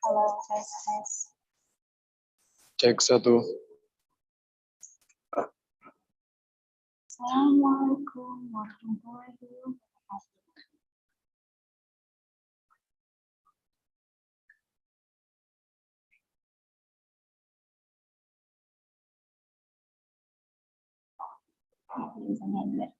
Halo, tes, tes. Cek 1. Assalamualaikum warahmatullahi wabarakatuh. Bisa nyender.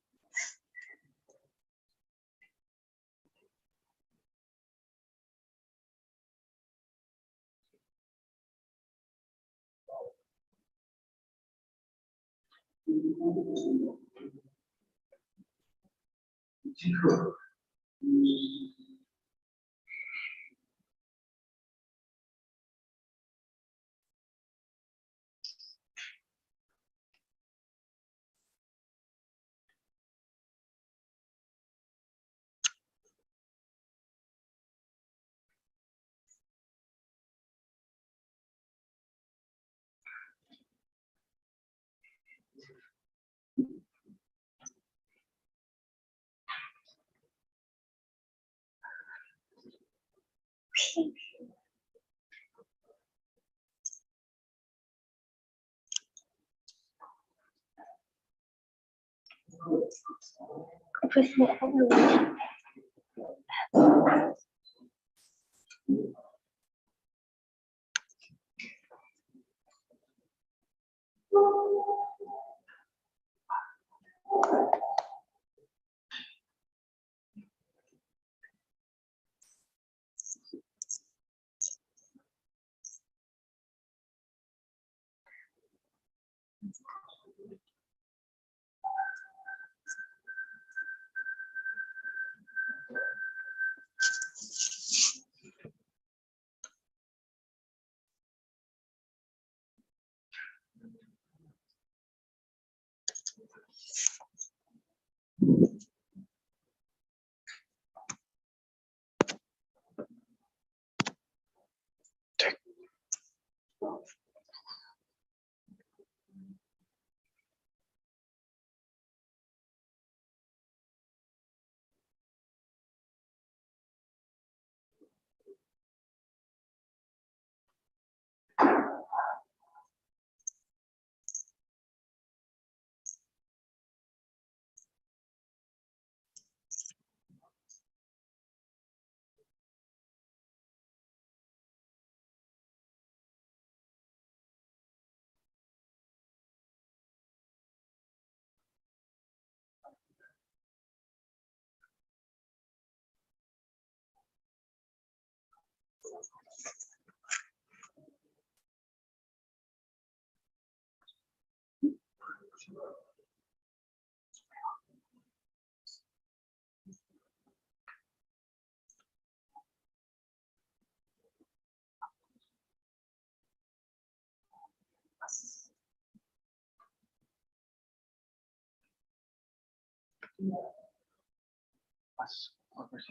Pas konversi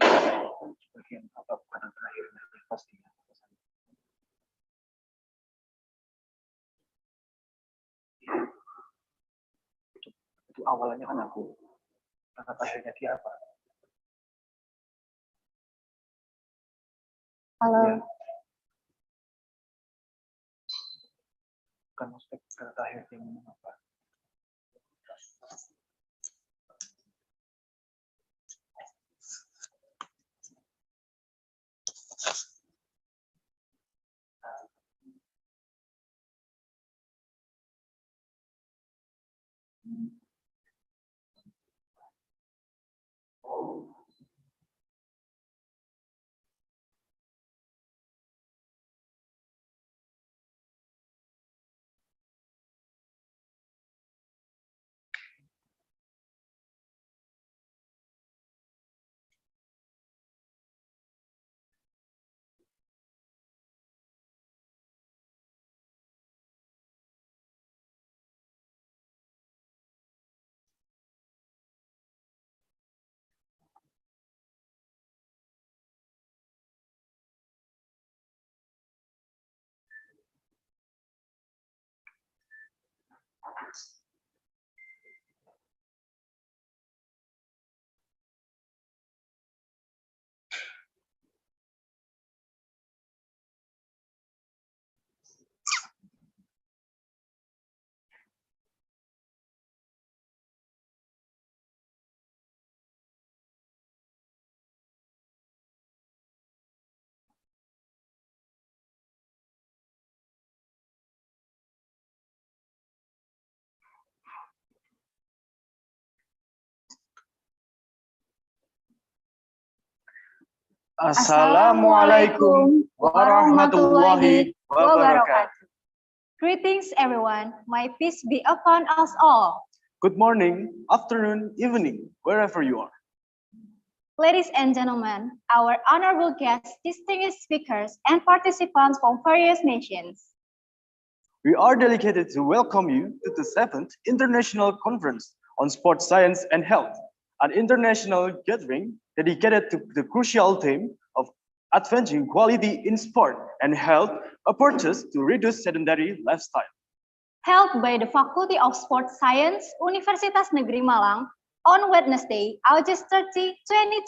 bagian apa bukan terakhirnya pasti itu awalnya kan aku kata akhirnya dia apa Halo. ya. Kan maksudnya kata akhirnya ngomong apa Assalamualaikum warahmatullahi wabarakatuh. Greetings, everyone. My peace be upon us all. Good morning, afternoon, evening, wherever you are. Ladies and gentlemen, our honorable guests, distinguished speakers, and participants from various nations. We are delighted to welcome you to the 7th International Conference on Sports Science and Health, an international gathering dedicated to the crucial theme of advancing quality in sport and health approaches to reduce sedentary lifestyle. Held by the Faculty of Sports Science, Universitas Negeri Malang, on Wednesday, August 30,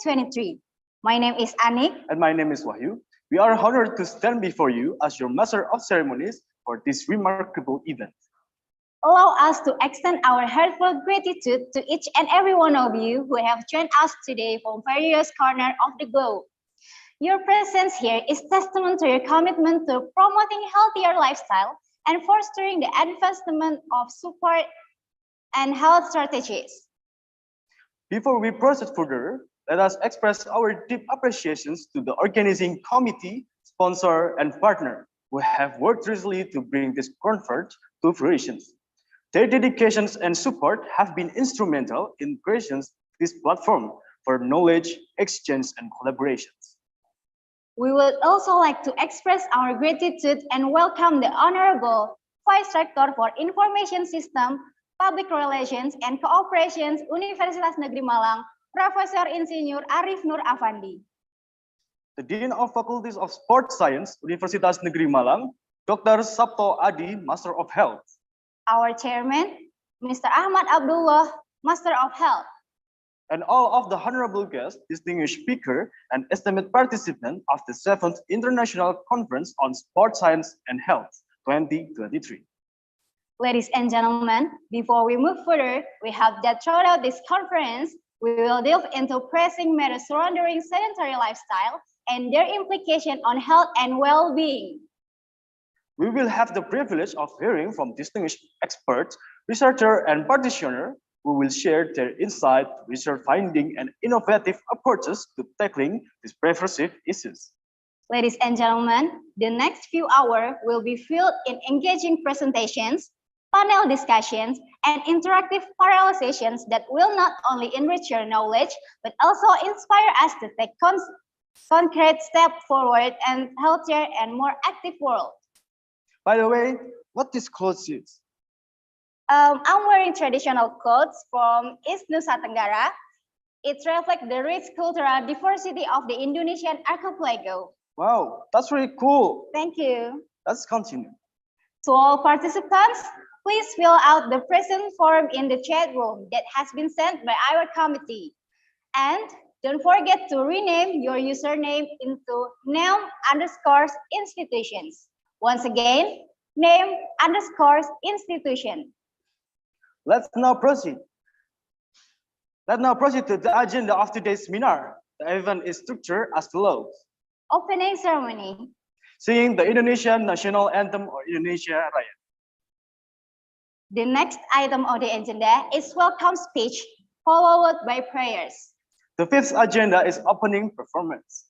2023. My name is Anik. And my name is Wahyu. We are honored to stand before you as your Master of Ceremonies for this remarkable event. Allow us to extend our heartfelt gratitude to each and every one of you who have joined us today from various corners of the globe. Your presence here is testament to your commitment to promoting healthier lifestyle and fostering the advancement of support and health strategies. Before we proceed further, let us express our deep appreciations to the organizing committee, sponsor, and partner who have worked tirelessly to bring this conference to fruition. Their dedications and support have been instrumental in creating this platform for knowledge exchange and collaborations. We would also like to express our gratitude and welcome the Honorable Vice Rector for Information System, Public Relations, and Cooperations, Universitas Negeri Malang, Profesor Insinyur Arif Nur Afandi. The Dean of Faculties of Sports Science, Universitas Negeri Malang, Dr. Sabto Adi, Master of Health. Our Chairman, Mr. Ahmad Abdullah, Master of Health. And all of the honorable guests, distinguished speaker, and esteemed participants of the 7th International Conference on Sports Science and Health 2023. Ladies and gentlemen, before we move further, we have that throughout this conference, we will delve into pressing matters surrounding sedentary lifestyle and their implication on health and well-being. We will have the privilege of hearing from distinguished experts, researchers, and practitioners who will share their insight, research finding, and innovative approaches to tackling these pervasive issues. Ladies and gentlemen, the next few hours will be filled in engaging presentations, panel discussions, and interactive parallel sessions that will not only enrich your knowledge, but also inspire us to take concrete steps forward and healthier and more active world. By the way, what this clothes is? I'm wearing traditional clothes from East Nusa Tenggara. It reflects the rich cultural diversity of the Indonesian archipelago. Wow, that's really cool. Thank you. Let's continue. To all participants, please fill out the present form in the chat room that has been sent by our committee. And don't forget to rename your username into name_institutions. Once again, name_institution. Let's now proceed. Let's now proceed to the agenda of today's seminar. The event is structured as follows. Opening ceremony. Singing the Indonesian National Anthem or Indonesia Raya. The next item on the agenda is welcome speech, followed by prayers. The 5th agenda is opening performance.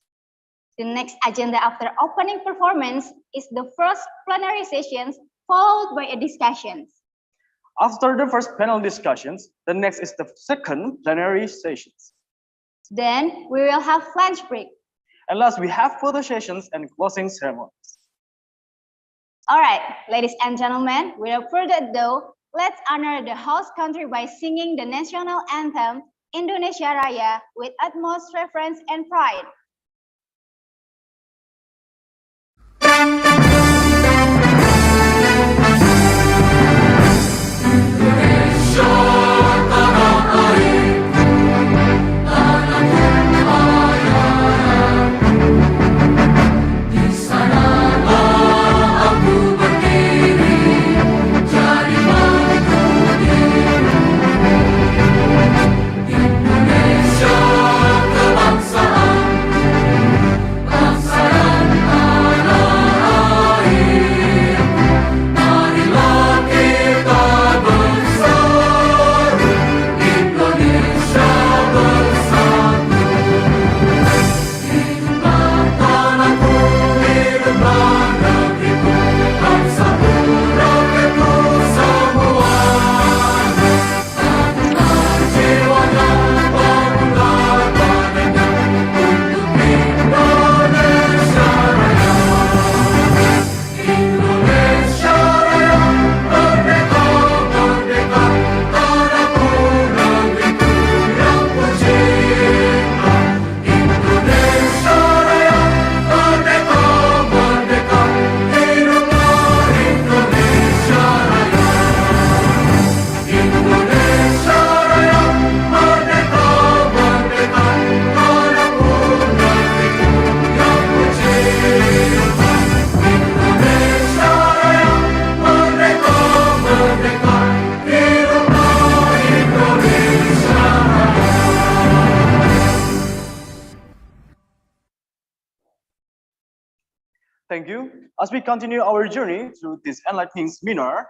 The next agenda after opening performance is the first plenary sessions, followed by a discussion. After the first panel discussions, the next is the second plenary sessions. Then we will have lunch break. And last, we have photo sessions and closing ceremonies. All right, ladies and gentlemen, without further ado, let's honor the host country by singing the national anthem, Indonesia Raya, with utmost reverence and pride. Indonesia kebangsaan Thank you. As we continue our journey through this enlightening seminar,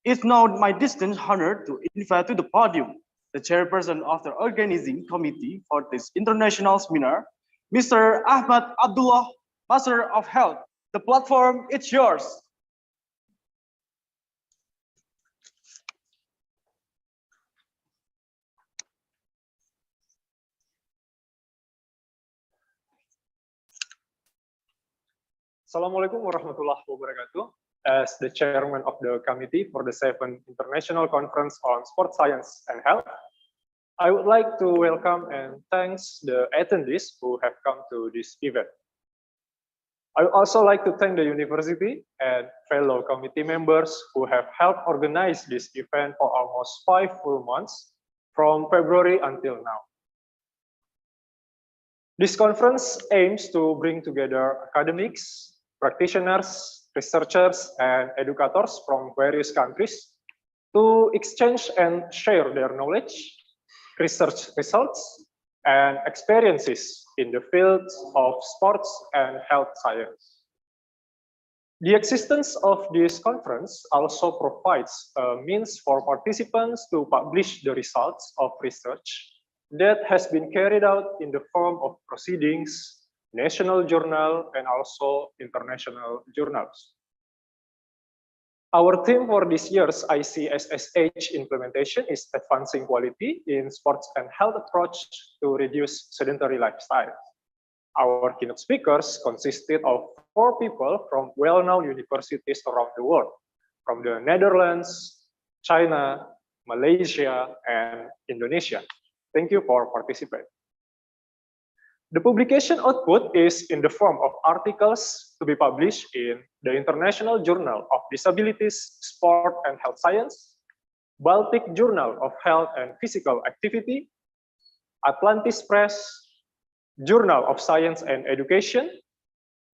it's now my distinct honor to invite to the podium the chairperson of the organizing committee for this international seminar, Mr. Ahmad Abdullah, Master of Health. The platform is yours. Assalamualaikum warahmatullahi wabarakatuh. As the chairman of the committee for the 7th International Conference on Sport Science and Health, I would like to welcome and thanks the attendees who have come to this event. I would also like to thank the university and fellow committee members who have helped organize this event for almost 5 full months from February until now. This conference aims to bring together academics, practitioners, researchers, and educators from various countries to exchange and share their knowledge, research results, and experiences in the fields of sports and health science. The existence of this conference also provides a means for participants to publish the results of research that has been carried out in the form of proceedings, national journal, and also international journals. Our theme for this year's ICSSH implementation is advancing quality in sports and health approach to reduce sedentary lifestyle. Our keynote speakers consisted of 4 people from well-known universities around the world, from the Netherlands, China, Malaysia, and Indonesia. Thank you for participating. The publication output is in the form of articles to be published in the International Journal of Disabilities, Sport and Health Science, Baltic Journal of Health and Physical Activity, Atlantis Press, Journal of Science and Education,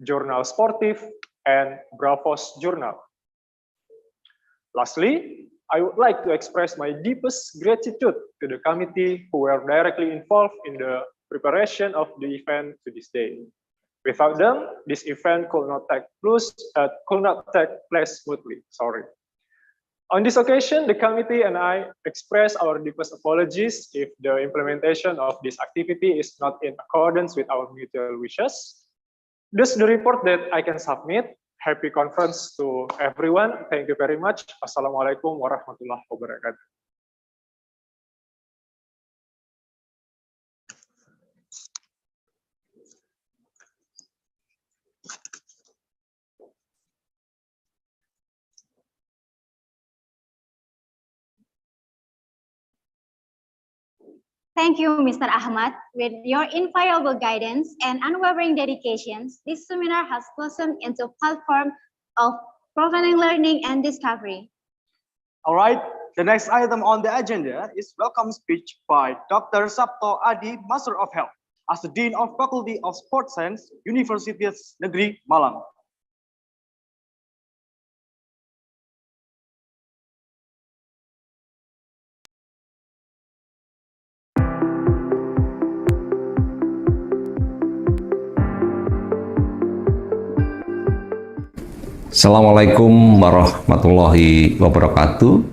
Journal Sportif, and Bravos Journal. Lastly, I would like to express my deepest gratitude to the committee who were directly involved in the preparation of the event to this day. Without them, this event could not take place smoothly. On this occasion, the committee and I express our deepest apologies if the implementation of this activity is not in accordance with our mutual wishes. This is the report that I can submit. Happy conference to everyone. Thank you very much. Assalamualaikum warahmatullahi wabarakatuh. Thank you, Mr. Ahmad. With your invaluable guidance and unwavering dedications, this seminar has blossomed into a platform of profound learning and discovery. All right, the next item on the agenda is welcome speech by Dr. Sabto Adi, Master of Health, as the Dean of Faculty of Sports Science, Universitas Negeri Malang. Assalamualaikum warahmatullahi wabarakatuh.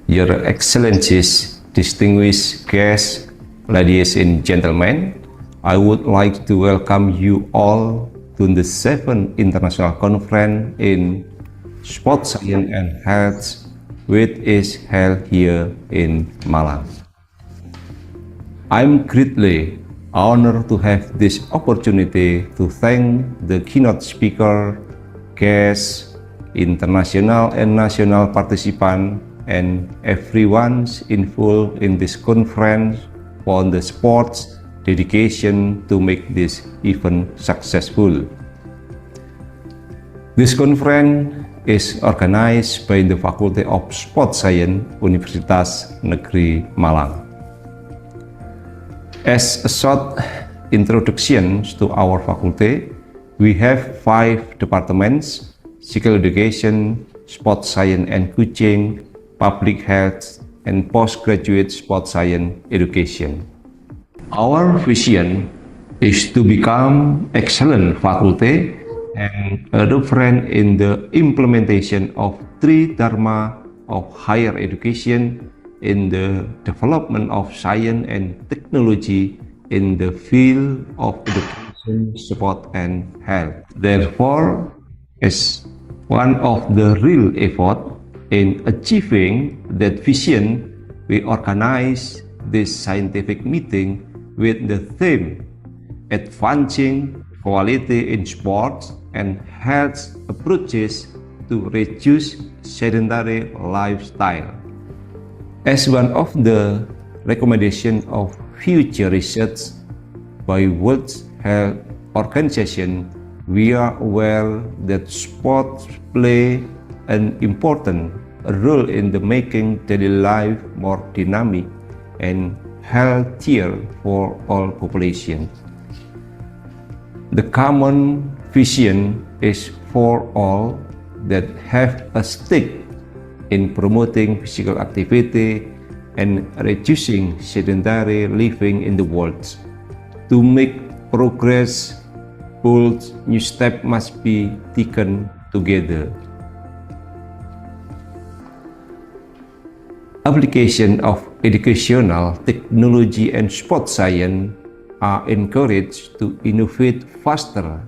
Your Excellencies, distinguished guests, ladies and gentlemen, I would like to welcome you all to the 7th International Conference in Sports Science and Health, which is held here in Malang. I'm greatly honored to have this opportunity to thank the keynote speaker, guests, international and national participants, and everyone involved in this conference for the sports dedication to make this event successful. This conference is organized by the Faculty of Sports Science, Universitas Negeri Malang. As a short introduction to our faculty, we have 5 departments: Physical Education, Sports Science and Coaching, Public Health, and Postgraduate Sports Science Education. Our vision is to become excellent faculty and a reference in the implementation of three dharma of higher education in the development of science and technology in the field of education, sport, and health. Therefore, as one of the real efforts in achieving that vision, we organize this scientific meeting with the theme Advancing Quality in Sports and Health Approaches to Reduce Sedentary Lifestyle. As one of the recommendations of future research by World Health Organization, we are aware that sports play an important role in the making daily life more dynamic and healthier for all populations. The common vision is for all that have a stake in promoting physical activity and reducing sedentary living in the world. To make progress, bold new steps must be taken together. Application of educational, technology, and sports science are encouraged to innovate faster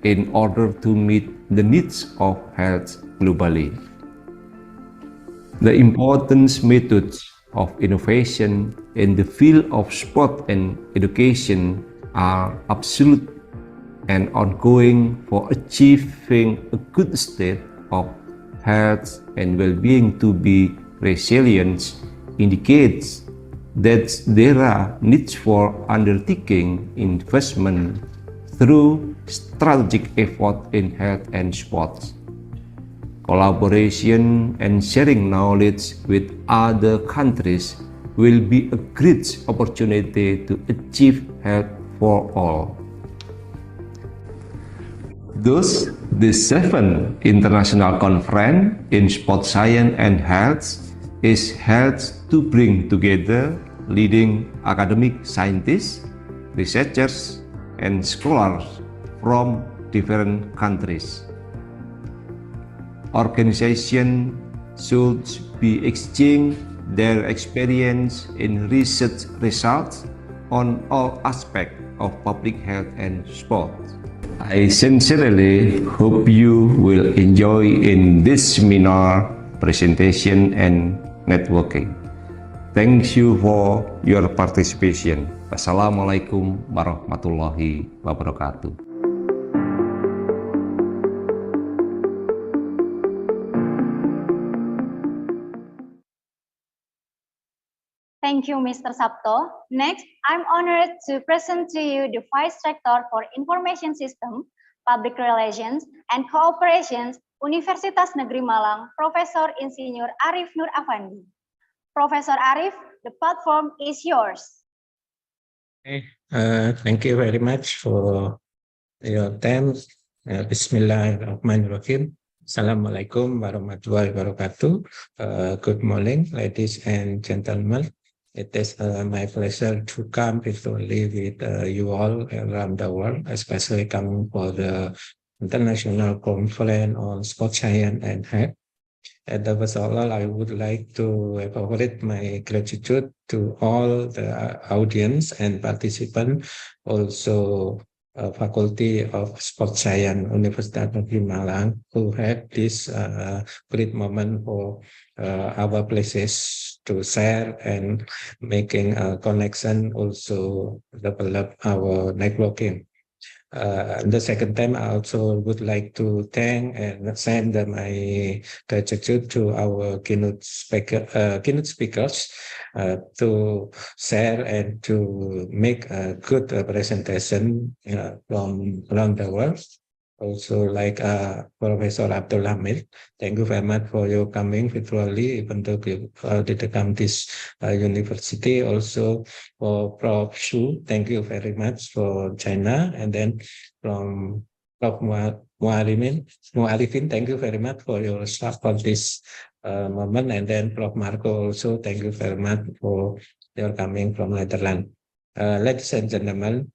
in order to meet the needs of health globally. The important methods of innovation in the field of sport and education are absolute and ongoing for achieving a good state of health and well-being. To be resilient indicates that there are needs for undertaking investment through strategic effort in health and sports. Collaboration and sharing knowledge with other countries will be a great opportunity to achieve health for all. Thus, the 7th International Conference in Sport Science and Health is held to bring together leading academic scientists, researchers, and scholars from different countries. Organizations should be exchanging their experience in research results on all aspects of public health and sport. I sincerely hope you will enjoy in this seminar presentation and networking. Thank you for your participation. Wassalamualaikum warahmatullahi wabarakatuh. Thank you, Mr. Sabto. Next, I'm honored to present to you the Vice Rector for Information System, Public Relations, and Cooperations, Universitas Negeri Malang, Profesor Insinyur Arif Nur Afandi. Professor Arif, the platform is yours. Okay, thank you very much for your time. Bismillahirrahmanirrahim. Assalamualaikum warahmatullahi wabarakatuh. Good morning, ladies and gentlemen. It is my pleasure to come virtually with you all around the world, especially coming for the International Conference on Sport Science and Health. And first of all, I would like to express my gratitude to all the audience and participants, also Faculty of Sport Science, Universitas Negeri Malang, who had this great moment for our places to share and making a connection, also develop our networking. The second time, I also would like to thank and send my gratitude to our keynote speakers to share and to make a good presentation from around the world. Also, like Professor Abdul Hamid, thank you very much for your coming virtually, even though you didn't come this university. Also, for Prof. Shu, thank you very much for China. And then from Prof. Muarifin, thank you very much for your staff for this moment. And then Prof. Marco also, thank you very much for your coming from Netherlands. Ladies and gentlemen,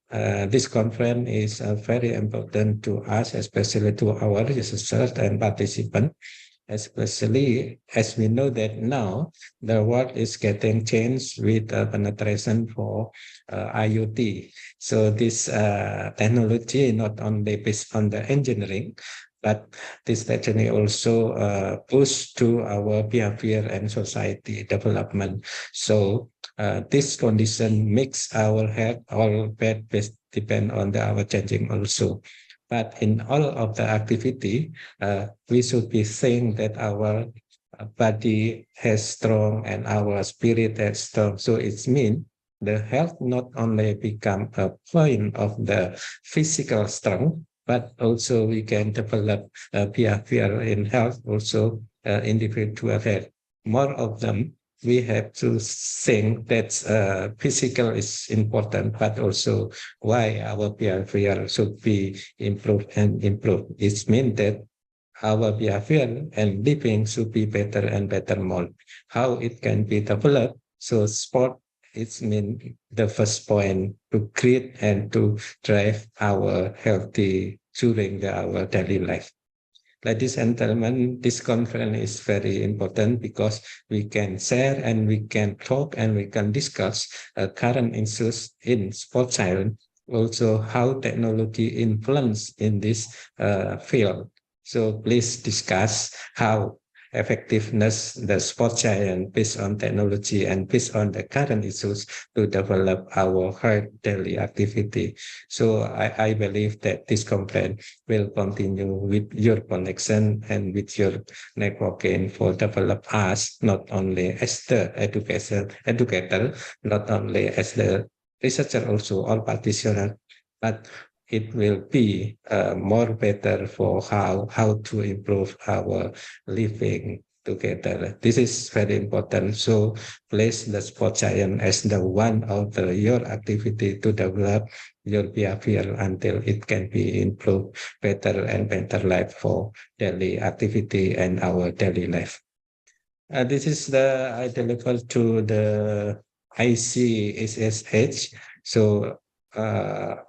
this conference is very important to us, especially to our researchers and participants, especially as we know that now the world is getting changed with penetration for IoT. So this technology not only based on the engineering, but this technology also push to our behavior and society development. So this condition makes our health all bad depend on our changing also. But in all of the activity, we should be saying that our body has strong and our spirit has strong. So it means the health not only become a point of the physical strength, but also we can develop behavior in health, also individual health. More of them, we have to think that physical is important, but also why our behavior should be improved and improved. It means that our behavior and living should be better and better more. How it can be developed? So sport is mean the first point to create and to drive our healthy during our daily life. Ladies and gentlemen, this conference is very important because we can share and we can talk and we can discuss current issues in sports science, also how technology influence in this field. So please discuss how effectiveness the sports science based on technology and based on the current issues to develop our hard daily activity. So I believe that this conference will continue with your connection and with your networking for develop us not only as the educator, not only as the researcher, also all practitioner, but it will be more better for how to improve our living together. This is very important. So place the sport science as the one of your activity to develop your behavior until it can be improved better and better life for daily activity and our daily life. This is the I deliver to the ICSSH. So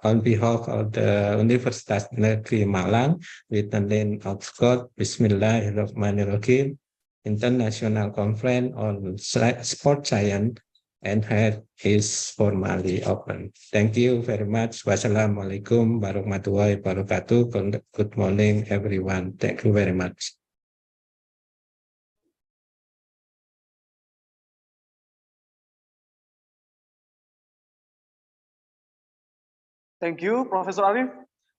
on behalf of the Universitas Negeri Malang, with the name of God, Bismillahirrahmanirrahim, International Conference on Sport Science and Health is formally open. Thank you very much. Wassalamualaikum warahmatullahi wabarakatuh. Good morning, everyone. Thank you very much. Thank you, Professor Arif.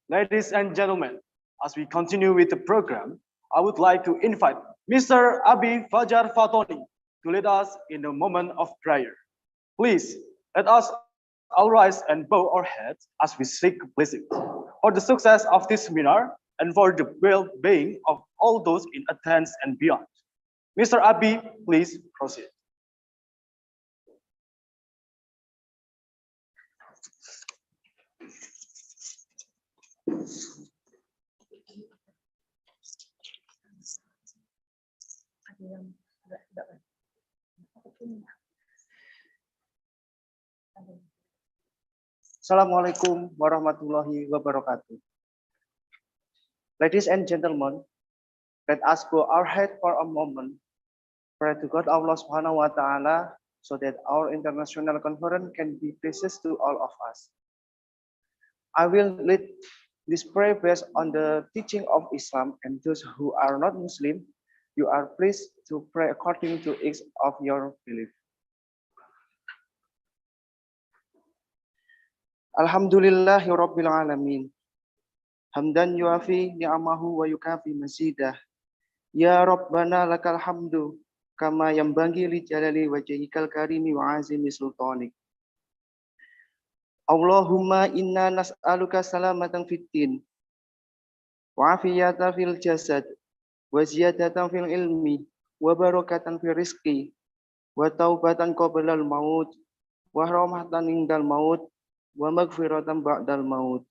Ladies and gentlemen, as we continue with the program, I would like to invite Mr. Abi Fajar Fatoni to lead us in a moment of prayer. Please, let us all rise and bow our heads as we seek blessing for the success of this seminar and for the well-being of all those in attendance and beyond. Mr. Abi, please proceed. Assalamualaikum warahmatullahi wabarakatuh. Ladies and gentlemen, let us bow our head for a moment, pray to God Allah Subhanahu wa Ta'ala, so that our international conference can be precious to all of us. I will lead this prayer based on the teaching of Islam, and those who are not Muslim, you are pleased to pray according to each of your belief. Alhamdulillahi Rabbil Alamin. Hamdan yuafi ni'amahu wa yukafi masidah. Ya Rabbana lakal hamdu kama yambanghi li jalali wajhikal karimi wa azimi sultanik. Allahumma inna nas'aluka salamatan fid din wa afiyatan fil jasad wa ziyadatan fil ilmi wa barakatan fil rizqi wa taubatan qabla al maut wa rahmatan indal maut wa maghfiratan ba'dal maut.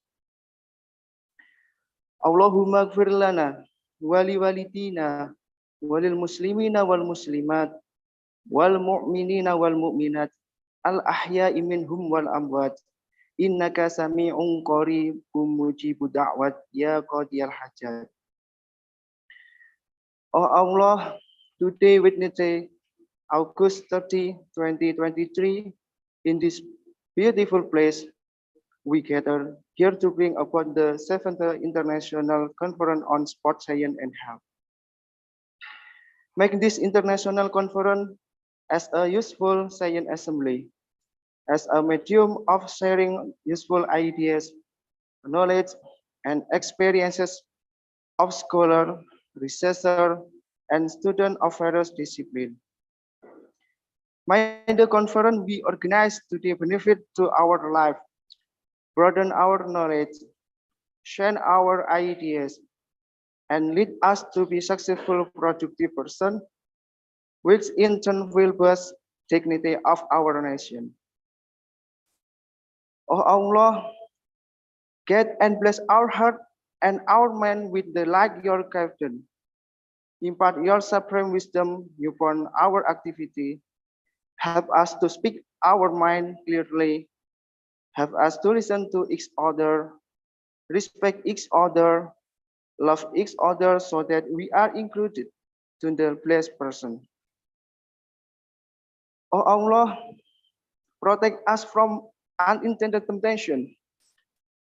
Allahumma ighfir lana wa li walidina wa lil muslimina wal muslimat wal mu'minina wal mu'minat al-ahya'i minhum wal amwat. Innaka sami'un qaribun mujibud da'wat ya qadiyal hajat. Oh Allah, today Wednesday, August 30, 2023, in this beautiful place, we gather here to bring about the 7th International Conference on Sport Science and Health. Make this international conference as a useful science assembly, as a medium of sharing useful ideas, knowledge, and experiences of scholar, researcher, and student of various disciplines. May the conference be organized to the benefit to our life, broaden our knowledge, share our ideas, and lead us to be successful, productive person, which in turn will boost dignity of our nation. Oh Allah, guide and bless our heart and our mind with the light your guidance. Impart your supreme wisdom upon our activity. Help us to speak our mind clearly. Help us to listen to each other, respect each other, love each other so that we are included to the blessed person. Oh Allah, protect us from unintended temptation.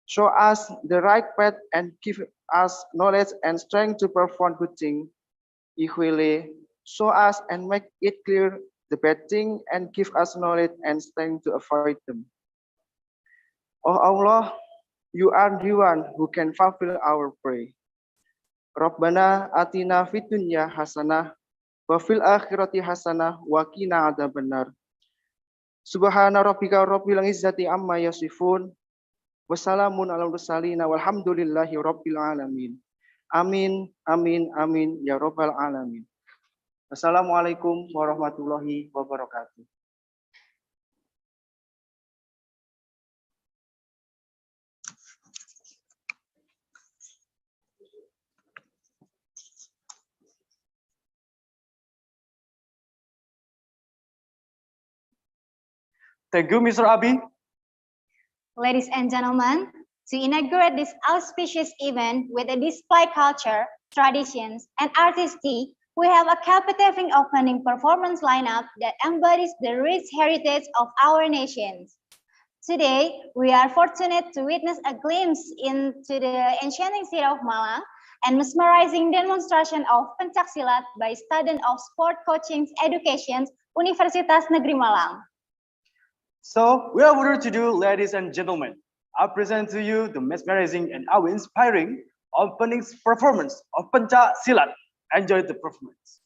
Show us the right path and give us knowledge and strength to perform good things. Equally, show us and make it clear the bad thing and give us knowledge and strength to avoid them. Oh Allah, you are the one who can fulfill our prayer. Rabbana atina fid dunya hasanah wa fil akhirati hasanah wa qina adzabannar. Subhana rabbika rabbil izzati amma yasifun. Wassalamun ala mursalin walhamdulillahi rabbil alamin. Amin, amin, amin, ya rabbal alamin. Assalamualaikum warahmatullahi wabarakatuh. Thank you, Mr. Abi. Ladies and gentlemen, to inaugurate this auspicious event with a display culture, traditions, and artistry, we have a captivating opening performance lineup that embodies the rich heritage of our nations. Today, we are fortunate to witness a glimpse into the enchanting city of Malang and mesmerizing demonstration of pencaksilat by students of sport coaching education, Universitas Negeri Malang. So, without further ado, ladies and gentlemen, I present to you the mesmerizing and awe-inspiring opening performance of Penca Silat. Enjoy the performance.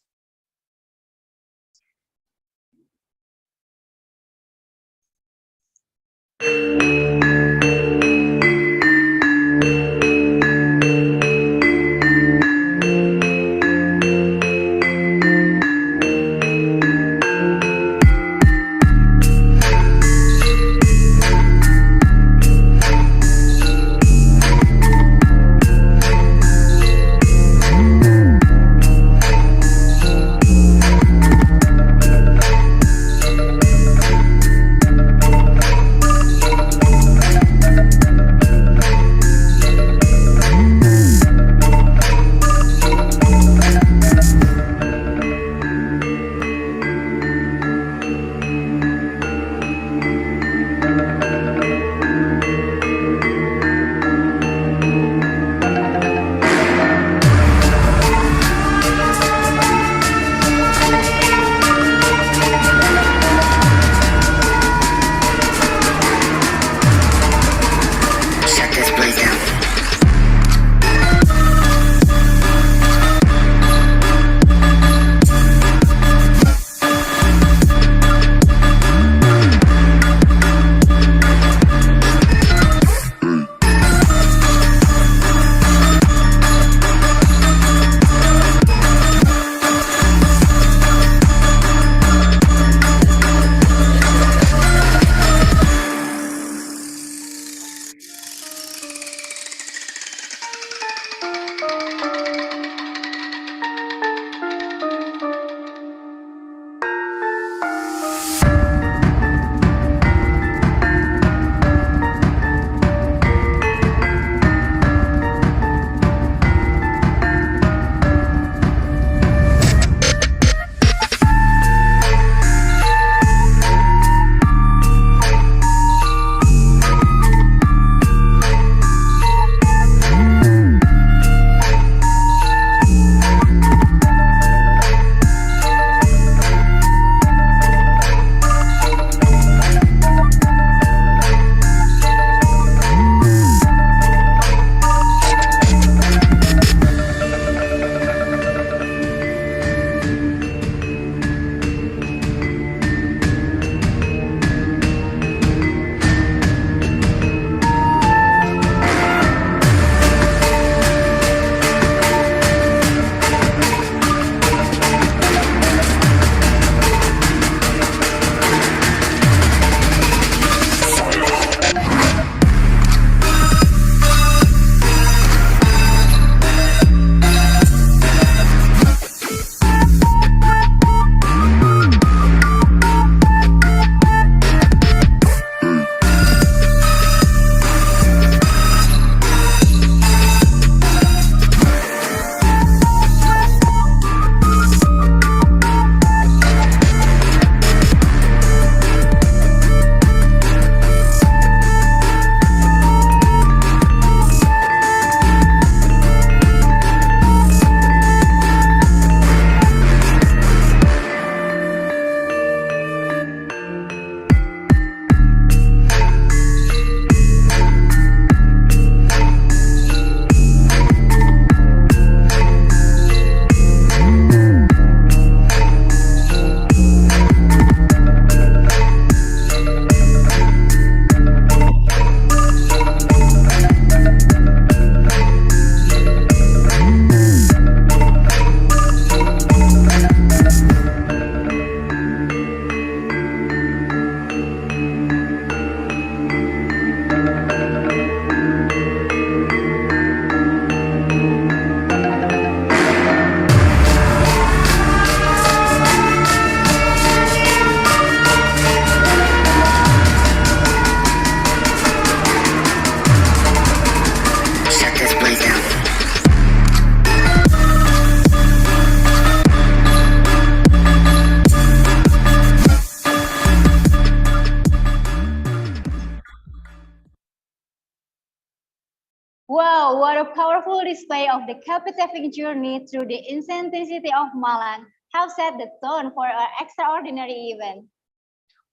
Wow, what a powerful display of the captivating journey through the ancient city of Malang have set the tone for our extraordinary event.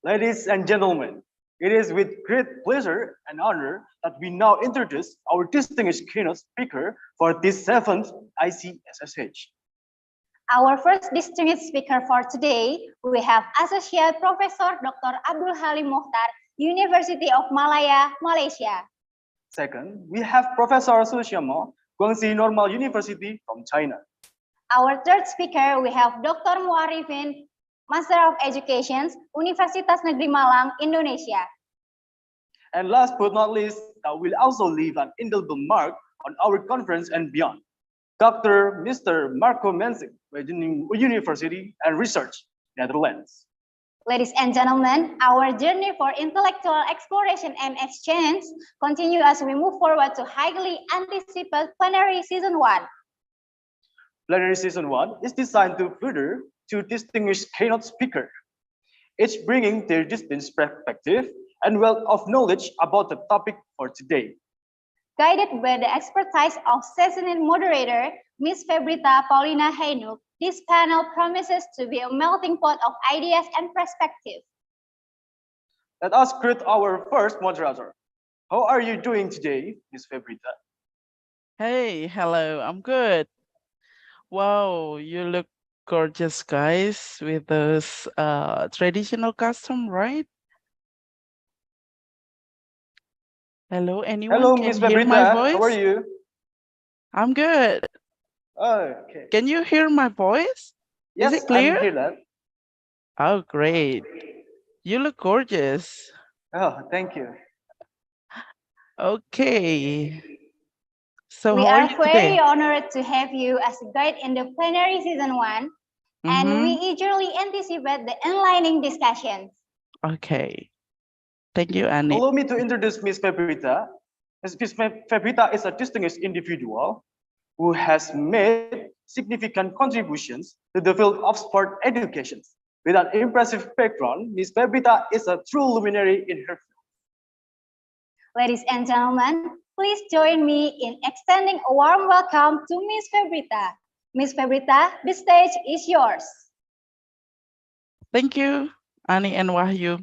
Ladies and gentlemen, it is with great pleasure and honor that we now introduce our distinguished keynote speaker for this 7th ICSSH. Our first distinguished speaker for today, we have Associate Professor Dr. Abdul Halim Mokhtar, University of Malaya, Malaysia. Second, we have Professor Sushiyama, Guangxi Normal University from China. Our third speaker, we have Dr. Muarifin, Master of Education, Universitas Negeri Malang, Indonesia. And last but not least, that will also leave an indelible mark on our conference and beyond. Dr. Mr. Marco Mensing, University and Research, Netherlands. Ladies and gentlemen, our journey for intellectual exploration and exchange continue as we move forward to highly anticipated plenary season 1. Plenary season 1 is designed to further two distinguished keynote speakers, each bringing their distinct perspective and wealth of knowledge about the topic for today. Guided by the expertise of seasoned moderator, Ms. Febrita Paulina Hainuk, this panel promises to be a melting pot of ideas and perspective. Let us greet our first moderator. How are you doing today, Ms. Febrita? Hey, hello, I'm good. Wow, you look gorgeous, guys, with those traditional costume, right? Hello, anyone Hello, can Ms. hear my Febrita. voice? How are you? I'm good. Okay. Can you hear my voice? Yes, Is it clear? I'm here. That. Oh, great. You look gorgeous. Oh, thank you. Okay. So We how are are you very today? honored to have you as a guide in the plenary season 1, and we eagerly anticipate the enlightening discussions. Okay. Thank you, Annie. Allow me to introduce Ms. Febrita. Ms. Febrita is a distinguished individual who has made significant contributions to the field of sport education. With an impressive background, Ms. Febrita is a true luminary in her field. Ladies and gentlemen, please join me in extending a warm welcome to Ms. Febrita. Ms. Febrita, the stage is yours. Thank you, Annie and Wahyu.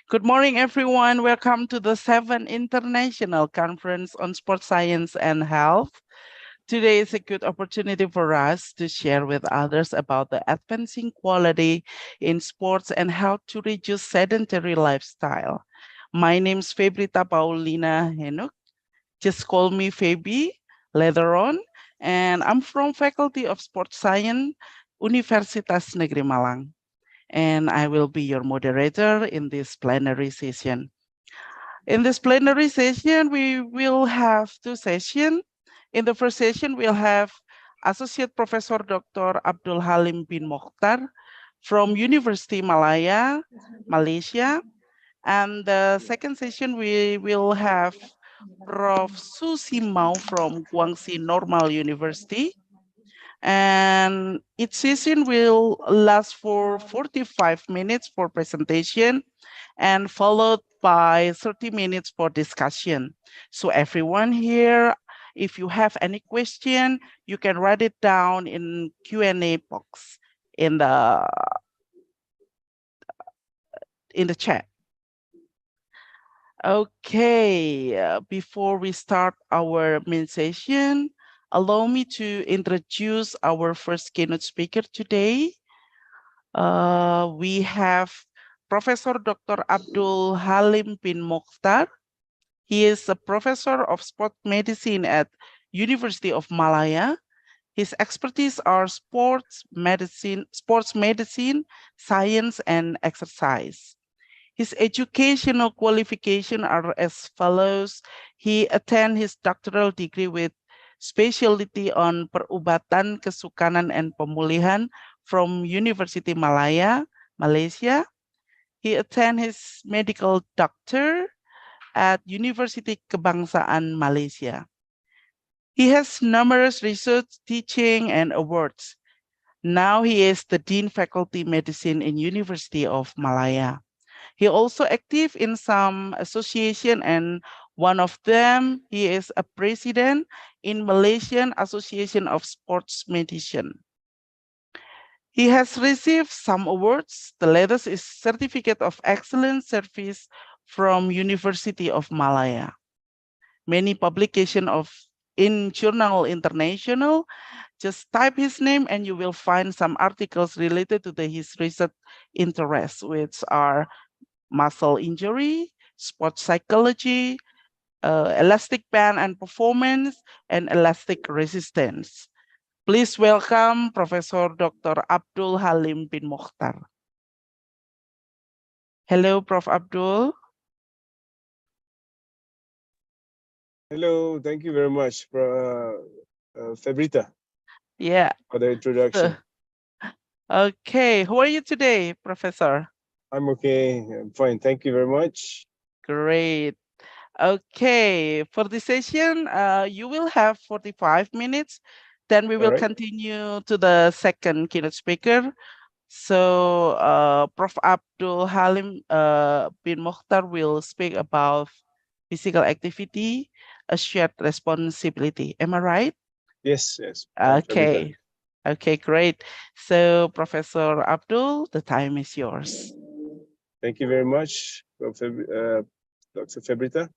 Good morning, everyone. Welcome to the 7th International Conference on Sports Science and Health. Today is a good opportunity for us to share with others about the advancing quality in sports and how to reduce sedentary lifestyle. My name is Febrita Paulina Henuk. Just call me Febi later on. And I'm from Faculty of Sports Science, Universitas Negeri Malang. And I will be your moderator in this plenary session. In this plenary session, we will have two sessions. In the first session, we'll have Associate Professor Dr. Abdul Halim bin Mokhtar from University Malaya, Malaysia. And the second session, we will have Prof. Susi Mao from Guangxi Normal University. And each session will last for 45 minutes for presentation and followed by 30 minutes for discussion. So everyone here, if you have any question, you can write it down in Q&A box in the chat. Okay, before we start our main session, allow me to introduce our first keynote speaker today. We have Professor Dr. Abdul Halim bin Mokhtar. He is a professor of sport medicine at University of Malaya. His expertise are sports medicine, science, and exercise. His educational qualifications are as follows. He attained his doctoral degree with specialty on perubatan, kesukanan, and pemulihan from University Malaya, Malaysia. He attained his medical doctor at University Kebangsaan Malaysia. He has numerous research, teaching, and awards. Now he is the Dean Faculty Medicine in University of Malaya. He also active in some association and One of them, he is a president in Malaysian Association of Sports Medicine. He has received some awards. The latest is Certificate of Excellent Service from University of Malaya. Many publications in Journal International. Just type his name and you will find some articles related to his research interests, which are muscle injury, sports psychology, elastic band and performance, and elastic resistance. Please welcome Professor Dr. Abdul Halim bin Mokhtar. Hello, Prof. Abdul. Hello, thank you very much, Fabrita, Yeah. for the introduction. Okay, how are you today, Professor? I'm okay, I'm fine, thank you very much. Great. Okay, for this session, you will have 45 minutes. Then we will All right. continue to the second keynote speaker. So Prof. Abdul Halim bin Mokhtar will speak about physical activity, a shared responsibility. Am I right? Yes, yes. Okay. Okay, great. So Professor Abdul, the time is yours. Thank you very much, Dr. Fabrita.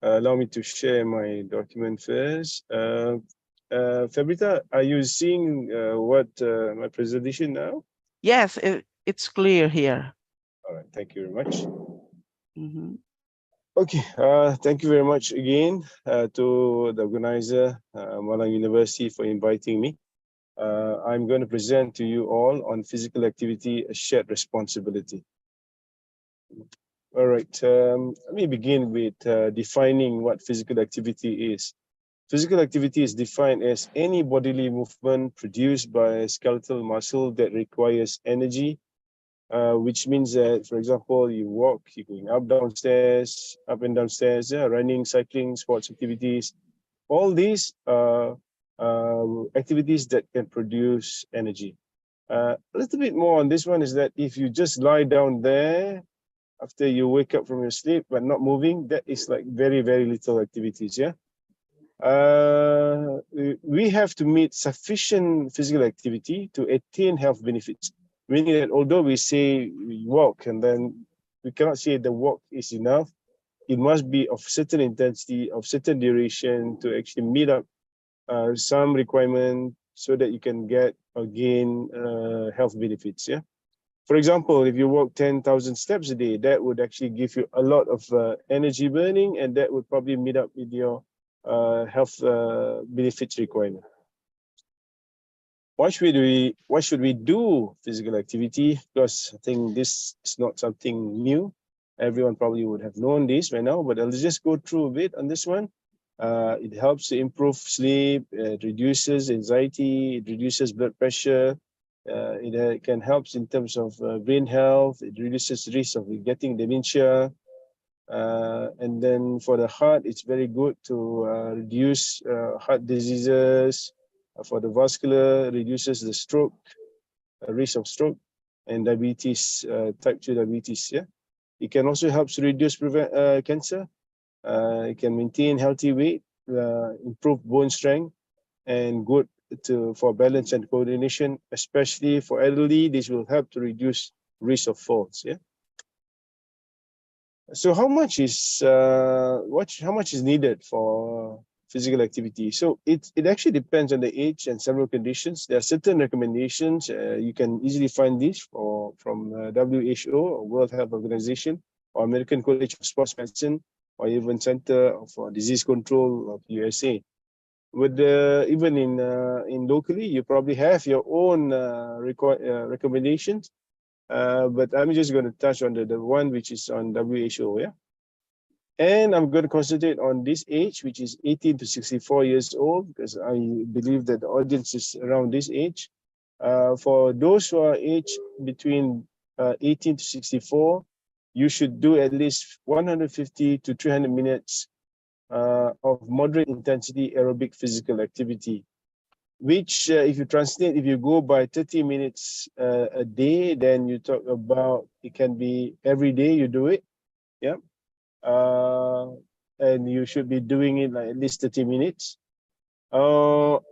Allow me to share my document first. Fabrita, are you seeing what my presentation now? Yes, it's clear here. All right, thank you very much. Mm-hmm. Okay, thank you very much again to the organizer, Malang University, for inviting me. I'm going to present to you all on physical activity, a shared responsibility. All right, let me begin with defining what physical activity is. Physical activity is defined as any bodily movement produced by skeletal muscle that requires energy, which means that, for example, you walk, you're going up and down stairs, running, cycling, sports activities. All these activities that can produce energy. A little bit more on this one is that if you just lie down there after you wake up from your sleep but not moving, that is like very, very little activities, yeah? We have to meet sufficient physical activity to attain health benefits, meaning that although we say we walk and then we cannot say the walk is enough, it must be of certain intensity, of certain duration to actually meet up some requirement so that you can get or gain health benefits. Yeah. For example, if you walk 10,000 steps a day, that would actually give you a lot of energy burning, and that would probably meet up with your health benefits requirement. Why should we do physical activity? Because I think this is not something new. Everyone probably would have known this by now, but I'll just go through a bit on this one. It helps to improve sleep, it reduces anxiety, it reduces blood pressure, it can help in terms of brain health, it reduces the risk of getting dementia. And then for the heart, it's very good to reduce heart diseases. For the vascular, reduces the stroke, risk of stroke, and diabetes, type 2 diabetes. Yeah, it can also help to reduce cancer. It can maintain healthy weight, improve bone strength, and good for balance and coordination, especially for elderly. This will help to reduce risk of falls. Yeah. So how much is needed for physical activity? So it actually depends on the age and several conditions. There are certain recommendations. You can easily find these from WHO, or World Health Organization, or American College of Sports Medicine, or even Center for Disease Control of USA. With even in locally, you probably have your own recommendations. But I'm just going to touch on the one which is on WHO, yeah? And I'm going to concentrate on this age, which is 18 to 64 years old, because I believe that the audience is around this age. For those who are aged between 18 to 64, you should do at least 150 to 300 minutes of moderate intensity aerobic physical activity, which if you translate, if you go by 30 minutes a day, then you talk about, it can be every day you do it. Yeah. and you should be doing it like at least 30 minutes. Or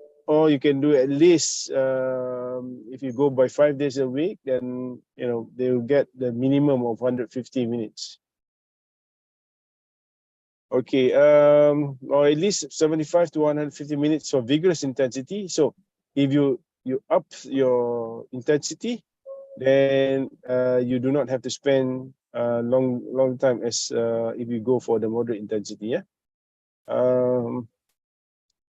you can do at least, if you go by 5 days a week, then they will get the minimum of 150 minutes. Okay, or at least 75 to 150 minutes of vigorous intensity. So if you up your intensity, then you do not have to spend a long time as if you go for the moderate intensity.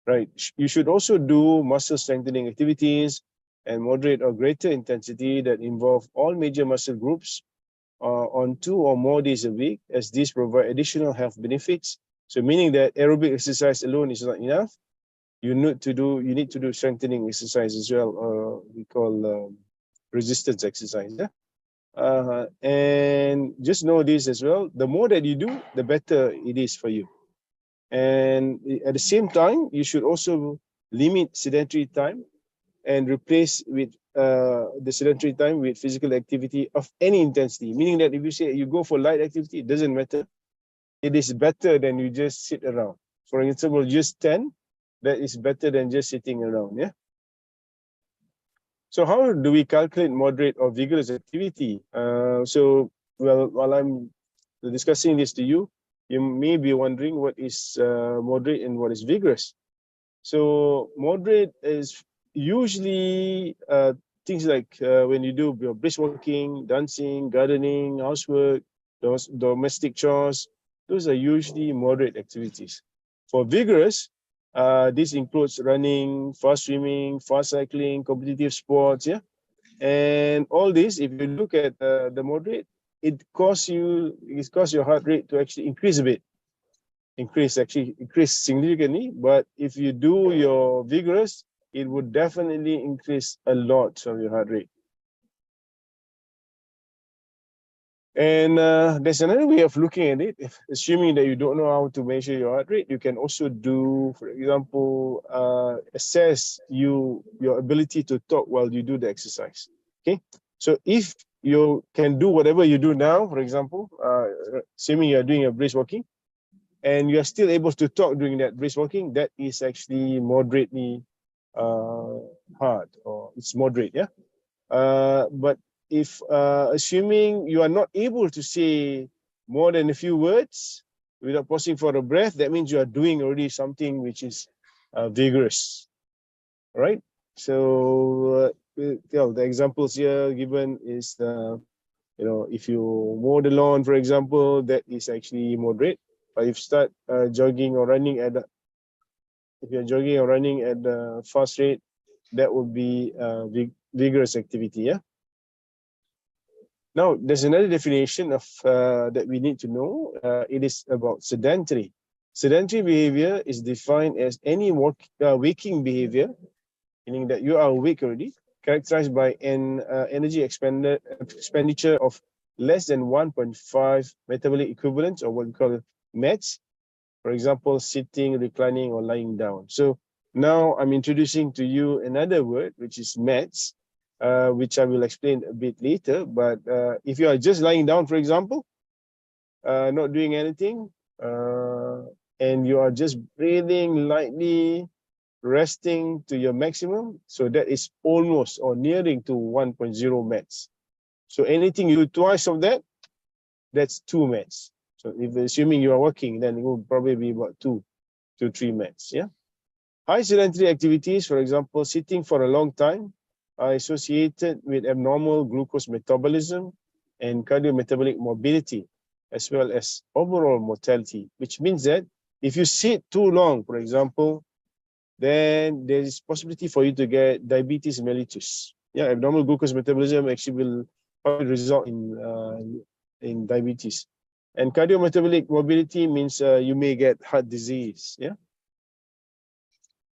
Right. You should also do muscle strengthening activities and moderate or greater intensity that involve all major muscle groups on 2 or more days a week, as these provide additional health benefits. So meaning that aerobic exercise alone is not enough. You need to do strengthening exercise as well, or we call resistance exercise. And just know this as well: the more that you do, the better it is for you. And at the same time, you should also limit sedentary time and replace with the sedentary time with physical activity of any intensity. Meaning that if you say you go for light activity, it doesn't matter. It is better than you just sit around. For example, just 10, that is better than just sitting around. Yeah. So how do we calculate moderate or vigorous activity? While I'm discussing this to you, you may be wondering what is moderate and what is vigorous. So moderate is usually things like when you do your brisk walking, dancing, gardening, housework, domestic chores. Those are usually moderate activities. For vigorous, this includes running, fast swimming, fast cycling, competitive sports, yeah. And all this, if you look at the moderate, it causes your heart rate to actually increase a bit. Increase significantly, but if you do your vigorous, it would definitely increase a lot of your heart rate. And there's another way of looking at it. Assuming that you don't know how to measure your heart rate, you can also do, for example, assess your ability to talk while you do the exercise. Okay, so if you can do whatever you do now, for example, assuming you're doing a brisk walking, and you are still able to talk during that brisk walking, that is actually moderately hard, or it's moderate, yeah. But if assuming you are not able to say more than a few words without pausing for a breath, that means you are doing already something which is vigorous, right? So the examples here given is if you mow the lawn, for example, that is actually moderate. But if you start jogging or running at a fast rate, that would be vigorous activity. Yeah. Now, there's another definition of that we need to know. It is about sedentary. Sedentary behavior is defined as any waking behavior, meaning that you are awake already, characterized by an energy expenditure of less than 1.5 metabolic equivalents, or what we call METs. For example, sitting, reclining, or lying down. So now I'm introducing to you another word, which is METs, which I will explain a bit later. But if you are just lying down, for example, not doing anything, and you are just breathing lightly, resting to your maximum, so that is almost or nearing to 1.0 METs. So anything you do twice of that, that's 2 METs. So if assuming you are working, then it will probably be about 2 to 3 METs. Yeah. High sedentary activities, for example, sitting for a long time, are associated with abnormal glucose metabolism and cardiometabolic morbidity, as well as overall mortality, which means that if you sit too long, for example, then there is possibility for you to get diabetes mellitus. Yeah, abnormal glucose metabolism actually will probably result in diabetes. And cardiometabolic morbidity means you may get heart disease. Yeah.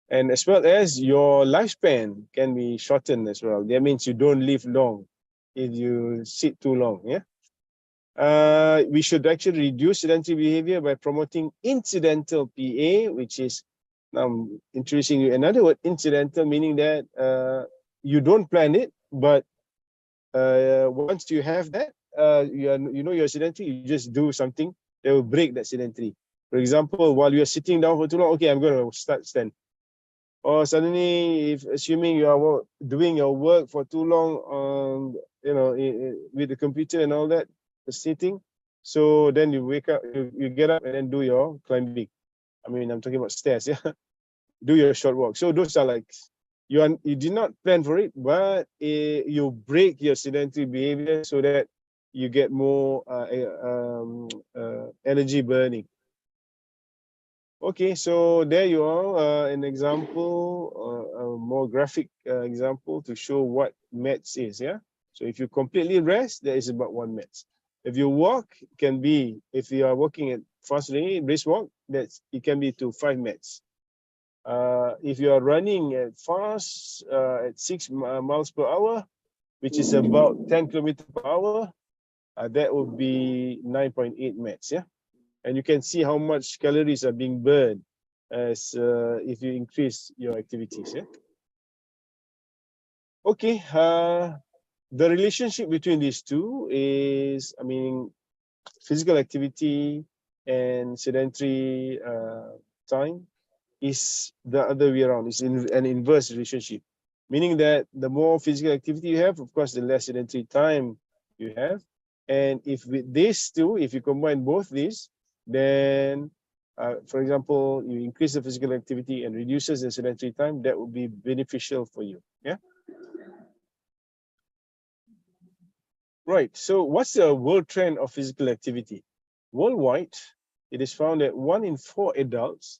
And as well as your lifespan can be shortened as well. That means you don't live long if you sit too long. Yeah. We should actually reduce sedentary behavior by promoting incidental PA, which is, now I'm introducing you another word, incidental, meaning that you don't plan it, but once you have that, you're sedentary, you just do something that will break that sedentary. For example, while you're sitting down for too long, okay, I'm going to start stand. Or suddenly, if assuming you are doing your work for too long, with the computer and all that, sitting, so then you wake up, you get up and then do your climbing. I mean, I'm talking about stairs, yeah. Do your short walk. So those are like, you did not plan for it, but you break your sedentary behavior so that you get more energy burning. Okay, so there you are, an example, a more graphic example to show what METs is, yeah? So if you completely rest, there is about 1 METs. If you walk, it can be, if you are walking at fast rate, brisk walk, it can be to 5 METs. If you are running at fast, at 6 miles per hour, which is about 10 kilometers per hour, that would be 9.8 METs, yeah? And you can see how much calories are being burned as if you increase your activities. Yeah. Okay. The relationship between these two is, I mean, physical activity and sedentary time is the other way around. It's an inverse relationship, meaning that the more physical activity you have, of course, the less sedentary time you have. And if with these two, if you combine both these, then, for example, you increase the physical activity and reduces the sedentary time, that would be beneficial for you. Yeah. Right. So what's the world trend of physical activity? Worldwide, it is found that 1 in 4 adults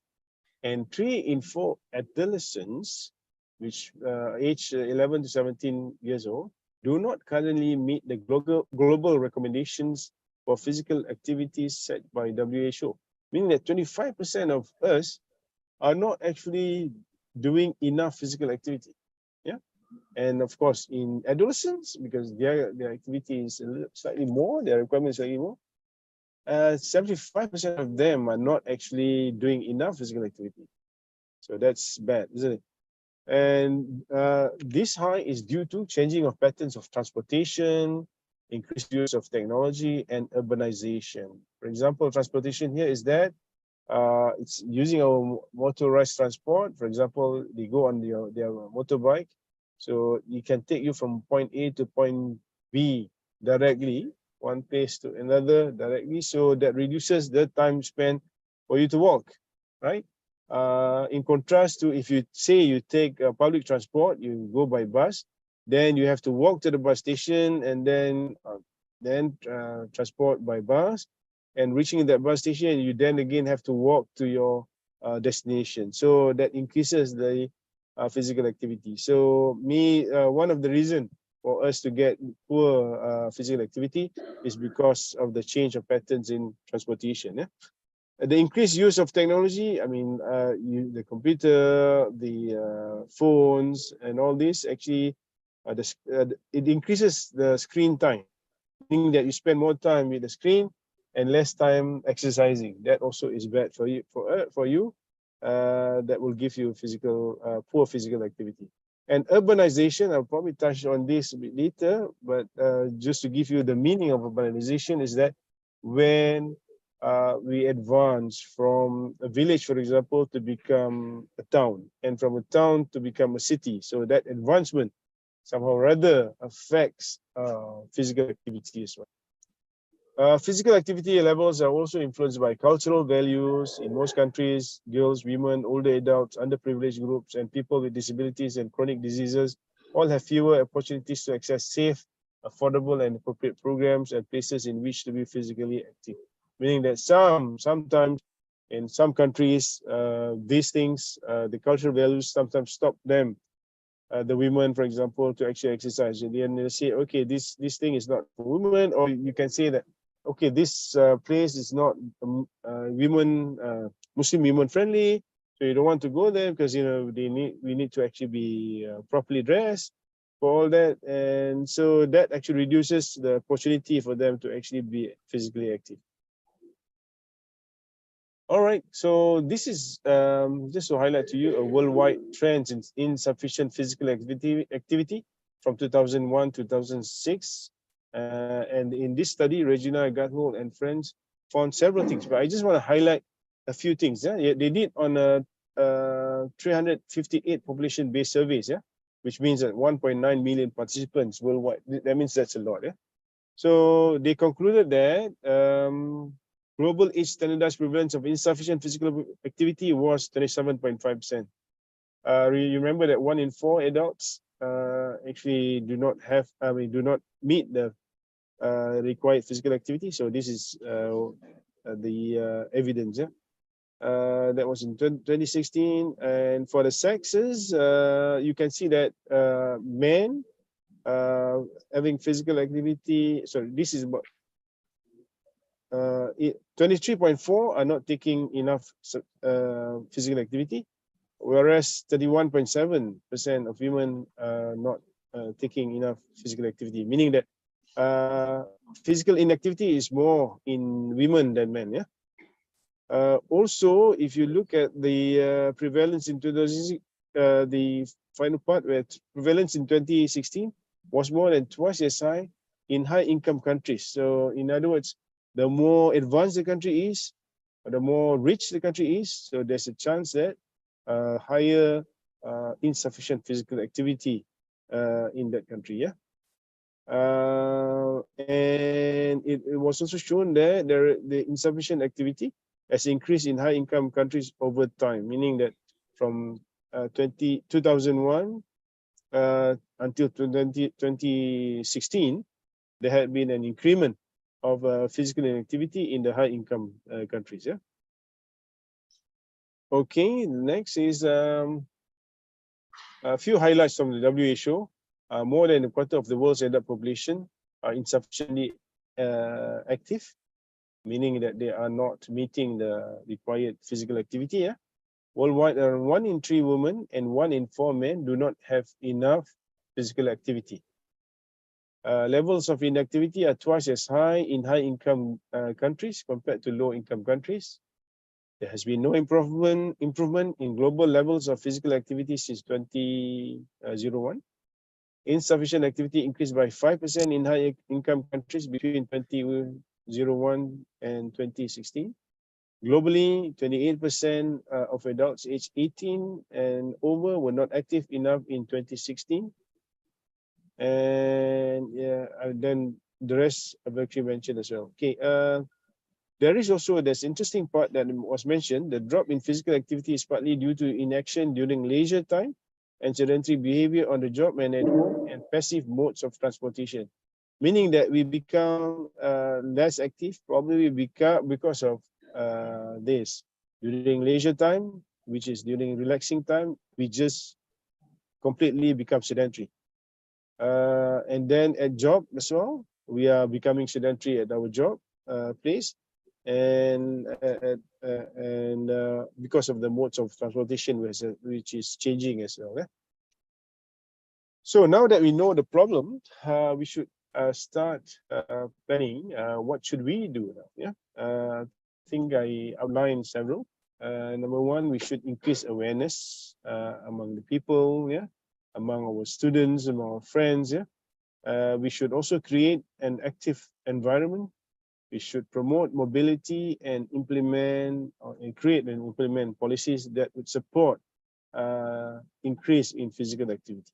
and 3 in 4 adolescents, which age 11 to 17 years old, do not currently meet the global recommendations for physical activities set by WHO, meaning that 25% of us are not actually doing enough physical activity. Yeah. And of course, in adolescents, because their activity is slightly more, their requirements are slightly more, 75% of them are not actually doing enough physical activity. So that's bad, isn't it? And this high is due to changing of patterns of transportation, increased use of technology, and urbanization. For example, transportation here is that it's using our motorized transport. For example, they go on their motorbike. So it can take you from point A to point B directly, one place to another directly. So that reduces the time spent for you to walk, right? In contrast to if you say you take public transport, you go by bus, then you have to walk to the bus station and then transport by bus, and reaching that bus station, you then again have to walk to your destination. So that increases the physical activity. So one of the reasons for us to get poor physical activity is because of the change of patterns in transportation. Yeah? The increased use of technology, I mean, the computer, the phones, and all this actually, it increases the screen time, meaning that you spend more time with the screen and less time exercising. That also is bad for you. That will give you poor physical activity. And urbanization, I'll probably touch on this a bit later, but just to give you the meaning of urbanization is that when we advance from a village, for example, to become a town, and from a town to become a city. So that advancement somehow or other affects physical activity as well. Physical activity levels are also influenced by cultural values. In most countries, girls, women, older adults, underprivileged groups, and people with disabilities and chronic diseases all have fewer opportunities to access safe, affordable, and appropriate programs and places in which to be physically active. Meaning that sometimes in some countries, these things, the cultural values sometimes stop them, the women, for example, to actually exercise. And then they say, okay, this thing is not for women, or you can say that, okay, this place is not Muslim women friendly, so you don't want to go there because we need to actually be properly dressed for all that, and so that actually reduces the opportunity for them to actually be physically active. All right, so this is just to highlight to you a worldwide trend in insufficient physical activity from 2001 to 2006. And in this study, Regina Gathold and friends found several things, but I just want to highlight a few things. Yeah, they did on a 358 population-based surveys. Yeah, which means that 1.9 million participants worldwide. That means that's a lot. Yeah. So they concluded that global age standardized prevalence of insufficient physical activity was 27.5%. You remember that 1 in 4 adults actually do not meet the required physical activity. So this is the evidence. Yeah. That was in 2016, and for the sexes, you can see that men having physical activity. Sorry, this is about 23.4 are not taking enough physical activity, whereas 31.7% of women are not taking enough physical activity, meaning that physical inactivity is more in women than men. Yeah. Also, if you look at the prevalence in 2000, the final part where prevalence in 2016 was more than twice as high in high-income countries. So, in other words, the more advanced the country is, the more rich the country is, so there's a chance that higher insufficient physical activity in that country. Yeah. And it was also shown that the insufficient activity has increased in high-income countries over time, meaning that from 2001 until 2016, there had been an increment of physical inactivity in the high-income countries. Yeah. Okay. Next is a few highlights from the WHO. More than a quarter of the world's adult population are insufficiently active, meaning that they are not meeting the required physical activity. Yeah? Worldwide, 1 in 3 women and 1 in 4 men do not have enough physical activity. Levels of inactivity are twice as high in high-income countries compared to low-income countries. There has been no improvement in global levels of physical activity since 2001. Insufficient activity increased by 5% in high-income countries between 2001 and 2016. Globally, 28% of adults aged 18 and over were not active enough in 2016. And yeah, then the rest I've actually mentioned as well. Okay, there is also this interesting part that was mentioned. The drop in physical activity is partly due to inaction during leisure time and sedentary behavior on the job and at home and passive modes of transportation, meaning that we become less active, probably because of this. During leisure time, which is during relaxing time, we just completely become sedentary. And then at job as well, we are becoming sedentary at our job place, and because of the modes of transportation which is changing as well. So now that we know the problem, we should start planning what should we do now. Yeah, I think I outlined several. Number one, we should increase awareness among the people, yeah, among our students, among our friends. Yeah, we should also create an active environment. We should promote mobility and create and implement policies that would support increase in physical activity.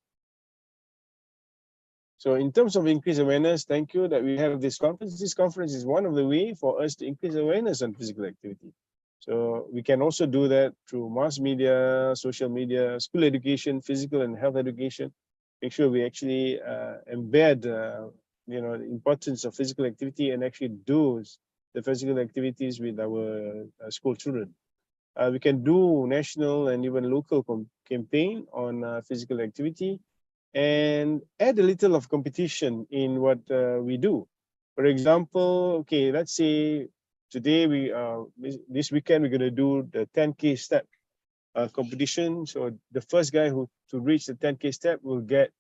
So in terms of increased awareness, thank you that we have this conference. This conference is one of the ways for us to increase awareness on physical activity. So we can also do that through mass media, social media, school education, physical and health education. Make sure we actually embed the importance of physical activity and actually do the physical activities with our school children. We can do national and even local campaign on physical activity and add a little of competition in what we do. For example, okay, let's say today this weekend we're going to do the 10K step competition. So the first guy to reach the 10K step will get,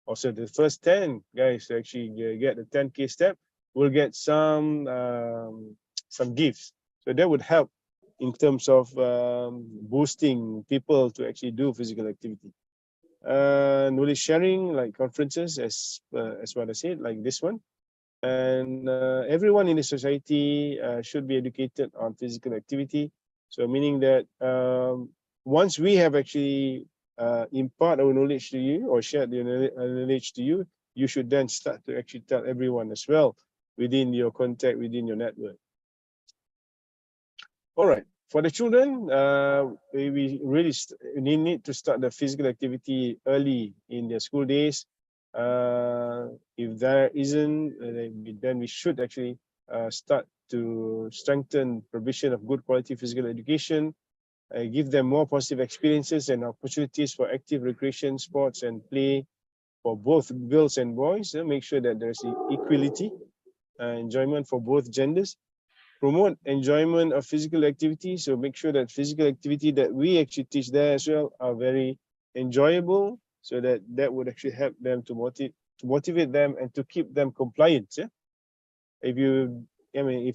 also the first 10 guys to actually get the 10K step will get some gifts. So that would help in terms of boosting people to actually do physical activity. Knowledge sharing, like conferences, as what I said, like this one. And everyone in the society should be educated on physical activity So meaning that once we have actually impart our knowledge to you or shared the knowledge to you, you should then start to actually tell everyone as well within your contact, within your network. All right, for the children, we really need to start the physical activity early in their school days. If there isn't, then we should actually start to strengthen provision of good quality physical education, give them more positive experiences and opportunities for active recreation, sports and play for both girls and boys. Make sure that there's equality, enjoyment for both genders. Promote enjoyment of physical activity. So make sure that physical activity that we actually teach there as well are very enjoyable, so that would actually help them to motivate them and to keep them compliant. Yeah? If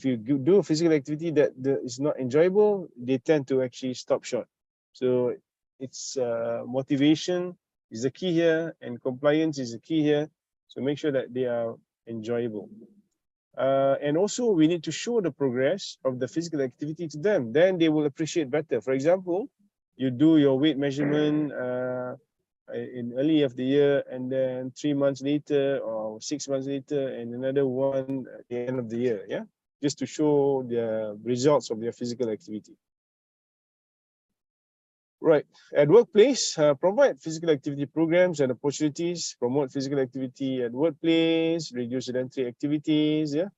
you do a physical activity that is not enjoyable, they tend to actually stop short. So it's motivation is the key here, and compliance is the key here. So make sure that they are enjoyable. And also we need to show the progress of the physical activity to them. Then they will appreciate better. For example, you do your weight measurement in early of the year, and then 3 months later or 6 months later, and another one at the end of the year. Yeah, just to show the results of their physical activity. Right, at workplace, provide physical activity programs and opportunities, promote physical activity at workplace, reduce sedentary activities, yeah.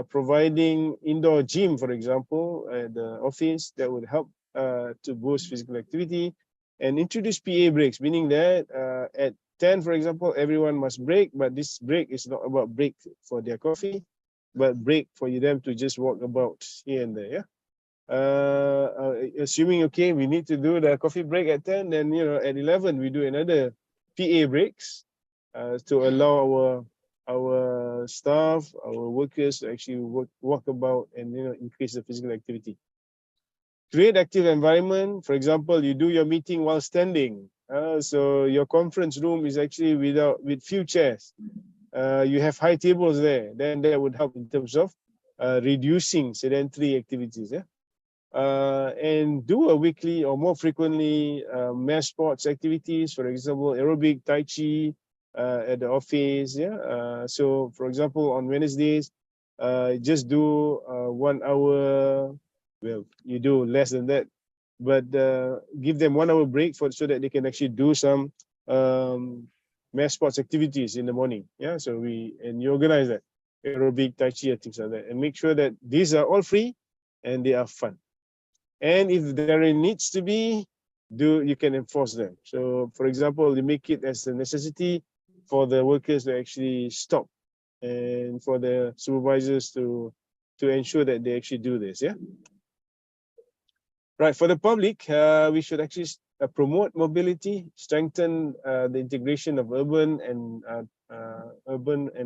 Providing indoor gym, for example, at the office, that would help to boost physical activity, and introduce PA breaks, meaning that at 10, for example, everyone must break, but this break is not about break for their coffee, but break for them to just walk about here and there, yeah. Assuming okay, we need to do the coffee break at 10, then at 11 we do another PA breaks to allow our staff, our workers to actually walk about and increase the physical activity. Create active environment. For example, you do your meeting while standing, so your conference room is actually with few chairs. You have high tables there, then that would help in terms of reducing sedentary activities. Yeah. And do a weekly or more frequently mass sports activities, for example, aerobic, tai chi at the office. Yeah. So, for example, on Wednesdays, just do 1 hour. Well, you do less than that, but give them 1 hour break so that they can actually do some mass sports activities in the morning. Yeah. So you organize that aerobic, tai chi, and things like that, and make sure that these are all free and they are fun. And if there needs to be, you can enforce them. So, for example, you make it as a necessity for the workers to actually stop, and for the supervisors to ensure that they actually do this. Yeah. Right. For the public, we should actually promote mobility, strengthen the integration of urban and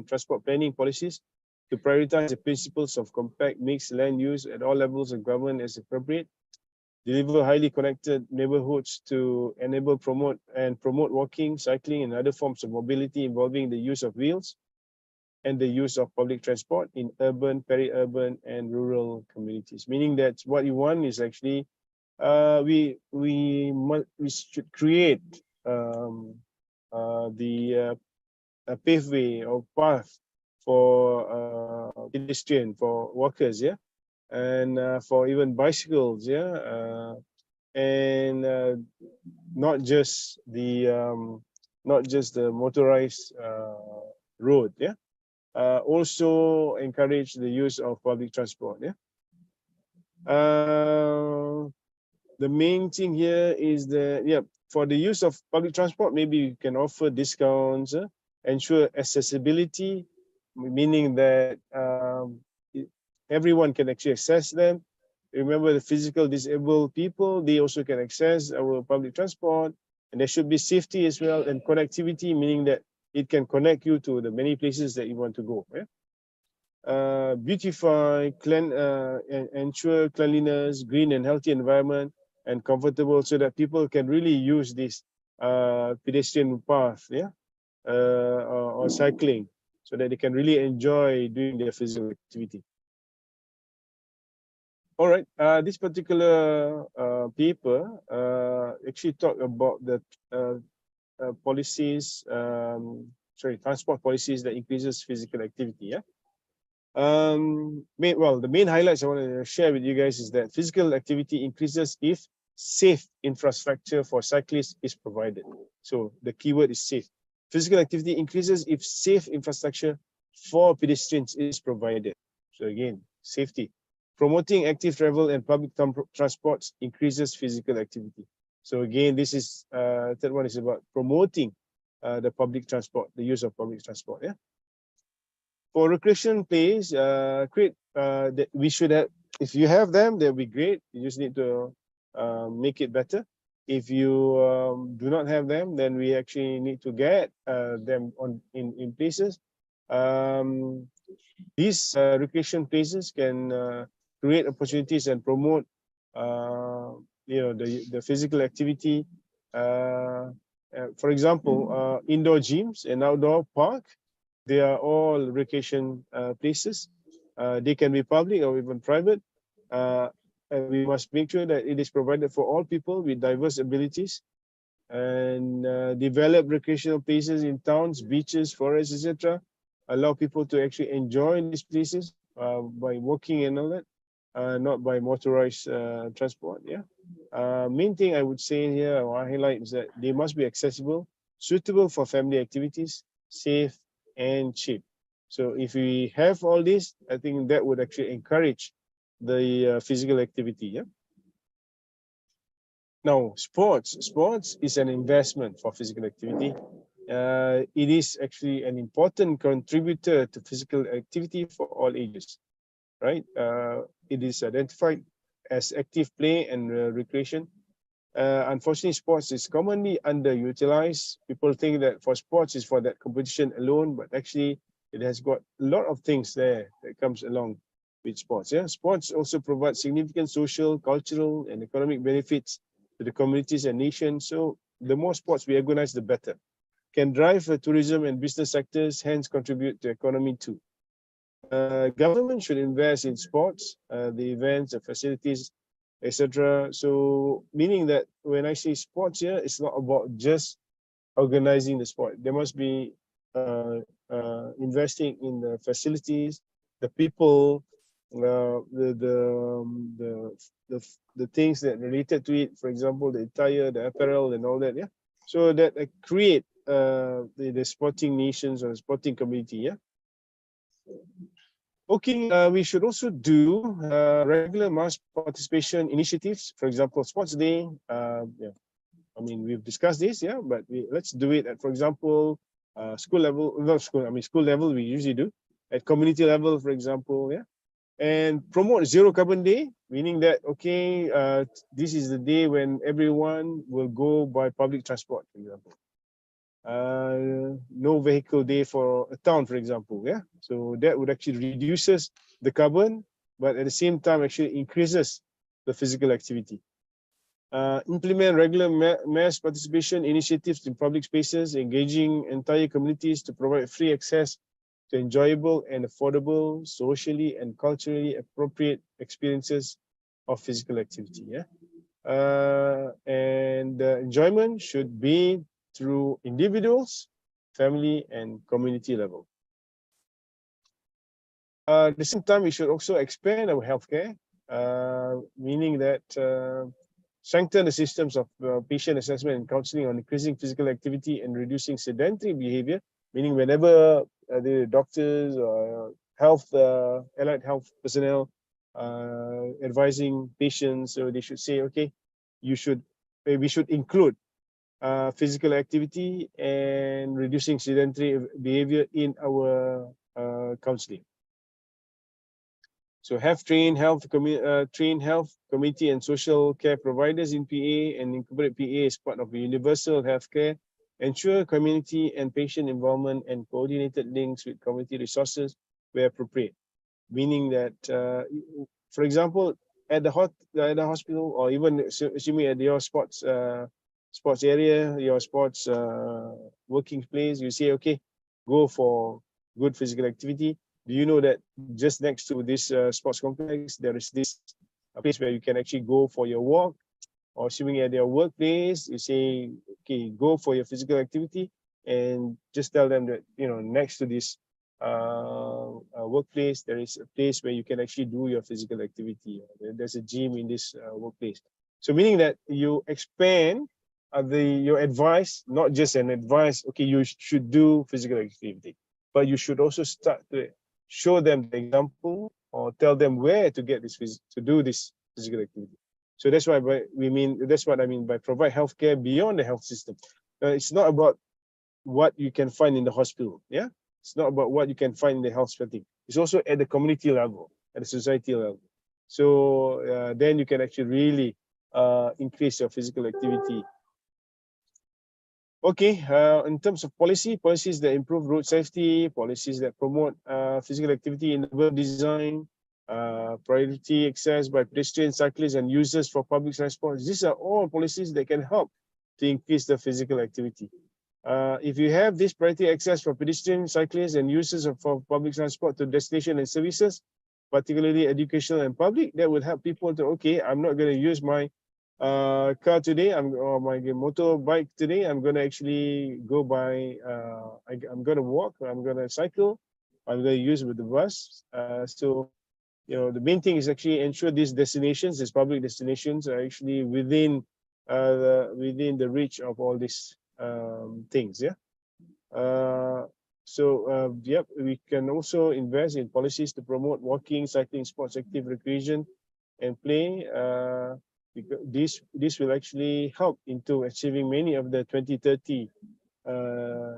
transport planning policies to prioritize the principles of compact mixed land use at all levels of government as appropriate. Deliver highly connected neighborhoods to enable, promote walking, cycling, and other forms of mobility involving the use of wheels and the use of public transport in urban, peri-urban, and rural communities. Meaning that what you want is actually we should create a paveway or path for pedestrian, for walkers, yeah. And for even bicycles, yeah, and not just the motorized road, yeah. Also encourage the use of public transport, yeah. The main thing here is that for the use of public transport, maybe you can offer discounts, ensure accessibility, meaning that everyone can actually access them. Remember, the physical disabled people, they also can access our public transport, and there should be safety as well, and connectivity, meaning that it can connect you to the many places that you want to go. Yeah? Beautify, and ensure cleanliness, green and healthy environment, and comfortable, so that people can really use this pedestrian path, yeah, or cycling, so that they can really enjoy doing their physical activity. All right. This particular paper actually talk about the policies, transport policies that increases physical activity. Yeah. The main highlights I want to share with you guys is that physical activity increases if safe infrastructure for cyclists is provided. So the keyword is safe. Physical activity increases if safe infrastructure for pedestrians is provided. So again, safety. Promoting active travel and public transports increases physical activity. So again, this is third one is about promoting the public transport, the use of public transport. Yeah. For recreation plays, create that we should have. If you have them, they'll be great. You just need to make it better. If you do not have them, then we actually need to get them in places. These recreation places can create opportunities and promote, the physical activity. For example, indoor gyms and outdoor park. They are all recreation places. They can be public or even private. And we must make sure that it is provided for all people with diverse abilities, and develop recreational places in towns, beaches, forests, etc. Allow people to actually enjoy these places by walking and all that, not by motorized transport. Yeah. Main thing I would say here or highlight is that they must be accessible, suitable for family activities, safe, and cheap. So if we have all this, I think that would actually encourage the physical activity. Yeah. Now, sports is an investment for physical activity. It is actually an important contributor to physical activity for all ages, right? It is identified as active play and recreation. Unfortunately, sports is commonly underutilized. People think that for sports is for that competition alone, but actually it has got a lot of things there that comes along with sports. Yeah, sports also provide significant social, cultural, and economic benefits to the communities and nations. So the more sports we organize, the better. Can drive tourism and business sectors, hence contribute to economy too. Government should invest in sports, the events, the facilities, etc. So meaning that when I say sports here, it's not about just organizing the sport. There must be investing in the facilities, the people, the things that related to it. For example, the attire, the apparel, and all that. Yeah. So that create the sporting nations or sporting community. Yeah. Okay, we should also do regular mass participation initiatives. For example, Sports Day. Yeah, I mean we've discussed this, yeah, but let's do it at, for example, school level. Not school. I mean school level. We usually do at community level, for example, yeah, and promote Zero Carbon Day, meaning that okay, this is the day when everyone will go by public transport, for example. No vehicle day for a town, for example. Yeah, so that would actually reduces the carbon, but at the same time actually increases the physical activity. Implement regular mass participation initiatives in public spaces, engaging entire communities to provide free access to enjoyable and affordable, socially and culturally appropriate experiences of physical activity. Yeah, and the enjoyment should be through individuals, family, and community level. At the same time, we should also expand our healthcare, meaning that strengthen the systems of patient assessment and counseling on increasing physical activity and reducing sedentary behavior, meaning whenever the doctors or allied health personnel advising patients, so they should say, okay, we should include physical activity and reducing sedentary behavior in our counseling. So have trained health community and social care providers in PA and incorporate PA as part of universal healthcare. Ensure community and patient involvement and coordinated links with community resources where appropriate. Meaning that, for example, at the hospital, or even assuming at your sports area, your sports working place, you say, okay, go for good physical activity. Do you know that just next to this sports complex, there is this a place where you can actually go for your walk, or swimming at your workplace. You say, okay, go for your physical activity, and just tell them that, you know, next to this workplace, there is a place where you can actually do your physical activity. There's a gym in this workplace. So meaning that you expand your advice, not just an advice, okay, you should do physical activity, but you should also start to show them the example or tell them where to get this to do this physical activity. So that's why that's what I mean by provide healthcare beyond the health system. It's not about what you can find in the hospital. Yeah, it's not about what you can find in the health setting. It's also at the community level, at the society level. So then you can actually really increase your physical activity. Okay, in terms of policies that improve road safety, policies that promote physical activity in urban design, priority access by pedestrians, cyclists, and users for public transport. These are all policies that can help to increase the physical activity. If you have this priority access for pedestrians, cyclists, and users for public transport to destination and services, particularly educational and public, that will help people to, okay, I'm not going to use my car today, or my motorbike today. I'm going to actually go by, I'm going to walk, I'm going to cycle, I'm going to use with the bus. So, you know, the main thing is actually ensure these destinations, these public destinations, are actually within the reach of all these things. Yeah. Yep, we can also invest in policies to promote walking, cycling, sports, active recreation, and play. Because this will actually help into achieving many of the 2030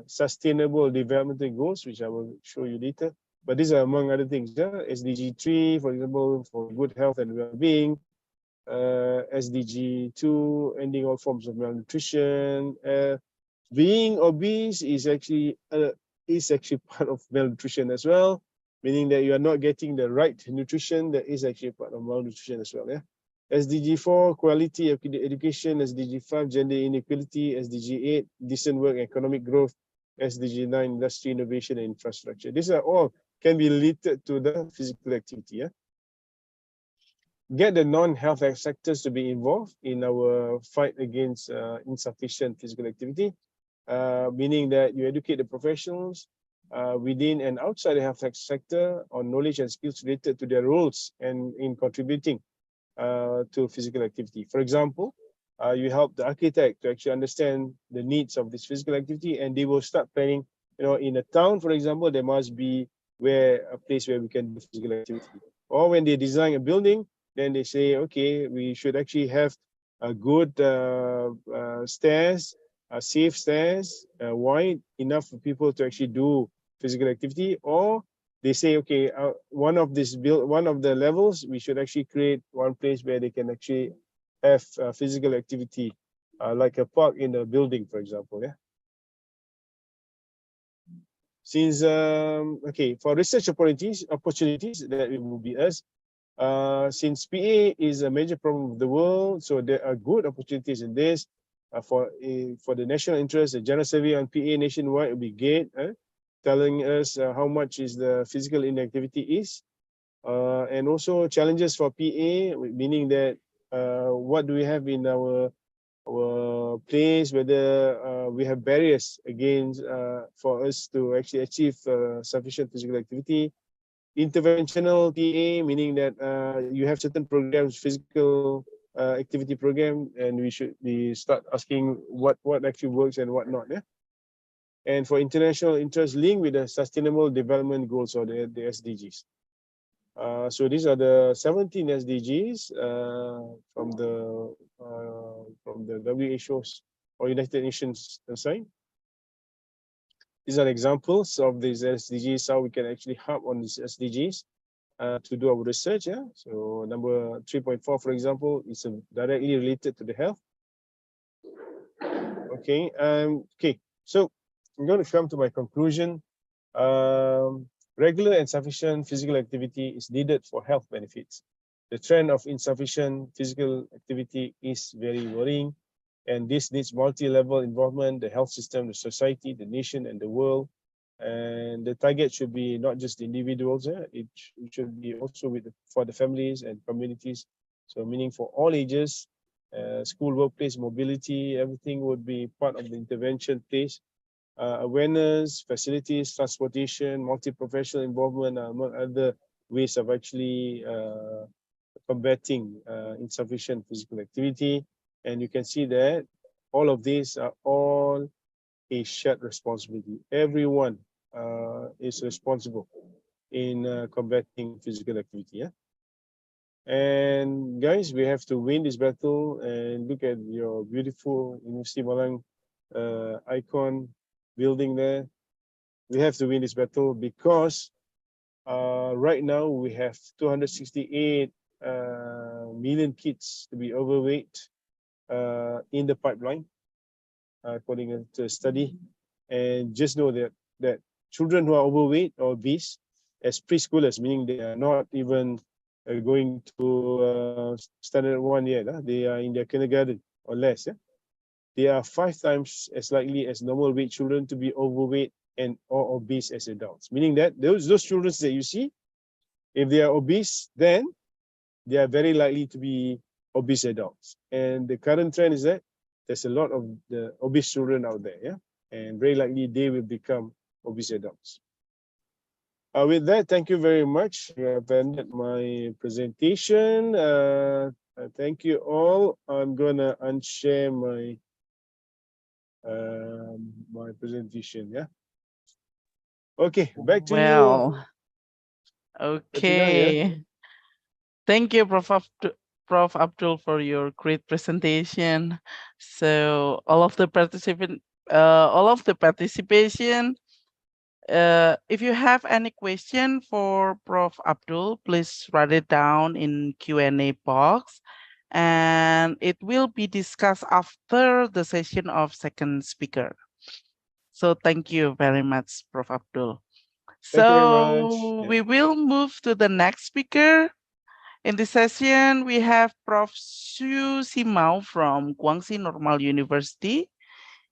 sustainable development goals, which I will show you later. But these are among other things. SDG 3, for example, for good health and well-being. SDG 2, ending all forms of malnutrition. Being obese is actually part of malnutrition as well, meaning that you are not getting the right nutrition. That is actually part of malnutrition as well. Yeah. SDG 4, quality education. SDG 5, gender inequality. SDG 8, decent work, economic growth. SDG 9, industry, innovation, and infrastructure. These are all can be related to the physical activity. Yeah. Get the non-health sectors to be involved in our fight against insufficient physical activity, meaning that you educate the professionals within and outside the health sector on knowledge and skills related to their roles and in contributing to physical activity. For example, you help the architect to actually understand the needs of this physical activity, and they will start planning. You know, in a town, for example, there must be a place where we can do physical activity. Or when they design a building, then they say, okay, we should actually have a good stairs, safe stairs, wide enough for people to actually do physical activity. Or they say, okay, one of the levels, we should actually create one place where they can actually have physical activity, like a park in a building, for example. Yeah. Since okay, for research opportunities that it will be us. Since PA is a major problem of the world, so there are good opportunities in this. For the national interest, the general survey on PA nationwide will be great, telling us how much is the physical inactivity is, and also challenges for PA, meaning that what do we have in our place, whether we have barriers against for us to actually achieve sufficient physical activity. Interventional PA, meaning that you have certain programs, physical activity program, and we should start asking what actually works and what not. Yeah. And for international interest linked with the Sustainable Development Goals, or the SDGs. So these are the 17 SDGs from the WHO's or United Nations side. These are examples of these SDGs, how we can actually help on these SDGs to do our research. Yeah. So number 3.4, for example, is directly related to the health. Okay. Okay. So I'm going to come to my conclusion. Regular and sufficient physical activity is needed for health benefits. The trend of insufficient physical activity is very worrying, and this needs multi-level involvement, the health system, the society, the nation, and the world. And the target should be not just the individuals, it should be also for the families and communities So meaning for all ages, school, workplace, mobility, everything would be part of the intervention phase. Awareness, facilities, transportation, multi-professional involvement are among other ways of actually combating insufficient physical activity. And you can see that all of these are all a shared responsibility. Everyone is responsible in combating physical activity. Yeah. And guys, we have to win this battle. And look at your beautiful University Malang icon building there. We have to win this battle because right now we have 268 million kids to be overweight in the pipeline, according to a study. And just know that children who are overweight or obese as preschoolers, meaning they are not even going to standard 1 yet, they are in their kindergarten or less. Yeah? They are 5 times as likely as normal weight children to be overweight and or obese as adults. Meaning that those children that you see, if they are obese, then they are very likely to be obese adults. And the current trend is that there's a lot of the obese children out there, yeah, and very likely they will become obese adults. With that, thank you very much. I have ended my presentation. Thank you all. I'm gonna unshare my my presentation. Yeah. Okay, back to you. Okay. Yeah. Thank you, Prof. Abdul, for your great presentation. So all of the participation. If you have any question for Prof. Abdul, please write it down in Q&A box, and it will be discussed after the session of second speaker. So thank you very much, Prof. Abdul. Thank you very much. So Yeah. we will move to the next speaker. In this session, we have Prof. Xu Simao from Guangxi Normal University.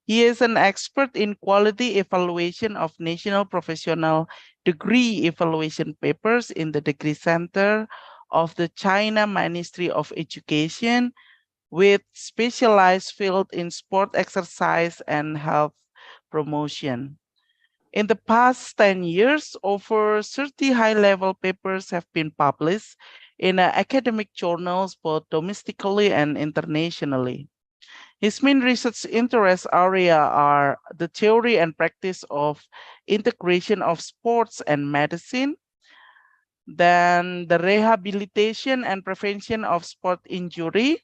He is an expert in quality evaluation of national professional degree evaluation papers in the Degree Center of the China Ministry of Education, with specialized field in sport exercise and health promotion. In the past 10 years, over 30 high-level papers have been published in academic journals, both domestically and internationally. His main research interest area are the theory and practice of integration of sports and medicine, then the rehabilitation and prevention of sport injury,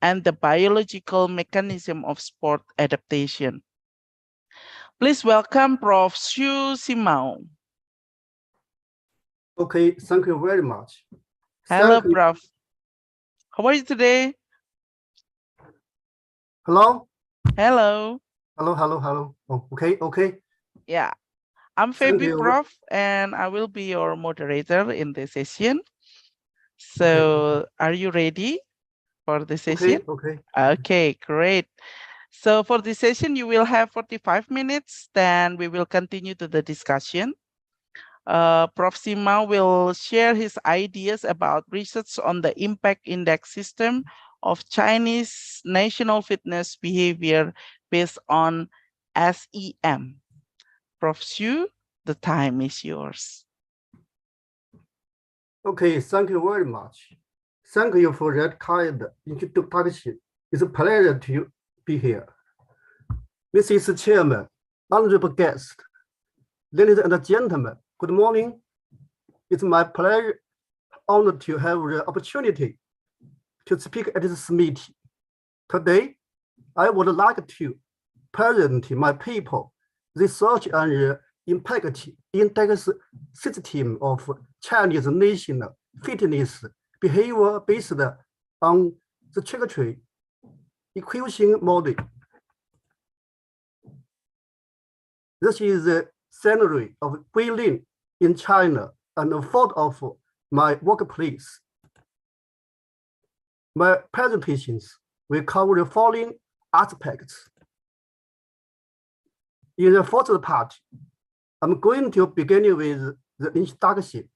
and the biological mechanism of sport adaptation. Please welcome Prof. Xu Simao. Okay, thank you very much. Hello, Thank you. Prof. How are you today? Hello? Hello. Hello. Oh, okay. Yeah, I'm Thank Fabi, you. Prof, and I will be your moderator in this session. So are you ready for the session? Okay. Okay, great. So for this session, you will have 45 minutes, then we will continue to the discussion. Prof. Sima will share his ideas about research on the impact index system of Chinese national fitness behavior based on SEM. Prof. Xu, the time is yours. Okay, thank you very much. Thank you for that kind introduction. It's a pleasure to be here. Mrs. Chairman, honorable guests, ladies and gentlemen, good morning. It's my pleasure, honor to have the opportunity to speak at this meeting. Today, I would like to present my paper, research on the impact index system of Chinese national fitness behavior based on the trajectory equation model. This is the scenery of Guilin in China and a photo of my workplace. My presentations will cover the following aspects. In the first part, I'm going to begin with the introduction.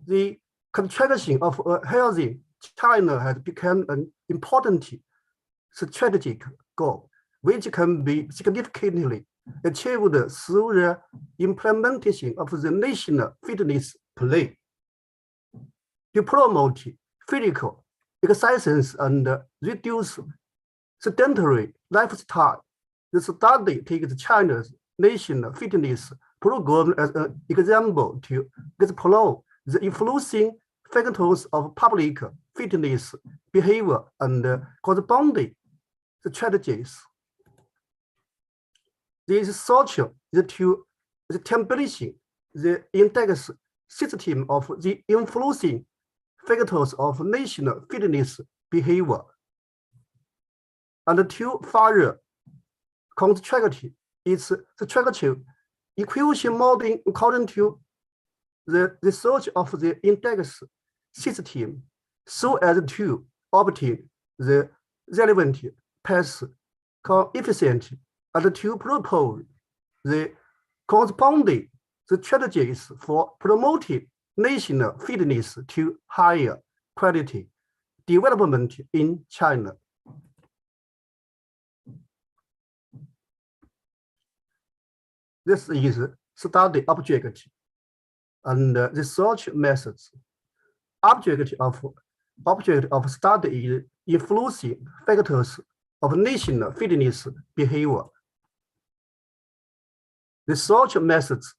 The contraction of a healthy China has become an important strategic goal, which can be significantly achieved through the implementation of the national fitness plan. To promote physical exercise and reduce sedentary lifestyle, the study takes China's national fitness program as an example to explore the influencing factors of public fitness behavior and corresponding strategies. This research is to establish the index system of the influencing factors of national fitness behavior and to further construct its structure equation modeling according to the research of the index system so as to obtain the relevant path coefficient and to propose the corresponding strategies for promoting national fitness to higher quality development in China. This is study object and research methods. Object of study is influencing factors of national fitness behavior. Research methods.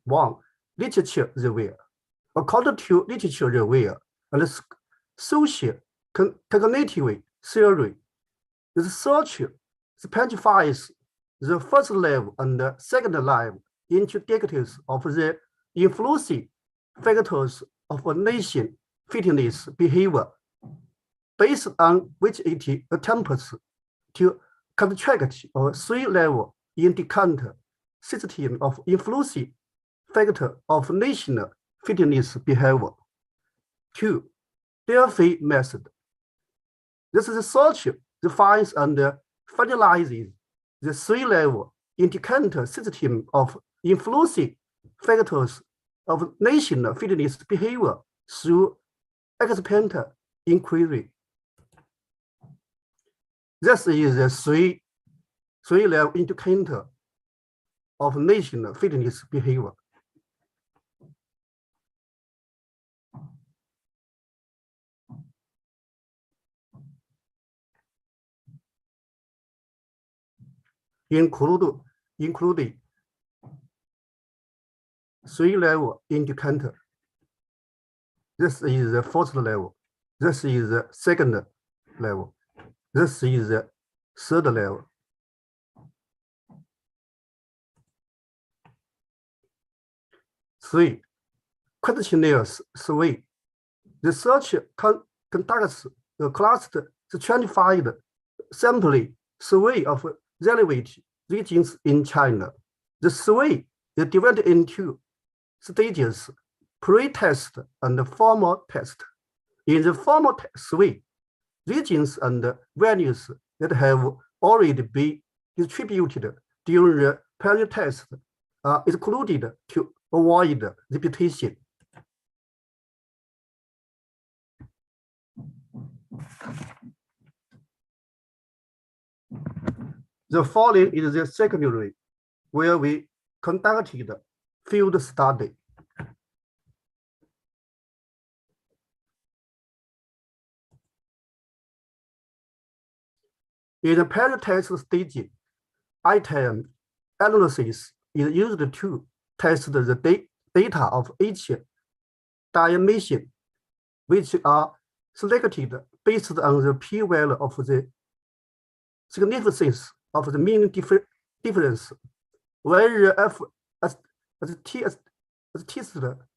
1. Literature review. According to literature review and social cognitive theory, the research specifies the first level and the second level indicators of the influencing factors of a nation fitness behavior, based on which it attempts to construct a three-level indicator system of influencing factor of national fitness behavior. 2. Delphi method. This research defines and finalizes the three-level indicator system of influencing factors of national fitness behavior through experimental inquiry. This is the three-level indicator of national fitness behavior. Including three-level indicator. This is the first level. This is the second level. This is the third level. Three, questionnaire survey. Research conducts a cluster stratified sampling survey of relevant regions in China. The survey is divided into stages, pre-test and formal test. In the formal survey, regions and values that have already been distributed during the prior test are excluded to avoid repetition. The following is the secondary, where we conducted field study. In the pre-test stage, item analysis is used to test the data of each dimension, which are selected based on the p-value of the significance of the mean difference, where f as t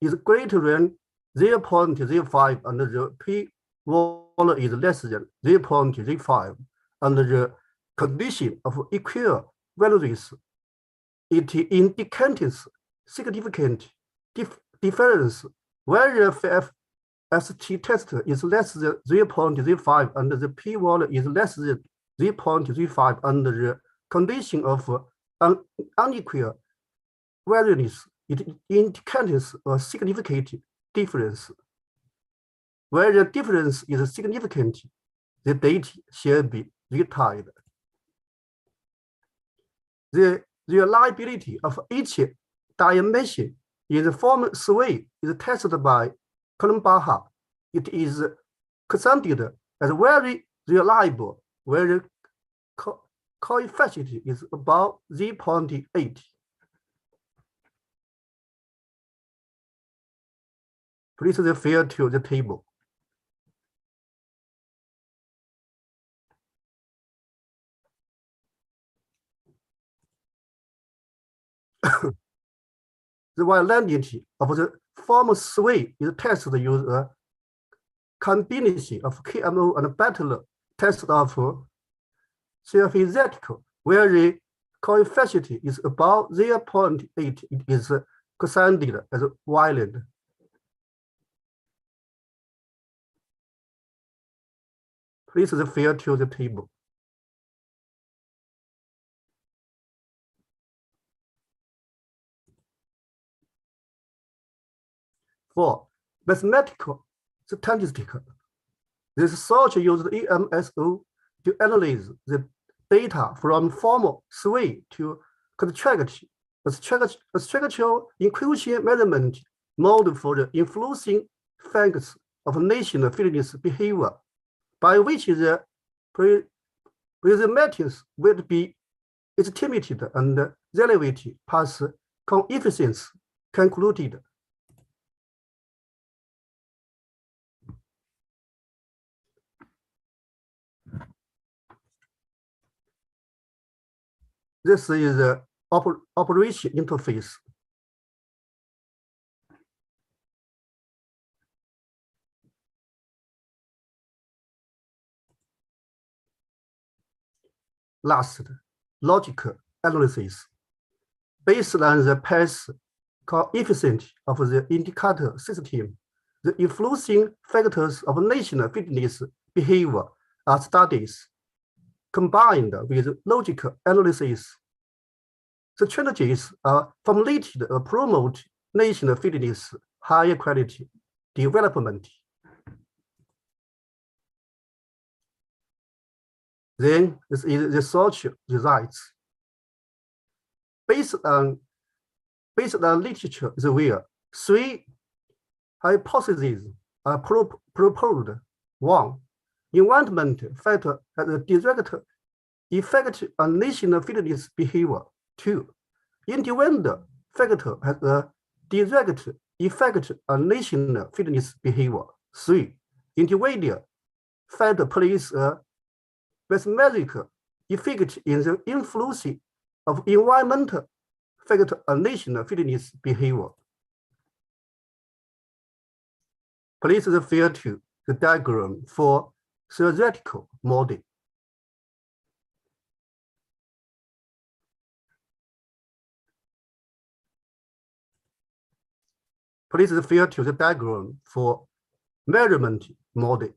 is greater than 0.05 and the p-value is less than 0.05, under the condition of equal values, it indicates significant difference, where the FST test is less than 0.05 and the p-value is less than 0.35 under the condition of unequal values. It indicates a significant difference. Where the difference is significant, the data shall be retired. The reliability of each dimension in the form survey is tested by Columbaha. It is considered as very reliable where the coefficient is about 0.8. Please refer to the table. The validity of the form survey is tested using a combination of KMO and battle test of self-theoretical, where the coefficient is about 0.8. It is considered as valid. Please refer to the table. For mathematical statistics, this research used EMSO to analyze the data from formal survey to construct a structural inclusion measurement model for the influencing factors of national fitness behavior, by which the prismatics will be estimated and relative path coefficients concluded. This is the operation interface. Last, logical analysis. Based on the path coefficient of the indicator system, the influencing factors of national fitness behavior are studied. Combined with logical analysis, the strategies are formulated to promote national fitness higher quality development. Then this is research results. Based on literature is where 3 hypotheses are proposed. 1. Environment factor has a direct effect on national fitness behavior. 2. Individual factor has a direct effect on national fitness behavior. 3. Individual factor plays a mathematical effect in the influence of environmental factor on national fitness behavior. Please refer to the diagram for theoretical model. Please refer to the diagram for measurement model.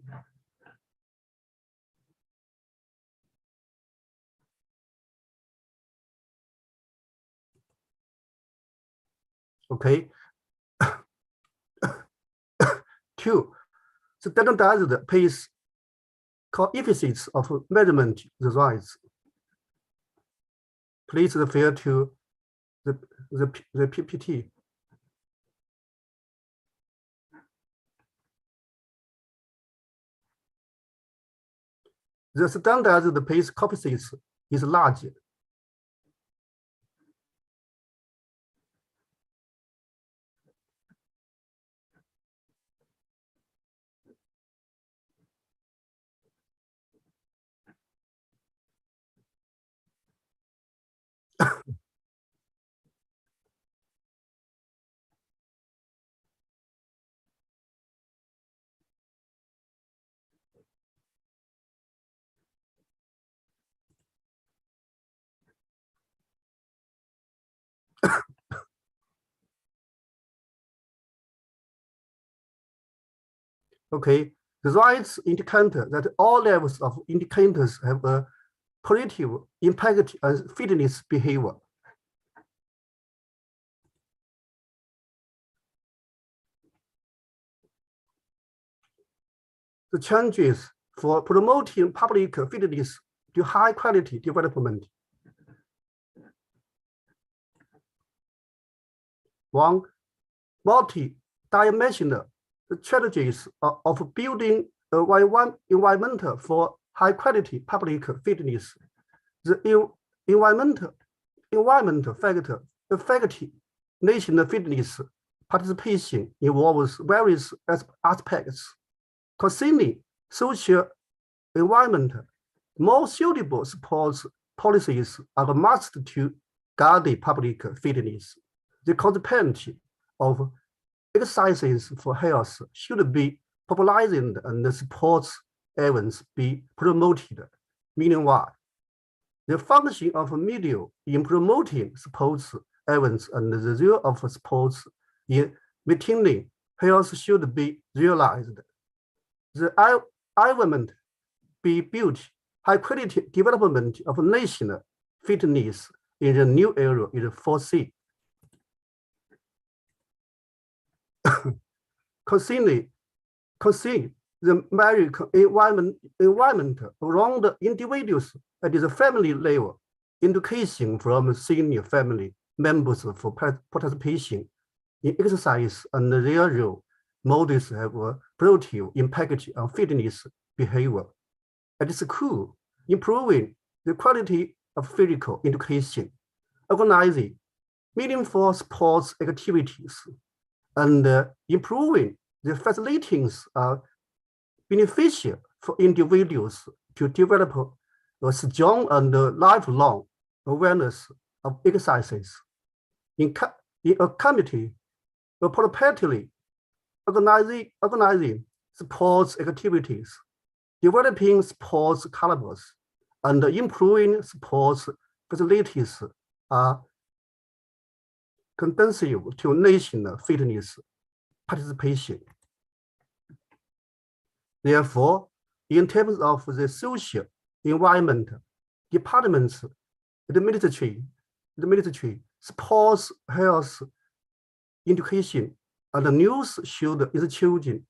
Okay. 2. Standardized pace coefficients of measurement results. Please refer to the PPT. The standardized pace coefficients is large. Okay, results indicate that all levels of indicators have a positive impact on fitness behavior. the changes for promoting public fitness to high quality development. One, multi-dimensional strategies of building a environment for high quality public fitness. The environment factor affecting national fitness participation involves various aspects. Concerning social environment, more suitable sports policies are a must to guard public fitness. The concept of exercises for health should be popularized and the sports events be promoted. Meanwhile, the function of media in promoting sports events and the role of sports in maintaining health should be realized. The environment be built, high quality development of national fitness in the new era is foreseen. Concerning the marriage environment around the individuals at the family level, education from senior family members for participation in exercise and their role models have a positive impact on fitness behavior. At school, improving the quality of physical education, organizing meaningful sports activities, and improving the facilities are beneficial for individuals to develop a strong and lifelong awareness of exercises. In a committee, appropriately organizing sports activities, developing sports calibers, and improving sports facilities are conducive to national fitness participation. Therefore, in terms of the social environment, departments, administration, sports, health, education, and the news should institute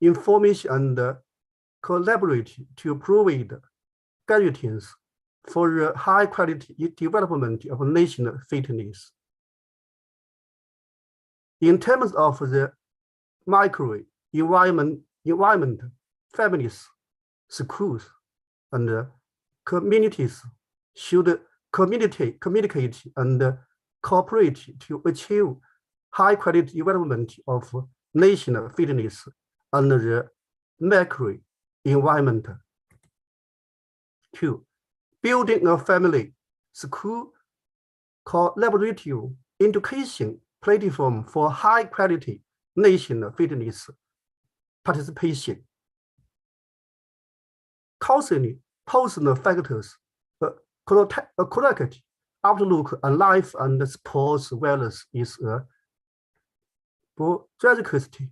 information and collaborate to provide guidance for the high quality development of national fitness. In terms of the micro environment, families, schools, and communities should communicate and cooperate to achieve high quality development of national fitness under the macro environment. 2. Building a family, school, collaborative education platform for high quality national fitness participation. Concerning personal factors, a correct outlook on life and sports wellness is a prerequisite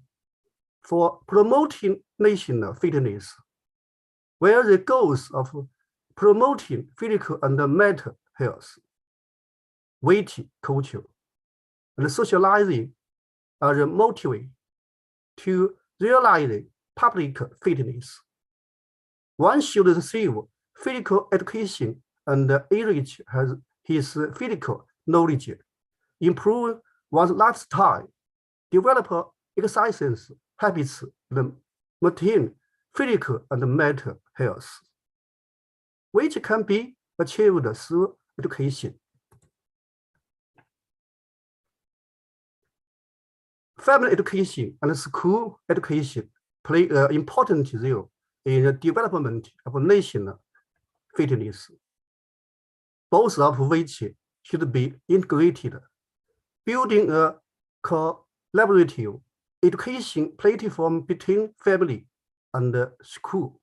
for promoting national fitness, where the goals of promoting physical and mental health, weight culture, and socializing are the motivate to realize public fitness. One should receive physical education and enrich his physical knowledge, improve one's lifestyle, develop exercise habits, and maintain physical and mental health, which can be achieved through education. Family education and school education play an important role in the development of national fitness, both of which should be integrated. Building a collaborative education platform between family and school,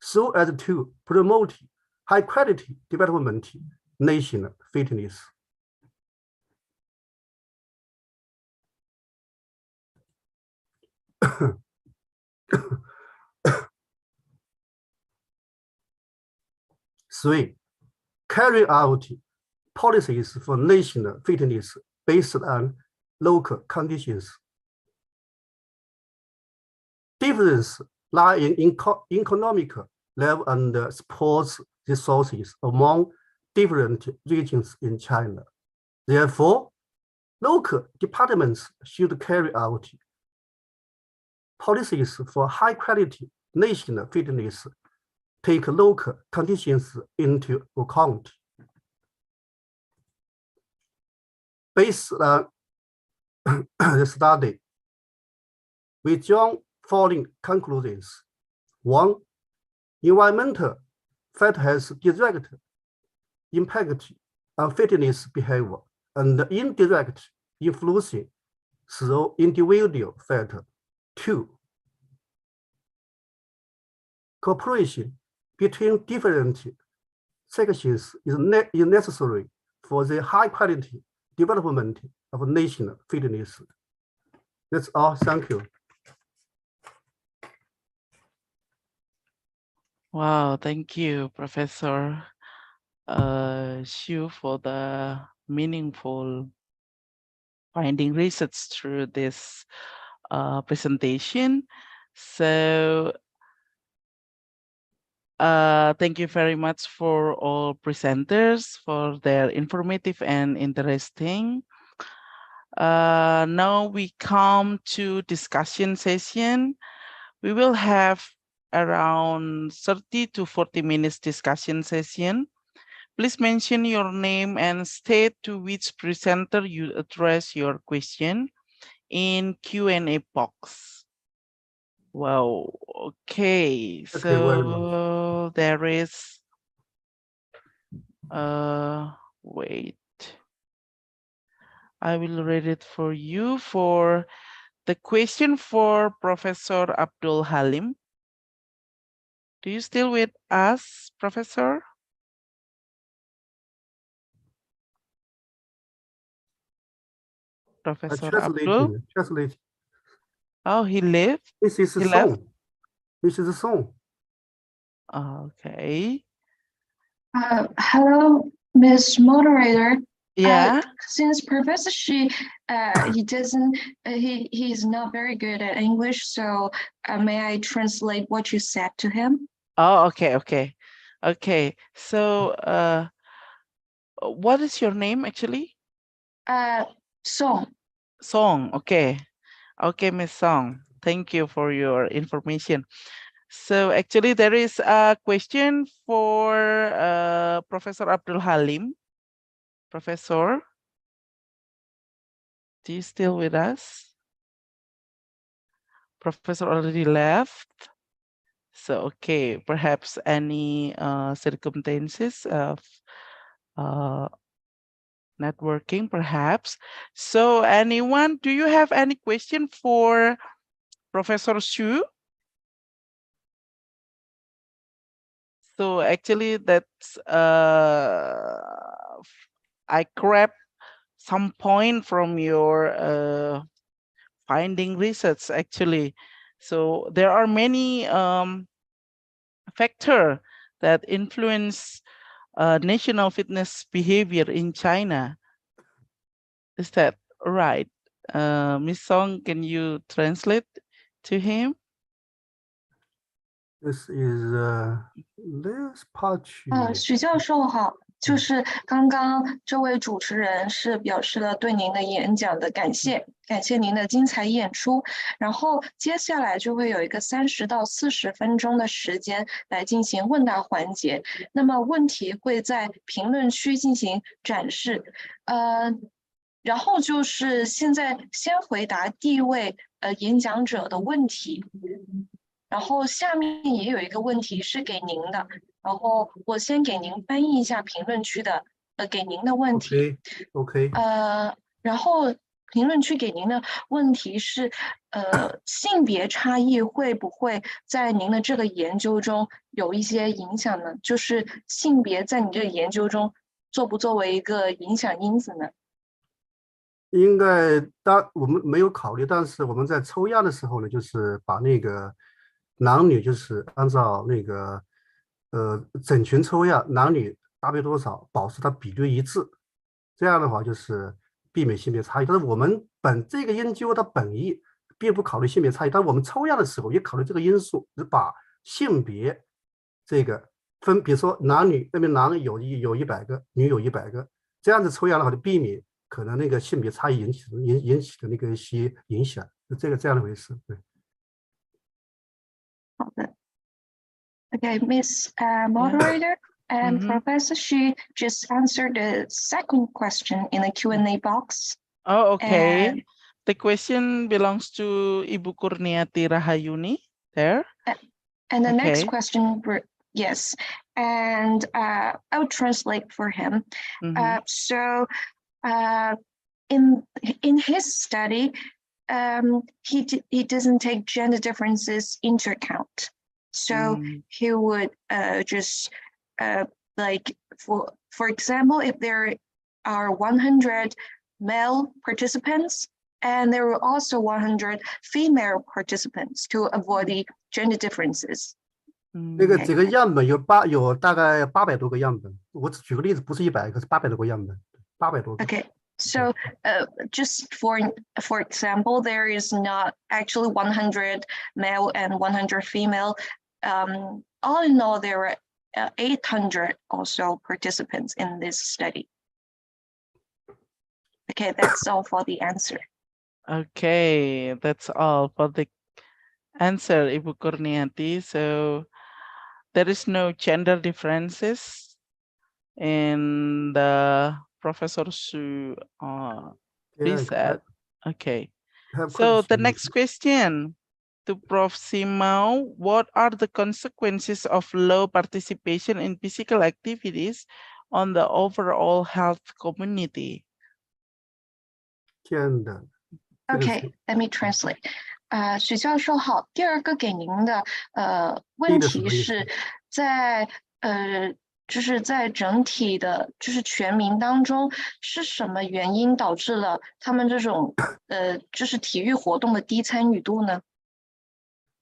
so as to promote high quality development national fitness. Three, carry out policies for national fitness based on local conditions. Difference lie in economic level and sports resources among different regions in China. Therefore, local departments should carry out policies for high quality national fitness, take local conditions into account. Based on the study, we draw following conclusions. One, environmental factor has direct impact on fitness behavior and indirect influence through individual factor. Two, cooperation between different sections is necessary for the high quality development of national fitness. That's all. Thank you. Wow, thank you, Professor Xu, for the meaningful finding research through this presentation. So thank you very much for all presenters for their informative and interesting. Now we come to discussion session. We will have around 30 to 40 minutes discussion session. Please mention your name and state to which presenter you address your question in Q&A box. Wow, okay, so there is, wait, I will read it for you. For the question for Professor Abdul Halim. Do you still with us, Professor? Professor Abdul? Oh, he left? This is a song. This is a song. Okay. Hello, Miss Moderator. Yeah. Since Professor Shi, he's not very good at English, so may I translate what you said to him? Oh, okay. So, what is your name actually? Song. Song. Okay, Miss Song. Thank you for your information. So actually, there is a question for Professor Abdul Halim. Professor, do you still with us? Professor already left. So, okay, perhaps any circumstances of networking, perhaps. So anyone, do you have any question for Professor Xu? So actually that's, I grabbed some point from your finding research actually. So there are many factors that influence national fitness behavior in China. Is that right? Miss Song, can you translate to him? This is this part. 许教授好，就是刚刚这位主持人是表示了对您的演讲的感谢，感谢您的精彩演出。然后接下来就会有一个30到40分钟的时间来进行问答环节。那么问题会在评论区进行展示。然后就是现在先回答第一位演讲者的问题。然后下面也有一个问题是给您的，然后我先给您翻译一下评论区的给您的问题。OK。然后评论区给您的问题是，性别差异会不会在您的这个研究中有一些影响呢？就是性别在你这个研究中作为一个影响因子呢？应该我们没有考虑，但是我们在抽样的时候呢，就是把那个男女就是按照那个整群抽样，男女搭配多少，保持它比率一致，这样的话就是避免性别差异。但是我们这个研究的本意并不考虑性别差异，但我们抽样的时候也考虑这个因素，是把性别这个比如说男女，那边男有100个，女有100个，这样子抽样的话，就避免可能那个性别差异引起的那个一些影响，就这样的回事。对。好的。Okay, Miss Moderator and Professor, she just answered the second question in the Q&A box. Oh, okay. And, the question belongs to Ibu Kurniati Rahayuni there. And the next Okay. question, yes, and I'll translate for him. So in his study, he doesn't take gender differences into account. So he would just like for example, if there are 100 male participants and there were also 100 female participants to avoid the gender differences. 那个这个样本有大概800多个样本，我只举个例子，不是100个，是800多个样本，800多个。Okay. So just for example, there is not actually 100 male and 100 female. All in all, there were 800 also participants in this study. Okay, that's all for the answer. Okay, that's all for the answer, Ibu Kurniati. So there is no gender differences in the Professor Su research. Okay. So the next question to Prof. Simao, what are the consequences of low participation in physical activities on the overall health community? Okay, let me translate. 许教授好，第二个给您的问题是就是在整体的，就是全民当中，是什么原因导致了他们这种就是体育活动的低参与度呢？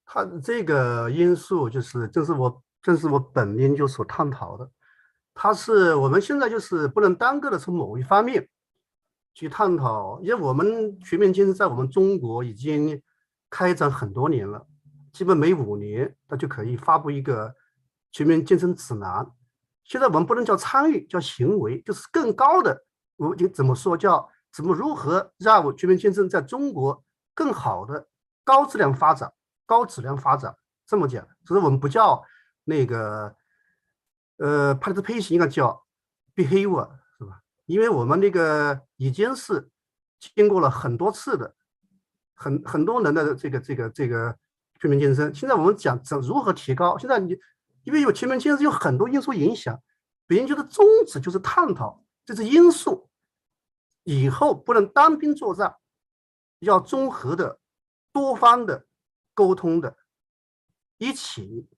它这个因素正是我本研究所探讨的，我们现在就是不能单个的从某一方面去探讨，因为我们全面健身在我们中国已经开展很多年了，基本每5年它就可以发布一个全面健身指南。现在我们不能叫参与，叫行为，就是更高的，我就怎么说，叫如何让我全面健身在中国更好的高质量发展，这么讲，所以我们不叫那个participation， 应该叫 behavior， 是吧？因为我们那个已经是经过了很多次的很多人的这个全面健身，现在我们讲如何提高。现在因为有全面健身有很多因素影响，本研究的宗旨就是探讨这些因素，以后不能单兵作战，要综合的、多方的沟通的，一起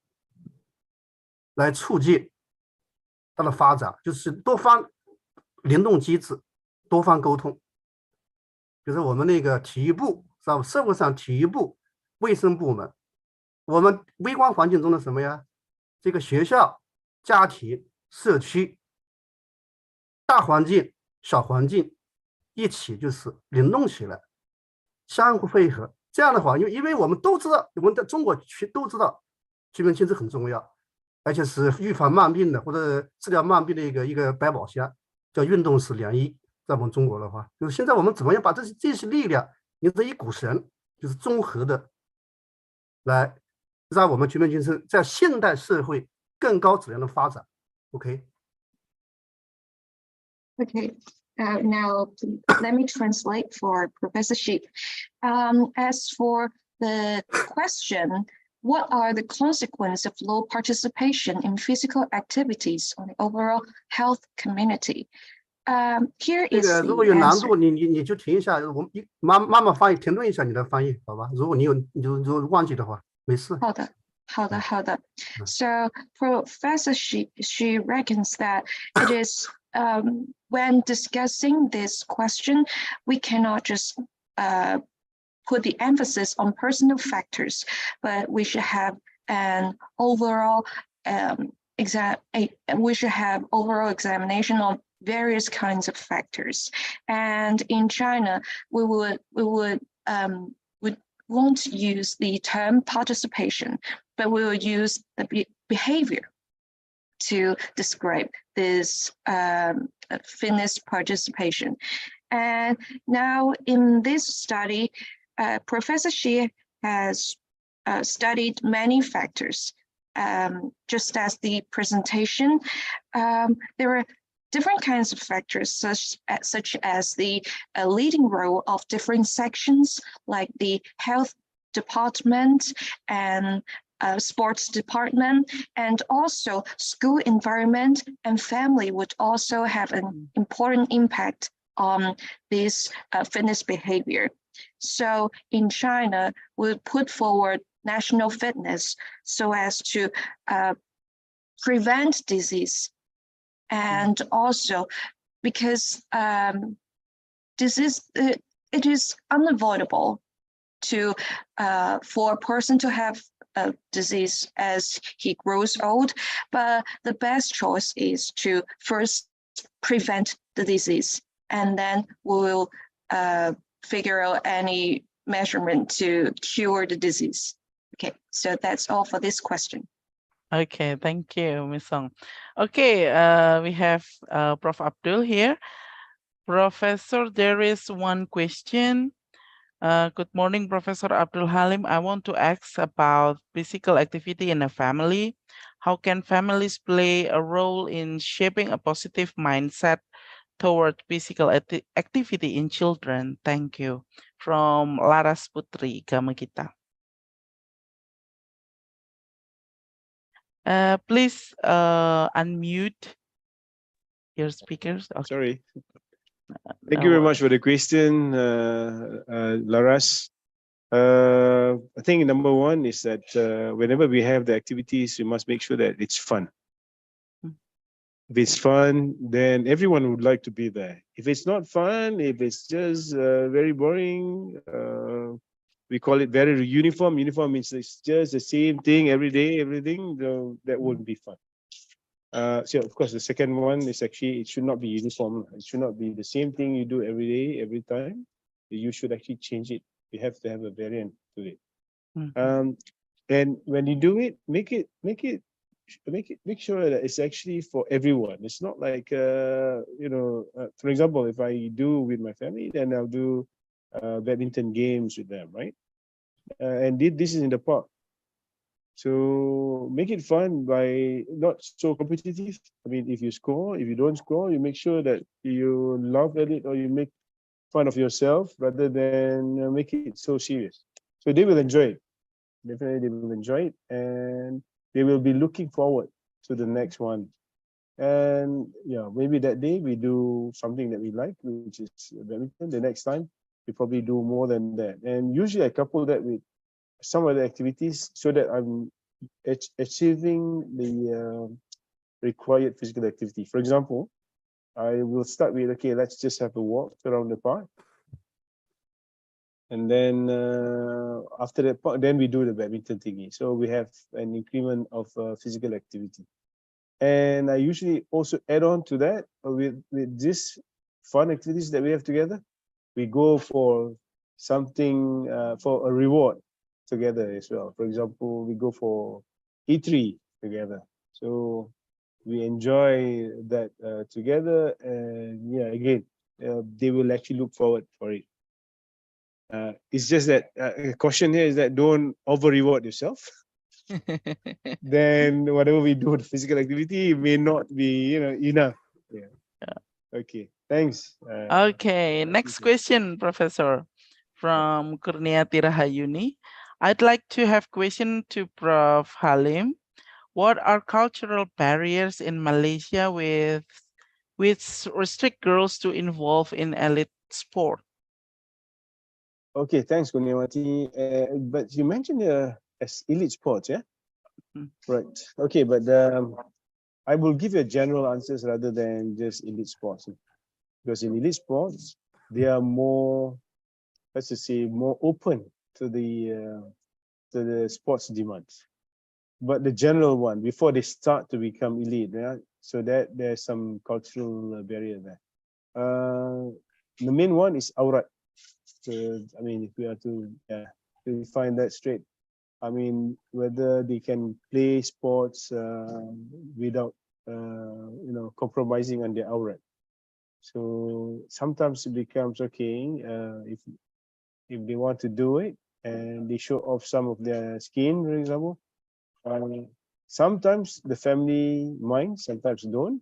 来促进它的发展，就是多方联动机制、多方沟通。比如说我们那个体育部，是吧？社会上体育部、卫生部门，我们微观环境中的什么呀？这个学校、家庭、社区、大环境、小环境一起就是联动起来，相互配合。这样的话，因为我们都知道，我们在中国都知道全面健身很重要，而且是预防慢病的或者治疗慢病的一个百宝箱，叫运动是良医。在我们中国的话，就是现在我们怎么样把这些力量连成一股绳，就是综合的来让我们全面健身在现代社会更高质量的发展。OK。Okay. Now let me translate for Professor Shi. As for the question, what are the consequences of low participation in physical activities on the overall health community? Here is the answer. 如果有难度，你就停一下，我们慢慢翻译，停顿一下你的翻译，好吧？如果你忘记的话，没事。好的。So Professor she reckons that it is when discussing this question, we cannot just put the emphasis on personal factors, but we should have an overall examination on various kinds of factors. And in China, we would won't use the term participation, but we will use the behavior to describe this fitness participation. And now in this study, Professor Xie has studied many factors. Just as the presentation, there are different kinds of factors such as the leading role of different sections like the health department and sports department, and also school environment and family would also have an important impact on this fitness behavior. So in China, we put forward national fitness so as to prevent disease, and also because disease, it is unavoidable to for a person to have a disease as he grows old, but the best choice is to first prevent the disease, and then we will figure out any measurement to cure the disease. Okay, so that's all for this question. Okay, thank you, Ms. Song. Okay, we have Prof. Abdul here. Professor, there is one question. Good morning, Professor Abdul Halim. I want to ask about physical activity in a family. How can families play a role in shaping a positive mindset toward physical activity in children? Thank you. From Laras Putri, Gama Kita. Please unmute your speakers. Okay. Sorry. Thank you very much for the question, Laras. I think number one is that whenever we have the activities, we must make sure that it's fun. If it's fun, then everyone would like to be there. If it's not fun, if it's just very boring, we call it very uniform. Uniform means it's just the same thing every day, everything, that wouldn't be fun. So of course, the second one is actually, it should not be uniform. It should not be the same thing you do every day, every time. You should actually change it. You have to have a variant to it. And when you do it, make sure that it's actually for everyone. It's not like for example, if I do with my family, then I'll do badminton games with them, right? And this is in the park. So make it fun by not so competitive. I mean, if you score, if you don't score, you make sure that you laugh at it or you make fun of yourself rather than make it so serious. So they will enjoy it. Definitely they will enjoy it, and they will be looking forward to the next one. And yeah, maybe that day we do something that we like, which is badminton. The next time we probably do more than that. And usually I couple that with some other activities so that I'm achieving the required physical activity. For example, I will start with, okay, let's just have a walk around the park. And then after that part, then we do the badminton thingy. So we have an increment of physical activity. And I usually also add on to that with this fun activities that we have together. We go for something for a reward together as well. For example, we go for E3 together. So we enjoy that together. And yeah, again, they will actually look forward for it. It's just that caution here is that don't over reward yourself. Then whatever we do with physical activity may not be enough. Yeah. Okay, thanks. Okay, next question, Professor, from Kurniati Rahayuni. I'd like to have question to Prof. Halim. What are cultural barriers in Malaysia which restrict girls to involve in elite sport? Okay, thanks, Kurniawati. But you mentioned as elite sports, yeah? Right. Okay, but I will give you a general answers rather than just elite sports. Because in elite sports, they are more, let's just say, more open to the sports demands. But the general one, before they start to become elite, yeah, so that there's some cultural barrier there. The main one is aurat. So, I mean, if we are to, to find that straight. I mean, whether they can play sports without, compromising on their aura. So sometimes it becomes okay if they want to do it and they show off some of their skin, for example. Sometimes the family minds, sometimes don't.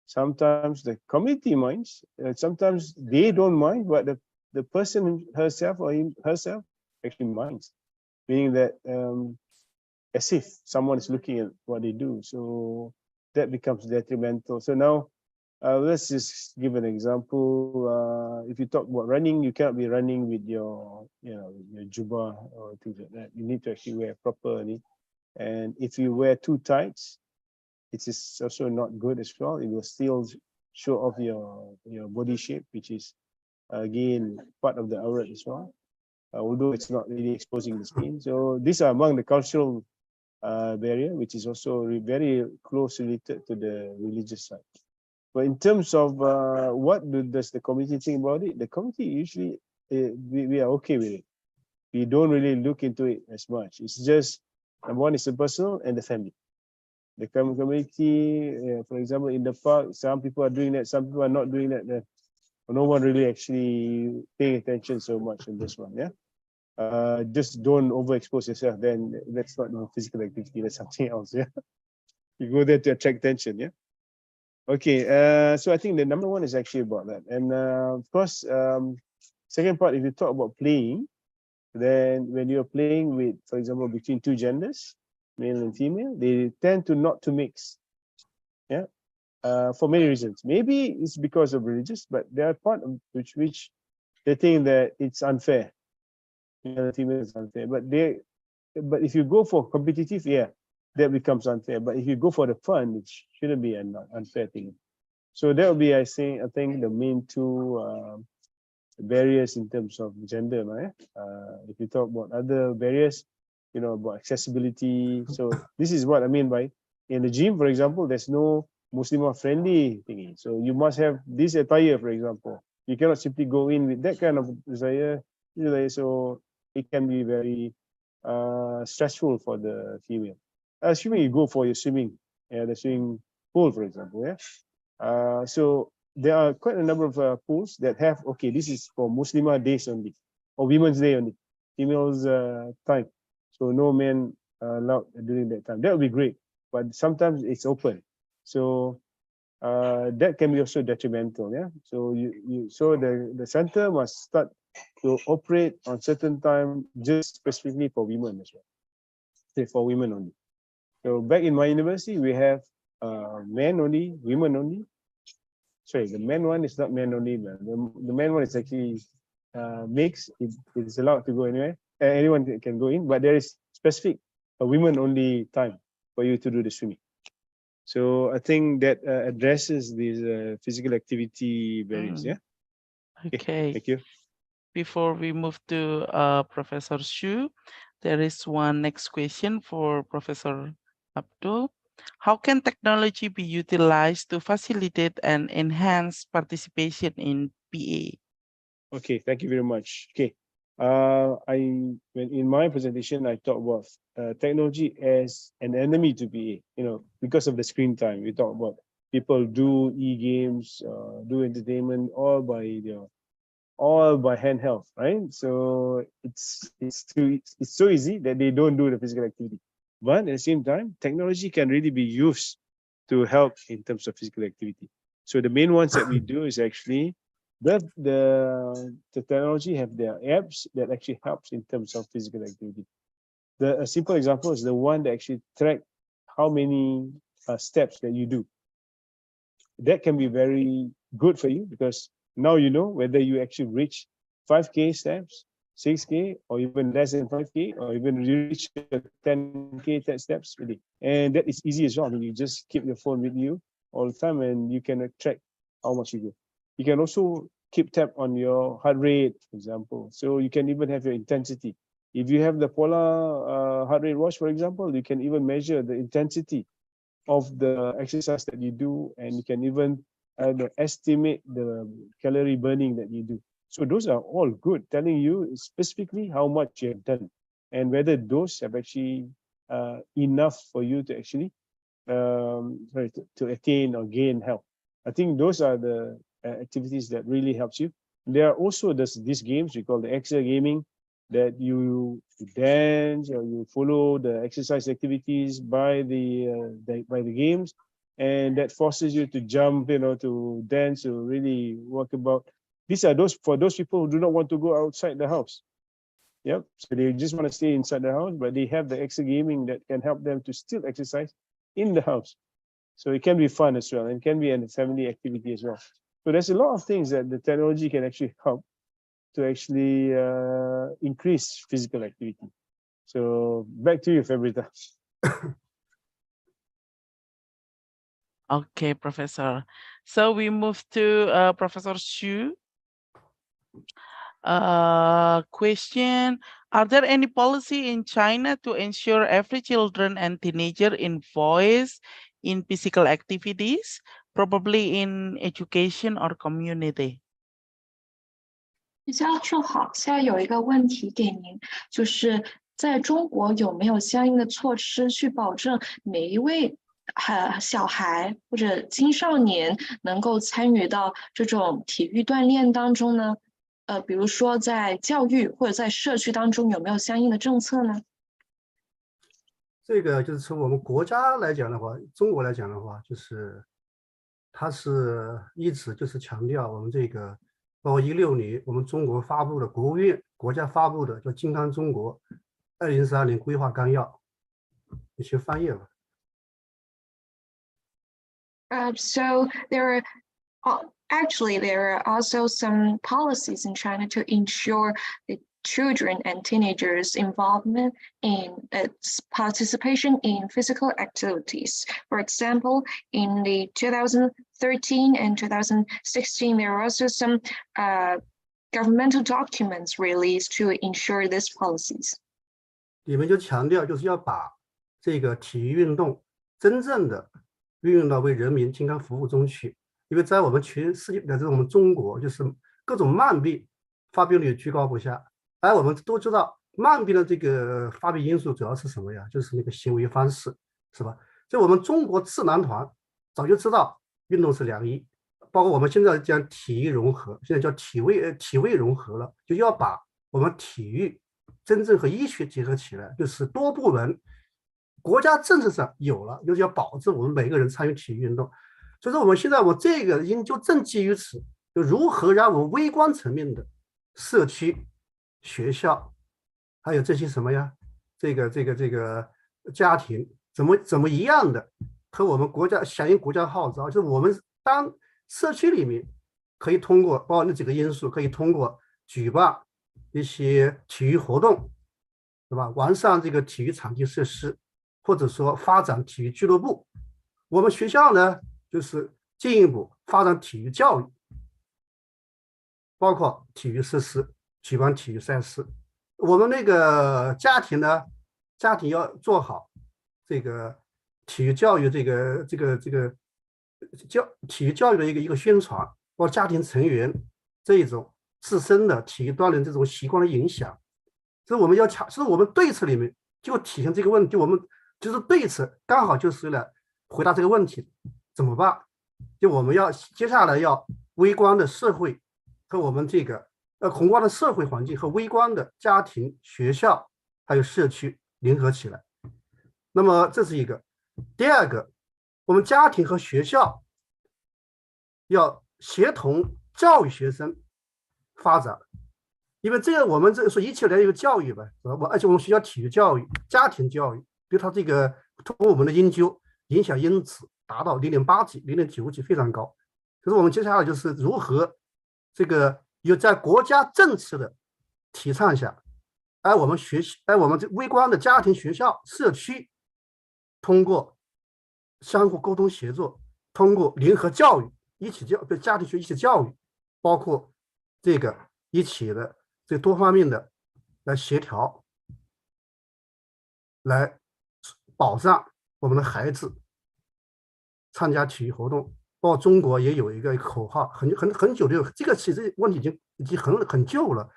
Sometimes the community minds, sometimes they don't mind, but the person herself or herself actually minds, meaning that as if someone is looking at what they do. So that becomes detrimental. So now let's just give an example. If you talk about running, you cannot be running with your jubah or things like that. You need to actually wear properly. And if you wear too tight, it is also not good as well. It will still show off your body shape, which is again part of the aurat as well. Although it's not really exposing the skin. So these are among the cultural barrier, which is also very close related to the religious side. But in terms of what does the community think about it, the community usually we are okay with it. We don't really look into it as much. It's just one is the personal and the family. The community, for example, in the park, some people are doing that, some people are not doing that. No one really actually paying attention so much on this one. Yeah. Just don't overexpose yourself. Then that's not physical activity. That's something else. Yeah. You go there to attract attention. Yeah. Okay. So I think the number one is actually about that. And of course, second part, if you talk about playing, then when you're playing with, for example, between two genders, male and female, they tend to not to mix. Yeah. For many reasons. Maybe it's because of religious, but there are part of which they think that it's unfair. Male and female is unfair. But if you go for competitive, yeah, that becomes unfair. But if you go for the fun, it shouldn't be an unfair thing. So that would be, I think, the main two barriers in terms of gender, right? If you talk about other barriers, about accessibility. So this is what I mean by in the gym, for example, there's no Muslim friendly thingy. So you must have this attire, for example. You cannot simply go in with that kind of desire. So it can be very stressful for the female. Assuming you go for your swimming, the swimming pool, for example. Yeah. So there are quite a number of pools that have, okay, this is for Muslimah days only, or Women's Day only, females time. So no men allowed during that time. That would be great, but sometimes it's open. So that can be also detrimental. Yeah. So so the center must start to operate on certain time, just specifically for women as well. Say for women only. So back in my university, we have men only, women only. Sorry, the men one is not men only. The men one is actually mixed. It's allowed to go anywhere. Anyone can go in, but there is specific women only time for you to do the swimming. So I think that addresses these physical activity barriers. Yeah. Okay. Thank you. Before we move to Professor Xu, there is one next question for Professor Abdul. How can technology be utilized to facilitate and enhance participation in PA? Okay, thank you very much. Okay, when in my presentation I talk about technology as an enemy to PA. Because of the screen time. We talk about people do e-games, do entertainment all by handheld, right? So it's so easy that they don't do the physical activity. But at the same time, technology can really be used to help in terms of physical activity. So the main ones that we do is actually the technology have their apps that actually helps in terms of physical activity. A simple example is the one that actually track how many steps that you do. That can be very good for you because now you know whether you actually reach 5K steps, 6K, or even less than 5K, or even reach 10K steps really. And that is easy as well. I mean, you just keep your phone with you all the time and you can track how much you do. You can also keep tab on your heart rate, for example. So you can even have your intensity. If you have the Polar heart rate watch, for example, you can even measure the intensity of the exercise that you do, and you can even estimate the calorie burning that you do. So those are all good, telling you specifically how much you have done and whether those have actually enough for you to actually to attain or gain health. I think those are the activities that really helps you. There are also these games we call the extra gaming, that you dance or you follow the exercise activities by the games, and that forces you to jump, to dance, to really work about. These are for those people who do not want to go outside the house. Yep. So they just want to stay inside the house, but they have the extra gaming that can help them to still exercise in the house. So it can be fun as well, and can be a family activity as well. So there's a lot of things that the technology can actually help to actually increase physical activity. So back to you, Fabrita. Okay, Professor. So we move to Professor Xu. Question: are there any policy in China to ensure every children and teenager involved in physical activities, probably in education or community? 教授好，现在有一个问题给您，就是在中国有没有相应的措施去保证每一位小孩或者青少年能够参与到这种体育锻炼当中呢？比如说在教育或者在社区当中有没有相应的政策呢？这个就是从我们国家来讲的话，中国来讲的话，就是它是一直就是强调我们这个，包括16年我们中国发布的国务院国家发布的叫《健康中国2032年规划纲要》，你去翻页吧。So there are actually there are also some policies in China to ensure the children and teenagers' involvement in participation in physical activities. For example, in the 2013 and 2016, there are also some governmental documents released to ensure these policies. 里面就强调，就是要把这个体育运动真正的运用到为人民健康服务中去。因为在我们全世界的这种中国，就是各种慢病发病率居高不下。而我们都知道，慢病的这个发病因素主要是什么呀？就是那个行为方式，是吧？所以我们中国智囊团早就知道运动是良医，包括我们现在讲体育融合，现在叫体卫融合了，就要把我们体育真正和医学结合起来，就是多部门国家政策上有了，就是要保证我们每个人参与体育运动。所以说，我这个研究正基于此，就如何让我们微观层面的社区、学校，还有这些什么呀，这个家庭，怎么一样的和我们国家响应国家号召，就是我们当社区里面可以通过包括那几个因素，可以通过举办一些体育活动，对吧？完善这个体育场地设施，或者说发展体育俱乐部。我们学校呢，就是进一步发展体育教育，包括体育设施，举办体育赛事。我们那个家庭呢，家庭要做好这个体育教育体育教育的一个宣传，包括家庭成员这一种自身的体育锻炼这种习惯的影响。所以我们要所以我们对策里面就体现这个问题，我们就是对策刚好就是来回答这个问题怎么办？就我们要接下来要微观的社会和我们这个宏观的社会环境和微观的家庭、学校还有社区联合起来。那么这是一个。第二个，我们家庭和学校要协同教育学生发展，因为这个我们说一起来一个教育吧，而且我们学校体育教育、家庭教育对它这个通过我们的研究影响因子达到0.8级、0.9级，非常高。可是我们接下来就是如何这个有在国家政策的提倡下，我们这微观的家庭、学校、社区通过相互沟通协作，通过联合教育、家庭学一起教育，包括这个一起的这多方面的来协调，来保障我们的孩子参加体育活动，包括中国也有一个口号，很久的，这个其实问题已经很旧了。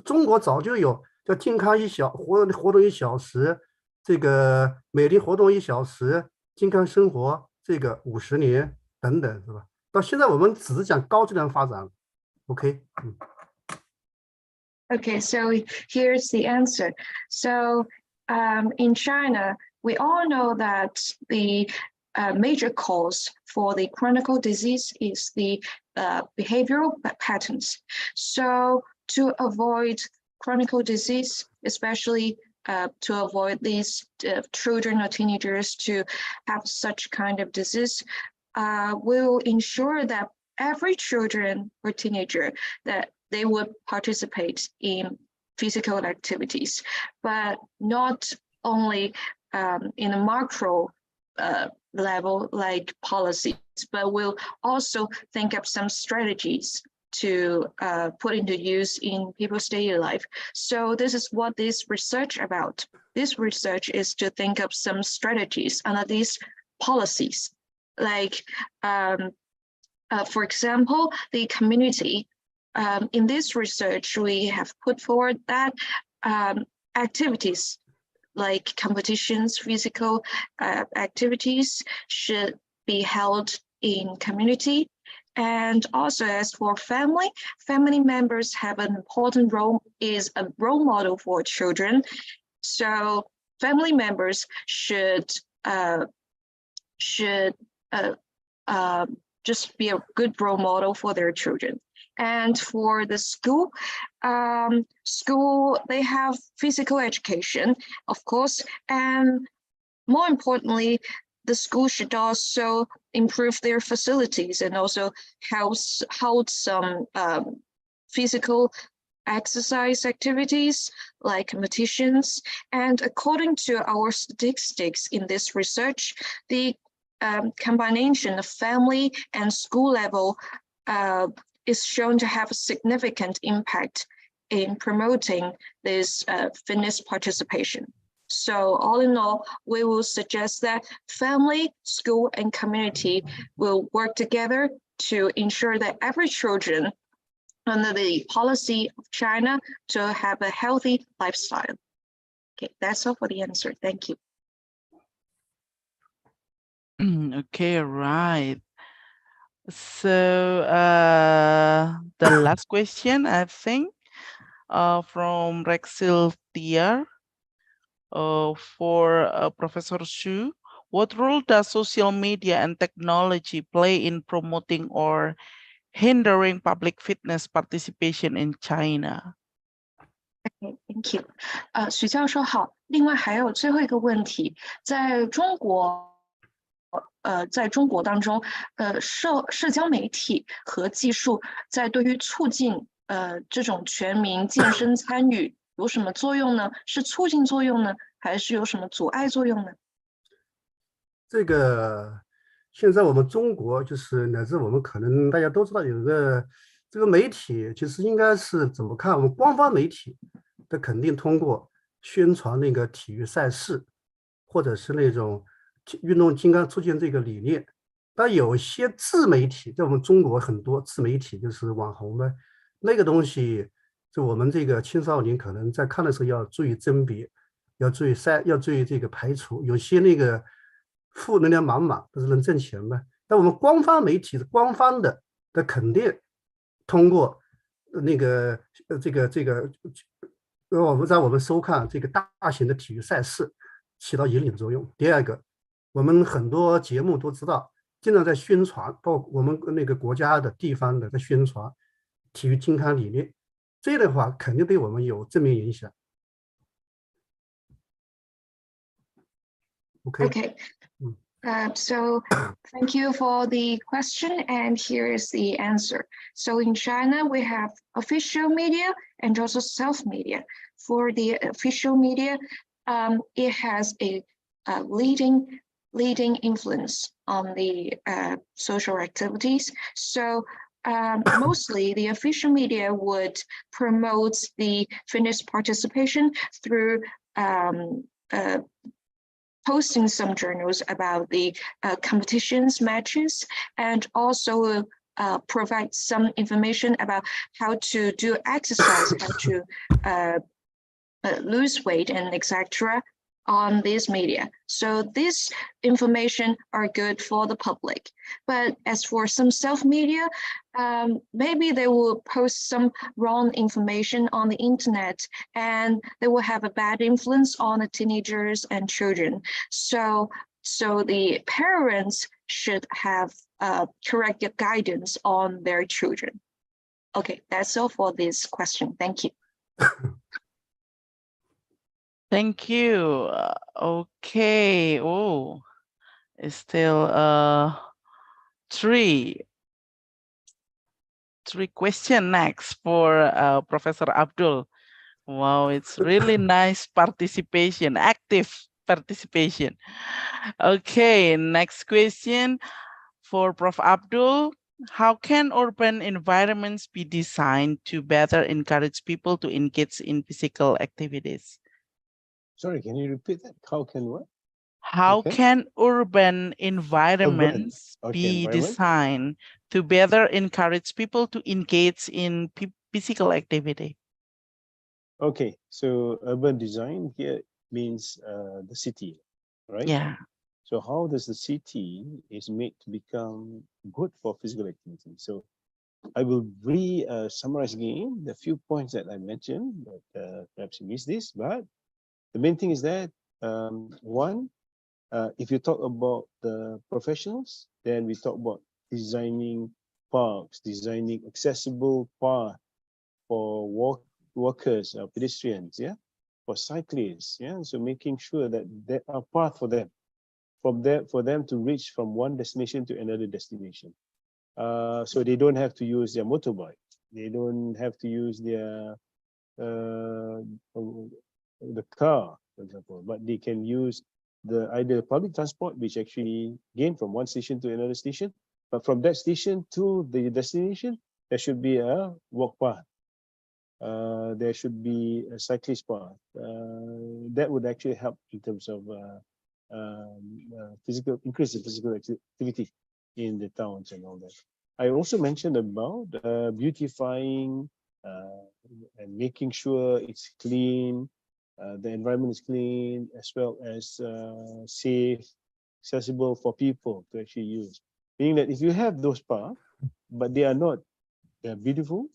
中国早就有叫健康活动1小时，这个每天活动1小时，健康生活这个50年等等，是吧？到现在我们只是讲高质量发展。OK， Okay, so here's the answer. So in China, we all know that the major cause for the chronic disease is the behavioral patterns. So to avoid chronic disease, especially to avoid these children or teenagers to have such kind of disease, will ensure that every children or teenager that they would participate in physical activities, but not only in a macro level like policies, but will also think of some strategies to put into use in people's daily life. So this is what this research about. This research is to think of some strategies under these policies. Like, for example, the community. In this research, we have put forward that activities like competitions, physical activities should be held in community. And also as for family members have an important role, is a role model for children. So family members should just be a good role model for their children. And for the school, they have physical education, of course, and more importantly, the school should also improve their facilities and also hold some physical exercise activities like competitions. And according to our statistics in this research, the combination of family and school level is shown to have a significant impact in promoting this fitness participation. So all in all, we will suggest that family, school, and community will work together to ensure that every children under the policy of China to have a healthy lifestyle. Okay, that's all for the answer. Thank you. Okay, right. So the last question, I think, from Rexil Tier for Professor Xu. What role does social media and technology play in promoting or hindering public fitness participation in China? Okay, thank you. 许教授好。另外还有最后一个问题，在中国当中，社交媒体和技术在对于促进这种全民健身参与有什么作用呢？是促进作用呢，还是有什么阻碍作用呢？这个现在我们中国就是乃至我们可能大家都知道有个这个媒体，其实应该是怎么看？我们官方媒体的肯定通过宣传那个体育赛事，或者是那种运动健康促进这个理念。但有些自媒体，在我们中国很多自媒体就是网红们，那个东西，就我们这个青少年可能在看的时候要注意甄别，要注意这个排除，有些那个负能量满满，不是能挣钱吗？但我们官方媒体是官方的肯定通过那个我们收看这个大型的体育赛事起到引领作用。第二个，我们很多节目都知道，经常在宣传，包括我们那个国家的地方的在宣传体育健康理念，这样的话肯定对我们有正面影响。Okay. So thank you for the question, and here is the answer. So in China, we have official media and also self-media. For the official media, it has a leading influence on the social activities. So mostly the official media would promote the fitness participation through posting some journals about the competitions, matches, and also provide some information about how to do exercise, how to lose weight, and etc. on this media. So this information are good for the public. But as for some self-media, maybe they will post some wrong information on the internet, and they will have a bad influence on the teenagers and children. So the parents should have correct guidance on their children. Okay, that's all for this question. Thank you. Thank you. Okay. Oh, it's still three question next for Professor Abdul. Wow, it's really nice participation, active participation. Okay, next question for Prof. Abdul. How can urban environments be designed to better encourage people to engage in physical activities? Sorry, can you repeat that? How can what? How can urban environments Okay, be environment. designed to better encourage people to engage in physical activity? Okay, so urban design here means the city, right? Yeah. So how does the city is made to become good for physical activity? So I will summarize again the few points that I mentioned, but perhaps you missed this, but the main thing is that one, if you talk about the professionals, then we talk about designing parks, designing accessible paths for walkers, pedestrians, yeah, for cyclists, yeah. So making sure that there are paths for them, for them to reach from one destination to another destination. So they don't have to use their motorbike. They don't have to use their the car, for example, but they can use either public transport, which actually gain from one station to another station, but from that station to the destination, there should be a walk path. There should be a cyclist path. That would actually help in terms of increase in physical activity in the towns and all that. I also mentioned about beautifying and making sure it's clean, the environment is clean, as well as safe, accessible for people to actually use. Meaning that if you have those paths, but they are not beautiful,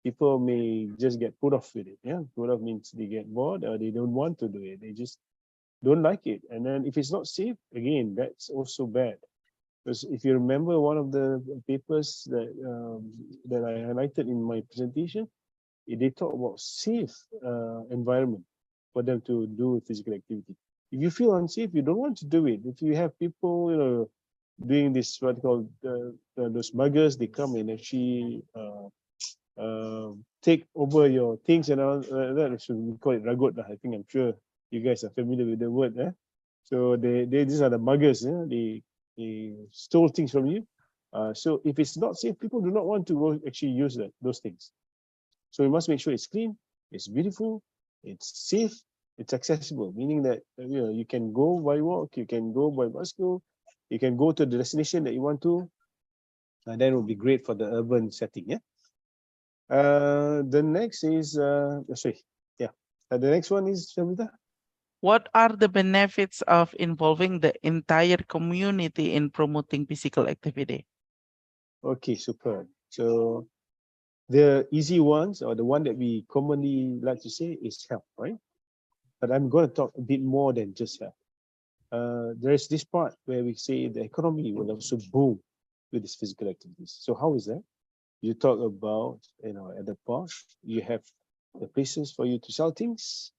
people may just get put off with it. Yeah, put off means they get bored or they don't want to do it. They just don't like it. And then if it's not safe, again, that's also bad. Because if you remember one of the papers that I highlighted in my presentation, they talk about safe environment for them to do physical activity. If you feel unsafe, you don't want to do it. If you have people, doing this, what called those muggers, they come and actually take over your things and all that. So we call it ragot. I think I'm sure you guys are familiar with the word. So these are the muggers. They stole things from you. So if it's not safe, people do not want to go actually use those things. So we must make sure it's clean, it's beautiful, it's safe, it's accessible. Meaning that you can go by walk, you can go by bicycle, you can go to the destination that you want to. And that will be great for the urban setting. Yeah. The next is the next one is Shamita. What are the benefits of involving the entire community in promoting physical activity? Okay, super. So the easy ones, or the one that we commonly like to say, is health, right? But I'm going to talk a bit more than just health. There's this part where we say the economy will also boom with these physical activities. So how is that? You talk about, at the park, you have the places for you to sell things.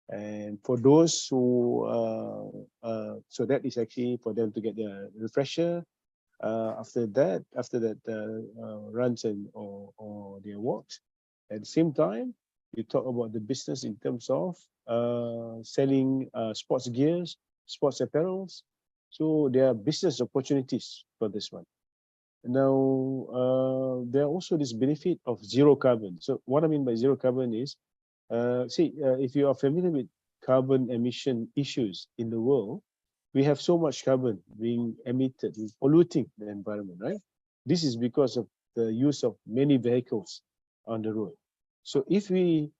And for those who, so that is actually for them to get their refresher. After that runs or their walks. At the same time, you talk about the business in terms of selling sports gears, sports apparels. So there are business opportunities for this one. Now, there are also this benefit of zero carbon. So what I mean by zero carbon is, if you are familiar with carbon emission issues in the world, we have so much carbon being emitted, polluting the environment, right? This is because of the use of many vehicles on the road. So if we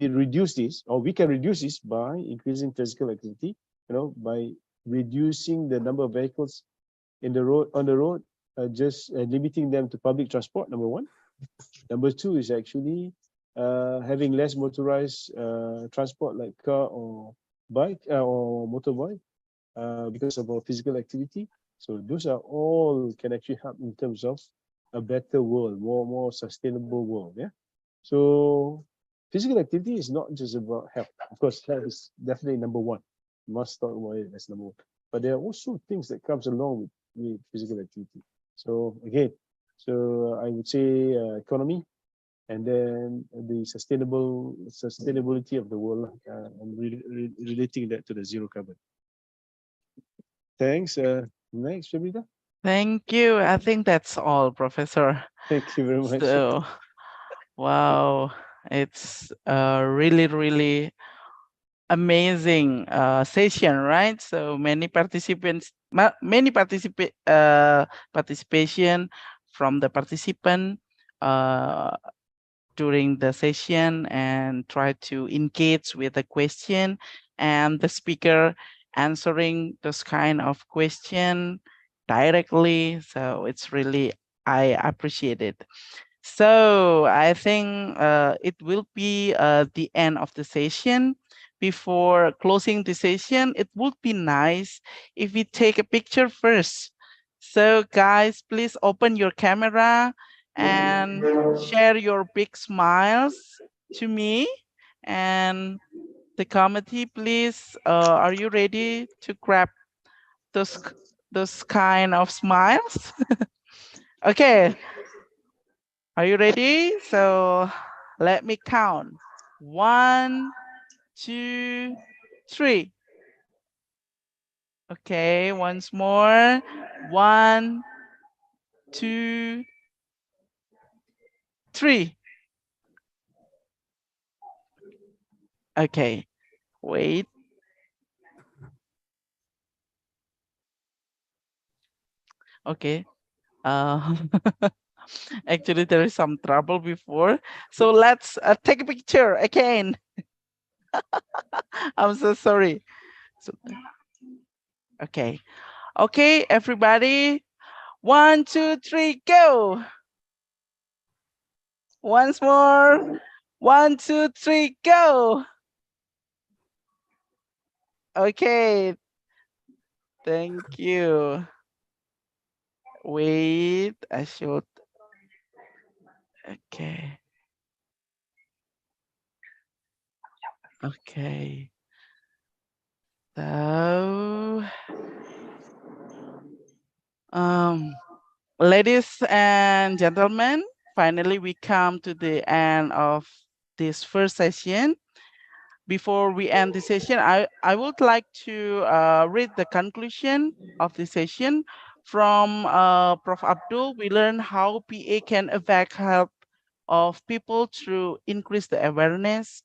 reduce this, or we can reduce this by increasing physical activity, by reducing the number of vehicles on the road, just limiting them to public transport, number one. Number two is actually having less motorized transport like car or bike or motorbike because of our physical activity. So those are all can actually help in terms of a better world, more sustainable world. Yeah. So physical activity is not just about health. Of course, health is definitely number one. You must talk about it as number one. But there are also things that comes along with physical activity. So again, I would say economy, and then the sustainability of the world, and relating that to the zero carbon. Thanks. Next, Shamita. Thank you. I think that's all, Professor. Thank you very much. So, wow, it's really, really amazing session, right? So many participants, participation from the participant during the session, and try to engage with the question, and the speaker answering those kind of question directly. So it's really, I appreciate it. So I think it will be the end of the session. Before closing the session, it would be nice if we take a picture first. So guys, please open your camera and share your big smiles to me. And the committee, please, are you ready to grab those kind of smiles? Okay. Are you ready? So let me count. 1, 2, 3. Okay, once more. 1, 2, 3. Okay, wait. Okay. Actually, there is some trouble before. So let's take a picture again. I'm so sorry. So, okay. Okay, everybody. 1, 2, 3, go. Once more. 1, 2, 3, go. Okay. Thank you. Wait, I should. Okay. Okay. So, ladies and gentlemen, finally we come to the end of this first session. Before we end the session, I would like to read the conclusion of the session from Prof. Abdul. We learned how PA can affect health of people through increase the awareness,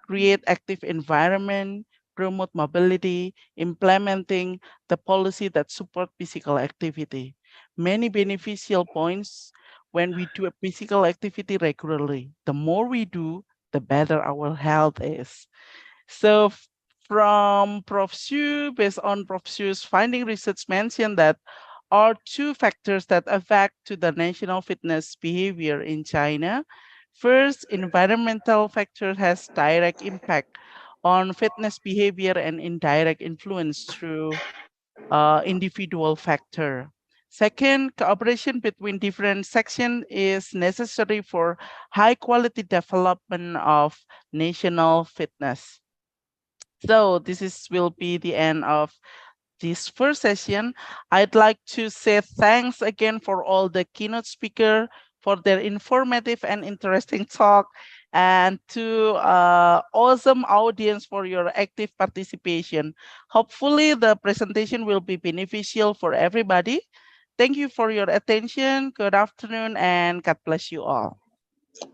create active environment, promote mobility, implementing the policy that support physical activity. Many beneficial points when we do a physical activity regularly. The more we do, the better our health is. So from Prof. Xu, based on Prof. Xu's finding, research mentioned that are two factors that affect to the national fitness behavior in China. First, environmental factor has direct impact on fitness behavior and indirect influence through individual factor. Second, cooperation between different sections is necessary for high quality development of national fitness. So will be the end of this first session. I'd like to say thanks again for all the keynote speaker for their informative and interesting talk, and to awesome audience for your active participation. Hopefully the presentation will be beneficial for everybody. Thank you for your attention. Good afternoon and God bless you all.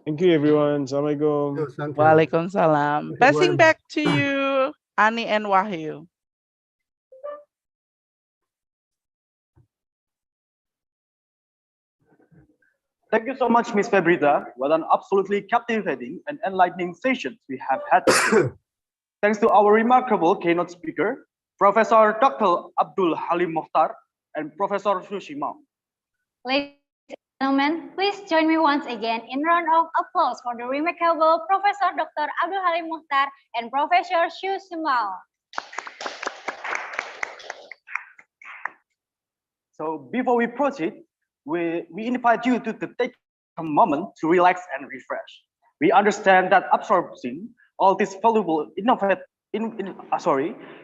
Thank you, everyone. Assalamualaikum. Yes, thank you. Waalaikumsalam. Thank you very Passing much. back to you, Ani and Wahyu. Thank you so much, Ms. Febrita. What an absolutely captivating and enlightening session we have had today. Thanks to our remarkable keynote speaker, Professor Dr. Abdul Halim Mokhtar and Professor Sushima. Ladies and gentlemen, please join me once again in round of applause for the remarkable Professor Dr. Abdul Halim Mokhtar and Professor Sushima. So before we proceed, we invite you to take a moment to relax and refresh. We understand that absorbing all these valuable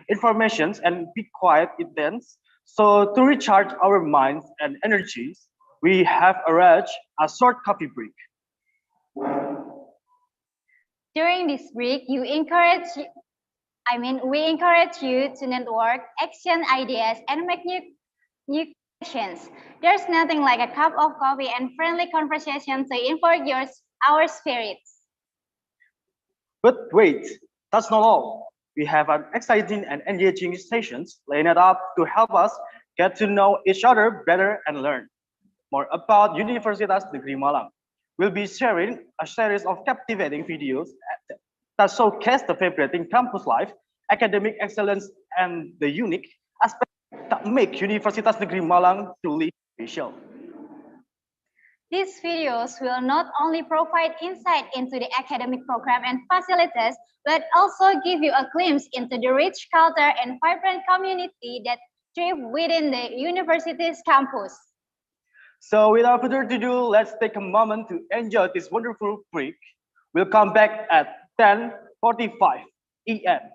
informations and be quiet intense. So to recharge our minds and energies, we have arranged a short coffee break. During this break, we encourage you to network, exchange ideas, and make new connections. There's nothing like a cup of coffee and friendly conversation to invert our spirits. But wait, that's not all. We have an exciting and engaging sessions lined up to help us get to know each other better and learn more about Universitas Negeri Malang. We'll be sharing a series of captivating videos that showcase the vibrant campus life, academic excellence, and the unique aspects that make Universitas Negeri Malang truly special. These videos will not only provide insight into the academic program and facilities, but also give you a glimpse into the rich culture and vibrant community that thrive within the university's campus. So without further ado, let's take a moment to enjoy this wonderful break. We'll come back at 10:45 AM.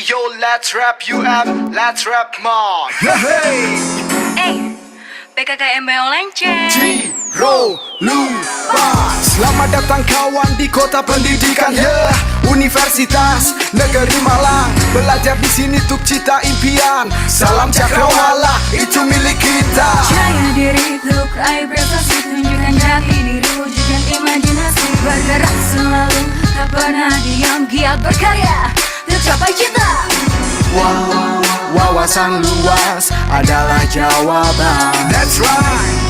yo, let's rap UM, let's rap more. Hey, PKKMB Lenceng. Ciro lupa. Selamat datang kawan di kota pendidikan, yeah. Universitas Negeri Malang. Belajar di sini untuk cita impian. Salam cakrawala, itu milik kita. Percaya diri untuk raih prestasi, tunjukkan jati diri, wujudkan imajinasi. Bergerak selalu, tak pernah diam, giat berkarya, tercapai cita. Wawasan luas adalah jawaban. That's right.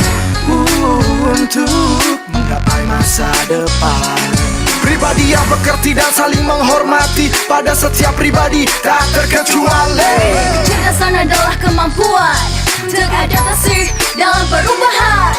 Untuk menggapai masa depan. Pribadi yang bekerti dan saling menghormati pada setiap pribadi tak terkecuali. Kecerdasan adalah kemampuan untuk adaptasi dalam perubahan.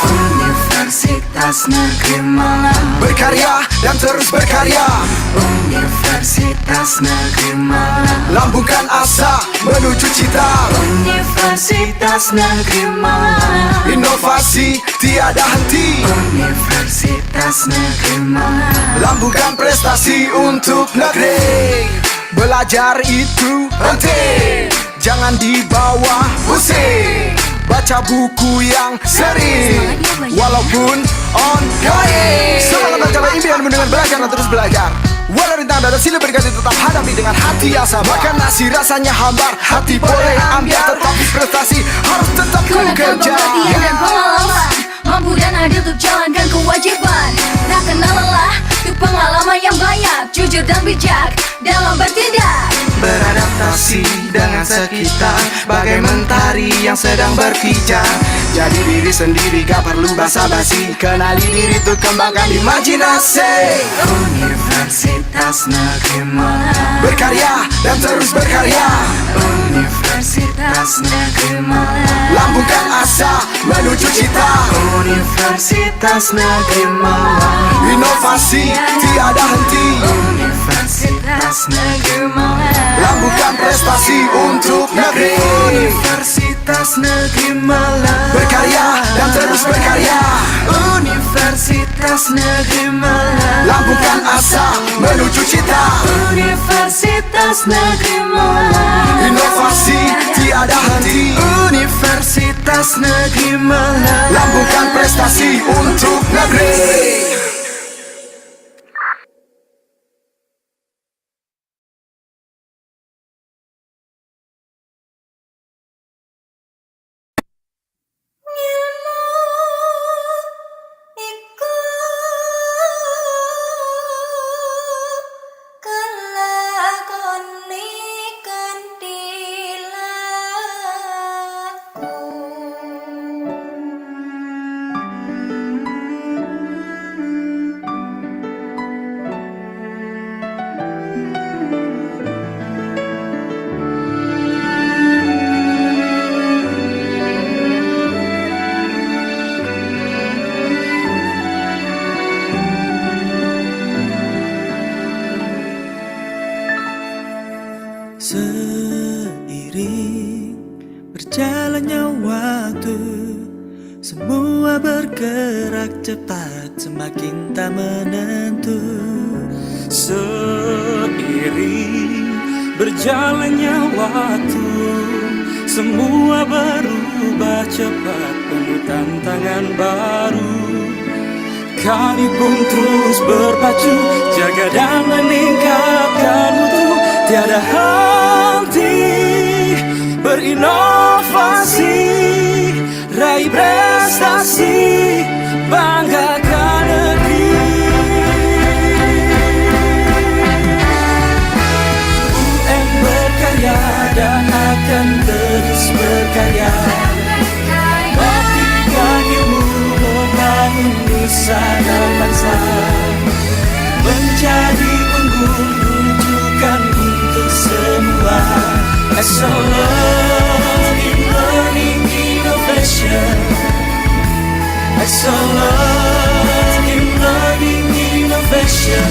Universitas Negeri Malang. Berkarya dan terus berkarya. Universitas Negeri Malang. Lambungkan asa menuju cita. Universitas Negeri Malang. Inovasi tiada henti. Universitas Negeri Malang. Lambungkan prestasi untuk negeri. Belajar itu penting, jangan dibawa pusing. Baca buku yang sering, walaupun ongoing. Semangat mencapai impian dengan belajar dan terus belajar. Walau rintang dan silih berganti, tetap hadapi dengan hati yang sabar. Makan nasi rasanya hambar, hati boleh ambil, tetapi prestasi harus tetap ku kejar. Dan pengalaman, mampu dan adil untuk jalankan kewajiban. Tak kenal lelah, untuk pengalaman yang banyak. Jujur dan bijak dalam bertindak. Beradaptasi dengan sekitar, bagai mentari yang sedang berkijar. Jadi diri sendiri, gak perlu basa-basi. Kenali diri tuh kembangkan imajinasi. Universitas Negeri Malang. Berkarya dan terus berkarya. Universitas Negeri Malang. Lambungkan asa menuju cita. Universitas Negeri Malang. Inovasi tiada henti. Universitas Negeri Malang. Lambungkan prestasi untuk negeri. Universitas Negeri Malang. Berkarya dan terus berkarya. Universitas Negeri Malang. Lambungkan asa menuju cita. Universitas Negeri Malang. Inovasi tiada henti. Universitas Negeri Malang. Lambungkan prestasi untuk negeri. Seiring berjalannya waktu, semua bergerak cepat, semakin tak menentu. Seiring berjalannya waktu, semua berubah cepat, penuh tantangan baru. Kami pun terus berpacu, jaga dan meningkatkan mutu. Tiada henti berinovasi, raih prestasi, banggakan negeri. UN berkarya dan akan terus berkarya, memberikan ilmu, membangun nusa dan bangsa, menjadi unggul rujukan untuk semua. Excellent in learning innovation, excellent in learning innovation.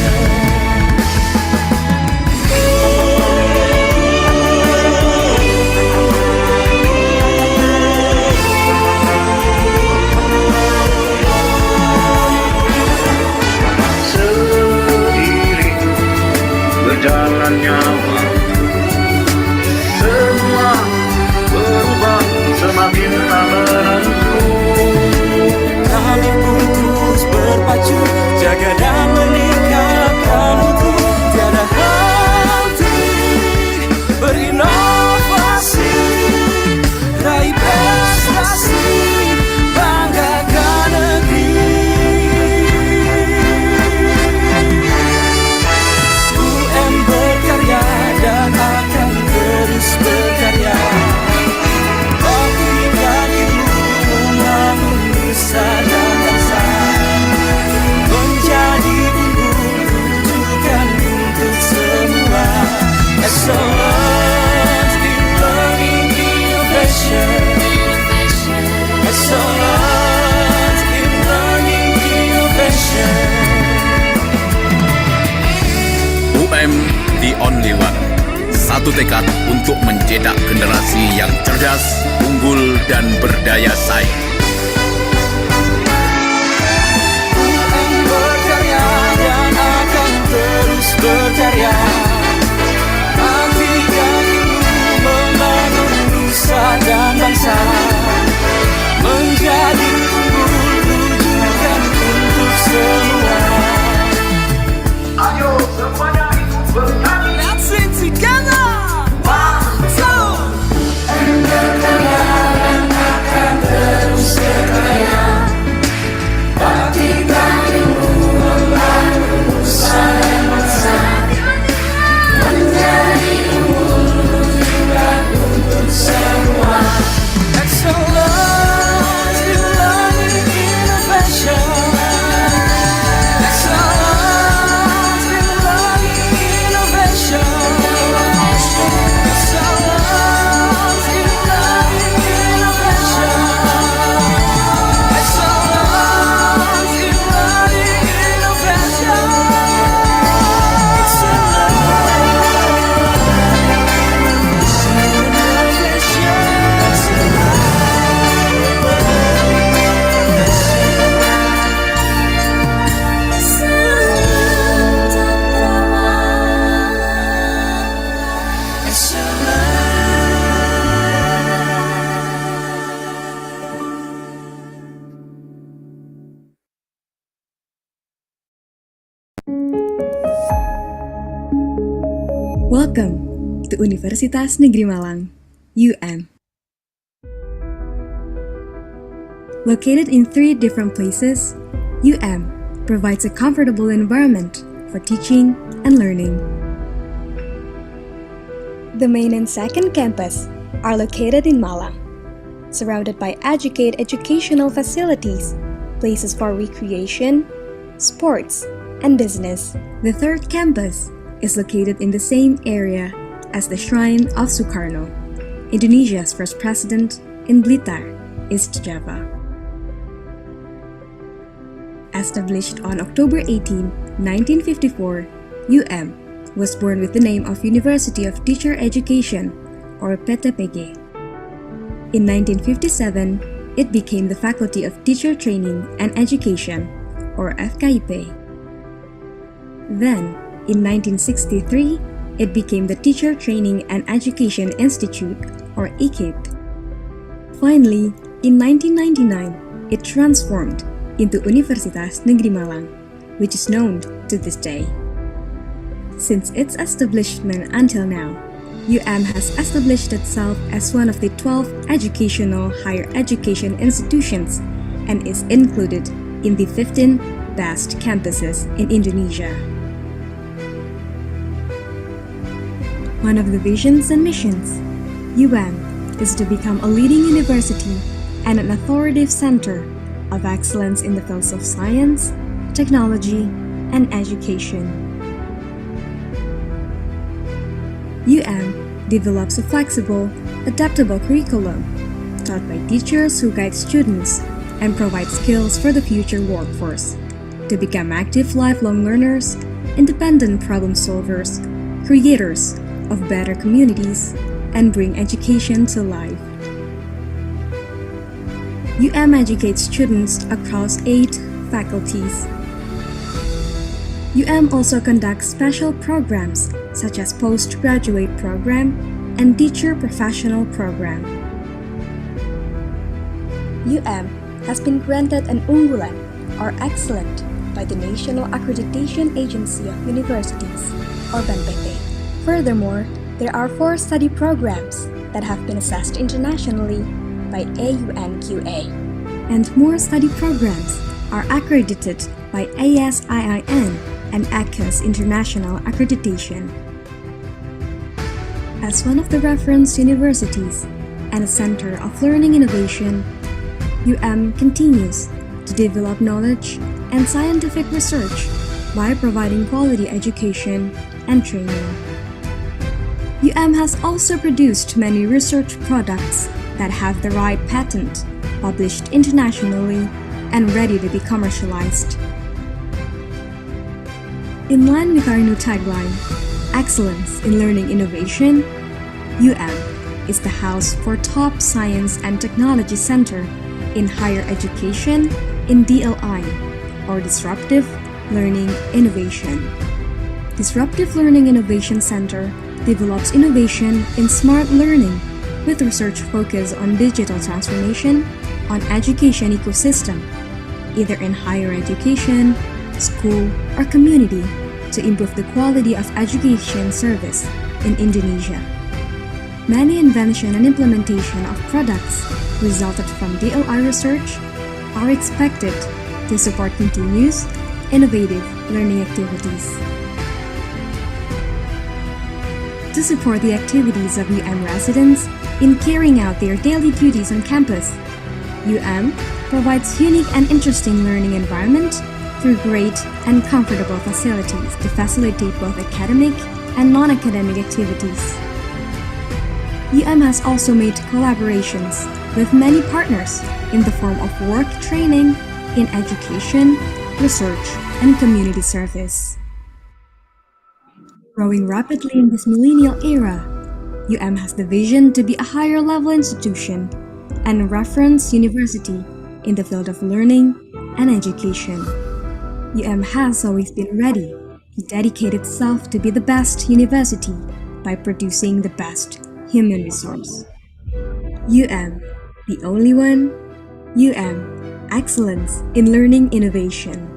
Seiring berjalannya waktu, UM The Only One. Satu tekad untuk mencetak generasi yang cerdas, unggul, dan berdaya saing. UM berkarya dan akan terus berkarya. Nantikan ilmu membangun nusa dan bangsa, menjadi unggul rujukan untuk semua. Ayo semuanya ikut bernyanyi. Let's sing together. One, two. Berkarya dan akan terus berkarya. Baktikan ilmu membangun nusa dan bangsa, menjadi unggul rujukan untuk semua. Excellence in learning innovation. Excellence in learning innovation. Excellence in learning innovation. Excellence in learning innovation. Welcome to Universitas Negeri Malang, UM. Located in 3 different places, UM provides a comfortable environment for teaching and learning. The main and second campus are located in Malang, surrounded by educational facilities, places for recreation, sports, and business. The third campus is located in the same area as the Shrine of Sukarno, Indonesia's first president in Blitar, East Java. Established on October 18, 1954, UM was born with the name of University of Teacher Education, or PTPG. In 1957, it became the Faculty of Teacher Training and Education, or FKIP. Then, in 1963, it became the Teacher Training and Education Institute, or IKIP. Finally, in 1999, it transformed into Universitas Negeri Malang, which is known to this day. Since its establishment until now, UM has established itself as one of the 12 educational higher education institutions and is included in the 15 best campuses in Indonesia. One of the visions and missions, UM is to become a leading university and an authoritative center of excellence in the fields of science, technology, and education. UM develops a flexible, adaptable curriculum taught by teachers who guide students and provide skills for the future workforce to become active lifelong learners, independent problem solvers, creators of better communities, and bring education to life. UM educates students across 8 faculties. UM also conducts special programs such as postgraduate program and teacher professional program. UM has been granted an unggulan or excellent by the National Accreditation Agency of Universities, or BNPT. Furthermore, there are 4 study programs that have been assessed internationally by AUNQA, and more study programs are accredited by ASIIN and ACCA's International Accreditation. As one of the reference universities and a center of learning innovation, UM continues to develop knowledge and scientific research by providing quality education and training. UM has also produced many research products that have the right patent, published internationally, and ready to be commercialized. In line with our new tagline, Excellence in Learning Innovation, UM is the house for top science and technology center in higher education in DLI, or Disruptive Learning Innovation. Disruptive Learning Innovation Center develops innovation in smart learning with research focus on digital transformation on education ecosystem, either in higher education, school, or community, to improve the quality of education service in Indonesia. Many invention and implementation of products resulted from DLI research are expected to support continuous, innovative learning activities. To support the activities of UM residents in carrying out their daily duties on campus, UM provides unique and interesting learning environment through great and comfortable facilities to facilitate both academic and non-academic activities. UM has also made collaborations with many partners in the form of work training in education, research, and community service. Growing rapidly in this millennial era, UM has the vision to be a higher level institution and a reference university in the field of learning and education. UM has always been ready to dedicate itself to be the best university by producing the best human resource. UM, the only one. UM, excellence in learning innovation.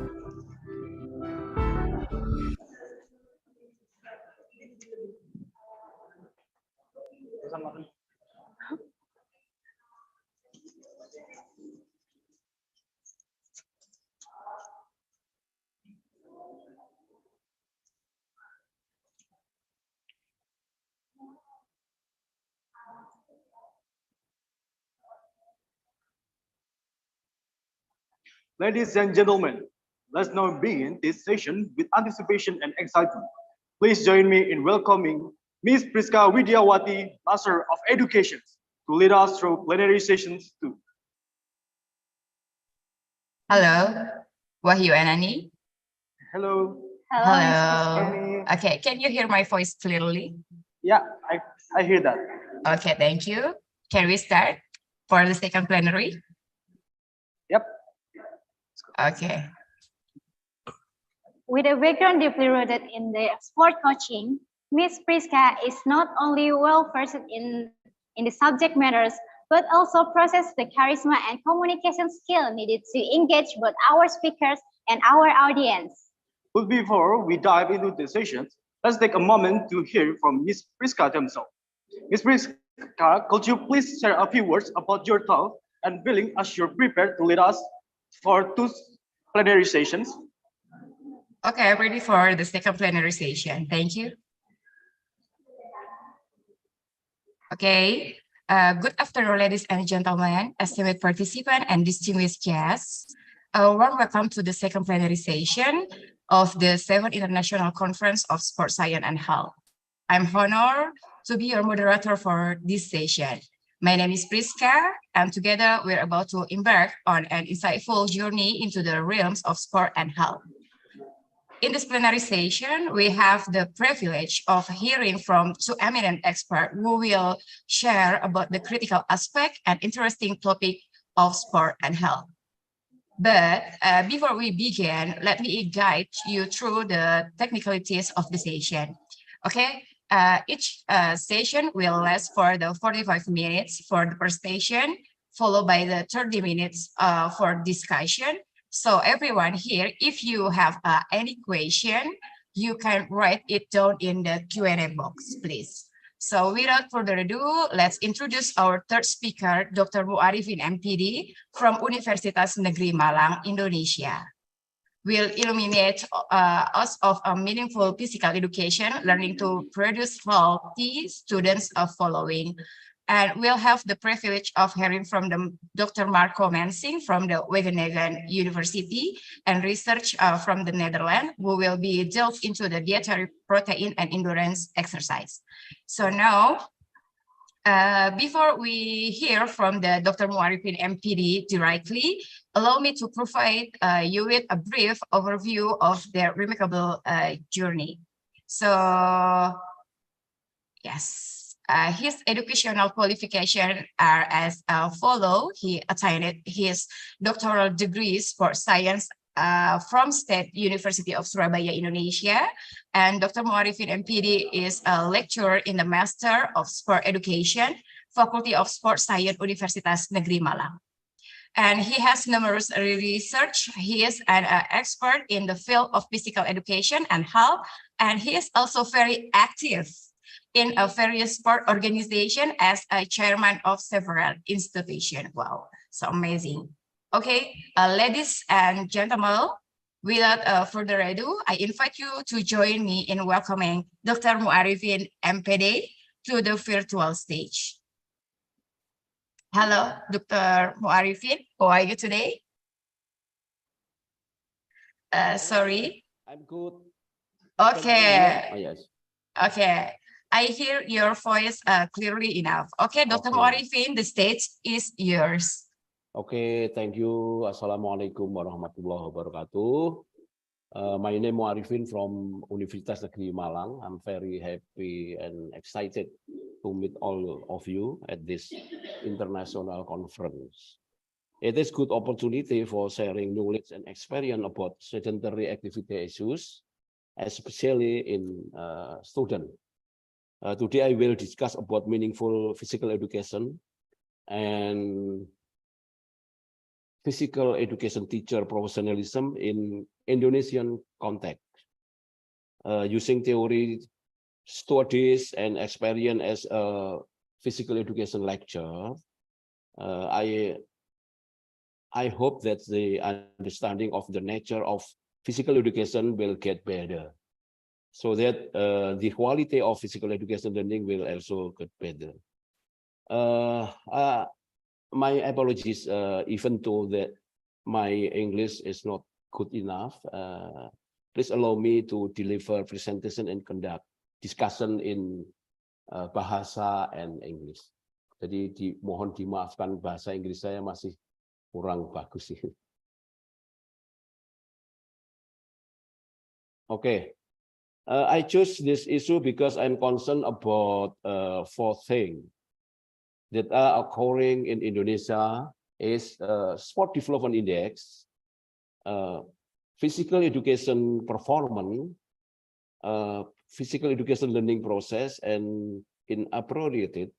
Ladies and gentlemen, let's now begin this session with anticipation and excitement. Please join me in welcoming Ms. Priska Widyawati, Master of Education, to lead us through plenary sessions 2. Hello, Wahyu and Ani. Hello. Hello. Okay, can you hear my voice clearly? Yeah, I hear that. Okay, thank you. Can we start for the second plenary? Yep. Okay. With a background deeply rooted in the sport coaching, Ms. Priska is not only well-versed in the subject matters, but also possesses the charisma and communication skill needed to engage both our speakers and our audience. But before we dive into the sessions, let's take a moment to hear from Ms. Priska themselves. Ms. Priska, could you please share a few words about your thought and feeling as you're prepared to lead us for 2 plenary sessions? Okay, I'm ready for the second plenary session. Thank you. Okay, good afternoon, ladies and gentlemen, esteemed participants and distinguished guests. A warm welcome to the second plenary session of the 7th International Conference of Sport Science and Health. I'm honored to be your moderator for this session. My name is Priska, and together we're about to embark on an insightful journey into the realms of sport and health. In this plenary session, we have the privilege of hearing from 2 eminent experts who will share about the critical aspect and interesting topic of sport and health. But before we begin, let me guide you through the technicalities of the session. Okay, each session will last for the 45 minutes for the presentation, followed by the 30 minutes for discussion. So everyone here, if you have any question, you can write it down in the Q&A box, please. So without further ado, let's introduce our third speaker, Dr. Muarifin MPD from Universitas Negeri Malang, Indonesia. Will illuminate us of a meaningful physical education, learning to produce healthy students of following. And we'll have the privilege of hearing from Dr. Marco Mensing from the Wageningen University and research from the Netherlands, who will be delved into the dietary protein and endurance exercise. So now, Before we hear from the Dr. Muarifin MPD directly, allow me to provide you with a brief overview of their remarkable journey. So, yes, his educational qualifications are as follow. He attained his doctoral degrees for science from State University of Surabaya, Indonesia. And Dr. Muarifin MPD is a lecturer in the Master of Sport Education, Faculty of Sport Science, Universitas Negeri Malang. And he has numerous research. He is an expert in the field of physical education and health. And he is also very active in a various sport organization as a chairman of several institutions. Wow, so amazing. Okay, ladies and gentlemen, without further ado, I invite you to join me in welcoming Dr. Muarifin MPD to the virtual stage. Hello, Dr. Muarifin, how are you today? Sorry. I'm good. Okay. Oh, yes. Okay. I hear your voice clearly enough. Okay, Dr. Muarifin, the stage is yours. Okay, thank you. Assalamualaikum warahmatullahi wabarakatuh. My name is Muarifin from Universitas Negeri Malang. I'm very happy and excited to meet all of you at this international conference. It is a good opportunity for sharing knowledge and experience about sedentary activity issues, especially in students. Today I will discuss about meaningful physical education and physical education teacher professionalism in Indonesian context. Using theory, studies, and experience as a physical education lecturer, I hope that the understanding of the nature of physical education will get better, so that the quality of physical education learning will also get better. My apologies, even though that my English is not good enough. Please allow me to deliver presentation and conduct discussion in bahasa and English. Jadi mohon dimaafkan bahasa Inggris saya masih kurang bagus sih. Okay, I choose this issue because I'm concerned about four things that are occurring in Indonesia is Sport Development Index, physical education performance, physical education learning process, and inappropriate,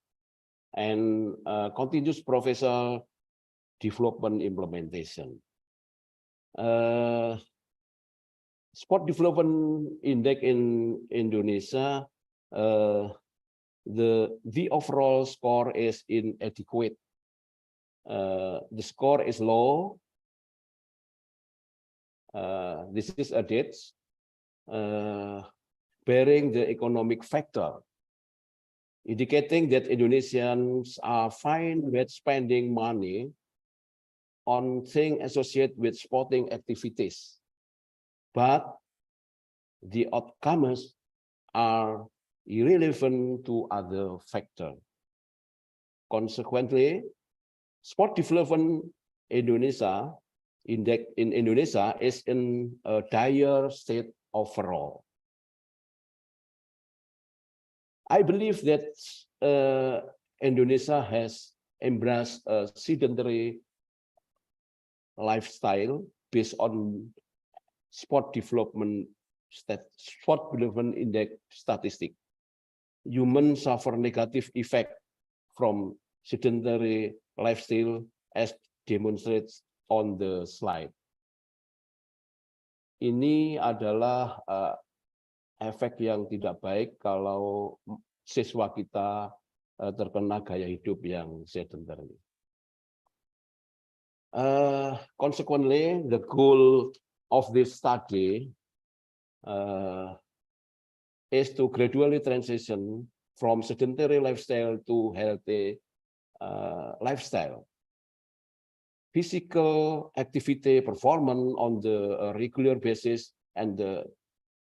and continuous professional development implementation. Sport Development Index in Indonesia, the overall score is inadequate. The score is low. This is a date bearing the economic factor, indicating that Indonesians are fine with spending money on things associated with sporting activities, but the outcomes are irrelevant to other factors. Consequently, Sport Development Indonesia Index in Indonesia is in a dire state overall. I believe that Indonesia has embraced a sedentary lifestyle based on Sport Development Index statistic. Humans suffer negative effect from sedentary lifestyle as demonstrated on the slide. Ini adalah efek yang tidak baik kalau siswa kita terkena gaya hidup yang sedentary. Consequently, the goal of this study is to gradually transition from sedentary lifestyle to healthy lifestyle. Physical activity performance on the regular basis and the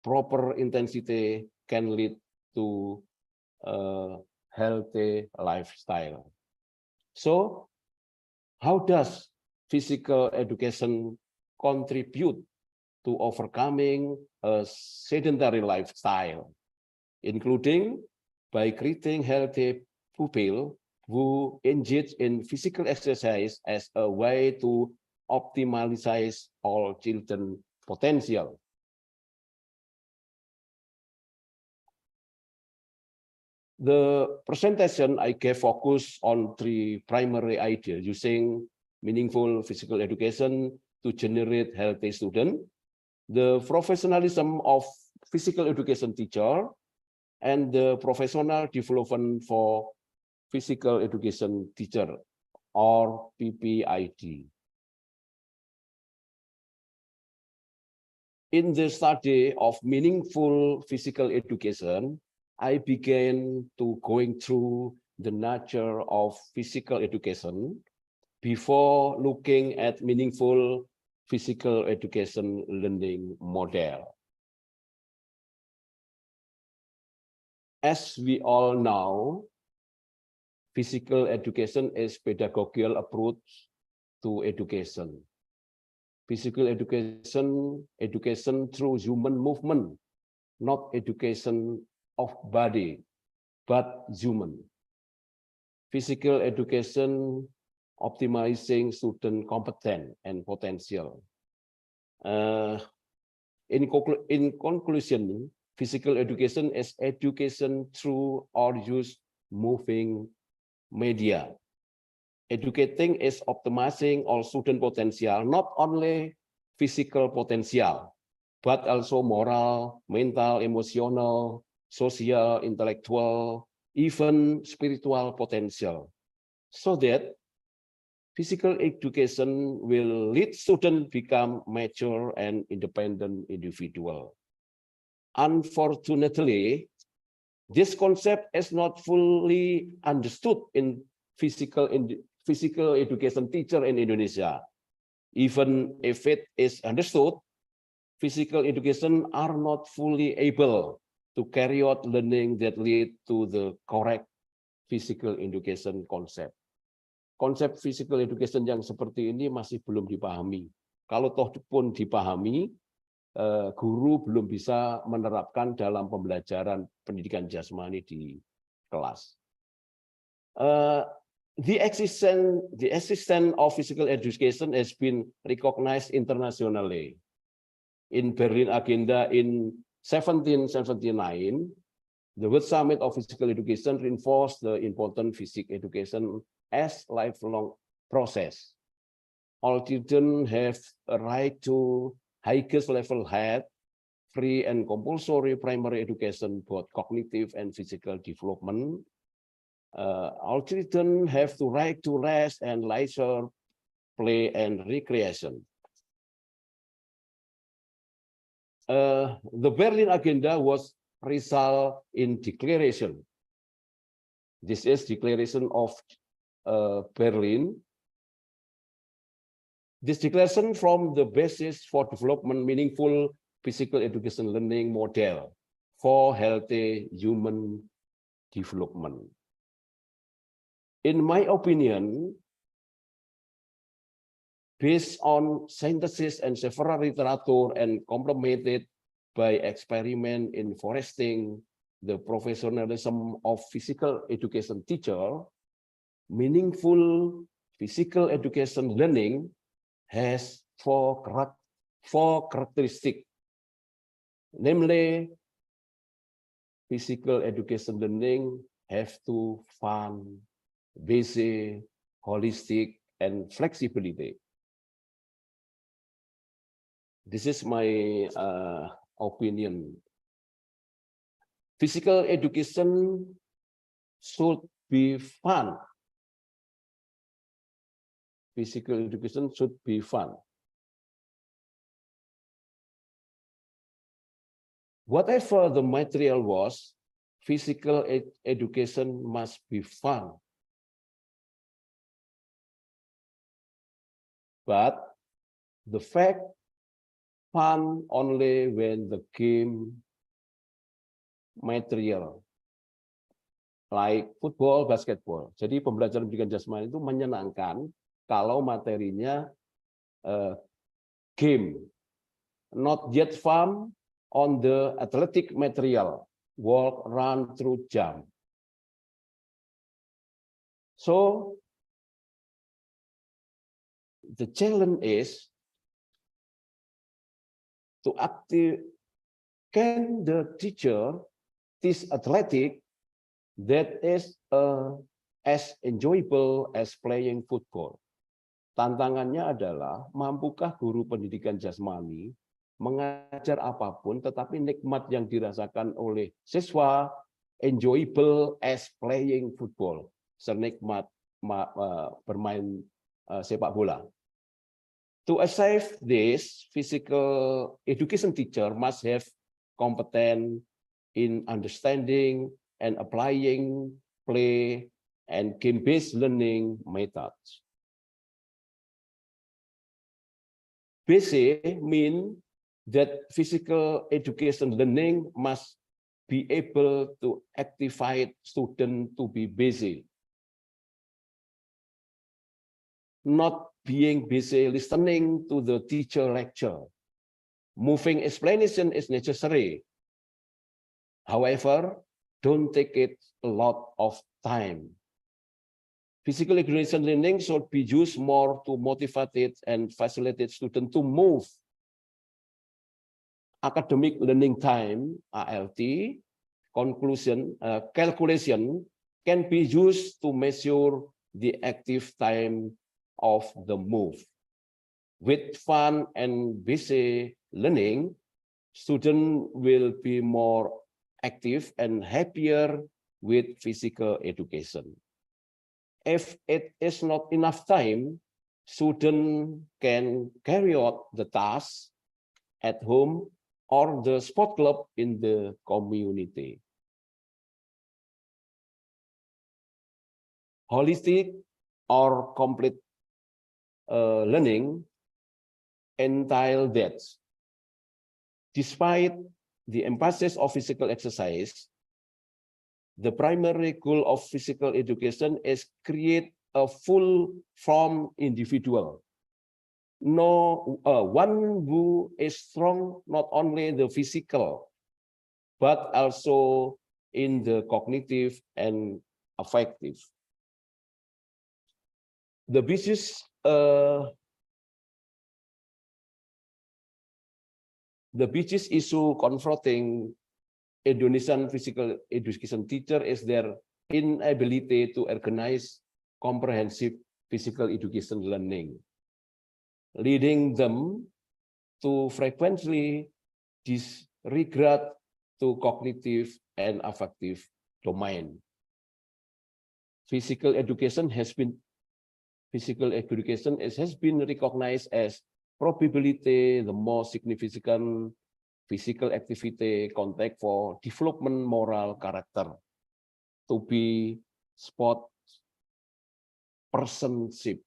proper intensity can lead to healthy lifestyle. So, how does physical education contribute to overcoming a sedentary lifestyle, including by creating healthy pupils who engage in physical exercise as a way to optimize all children's potential? The presentation I gave focus on 3 primary ideas using meaningful physical education to generate healthy students, the professionalism of physical education teacher, and the professional development for physical education teacher, or PPID. In the study of meaningful physical education, I began to going through the nature of physical education before looking at meaningful physical education learning model. As we all know, physical education is pedagogical approach to education. Physical education through human movement, not education of body, but human. Physical education optimizing student competence and potential. In conclusion, physical education is education through or use moving media. Educating is optimizing all student potential, not only physical potential, but also moral, mental, emotional, social, intellectual, even spiritual potential, so that physical education will lead students become mature and independent individual. Unfortunately, this concept is not fully understood in physical education teacher in Indonesia. Even if it is understood, physical education are not fully able to carry out learning that lead to the correct physical education concept. Konsep physical education yang seperti ini masih belum dipahami. Kalau toh pun dipahami, guru belum bisa menerapkan dalam pembelajaran pendidikan jasmani di kelas. The existence of physical education has been recognized internationally. In Berlin Agenda in 1779, the World Summit of Physical Education reinforced the important physical education as lifelong process. All children have a right to highest level health, free and compulsory primary education, both cognitive and physical development. All children have the right to rest and leisure, play and recreation. The Berlin Agenda was result in declaration. This is declaration of Berlin. This declaration from the basis for development meaningful physical education learning model for healthy human development. In my opinion, based on synthesis and several literature and complemented by experiment in foresting the professionalism of physical education teacher, meaningful physical education learning has four characteristics, namely, physical education learning have to fun, busy, holistic, and flexibility. This is my opinion. Physical education should be fun. Physical education should be fun. Whatever the material was, physical education must be fun. But the fact fun only when the game material like football, basketball. Jadi pembelajaran pendidikan jasmani itu menyenangkan kalau materinya game, not yet fun on the athletic material, walk, run, through, jump. So the challenge is to active. Can the teacher teach athletic that is as enjoyable as playing football? Tantangannya adalah, mampukah guru pendidikan jasmani mengajar apapun, tetapi nikmat yang dirasakan oleh siswa enjoyable as playing football, senikmat bermain sepak bola. To achieve this, physical education teacher must have competence in understanding and applying play and game-based learning methods. BC means that physical education learning must be able to activate students to be busy. Not being busy listening to the teacher lecture. Moving explanation is necessary. However, don't take it a lot of time. Physical education learning should be used more to motivate and facilitate students to move. Academic learning time, ALT, calculation can be used to measure the active time of the move. With fun and busy learning, students will be more active and happier with physical education. If it is not enough time, students can carry out the tasks at home or the sport club in the community. Holistic or complete learning entail that, despite the emphasis of physical exercise, the primary goal of physical education is create a full-formed individual. No one who is strong not only the physical, but also in the cognitive and affective. The biggest issue confronting Indonesian physical education teacher is their inability to organize comprehensive physical education learning, leading them to frequently disregard to cognitive and affective domain. Physical education has been recognized as probability the most significant physical activity contact for development moral character, to be sportsmanship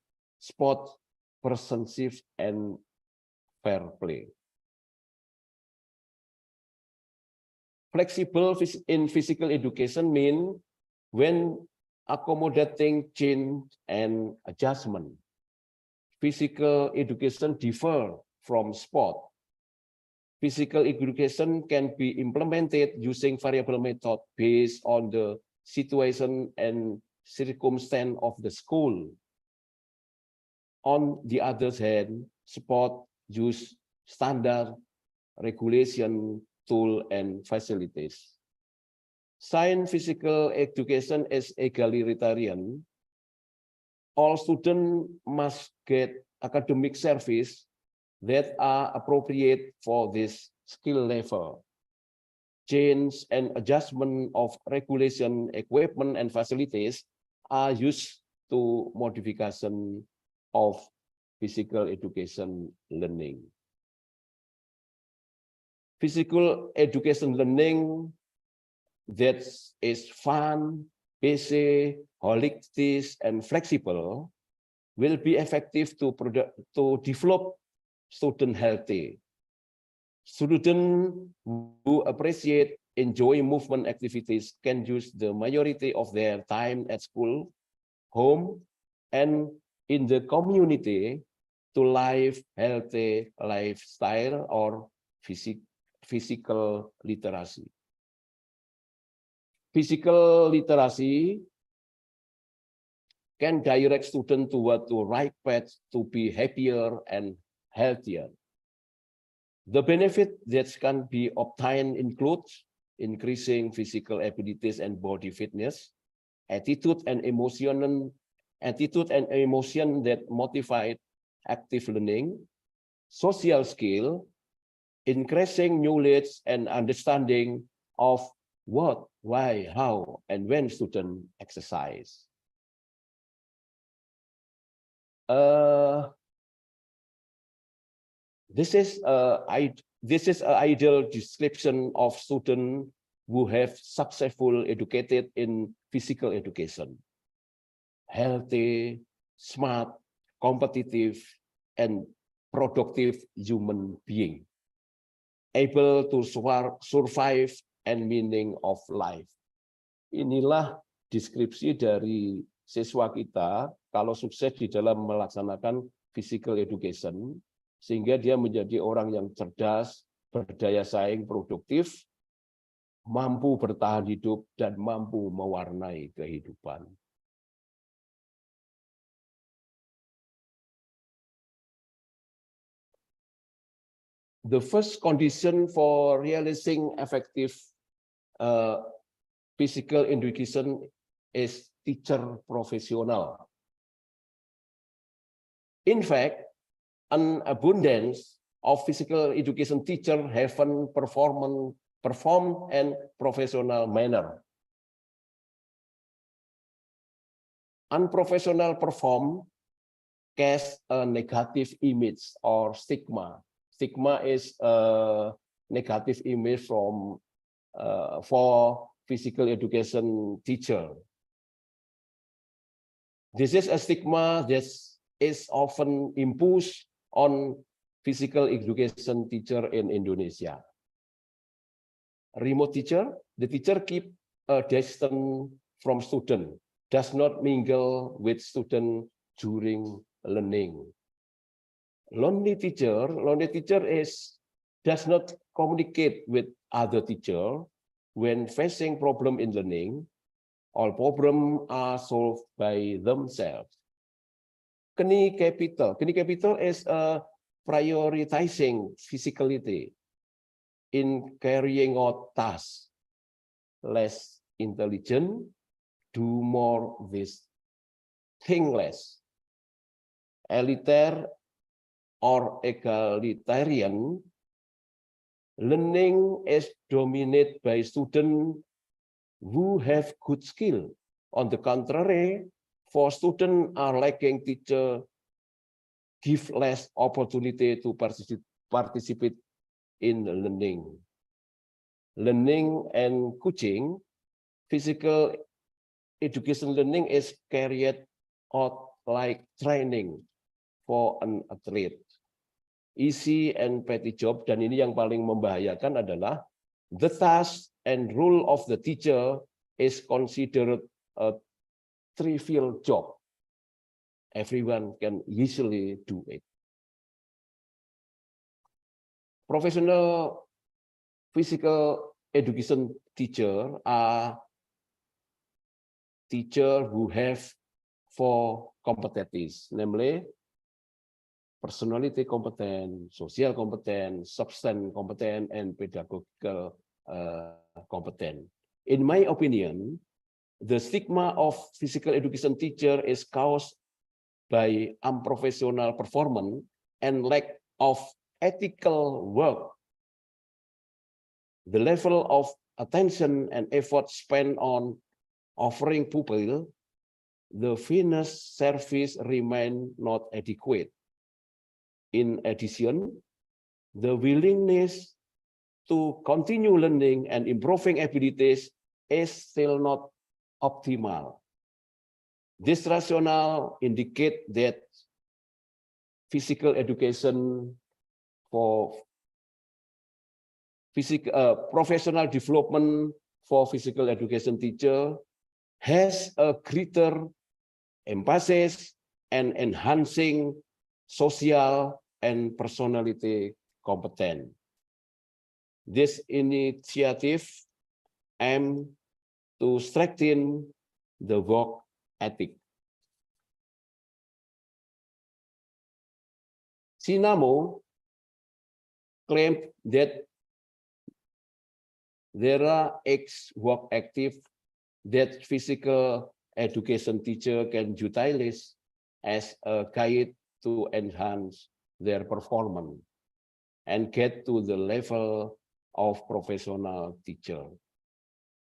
and fair play. Flexible in physical education means when accommodating change and adjustment. Physical education differ from sport. Physical education can be implemented using variable method based on the situation and circumstance of the school. On the other hand, sport use standard regulation, tool, and facilities. Since physical education is egalitarian, all students must get academic service that are appropriate for this skill level. Change and adjustment of regulation, equipment, and facilities are used to modification of physical education learning. Physical education learning that is fun, busy, holistic, and flexible will be effective to develop student healthy. Students who appreciate enjoy movement activities can use the majority of their time at school, home, and in the community to live healthy lifestyle or physical literacy. Physical literacy can direct students toward the right path to be happier and healthier. The benefit that can be obtained includes increasing physical abilities and body fitness, attitude and emotion that motivate active learning, social skill, increasing knowledge and understanding of what, why, how, and when students exercise. This is an ideal description of students who have successful educated in physical education. Healthy, smart, competitive, and productive human being, able to survive and meaning of life. Inilah deskripsi dari siswa kita kalau sukses di dalam melaksanakan physical education, sehingga dia menjadi orang yang cerdas, berdaya saing, produktif, mampu bertahan hidup, dan mampu mewarnai kehidupan. The first condition for realizing effective physical education is teacher professional. In fact, an abundance of physical education teachers haven't performed in professional manner. Unprofessional perform casts a negative image or stigma. Stigma is a negative image for physical education teacher. This is a stigma that is often imposed on physical education teacher in Indonesia. Remote teacher, the teacher keep a distance from student, does not mingle with student during learning. Lonely teacher does not communicate with other teacher when facing problem in learning. All problems are solved by themselves. Kini capital is prioritizing physicality in carrying out tasks. Less intelligent, do more with think less. Elitary or egalitarian, learning is dominated by students who have good skill. On the contrary, for students are lacking teacher give less opportunity to participate in learning. Learning and coaching, physical education learning is carried out like training for an athlete. Easy and petty job, dan ini yang paling membahayakan adalah the task and role of the teacher is considered a trivial job. Everyone can easily do it. Professional physical education teacher are teachers who have 4 competencies, namely personality competence, social competence, substance competence, and pedagogical competence. In my opinion, the stigma of physical education teacher is caused by unprofessional performance and lack of ethical work. The level of attention and effort spent on offering pupil the finished service remain not adequate. In addition, the willingness to continue learning and improving abilities is still not optimal. This rationale indicate that physical education for professional development for physical education teacher has a greater emphasis and enhancing social and personality competence. This initiative aims to strengthen the work ethic. Sinamo claimed that there are work active that physical education teacher can utilize as a guide to enhance their performance and get to the level of professional teacher.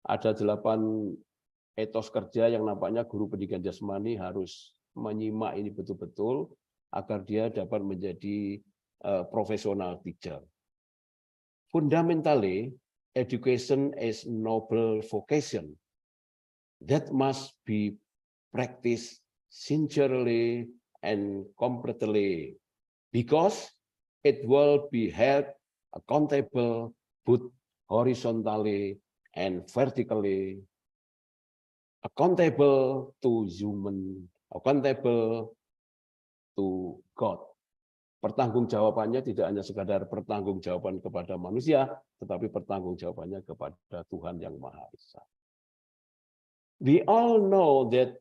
Ada 8 etos kerja yang nampaknya guru pendidikan jasmani harus menyimak ini betul-betul agar dia dapat menjadi professional teacher. Fundamentally, education is noble vocation that must be practiced sincerely and completely, because it will be held accountable both horizontally and vertically, accountable to human, accountable to God. Pertanggungjawabannya tidak hanya sekadar pertanggungjawaban kepada manusia, tetapi pertanggungjawabannya kepada Tuhan yang Maha Esa. We all know that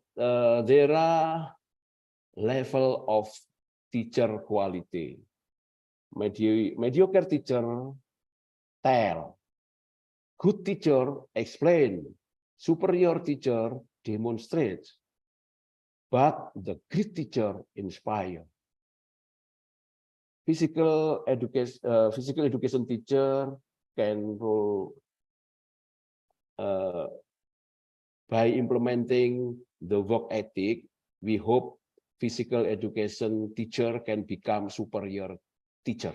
there are level of teacher quality. Mediocre teacher tell, good teacher explain, superior teacher demonstrates, but the great teacher inspire. Physical education teacher can rule by implementing the work ethic. We hope physical education teacher can become superior teacher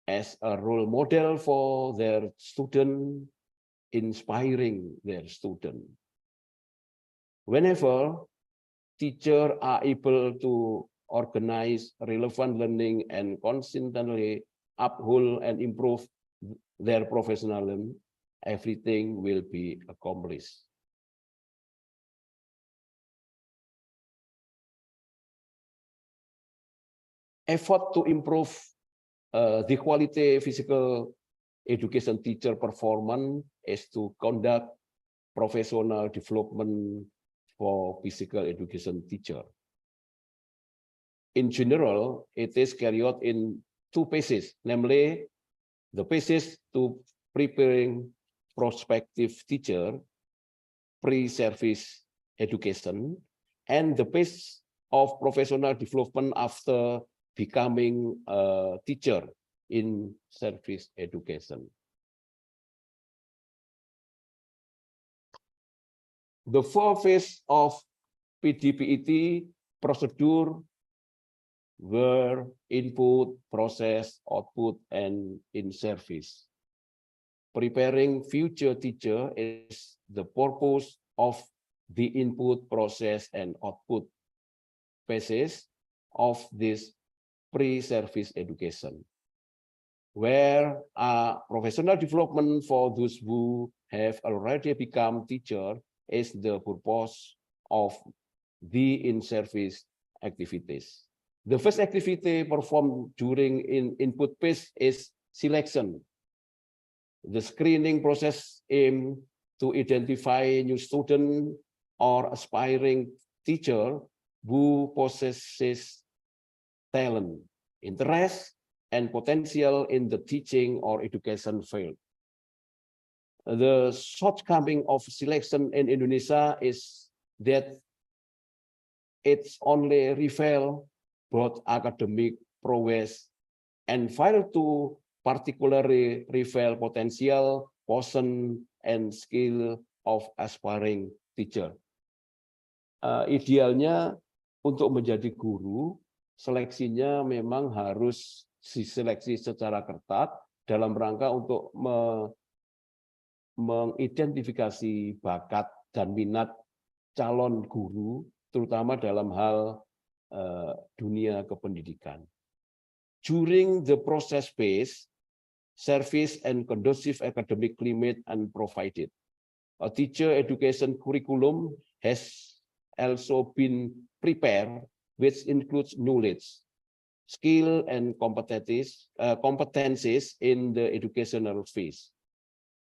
as a role model for their student, inspiring their student. Whenever teachers are able to organize relevant learning and constantly uphold and improve their professionalism, everything will be accomplished. Effort to improve the quality physical education teacher performance is to conduct professional development for physical education teacher. In general, it is carried out in 2 phases, namely the phases to preparing prospective teacher, pre-service education, and the phase of professional development after becoming a teacher in service education. The 4 phases of PDPET procedure were input, process, output, and in service. Preparing future teacher is the purpose of the input, process, and output phases of this pre-service education, where professional development for those who have already become teacher is the purpose of the in-service activities. The first activity performed during input phase is selection. The screening process aims to identify new student or aspiring teacher who possesses talent, interest, and potential in the teaching or education field. The shortcoming of selection in Indonesia is that it's only reveal both academic prowess and fail to particularly reveal potential, person, and skill of aspiring teacher. Idealnya untuk menjadi guru, seleksinya memang harus diseleksi secara ketat dalam rangka untuk mengidentifikasi bakat dan minat calon guru, terutama dalam hal dunia kependidikan. During the process phase, service, and conducive academic climate and provided. A teacher education curriculum has also been prepared, which includes knowledge, skill, and competencies in the educational phase.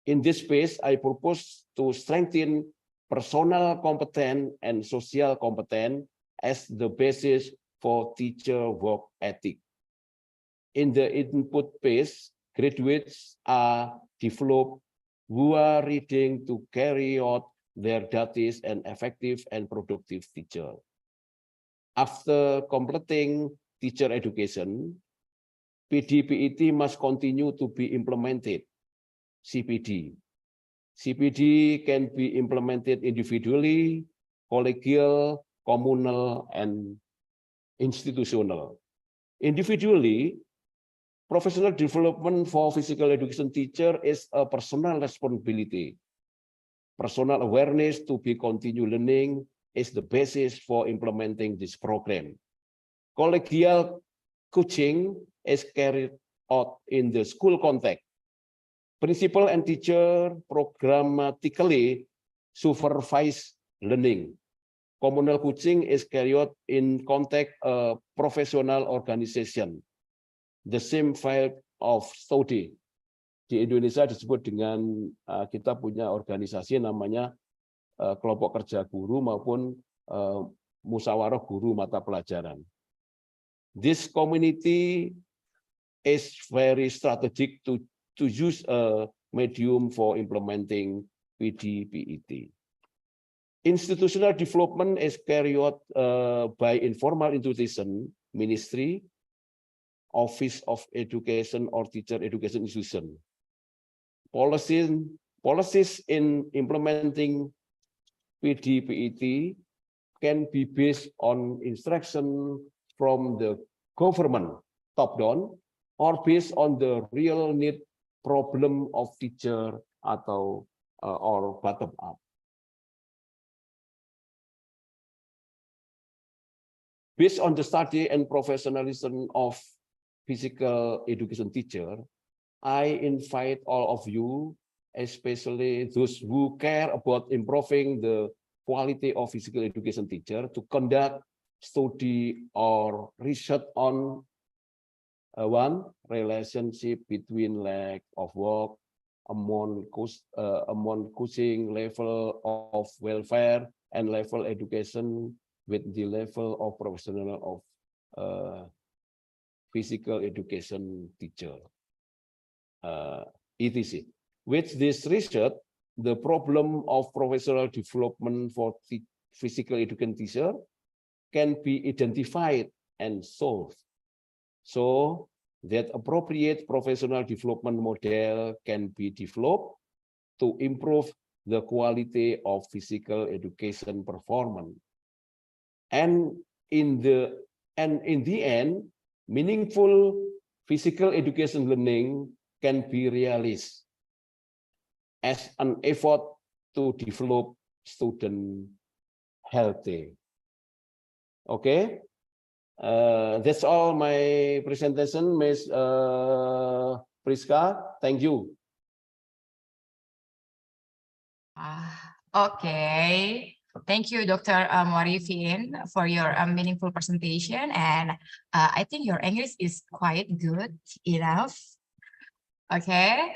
In this space, I propose to strengthen personal competence and social competence as the basis for teacher work ethic. In the input phase, graduates are developed who are ready to carry out their duties and effective and productive teacher. After completing teacher education, PD-PET must continue to be implemented. CPD. CPD can be implemented individually, collegial, communal, and institutional. Individually, professional development for physical education teacher is a personal responsibility. Personal awareness to be continued learning is the basis for implementing this program. Collegial coaching is carried out in the school context. Principal and teacher programmatically supervise learning. Communal coaching is carried out in context of professional organization. The same field of study. Di Indonesia disebut dengan kita punya organisasi namanya kelompok kerja guru maupun musyawarah guru mata pelajaran. This community is very strategic to use a medium for implementing PD-PET. Institutional development is carried out by informal institution, ministry, office of education, or teacher education institution. Policies in implementing PD-PET can be based on instruction from the government top-down or based on the real need problem of teacher atau or bottom-up. Based on the study and professionalism of physical education teacher, I invite all of you, especially those who care about improving the quality of physical education teacher, to conduct study or research on one, relationship between lack of work, among coaching, level of welfare, and level education with the level of professional of physical education teacher, etc. With this research, the problem of professional development for physical education teacher can be identified and solved, so that appropriate professional development model can be developed to improve the quality of physical education performance. And in the end, meaningful physical education learning can be realized as an effort to develop student healthy. Okay, that's all my presentation, Ms. Priska. Thank you. Okay. Thank you, Dr. Muarifin, for your meaningful presentation. And I think your English is quite good enough. Okay.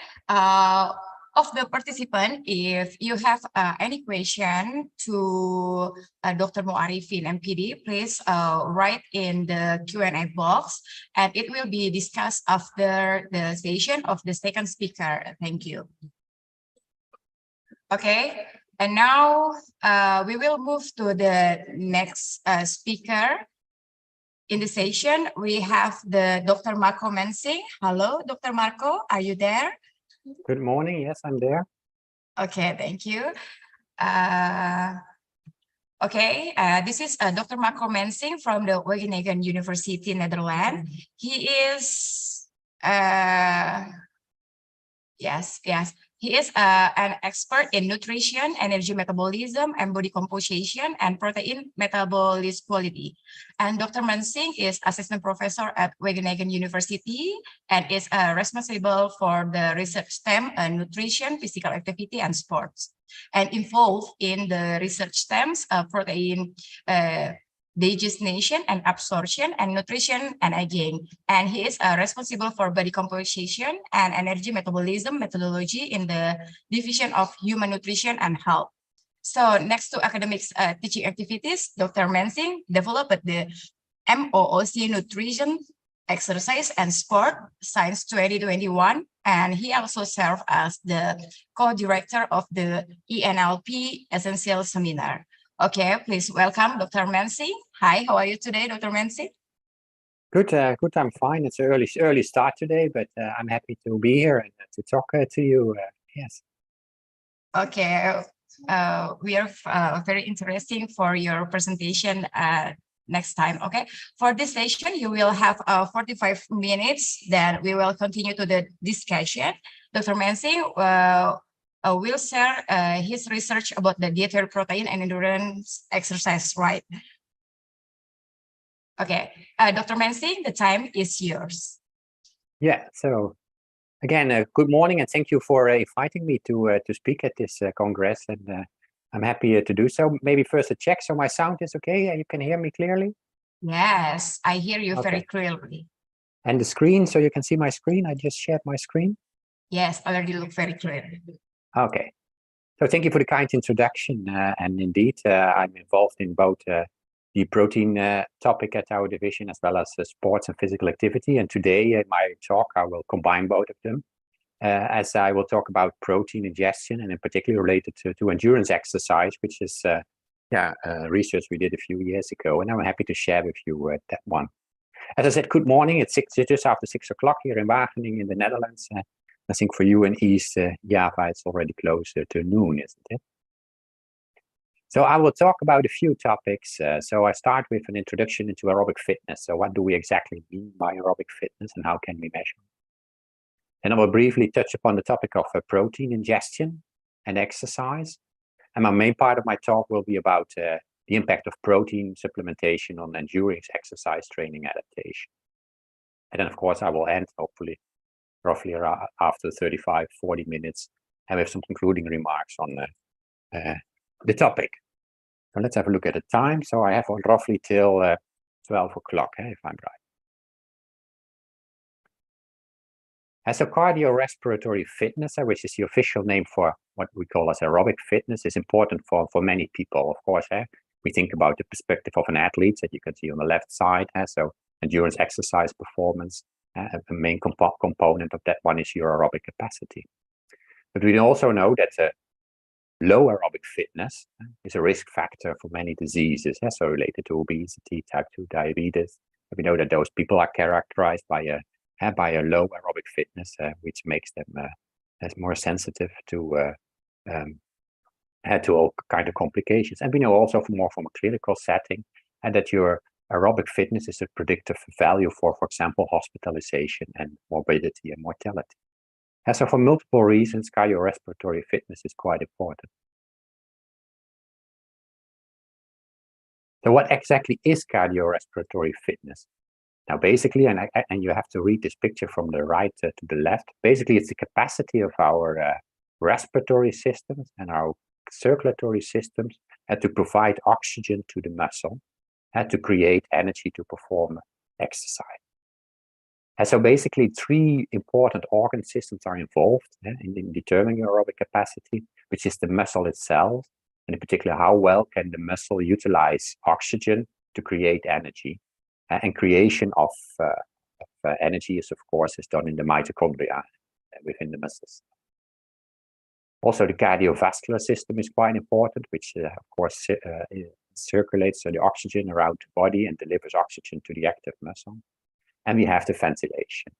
Of the participant, if you have any question to Dr. Muarifin, MPD, please write in the Q&A box, and it will be discussed after the session of the second speaker. Thank you. Okay. And now we will move to the next speaker. In the session, we have the Dr. Marco Mensing. Hello, Dr. Marco, are you there? Good morning. Yes, I'm there. Okay, thank you. Okay, this is Dr. Marco Mensing from the Wageningen University, Netherlands. He is Yes, yes. He is an expert in nutrition, energy metabolism, and body composition, and protein metabolism quality. And Dr. Mansingh is assistant professor at Wageningen University and is responsible for the research STEM nutrition, physical activity, and sports, and involved in the research STEMs protein digestion and absorption and nutrition and aging. And he is responsible for body composition and energy metabolism methodology in the division of human nutrition and health. So next to academics teaching activities, Dr. Mansingh developed the MOOC Nutrition, Exercise and Sport Science 2021. And he also served as the co-director of the ENLP Essential Seminar. Okay, please welcome Dr. Mansingh. Hi, how are you today, Dr. Mansingh? Good, good. I'm fine. It's early start today, but I'm happy to be here and to talk to you. Yes. Okay, we are very interesting for your presentation next time. Okay, for this session, you will have 45 minutes. Then we will continue to the discussion. Dr. Mansingh will share his research about the dietary protein and endurance exercise, right? Okay, Dr. Mansingh, the time is yours. Yeah, so again, good morning and thank you for inviting me to speak at this Congress, and I'm happy to do so. Maybe first a check, so my sound is okay? You can hear me clearly? Yes, I hear you very clearly. And the screen, so you can see my screen? I just shared my screen. Yes, already look very clear. Okay, so thank you for the kind introduction. And indeed, I'm involved in both the protein topic at our division, as well as sports and physical activity. And today in my talk, I will combine both of them, as I will talk about protein ingestion, and in particular related to endurance exercise, which is research we did a few years ago. And I'm happy to share with you that one. As I said, good morning. It's just after 6 o'clock here in Wageningen in the Netherlands. I think for you in East Java, it's already closer to noon, isn't it? So I will talk about a few topics. So I start with an introduction into aerobic fitness. So what do we exactly mean by aerobic fitness and how can we measure? And I will briefly touch upon the topic of protein ingestion and exercise. And my main part of my talk will be about the impact of protein supplementation on endurance exercise training adaptation. And then, of course, I will end, hopefully, roughly after 35, 40 minutes, and with some concluding remarks on the topic. So let's have a look at the time. So I have roughly till 12 o'clock, if I'm right. As a cardiorespiratory fitness, which is the official name for what we call as aerobic fitness, is important for many people. Of course, we think about the perspective of an athlete that you can see on the left side. So endurance exercise performance, the main component of that one is your aerobic capacity. But we also know that low aerobic fitness is a risk factor for many diseases, so related to obesity, type 2 diabetes. We know that those people are characterized by a low aerobic fitness, which makes them as more sensitive to all kind of complications. And we know also from a clinical setting, and that your aerobic fitness is a predictive value for example, hospitalization and morbidity and mortality. And so for multiple reasons, cardiorespiratory fitness is quite important. So what exactly is cardiorespiratory fitness? Now, basically, and you have to read this picture from the right to the left, basically it's the capacity of our respiratory systems and our circulatory systems to provide oxygen to the muscle and to create energy to perform exercise. And so basically 3 important organ systems are involved in determining aerobic capacity, which is the muscle itself, and in particular, how well can the muscle utilize oxygen to create energy. And creation of energy is, of course, done in the mitochondria within the muscles. Also, the cardiovascular system is quite important, which, of course, circulates the oxygen around the body and delivers oxygen to the active muscle. And we have the ventilation,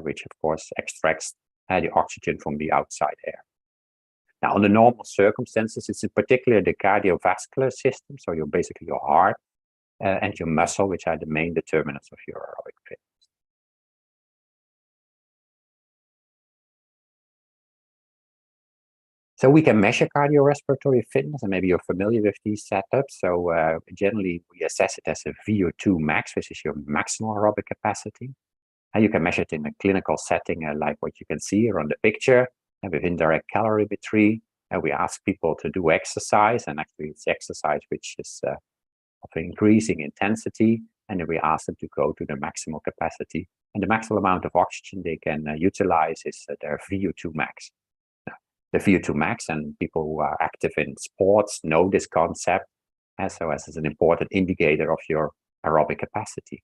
which, of course, extracts the oxygen from the outside air. Now, under normal circumstances, it's in particular the cardiovascular system, so you're basically your heart, and your muscle, which are the main determinants of your aerobic fitness. So we can measure cardiorespiratory fitness, and maybe you're familiar with these setups. So generally we assess it as a VO2 max, which is your maximal aerobic capacity. And you can measure it in a clinical setting, like what you can see here on the picture, and with indirect calorimetry. And we ask people to do exercise, and actually it's exercise which is of increasing intensity. And then we ask them to go to the maximal capacity. And the maximal amount of oxygen they can utilize is their VO2 max. The VO2 max, and people who are active in sports know this concept, so as an important indicator of your aerobic capacity.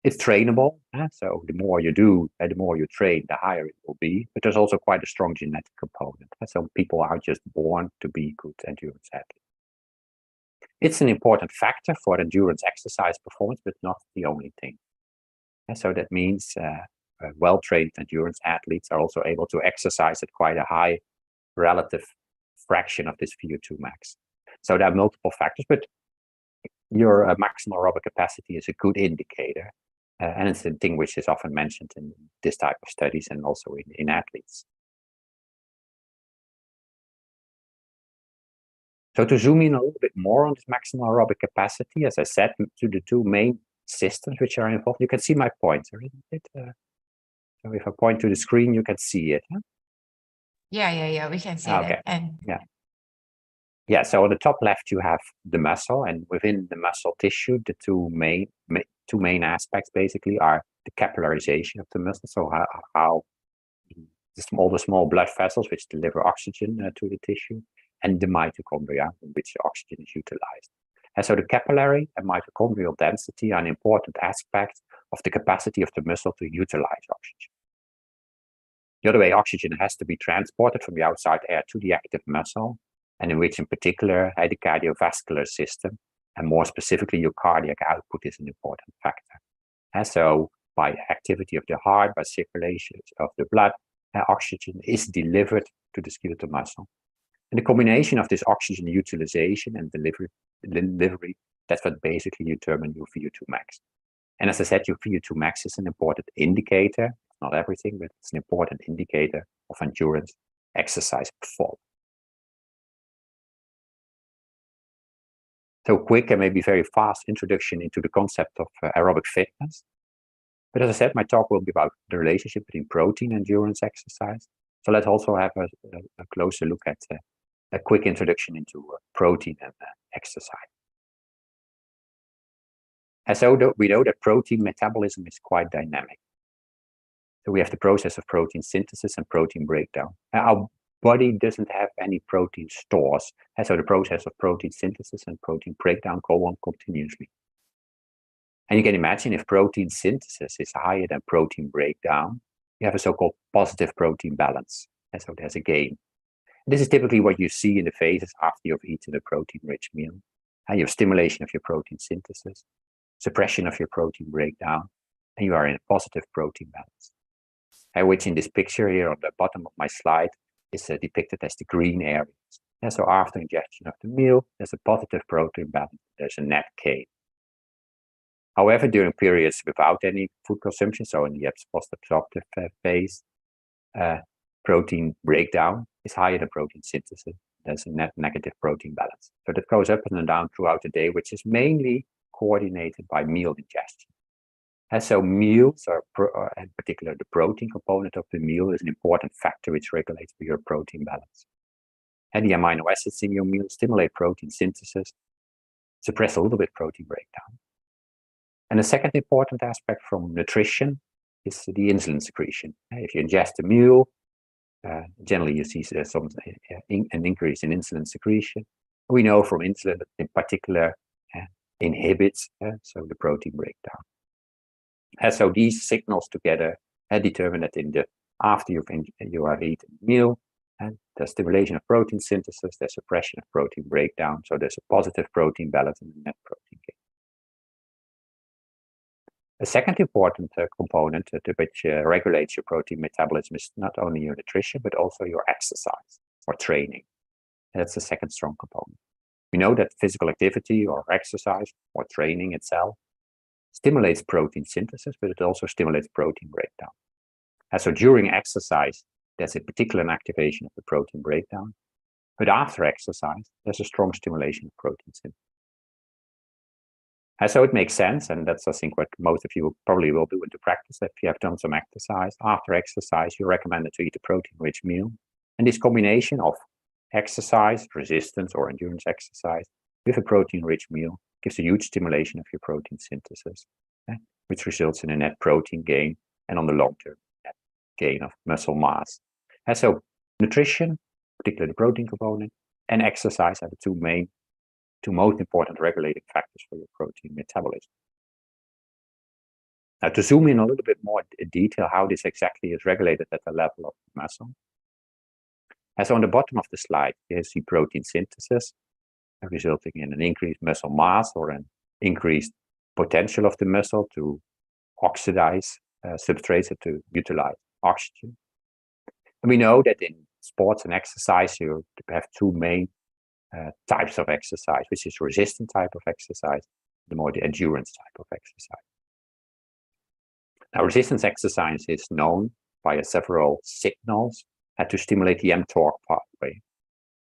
It's trainable, so the more you do, the more you train, the higher it will be. But there's also quite a strong genetic component. Some people are just born to be good endurance athletes. It's an important factor for endurance exercise performance, but not the only thing. So that means well-trained endurance athletes are also able to exercise at quite a high relative fraction of this VO2 max. So there are multiple factors, but your maximal aerobic capacity is a good indicator. And it's a thing which is often mentioned in this type of studies and also in athletes. So to zoom in a little bit more on this maximal aerobic capacity, as I said, to the two main systems which are involved, you can see my pointer, isn't it? So if I point to the screen, you can see it. Huh? Yeah, we can see that. And yeah, so on the top left, you have the muscle, and within the muscle tissue, the two main aspects basically are the capillarization of the muscle, so how all the small blood vessels which deliver oxygen to the tissue, and the mitochondria in which oxygen is utilized. And so the capillary and mitochondrial density are an important aspect of the capacity of the muscle to utilize oxygen. The other way, oxygen has to be transported from the outside air to the active muscle, and in which in particular the cardiovascular system, and more specifically your cardiac output, is an important factor. And so by activity of the heart, by circulation of the blood, oxygen is delivered to the skeletal muscle. And the combination of this oxygen utilization and delivery, that's what basically determines your VO2 max. And as I said, your VO2 max is an important indicator, not everything, but it's an important indicator of endurance exercise performance. So quick and maybe very fast introduction into the concept of aerobic fitness. But as I said, my talk will be about the relationship between protein and endurance exercise. So let's also have a closer look at a quick introduction into protein and exercise. And so we know that protein metabolism is quite dynamic. So we have the process of protein synthesis and protein breakdown. Our body doesn't have any protein stores, and so the process of protein synthesis and protein breakdown go on continuously. And you can imagine if protein synthesis is higher than protein breakdown, you have a so-called positive protein balance, and so there's a gain. And this is typically what you see in the phases after you've eaten a protein-rich meal. And you have stimulation of your protein synthesis, suppression of your protein breakdown, and you are in a positive protein balance. And which in this picture here on the bottom of my slide is depicted as the green areas. And so after ingestion of the meal, there's a positive protein balance, there's a net gain. However, during periods without any food consumption, so in the post-absorptive phase, protein breakdown is higher than protein synthesis. There's a net negative protein balance. So that goes up and down throughout the day, which is mainly coordinated by meal ingestion. And so meals, in particular the protein component of the meal, is an important factor which regulates your protein balance. And the amino acids in your meal stimulate protein synthesis, suppress a little bit protein breakdown. And the second important aspect from nutrition is the insulin secretion. If you ingest a meal, generally you see an increase in insulin secretion. We know from insulin that in particular inhibits so the protein breakdown. And so these signals together determine that after you have eaten a meal, and there's stimulation of protein synthesis, there's suppression of protein breakdown, so there's a positive protein balance and a net protein gain. A second important component which regulates your protein metabolism is not only your nutrition, but also your exercise or training. And that's the second strong component. We know that physical activity or exercise or training itself stimulates protein synthesis, but it also stimulates protein breakdown. And so during exercise, there's a particular activation of the protein breakdown. But after exercise, there's a strong stimulation of protein synthesis. And so it makes sense, and that's, I think, what most of you probably will do into practice. If you have done some exercise, after exercise, you're recommended to eat a protein-rich meal. And this combination of exercise, resistance, or endurance exercise with a protein-rich meal gives a huge stimulation of your protein synthesis, which results in a net protein gain, and on the long term, net gain of muscle mass. And so nutrition, particularly the protein component, and exercise are the two most important regulating factors for your protein metabolism. Now, to zoom in a little bit more in detail how this exactly is regulated at the level of the muscle. As on the bottom of the slide, you see protein synthesis, resulting in an increased muscle mass or an increased potential of the muscle to oxidize substrates and to utilize oxygen. And we know that in sports and exercise, you have two main types of exercise, which is resistant type of exercise, the more the endurance type of exercise. Now, resistance exercise is known by several signals to stimulate the mTOR pathway.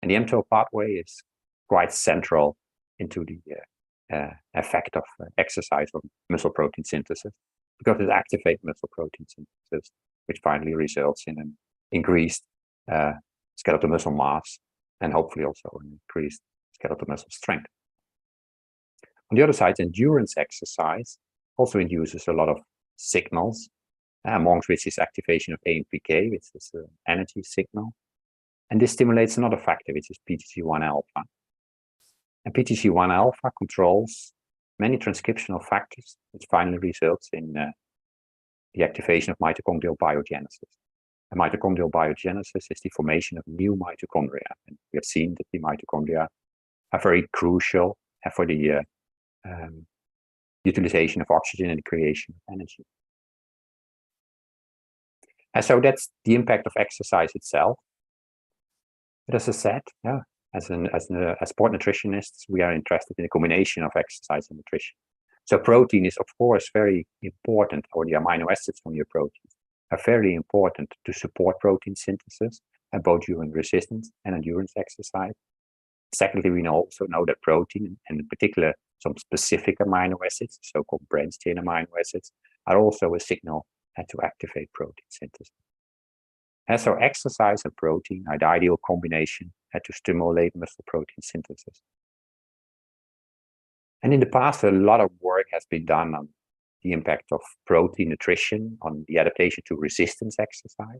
And the mTOR pathway is quite central into the effect of exercise on muscle protein synthesis, because it activates muscle protein synthesis, which finally results in an increased skeletal muscle mass and hopefully also an increased skeletal muscle strength. On the other side, endurance exercise also induces a lot of signals, amongst which is activation of AMPK, which is an energy signal. And this stimulates another factor, which is PGC1 alpha. And PGC1 alpha controls many transcriptional factors, which finally results in the activation of mitochondrial biogenesis. And mitochondrial biogenesis is the formation of new mitochondria. And we have seen that the mitochondria are very crucial for the utilization of oxygen and the creation of energy. And so that's the impact of exercise itself. But as I said, as sport nutritionists, we are interested in a combination of exercise and nutrition. So protein is, of course, very important, or the amino acids from your proteins are very important to support protein synthesis, both during resistance and endurance exercise. Secondly, we also know that protein, and in particular some specific amino acids, so-called branched chain amino acids, are also a signal to activate protein synthesis. And so exercise and protein are the ideal combination to stimulate muscle protein synthesis. And in the past, a lot of work has been done on the impact of protein nutrition on the adaptation to resistance exercise.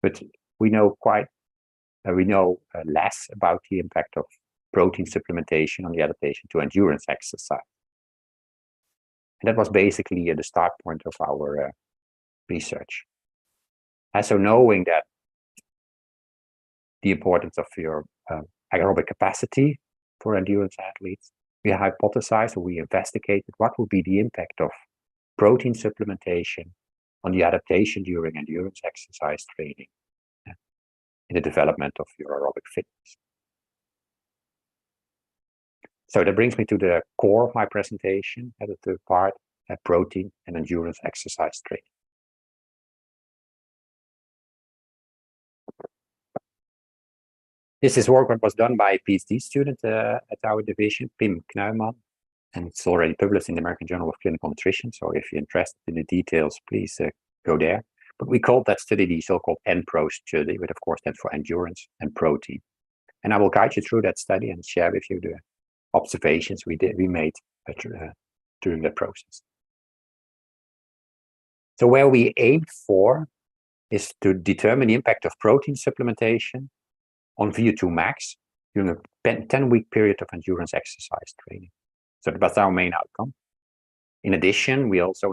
But we know less about the impact of protein supplementation on the adaptation to endurance exercise. And that was basically the start point of our research. And so knowing that the importance of your aerobic capacity for endurance athletes, we hypothesized, or we investigated what would be the impact of protein supplementation on the adaptation during endurance exercise training in the development of your aerobic fitness. So that brings me to the core of my presentation, the third part, protein and endurance exercise training. This is work that was done by a PhD student at our division, Pim Knuiman, and it's already published in the American Journal of Clinical Nutrition. So if you're interested in the details, please go there. But we called that study the so-called NPRO study, which of course stands for endurance and protein. And I will guide you through that study and share with you the observations we made during the process. So where we aimed for is to determine the impact of protein supplementation on VO2 max during a 10-week period of endurance exercise training. So that was our main outcome. In addition, we are also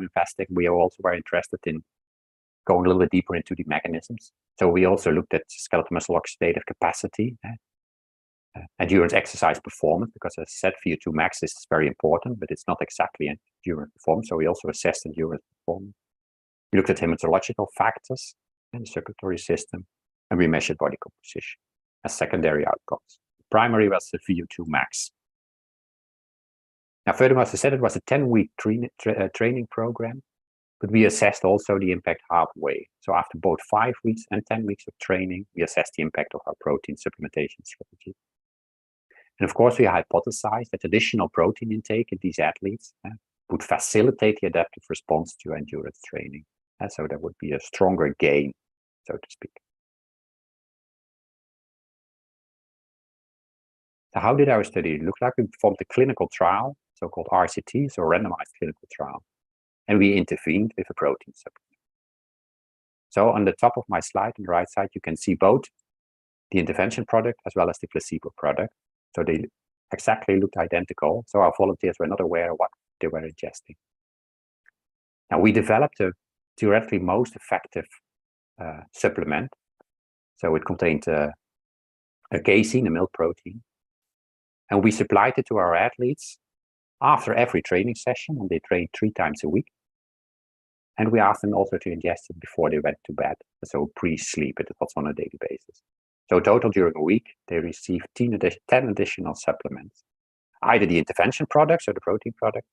very interested in going a little bit deeper into the mechanisms. So we also looked at skeletal muscle oxidative capacity, endurance exercise performance, because as I said, VO2 max is very important, but it's not exactly endurance performance. So we also assessed endurance performance. We looked at hematological factors in the circulatory system, and we measured body composition as secondary outcomes. The primary was the VO2 max. Now, furthermore, as I said, it was a 10-week training program. But we assessed also the impact halfway. So after both 5 weeks and 10 weeks of training, we assessed the impact of our protein supplementation strategy. And of course, we hypothesized that additional protein intake in these athletes would facilitate the adaptive response to endurance training. So there would be a stronger gain, so to speak. So how did our study look like? We performed a clinical trial, so-called RCT, so randomized clinical trial. And we intervened with a protein supplement. So on the top of my slide, on the right side, you can see both the intervention product as well as the placebo product. So they exactly looked identical. So our volunteers were not aware of what they were ingesting. Now we developed a theoretically most effective supplement. So it contained a casein, a milk protein. And we supplied it to our athletes after every training session, and they trained 3 times a week. And we asked them also to ingest it before they went to bed, so pre-sleep, it was on a daily basis. So total during a week, they received 10 additional supplements, either the intervention products or the protein product,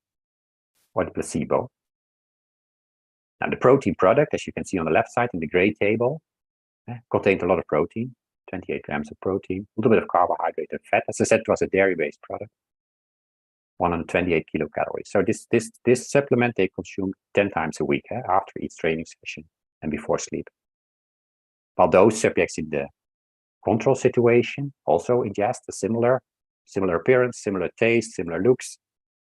or the placebo. Now the protein product, as you can see on the left side in the gray table, contained a lot of protein, 28 grams of protein, a little bit of carbohydrate and fat. As I said, it was a dairy-based product. 128 kilocalories. So this supplement they consume 10 times a week after each training session and before sleep. While those subjects in the control situation also ingest a similar appearance, similar taste, similar looks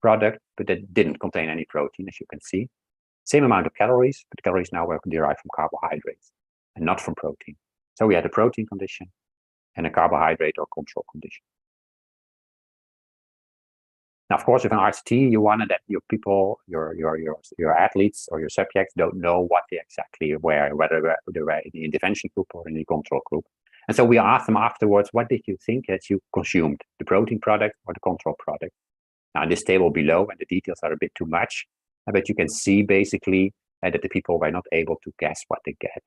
product, but that didn't contain any protein, as you can see. Same amount of calories, but calories now were derived from carbohydrates and not from protein. So we had a protein condition and a carbohydrate or control condition. Now, of course, with an RCT, you wanted that your people, your athletes or your subjects don't know what they exactly were, whether they were in the intervention group or in the control group. And so we asked them afterwards, what did you think that you consumed, the protein product or the control product? Now, in this table below, and the details are a bit too much, but you can see basically that the people were not able to guess what they get.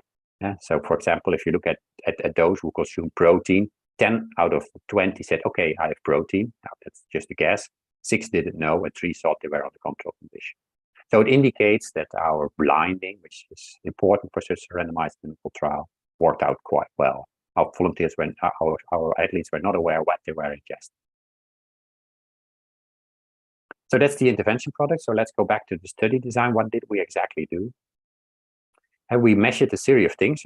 So, for example, if you look at those who consume protein, 10 out of 20 said, okay, I have protein. Now, that's just a guess. 6 didn't know, and 3 thought they were on the control condition. So it indicates that our blinding, which is important for such a randomized clinical trial, worked out quite well. Our volunteers, our athletes were not aware what they were ingesting. So that's the intervention product. So let's go back to the study design. What did we exactly do? And we measured a series of things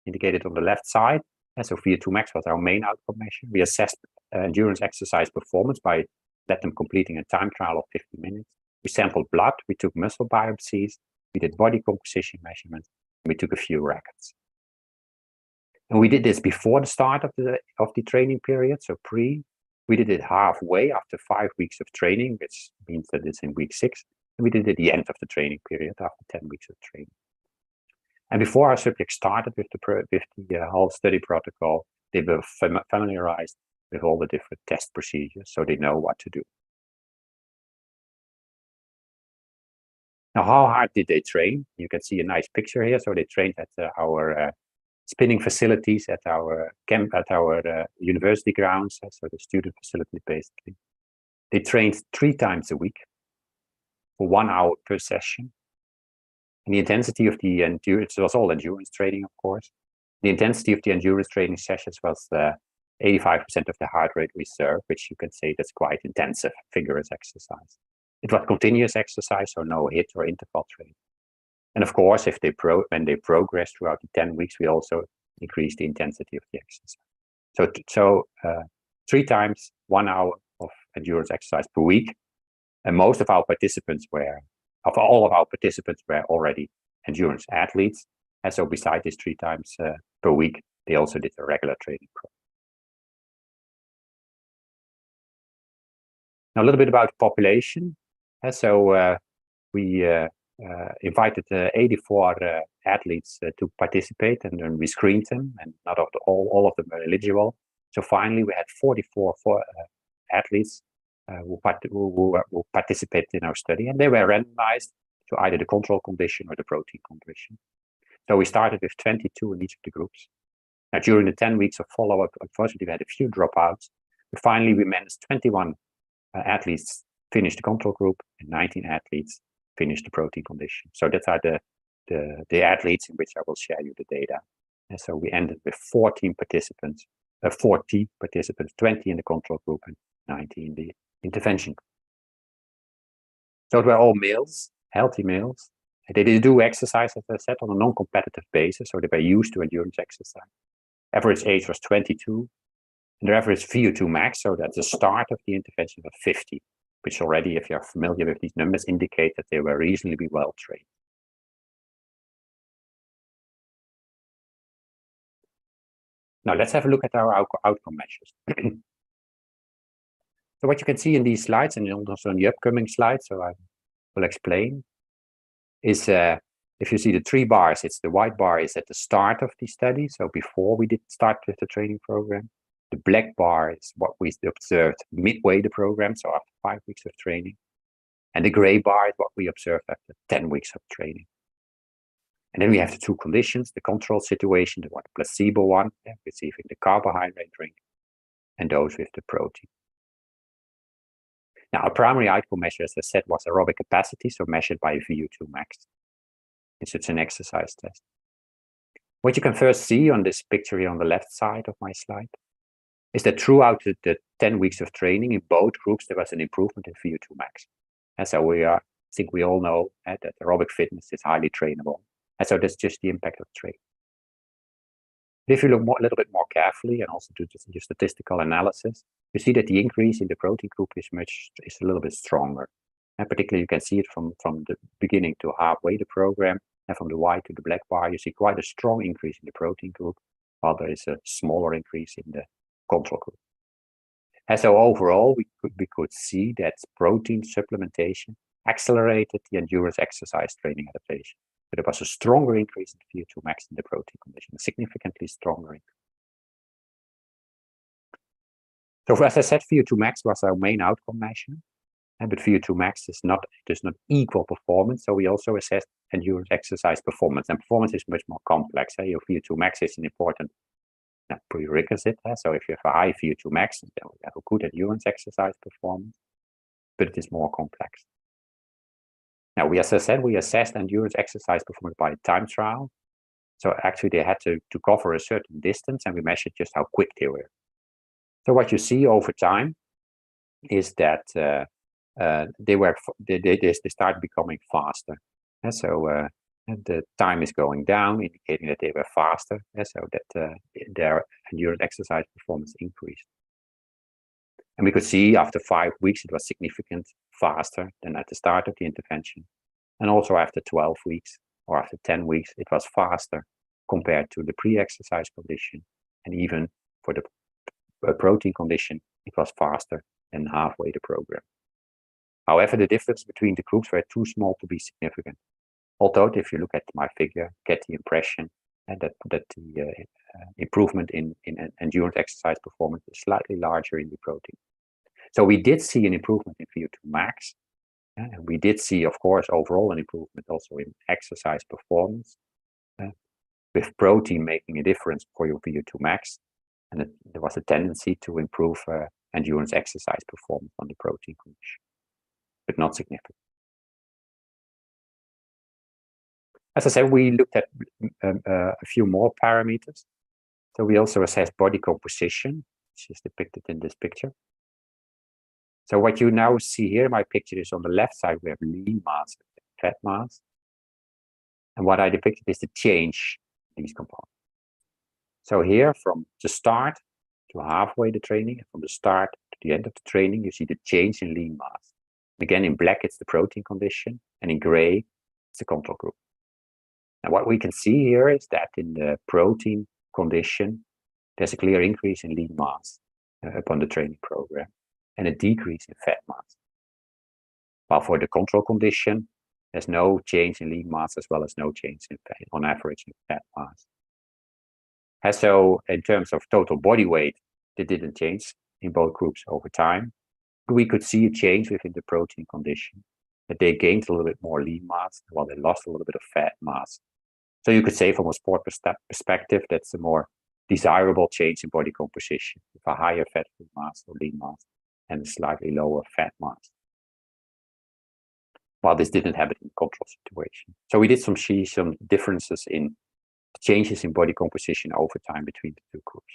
indicated on the left side. And so VO2 max was our main outcome measure. We assessed endurance exercise performance by let them completing a time trial of 50 minutes. We sampled blood, we took muscle biopsies, we did body composition measurements, and we took a few records. And we did this before the start of the training period, so pre. We did it halfway after 5 weeks of training, which means that it's in week 6. And we did it at the end of the training period after 10 weeks of training. And before our subjects started with the whole study protocol, they were familiarized with all the different test procedures, so they know what to do. Now, how hard did they train? You can see a nice picture here. So they trained at our spinning facilities at our camp, at our university grounds, so the student facility basically. They trained 3 times a week for 1 hour per session. And the intensity of the endurance, it was all endurance training, of course. The intensity of the endurance training sessions was 85% of the heart rate reserve, which you can say that's quite intensive, vigorous exercise. It was continuous exercise, so no HIIT or interval training. And of course, if when they progress throughout the 10 weeks, we also increase the intensity of the exercise. So 3 times 1 hour of endurance exercise per week. And most of our participants all of our participants were already endurance athletes. And so besides this 3 times per week, they also did a regular training program. Now, a little bit about the population. So we invited 84 athletes to participate, and then we screened them, and not all of them were eligible. So finally, we had 44 athletes who participated in our study, and they were randomized to either the control condition or the protein condition. So we started with 22 in each of the groups. Now, during the 10 weeks of follow-up, unfortunately, we had a few dropouts, but finally we managed 21 athletes finish the control group and 19 athletes finish the protein condition. So that are the athletes in which I will share you the data. And so we ended with 40 participants, 20 in the control group and 90 in the intervention group. So they were all males, healthy males. They did do exercise, as I said, on a non-competitive basis, so they were used to endurance exercise. Average age was 22, and their average VO2 max, so at the start of the intervention, was 50, which already, if you're familiar with these numbers, indicate that they were reasonably well trained. Now let's have a look at our outcome measures. So what you can see in these slides, and also in the upcoming slides, so I will explain, is if you see the 3 bars, it's the white bar is at the start of the study, so before we did start with the training program. The black bar is what we observed midway the program, so after 5 weeks of training. And the gray bar is what we observed after 10 weeks of training. And then we have the 2 conditions, the control situation, the placebo one, receiving the carbohydrate drink, and those with the protein. Now, our primary outcome measure, as I said, was aerobic capacity, so measured by VO2 max. It's such an exercise test. What you can first see on this picture here on the left side of my slide is that throughout the 10 weeks of training in both groups, there was an improvement in VO2 max. And so I think we all know that aerobic fitness is highly trainable. And so that's just the impact of training. If you look a little bit more carefully and also do your statistical analysis, you see that the increase in the protein group is a little bit stronger. And particularly you can see it from the beginning to halfway the program, and from the white to the black bar, you see quite a strong increase in the protein group, while there is a smaller increase in the control group. And so overall, we could see that protein supplementation accelerated the endurance exercise training adaptation. But there was a stronger increase in VO2 max in the protein condition, a significantly stronger increase. So as I said, VO2 max was our main outcome measure, but VO2 max does not equal performance. So we also assessed endurance exercise performance, and performance is much more complex. Your VO2 max is an important prerequisite. So if you have a high VO2 max, then we have a good endurance exercise performance, but it is more complex. Now, as I said, we assessed endurance exercise performance by a time trial. So actually they had to cover a certain distance, and we measured just how quick they were. So what you see over time is that they start becoming faster. And so the time is going down, indicating that they were faster, so that their endurance exercise performance increased. And we could see after 5 weeks, it was significantly faster than at the start of the intervention. And also after 12 weeks or after 10 weeks, it was faster compared to the pre-exercise condition. And even for the protein condition, it was faster than halfway the program. However, the difference between the groups were too small to be significant. Although if you look at my figure, get the impression that the improvement in endurance exercise performance is slightly larger in the protein. So we did see an improvement in VO2 max. And we did see, of course, overall an improvement also in exercise performance, with protein making a difference for your VO2 max. And there was a tendency to improve endurance exercise performance on the protein condition, but not significant. As I said, we looked at a few more parameters. So we also assessed body composition, which is depicted in this picture. So what you now see here in my picture is on the left side, we have lean mass and fat mass. And what I depicted is the change in these components. So here, from the start to halfway the training, and from the start to the end of the training, you see the change in lean mass. Again, in black, it's the protein condition, and in gray, it's the control group. Now, what we can see here is that in the protein condition, there's a clear increase in lean mass upon the training program, and a decrease in fat mass. While for the control condition, there's no change in lean mass as well as no change in on average in fat mass. And so in terms of total body weight, it didn't change in both groups over time. We could see a change within the protein condition, that they gained a little bit more lean mass while they lost a little bit of fat mass. So you could say from a sport perspective, that's a more desirable change in body composition, with a higher fat mass or lean mass and a slightly lower fat mass. while this didn't happen in the control situation. So we did see some differences in changes in body composition over time between the two groups.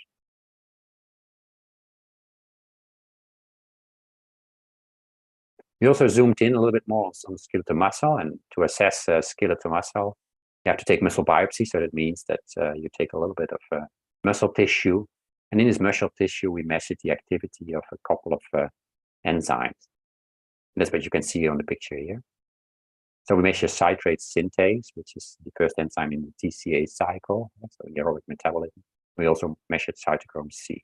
We also zoomed in a little bit more on skeletal muscle, and to assess skeletal muscle, you have to take muscle biopsy. So that means that you take a little bit of muscle tissue, and in this muscle tissue, we measured the activity of a couple of enzymes. And that's what you can see on the picture here. So we measure citrate synthase, which is the first enzyme in the TCA cycle, so aerobic metabolism. We also measured cytochrome C.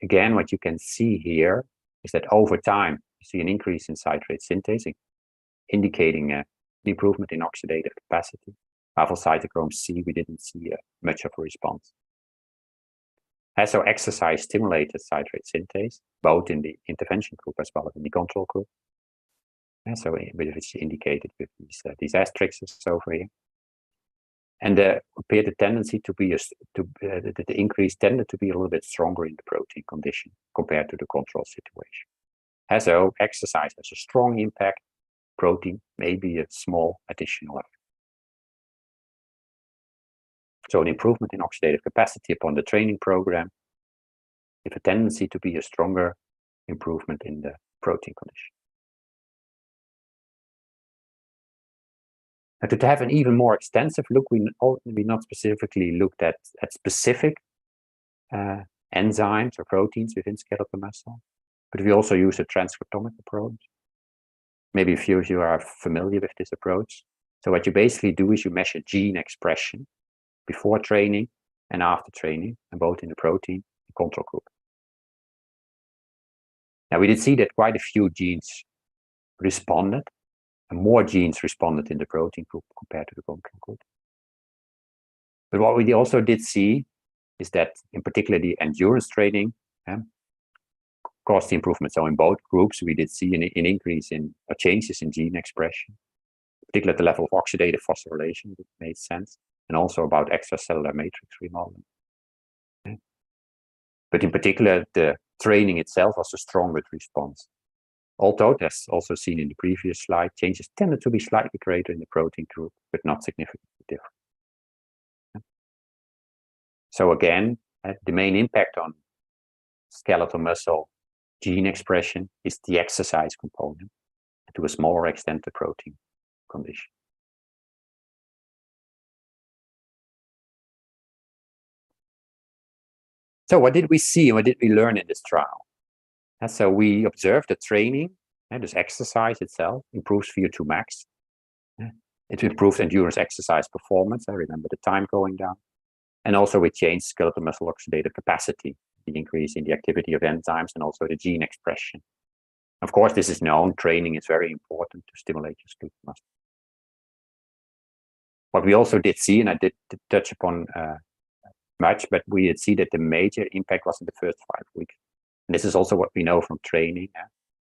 Again, what you can see here is that over time, you see an increase in citrate synthase, indicating an improvement in oxidative capacity. While for cytochrome C, we didn't see much of a response. So exercise stimulated citrate synthase, both in the intervention group as well as in the control group. So which is indicated with these asterisks over here. And appeared a tendency to be, the increase tended to be a little bit stronger in the protein condition compared to the control situation. So exercise has a strong impact, protein may be a small additional effect. So an improvement in oxidative capacity upon the training program, with a tendency to be a stronger improvement in the protein condition. And to have an even more extensive look, we not specifically looked at specific enzymes or proteins within skeletal muscle, but we also use a transcriptomic approach. Maybe a few of you are familiar with this approach. So what you basically do is you measure gene expression before training and after training, and both in the protein and control group. Now we did see that quite a few genes responded, and more genes responded in the protein group compared to the control group. But what we also did see is that, in particular, the endurance training caused the improvement. So in both groups, we did see an increase in changes in gene expression, particularly at the level of oxidative phosphorylation, which made sense, and also about extracellular matrix remodeling. But in particular, the training itself was the strongest response. Although, as also seen in the previous slide, changes tended to be slightly greater in the protein group, but not significantly different. So again, the main impact on skeletal muscle gene expression is the exercise component, and to a smaller extent, the protein condition. So what did we see and what did we learn in this trial? And so we observed that training, this exercise itself, improves VO2 max. It improves endurance exercise performance. I remember the time going down. And also we changed skeletal muscle oxidative capacity, the increase in the activity of enzymes and also the gene expression. Of course, this is known. Training is very important to stimulate your skeletal muscle. What we also did see, and I did touch upon much, but we did see that the major impact was in the first 5 weeks. And this is also what we know from training.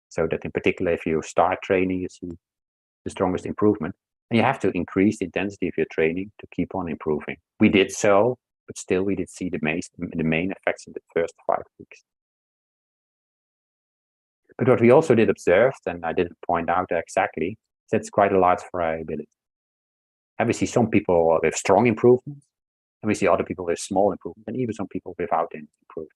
So that in particular, if you start training, you see the strongest improvement. And you have to increase the intensity of your training to keep on improving. We did so, but still we did see the main effects in the first 5 weeks. But what we also did observe, and I didn't point out exactly, is that it's quite a large variability. And we see some people with strong improvements, and we see other people with small improvement, and even some people without any improvement.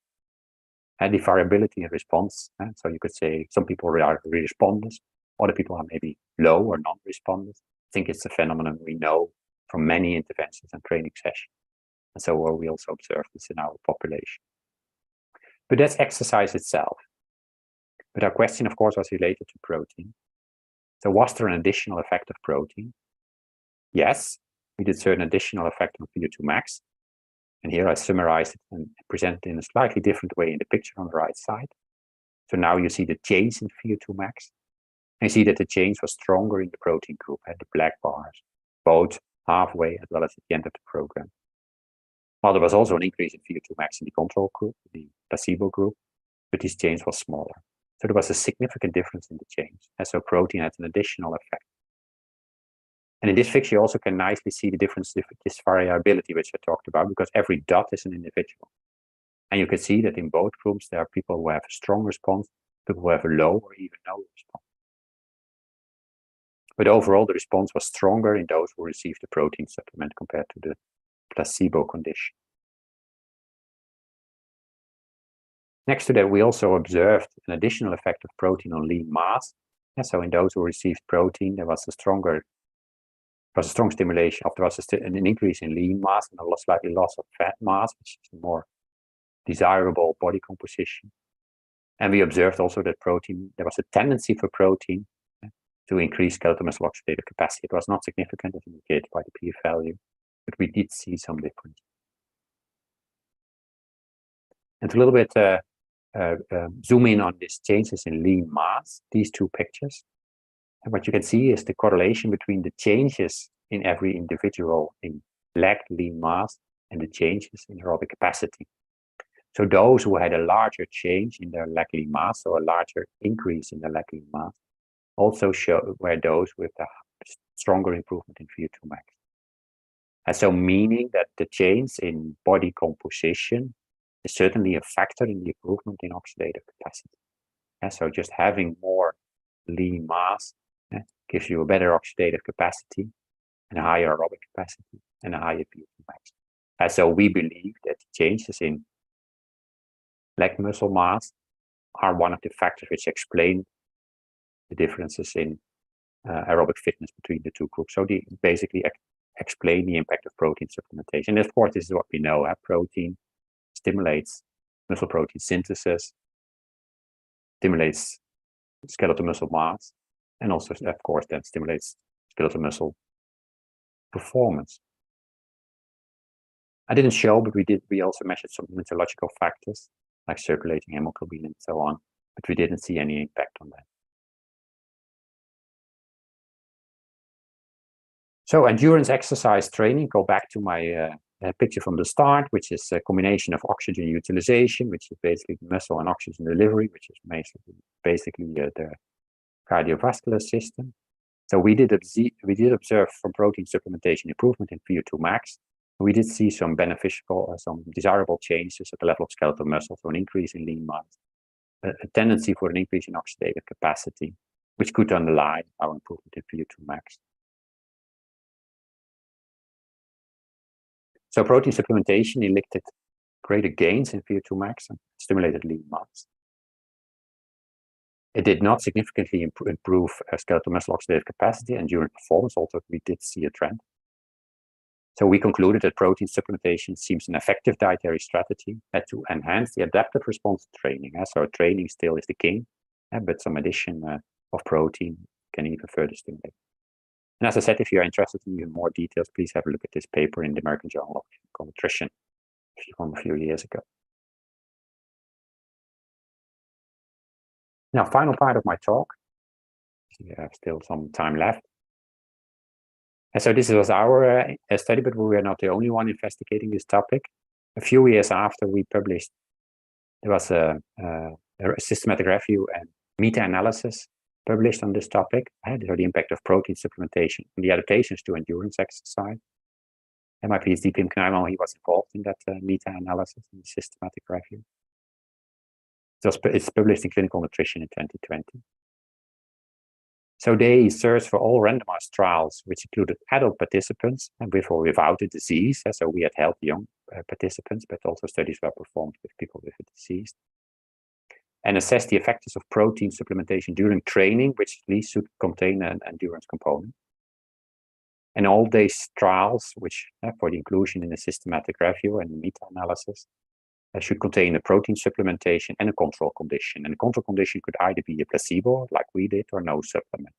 And the variability in response, so you could say some people are responders, other people are maybe low or non-responders. I think it's a phenomenon we know from many interventions and training sessions. And so we also observe this in our population. But that's exercise itself. But our question, of course, was related to protein. So was there an additional effect of protein? Yes, we did certain additional effect on VO2 max. And here I summarized it and present it in a slightly different way in the picture on the right side. So now you see the change in VO2 max. And you see that the change was stronger in the protein group, at the black bars, both halfway as well as at the end of the program. While there was also an increase in VO2 max in the control group, the placebo group, but this change was smaller. So there was a significant difference in the change. And so protein had an additional effect. And in this picture, you also can nicely see the difference, this variability, which I talked about, because every dot is an individual. And you can see that in both groups, there are people who have a strong response, people who have a low or even no response. But overall, the response was stronger in those who received the protein supplement compared to the placebo condition. Next to that, we also observed an additional effect of protein on lean mass. And so in those who received protein, there was a strong stimulation, there was an increase in lean mass and a slightly loss of fat mass, which is a more desirable body composition. And we observed also that there was a tendency for protein to increase skeletal muscle oxidative capacity. It was not significant, as indicated by the p-value, but we did see some difference. And to a little bit zoom in on these changes in lean mass, these two pictures. And what you can see is the correlation between the changes in every individual in leg lean mass and the changes in aerobic capacity. So those who had a larger change in their leg lean mass, or a larger increase in their leg lean mass, also were those with a stronger improvement in VO2 max. And so meaning that the change in body composition is certainly a factor in the improvement in oxidative capacity. And so just having more lean mass gives you a better oxidative capacity and a higher aerobic capacity and a higher VO2 max. And so we believe that changes in leg muscle mass are one of the factors which explain the differences in aerobic fitness between the two groups. So they basically explain the impact of protein supplementation. And of course, this is what we know. Protein stimulates muscle protein synthesis, stimulates skeletal muscle mass, and also, of course, then stimulates skeletal muscle performance. I didn't show, but we also measured some metallurgical factors like circulating hemoglobin and so on, but we didn't see any impact on that. So endurance exercise training, go back to my picture from the start, which is a combination of oxygen utilization, which is basically muscle and oxygen delivery, which is basically the cardiovascular system. So we did observe from protein supplementation improvement in VO2 max. We did see some beneficial, some desirable changes at the level of skeletal muscle, so an increase in lean mass, a tendency for an increase in oxidative capacity, which could underlie our improvement in VO2 max. So protein supplementation elicited greater gains in VO2 max and stimulated lean mass. It did not significantly improve skeletal muscle oxidative capacity, and during performance also we did see a trend. So we concluded that protein supplementation seems an effective dietary strategy to enhance the adaptive response to training. So training still is the king, but some addition of protein can even further stimulate. And as I said, if you're interested in even more details, please have a look at this paper in the American Journal of Clinical Nutrition from a few years ago. Now, final part of my talk. We have still some time left. And so this was our study, but we were not the only one investigating this topic. A few years after we published, there was a systematic review and meta-analysis published on this topic, the impact of protein supplementation and the adaptations to endurance exercise. And my PhD, Pim Knijman, he was involved in that meta-analysis and systematic review. It's published in Clinical Nutrition in 2020. So they searched for all randomized trials, which included adult participants and with or without a disease. So we had healthy young participants, but also studies were performed with people with a disease. And assess the effectiveness of protein supplementation during training, which at least should contain an endurance component. And all these trials, which for the inclusion in the systematic review and meta-analysis, should contain a protein supplementation and a control condition. And the control condition could either be a placebo, like we did, or no supplement.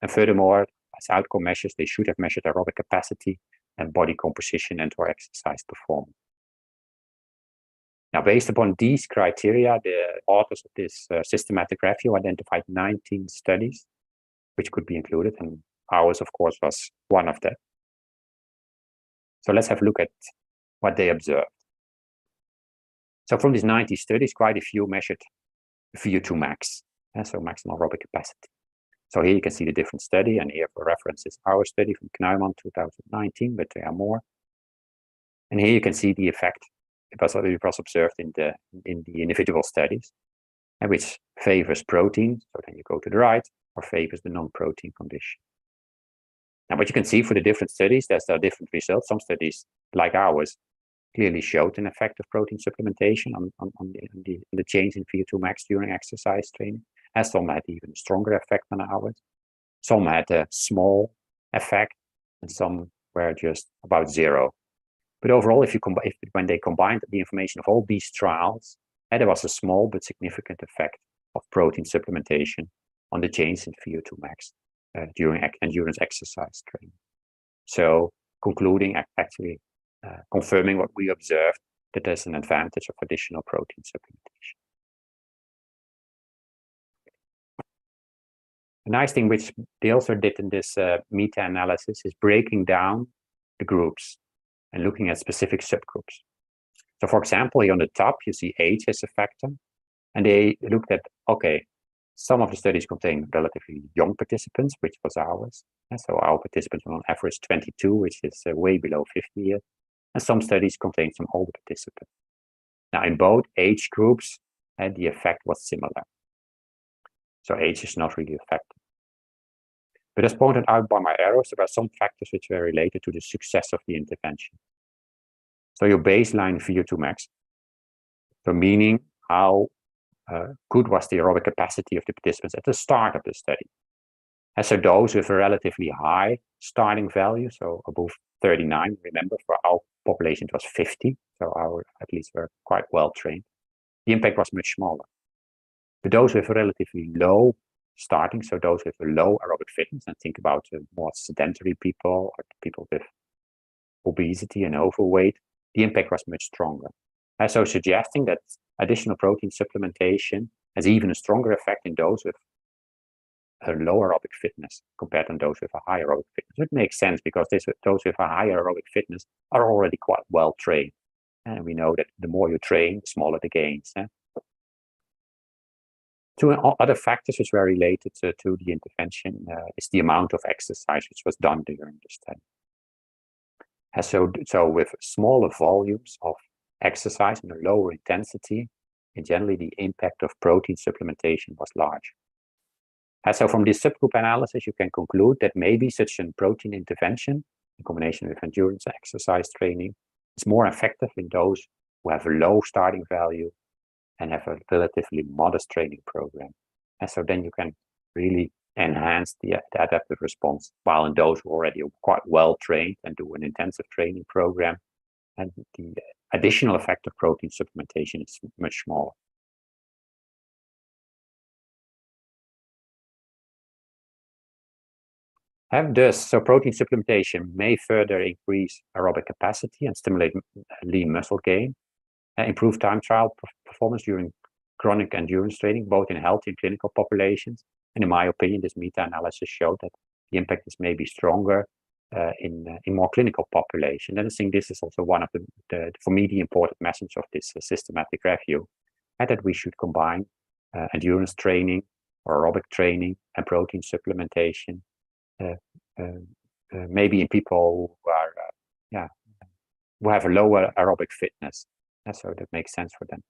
And furthermore, as outcome measures, they should have measured aerobic capacity and body composition and/or exercise performance. Now, based upon these criteria, the authors of this systematic review identified 19 studies, which could be included, and ours, of course, was one of them. So let's have a look at what they observed. So from these 90 studies, quite a few measured VO2 max, so maximal aerobic capacity. So here you can see the different study, and here for reference is our study from Knijman 2019, but there are more. And here you can see the effect it was observed in the individual studies, which favors protein. So then you go to the right, or favors the non-protein condition. Now, what you can see for the different studies, there are different results. Some studies, like ours, clearly showed an effect of protein supplementation on the change in VO2 max during exercise training, and some had even a stronger effect than ours. Some had a small effect, and some were just about zero. But overall, when they combined the information of all these trials, there was a small but significant effect of protein supplementation on the change in VO2 max during endurance exercise training. So concluding, actually confirming what we observed, that there's an advantage of additional protein supplementation. A nice thing which they also did in this meta-analysis is breaking down the groups and looking at specific subgroups. So for example, here on the top, you see age as a factor, and they looked at, okay, some of the studies contain relatively young participants, which was ours. And so our participants were on average 22, which is way below 50 years. And some studies contain some older participants. Now, in both age groups, the effect was similar. So age is not really a factor. But as pointed out by my arrows, there are some factors which were related to the success of the intervention. So your baseline VO2 max, so meaning how good was the aerobic capacity of the participants at the start of the study. And so those with a relatively high starting value, so above 39, remember for our population it was 50, so our athletes were quite well trained. The impact was much smaller. But those with a relatively low starting, so those with a low aerobic fitness, and think about more sedentary people or people with obesity and overweight, the impact was much stronger. And so suggesting that additional protein supplementation has even a stronger effect in those with a low aerobic fitness compared to those with a high aerobic fitness. It makes sense because those with a higher aerobic fitness are already quite well trained. And we know that the more you train, the smaller the gains. Two other factors which were related to the intervention is the amount of exercise which was done during the study. And so with smaller volumes of exercise and a lower intensity, generally the impact of protein supplementation was large. And so from this subgroup analysis, you can conclude that maybe such a protein intervention in combination with endurance exercise training is more effective in those who have a low starting value and have a relatively modest training program. And so then you can really enhance the adaptive response, while in those who already are quite well trained and do an intensive training program, and the additional effect of protein supplementation is much smaller. So protein supplementation may further increase aerobic capacity and stimulate lean muscle gain, and improve time trial performance during chronic endurance training, both in healthy and clinical populations. And in my opinion, this meta-analysis showed that the impact is maybe stronger in more clinical population. And I think this is also one of for me, the important message of this systematic review, that we should combine endurance training or aerobic training and protein supplementation, maybe in people who are, who have a lower aerobic fitness. So that makes sense for them.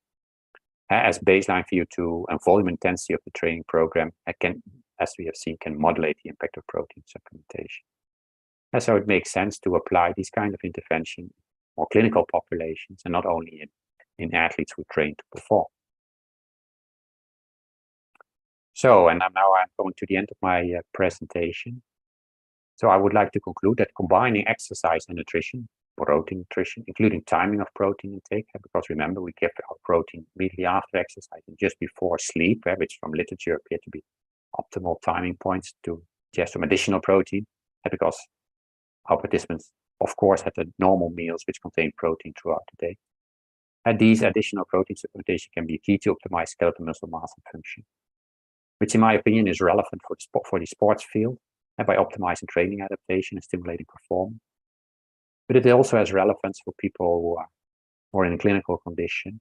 As baseline VO2 and volume intensity of the training program can, as we have seen, can modulate the impact of protein supplementation. And so it makes sense to apply this kind of intervention in more clinical populations and not only in athletes who train to perform. So, and now I'm going to the end of my presentation. So I would like to conclude that combining exercise and nutrition, protein nutrition, including timing of protein intake, because remember, we give our protein immediately after exercise and just before sleep, which from literature appear to be optimal timing points to ingest some additional protein, because our participants, of course, had the normal meals which contain protein throughout the day. And these additional protein supplementation can be key to optimize skeletal muscle mass and function, which in my opinion is relevant for the sports field, and by optimizing training adaptation and stimulating performance. But it also has relevance for people who are more in a clinical condition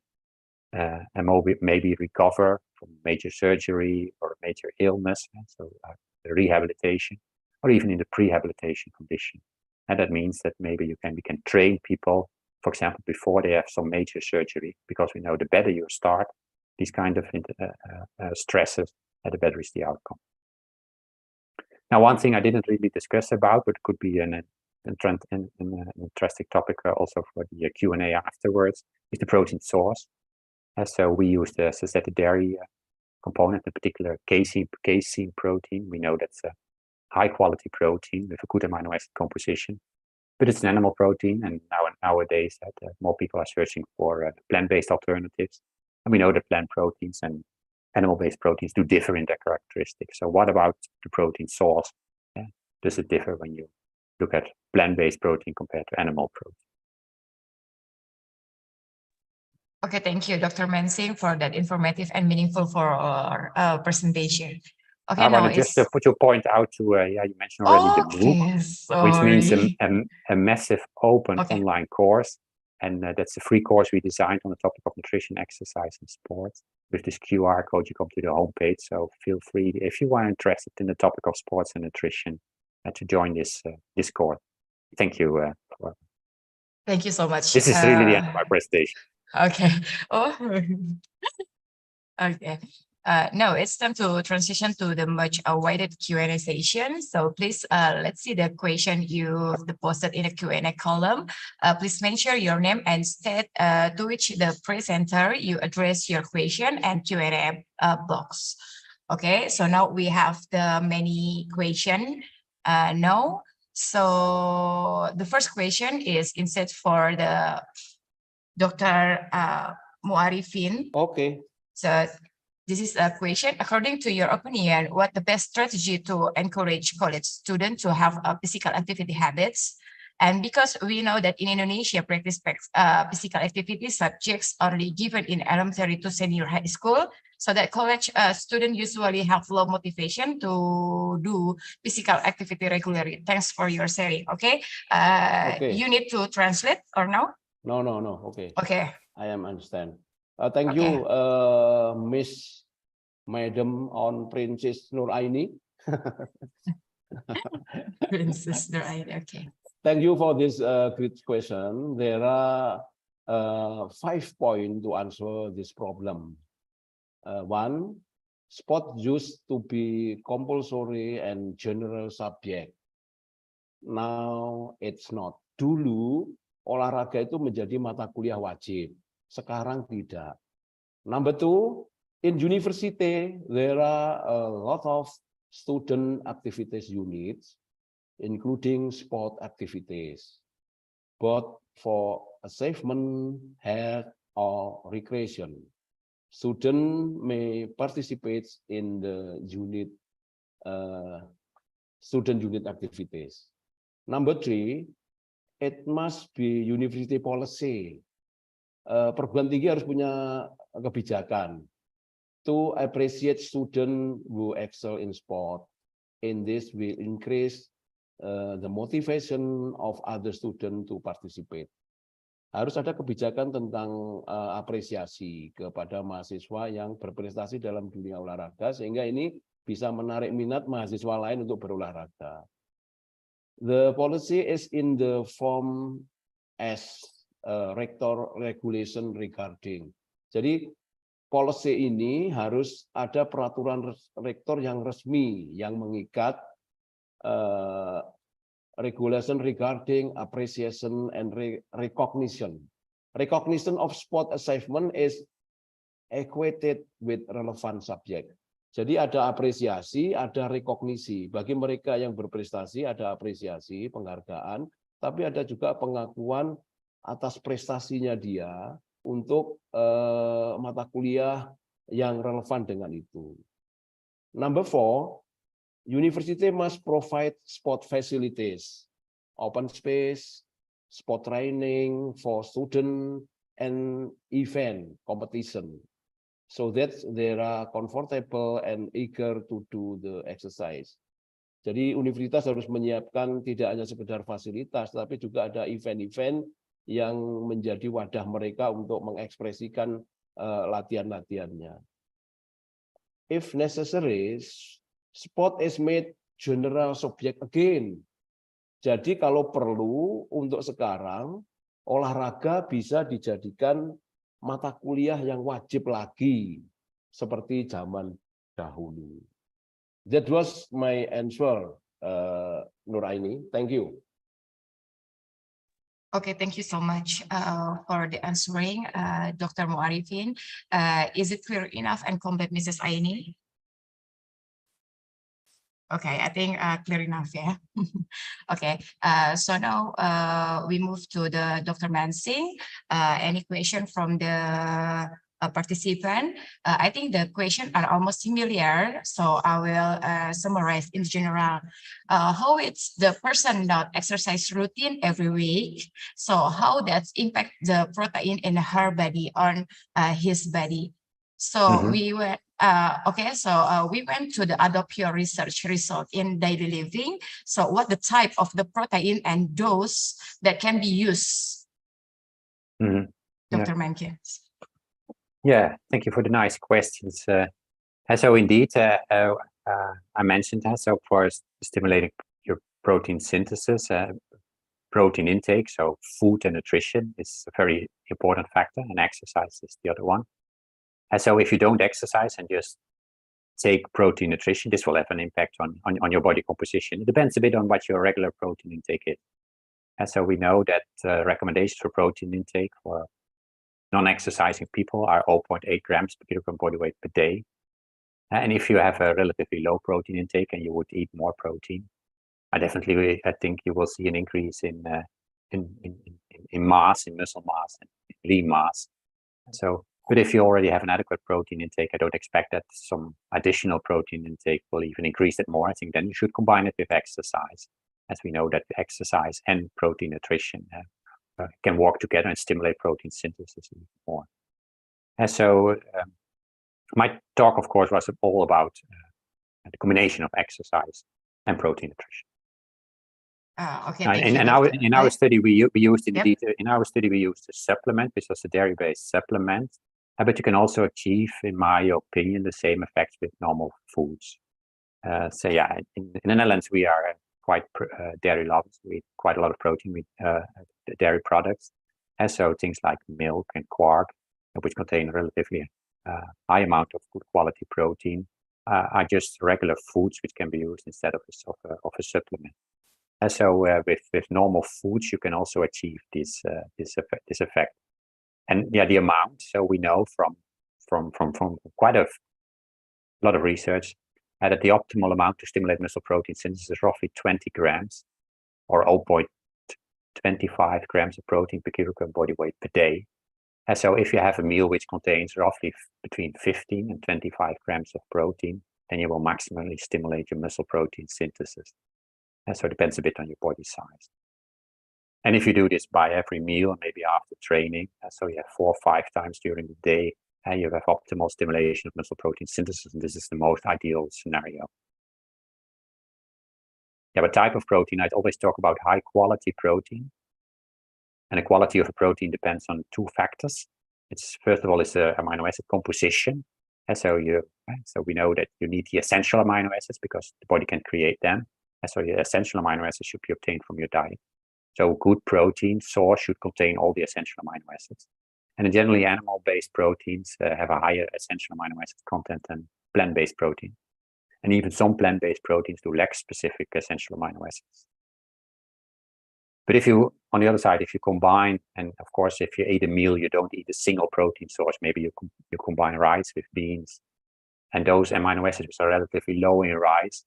and maybe recover from major surgery or major illness, so rehabilitation, or even in the prehabilitation condition. And that means that maybe we can train people, for example, before they have some major surgery, because we know the better you start these kind of stresses, the better is the outcome. Now, one thing I didn't really discuss about, but could be an interesting topic also for the Q&A afterwards, is the protein source. So we use the synthetic dairy component, in particular casein protein. We know that's a high quality protein with a good amino acid composition, but it's an animal protein, and nowadays more people are searching for plant-based alternatives. And we know that plant proteins and animal-based proteins do differ in their characteristics. So what about the protein source? Does it differ when you look at plant-based protein compared to animal protein? Okay, thank you, Dr. Mensing, for that informative and meaningful for our presentation. Okay, I now want to just put your point out to, you mentioned already the MOOC, which means a massive open online course. And that's a free course we designed on the topic of nutrition, exercise, and sport. With this QR code, you come to the homepage. So feel free, if you are interested in the topic of sports and nutrition, to join this course. Thank you. Thank you so much. This is really the end of my presentation. Okay. Oh, okay. Now it's time to transition to the much awaited Q&A session. So please, let's see the question you posted in the Q&A column. Please mention your name and state to which the presenter you address your question and Q&A box. Okay, so now we have the many question now. So the first question is instead for the Dr. Muarifin. Okay. So this is a question. According to your opinion, what the best strategy to encourage college students to have physical activity habits? And because we know that in Indonesia, practice physical activity subjects only given in elementary to senior high school, so that college students usually have low motivation to do physical activity regularly. Thanks for your sharing. Okay. You need to translate or no? No. Okay. Okay. I am understand. Thank you, Miss Madam on Princess Nuraini. Princess Nuraini. Okay. Thank you for this great question. There are 5 points to answer this problem. One, sport used to be compulsory and general subject. Now it's not. Dulu olahraga itu menjadi mata kuliah wajib. Sekarang tidak. Number 2, in university there are a lot of student activities units, including sport activities, both for achievement, health, or recreation. Students may participate in the student unit activities. Number 3, it must be university policy. Perguruan tinggi harus punya kebijakan to appreciate students who excel in sport. In this will increase the motivation of other students to participate. Harus ada kebijakan tentang apresiasi kepada mahasiswa yang berprestasi dalam dunia olahraga, sehingga ini bisa menarik minat mahasiswa lain untuk berolahraga. The policy is in the form as rector regulation regarding. Jadi policy ini harus ada peraturan rektor yang resmi yang mengikat regulation regarding appreciation and recognition. Recognition of sport achievement is equated with relevant subject. Jadi ada apresiasi, ada rekognisi. Bagi mereka yang berprestasi ada apresiasi, penghargaan, tapi ada juga pengakuan atas prestasinya dia untuk mata kuliah yang relevan dengan itu. Number 4, university must provide sport facilities, open space, sport training for student, and event competition, so that they are comfortable and eager to do the exercise. Jadi universitas harus menyiapkan tidak hanya sekedar fasilitas, tapi juga ada event-event yang menjadi wadah mereka untuk mengekspresikan latihan-latihannya. If necessary, sport is made general subject again. Jadi kalau perlu untuk sekarang, olahraga bisa dijadikan mata kuliah yang wajib lagi, seperti zaman dahulu. That was my answer, Nuraini. Thank you. Okay, thank you so much for the answering, Dr. Muarifin. Is it clear enough and complete, Mrs. Aini? Okay, I think clear enough, yeah. Okay, so now we move to the Dr. Mansing. Any question from the participant? I think the questions are almost similar, so I will summarize in general. How it's the person not exercise routine every week, so how that impact the protein in her body on his body. So we went, okay, so we went to the Adopio research result in daily living. So what the type of the protein and dose that can be used, Dr. Mankins? Yeah, thank you for the nice questions. So indeed, I mentioned that. So for stimulating your protein synthesis, protein intake, so food and nutrition is a very important factor, and exercise is the other one. And so if you don't exercise and just take protein nutrition, this will have an impact on your body composition. It depends a bit on what your regular protein intake is. And so we know that recommendations for protein intake for non-exercising people are 0.8 grams per kilogram body weight per day. And if you have a relatively low protein intake and you would eat more protein, I think you will see an increase in mass, in muscle mass, and lean mass. So, but if you already have an adequate protein intake, I don't expect that some additional protein intake will even increase it more. I think then you should combine it with exercise, as we know that exercise and protein nutrition can work together and stimulate protein synthesis even more. And so my talk, of course, was all about the combination of exercise and protein nutrition. Okay, in our study, we used a supplement, which was a dairy-based supplement. But you can also achieve, in my opinion, the same effects with normal foods. So yeah, in the Netherlands, we are quite dairy lovers. We eat quite a lot of protein with dairy products. And so things like milk and quark, which contain a relatively high amount of good quality protein, are just regular foods which can be used instead of a supplement. And so with normal foods, you can also achieve this effect. And yeah, the amount. So we know from quite a lot of research that the optimal amount to stimulate muscle protein synthesis is roughly 20 grams, or 0.25 grams of protein per kilogram body weight per day. And so if you have a meal which contains roughly between 15 and 25 grams of protein, then you will maximally stimulate your muscle protein synthesis. And so it depends a bit on your body size. And if you do this by every meal, maybe after training, so you have 4 or 5 times during the day, you have optimal stimulation of muscle protein synthesis, and this is the most ideal scenario. Yeah, but type of protein, I'd always talk about high quality protein. And the quality of a protein depends on 2 factors. First of all, is the amino acid composition. And so we know that you need the essential amino acids because the body can create them. And so the essential amino acids should be obtained from your diet. So good protein source should contain all the essential amino acids. And generally, animal-based proteins have a higher essential amino acid content than plant-based protein. And even some plant-based proteins do lack specific essential amino acids. But on the other side, if you combine, and of course, if you eat a meal, you don't eat a single protein source. Maybe you combine rice with beans. And those amino acids which are relatively low in rice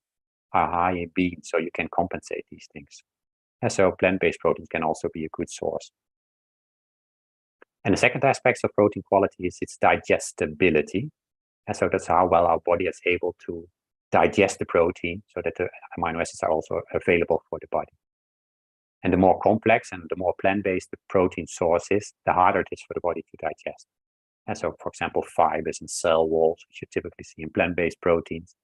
are high in beans, so you can compensate these things. And so plant-based proteins can also be a good source. And the second aspect of protein quality is its digestibility. And so that's how well our body is able to digest the protein so that the amino acids are also available for the body. And the more complex and the more plant-based the protein source is, the harder it is for the body to digest. And so, for example, fibers and cell walls, which you typically see in plant-based proteins,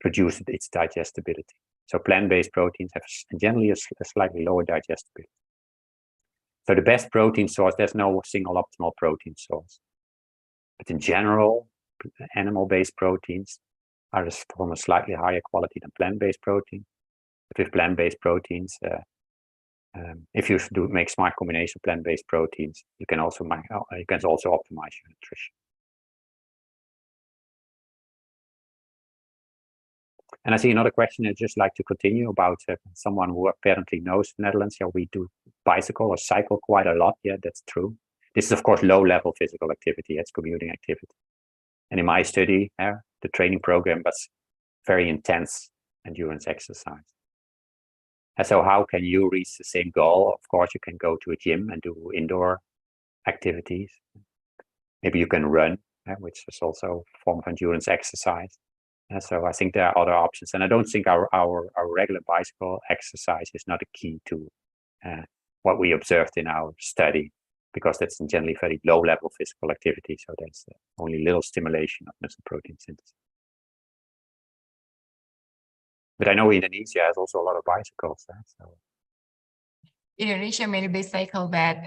reduce its digestibility. So plant-based proteins have generally a slightly lower digestibility. So the best protein source, there's no single optimal protein source. But in general, animal-based proteins are from a slightly higher quality than plant-based protein. But with plant-based proteins, if you make smart combination of plant-based proteins, you can also optimize your nutrition. And I see another question I'd just like to continue about someone who apparently knows the Netherlands. Yeah, we do bicycle or cycle quite a lot. Yeah, that's true. This is, of course, low-level physical activity. It's commuting activity. And in my study, the training program was very intense endurance exercise. And so how can you reach the same goal? Of course, you can go to a gym and do indoor activities. Maybe you can run, which is also a form of endurance exercise. So I think there are other options. And I don't think our regular bicycle exercise is not a key to what we observed in our study, because that's generally very low-level physical activity. So there's only little stimulation of muscle protein synthesis. But I know Indonesia has also a lot of bicycles. So Indonesia many bicycle, but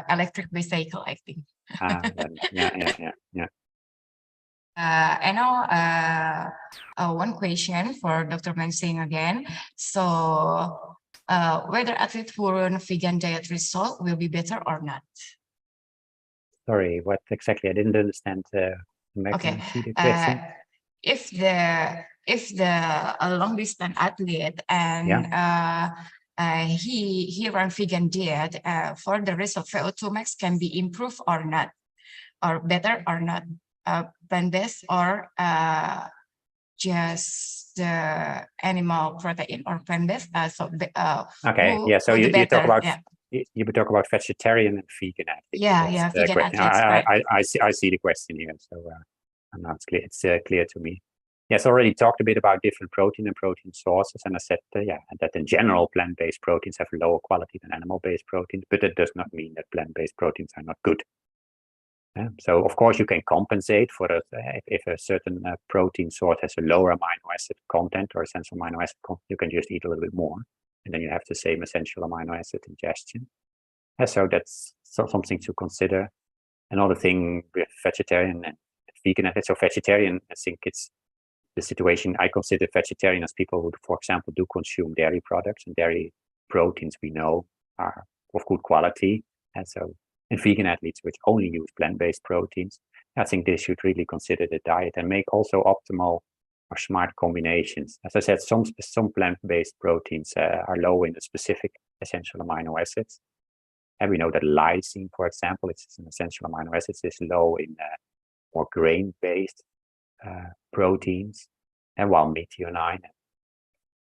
electric bicycle, I think. Yeah. I know one question for Dr. Mensing again. So whether athletes who run vegan diet result will be better or not? Sorry, what exactly? I didn't understand. Okay. See the question? If the long distance athlete and he run vegan diet, for the result VO2 max can be improved or not, or better or not, plant-based or just the animal protein or plant-based? Okay, yeah. So you talk about you talk about vegetarian and vegan athletes. Yeah, vegan athletes. Right. I see the question here. So it's clear to me. Yes, already talked a bit about different protein and protein sources, and I said that in general plant-based proteins have lower quality than animal-based proteins, but that does not mean that plant-based proteins are not good. So of course you can compensate for if a certain protein source has a lower amino acid content or essential amino acid content, you can just eat a little bit more, and then you have the same essential amino acid ingestion. So that's something to consider. Another thing with vegetarian and vegan athletes. So vegetarian, I think it's the situation. I consider vegetarian as people who, for example, do consume dairy products, and dairy proteins we know are of good quality, and so. And vegan athletes which only use plant-based proteins, I think they should really consider the diet and make also optimal or smart combinations. As I said, some plant-based proteins are low in the specific essential amino acids. And we know that lysine, for example, it's an essential amino acid, is low in more grain-based proteins. And while methionine,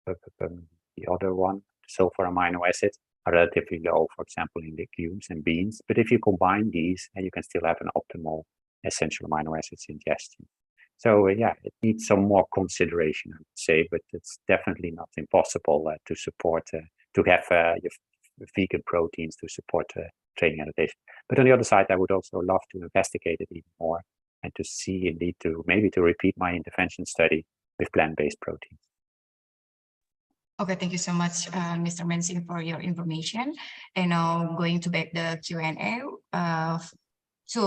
the other one, sulfur amino acids, are relatively low, for example, in legumes and beans. But if you combine these, you can still have an optimal essential amino acids ingestion. So it needs some more consideration, I would say, but it's definitely not impossible to support, to have your vegan proteins to support training adaptation. But on the other side, I would also love to investigate it even more and to see indeed maybe to repeat my intervention study with plant-based proteins. Okay, thank you so much, Mr. Mensing, for your information. And now going to back the Q&A to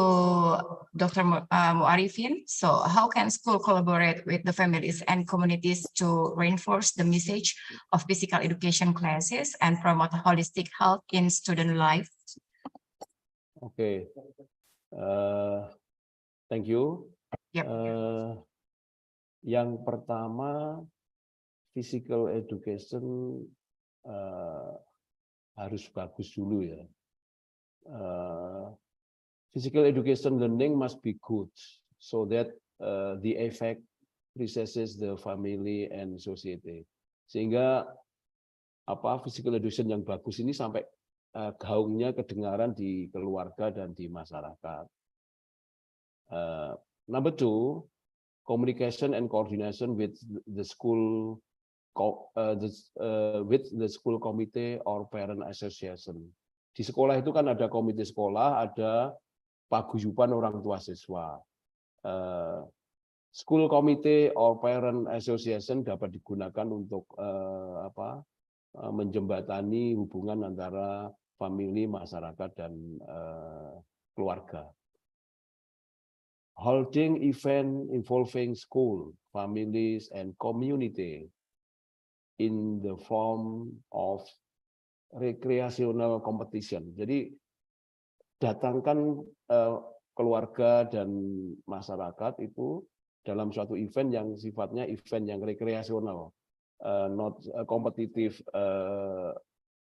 Dr. Muarifin. So how can school collaborate with the families and communities to reinforce the message of physical education classes and promote holistic health in student life? Okay, thank you. Yep. Yang pertama, physical education harus bagus dulu ya. Physical education learning must be good so that the effect recesses the family and society. Sehingga physical education yang bagus ini sampai gaungnya kedengaran di keluarga dan di masyarakat. Number two, communication and coordination with the school. With the school committee or parent association. Di sekolah itu kan ada komite sekolah, ada paguyuban orang tua siswa. School committee or parent association dapat digunakan untuk menjembatani hubungan antara famili, masyarakat, dan keluarga. Holding event involving school, families, and community in the form of recreational competition. Jadi datangkan keluarga dan masyarakat itu dalam suatu event yang sifatnya event yang rekreasional, not kompetitif,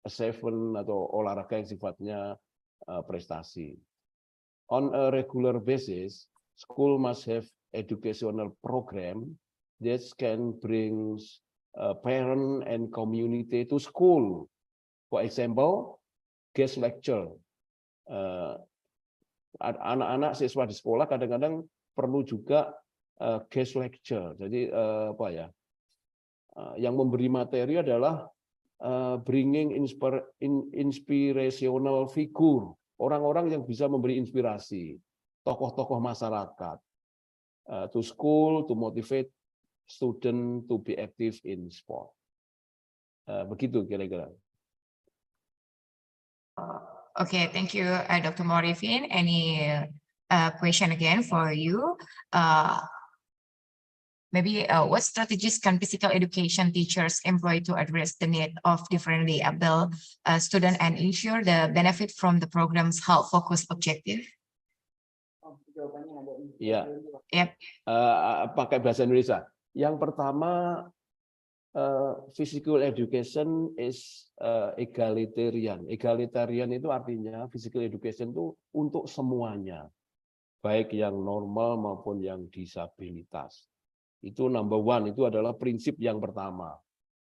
event atau olahraga yang sifatnya prestasi. On a regular basis, school must have educational program that can bring parent and community to school. For example, guest lecture. Anak-anak siswa di sekolah kadang-kadang perlu juga guest lecture. Jadi yang memberi materi adalah bringing inspirational figure, orang-orang yang bisa memberi inspirasi, tokoh-tokoh masyarakat, to school to motivate student to be active in sport. Begitu kira-kira. Okay, thank you, Dr. Morifin. Any question again for you? Maybe what strategies can physical education teachers employ to address the need of differently able students and ensure the benefit from the program's health-focused objective? Ya, Yep. Pakai bahasa Indonesia. Yang pertama, physical education is egalitarian. Egalitarian itu artinya physical education itu untuk semuanya, baik yang normal maupun yang disabilitas. Itu number one, itu adalah prinsip yang pertama.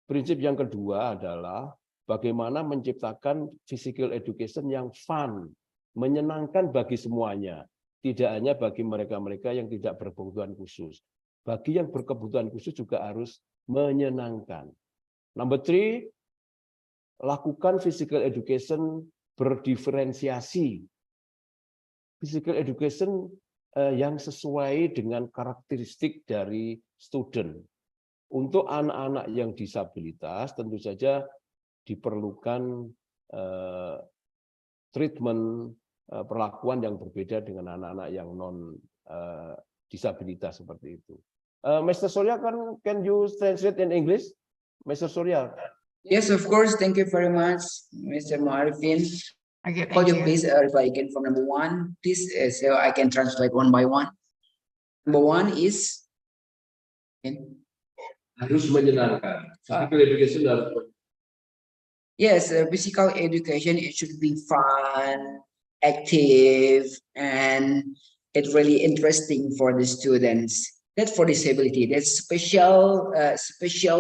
Prinsip yang kedua adalah bagaimana menciptakan physical education yang fun, menyenangkan bagi semuanya. Tidak hanya bagi mereka-mereka yang tidak berkebutuhan khusus. Bagi yang berkebutuhan khusus juga harus menyenangkan. Number three, lakukan physical education berdiferensiasi. Physical education yang sesuai dengan karakteristik dari student. Untuk anak-anak yang disabilitas tentu saja diperlukan treatment, perlakuan yang berbeda dengan anak-anak yang non disabilitas seperti itu. Mr. Surya, can you translate in English? Mr. Surya. Yes, of course. Thank you very much, Mr. Marifin. Okay, Could you please reply again from number one, please, so I can translate one by one. Number one is Harus menyenangkan. Physical education harus. Yes, physical education, it should be fun, active, and it's really interesting for the students. That's for disability. That's special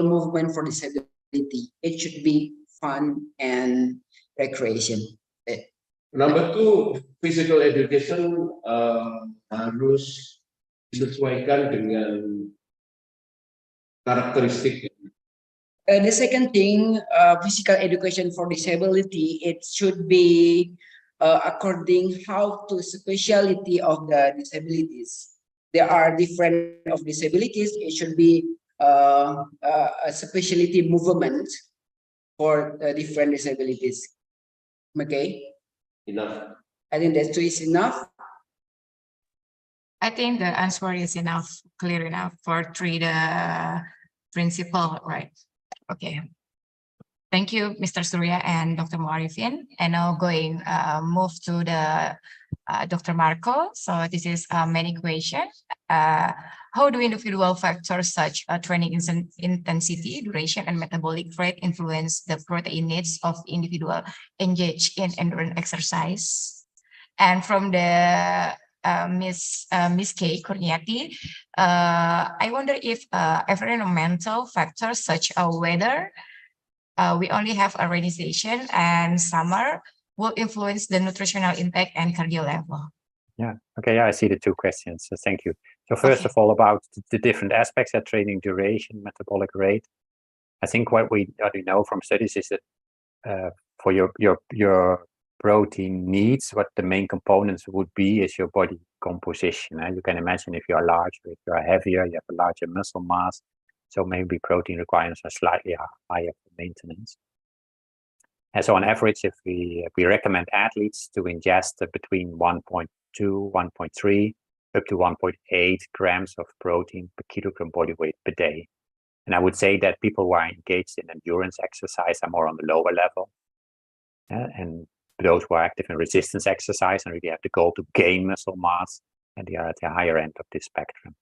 movement for disability. It should be fun and recreation. Number two, physical education harus disesuaikan dengan karakteristik. The second thing, physical education for disability, it should be according how to speciality of the disabilities. There are different of disabilities. It should be a specialty movement for different disabilities. Okay. Enough. I think that is enough. I think the answer is enough, clear enough for the principle, right? Okay. Thank you, Mr. Surya and Dr. Muarifin. And now going move to the Dr. Marco. So this is many questions. How do individual factors such training intensity, duration, and metabolic rate influence the protein needs of individual engaged in endurance exercise? And from the Miss K. Kurniati, I wonder if environmental factors such as weather, we only have a rainy season and summer will influence the nutritional intake and cardio level. Yeah, okay, yeah, I see the two questions, so thank you. So first of all, about the different aspects of training duration, metabolic rate. I think what we know from studies is that for your protein needs, what the main components would be is your body composition. You can imagine if you are larger, if you are heavier, you have a larger muscle mass, so maybe protein requirements are slightly higher for maintenance. And so on average, if we recommend athletes to ingest between 1.2, 1.3, up to 1.8 grams of protein per kilogram body weight per day. And I would say that people who are engaged in endurance exercise are more on the lower level. And those who are active in resistance exercise and really have the goal to gain muscle mass, and they are at the higher end of this spectrum.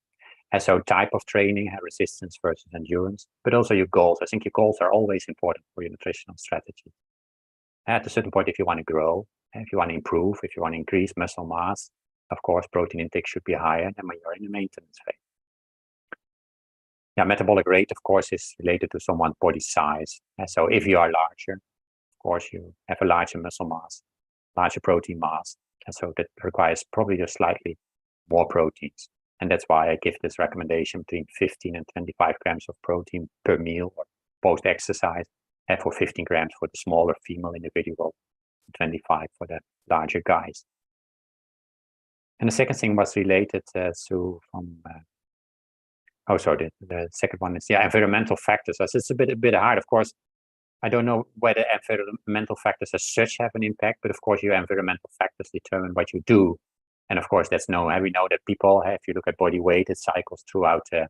And so type of training, resistance versus endurance, but also your goals. I think your goals are always important for your nutritional strategy. At a certain point, if you want to grow, if you want to improve, if you want to increase muscle mass, of course, protein intake should be higher than when you're in the maintenance phase. Yeah, metabolic rate, of course, is related to someone's body size. And so if you are larger, of course, you have a larger muscle mass, larger protein mass. And so that requires probably just slightly more proteins. And that's why I give this recommendation between 15 and 25 grams of protein per meal or post-exercise, and for 15 grams for the smaller female individual, 25 for the larger guys. And the second thing was related the second one is environmental factors. So it's a bit hard, of course. I don't know whether environmental factors as such have an impact, but of course your environmental factors determine what you do. And of course that's known. We know that people, if you look at body weight, it cycles throughout the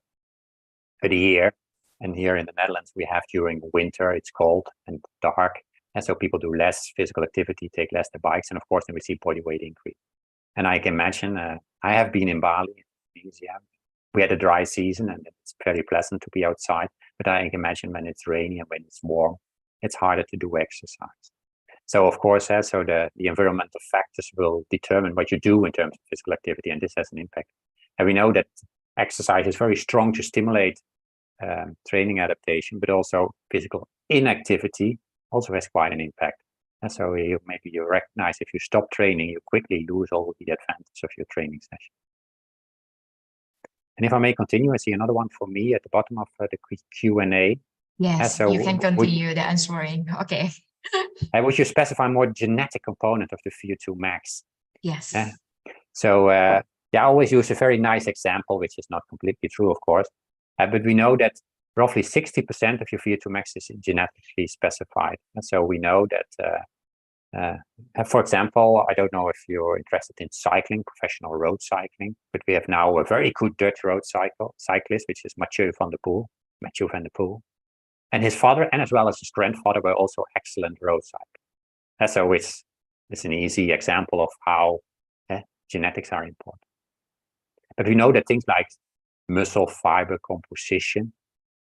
year. And here in the Netherlands, we have during winter, it's cold and dark. And so people do less physical activity, take less the bikes. And of course, then we see body weight increase. And I can imagine, I have been in Bali, Indonesia. We had a dry season and it's very pleasant to be outside. But I can imagine when it's rainy and when it's warm, it's harder to do exercise. So of course, so the environmental factors will determine what you do in terms of physical activity, and this has an impact. And we know that exercise is very strong to stimulate training adaptation, but also physical inactivity also has quite an impact. And so maybe you recognize if you stop training, you quickly lose all the advantage of your training session. And if I may continue, I see another one for me at the bottom of the Q&A. Yes, so you can continue the answering. Okay. Would you specify more genetic component of the VO2 max? Yes. So I always use a very nice example, which is not completely true, of course. But we know that roughly 60% of your VO2 max is genetically specified. And so we know that, for example, I don't know if you're interested in cycling, professional road cycling, but we have now a very good Dutch road cyclist, which is Mathieu van der Poel. And his father, and as well as his grandfather, were also excellent road cyclists. And so it's an easy example of how genetics are important. But we know that things like muscle fiber composition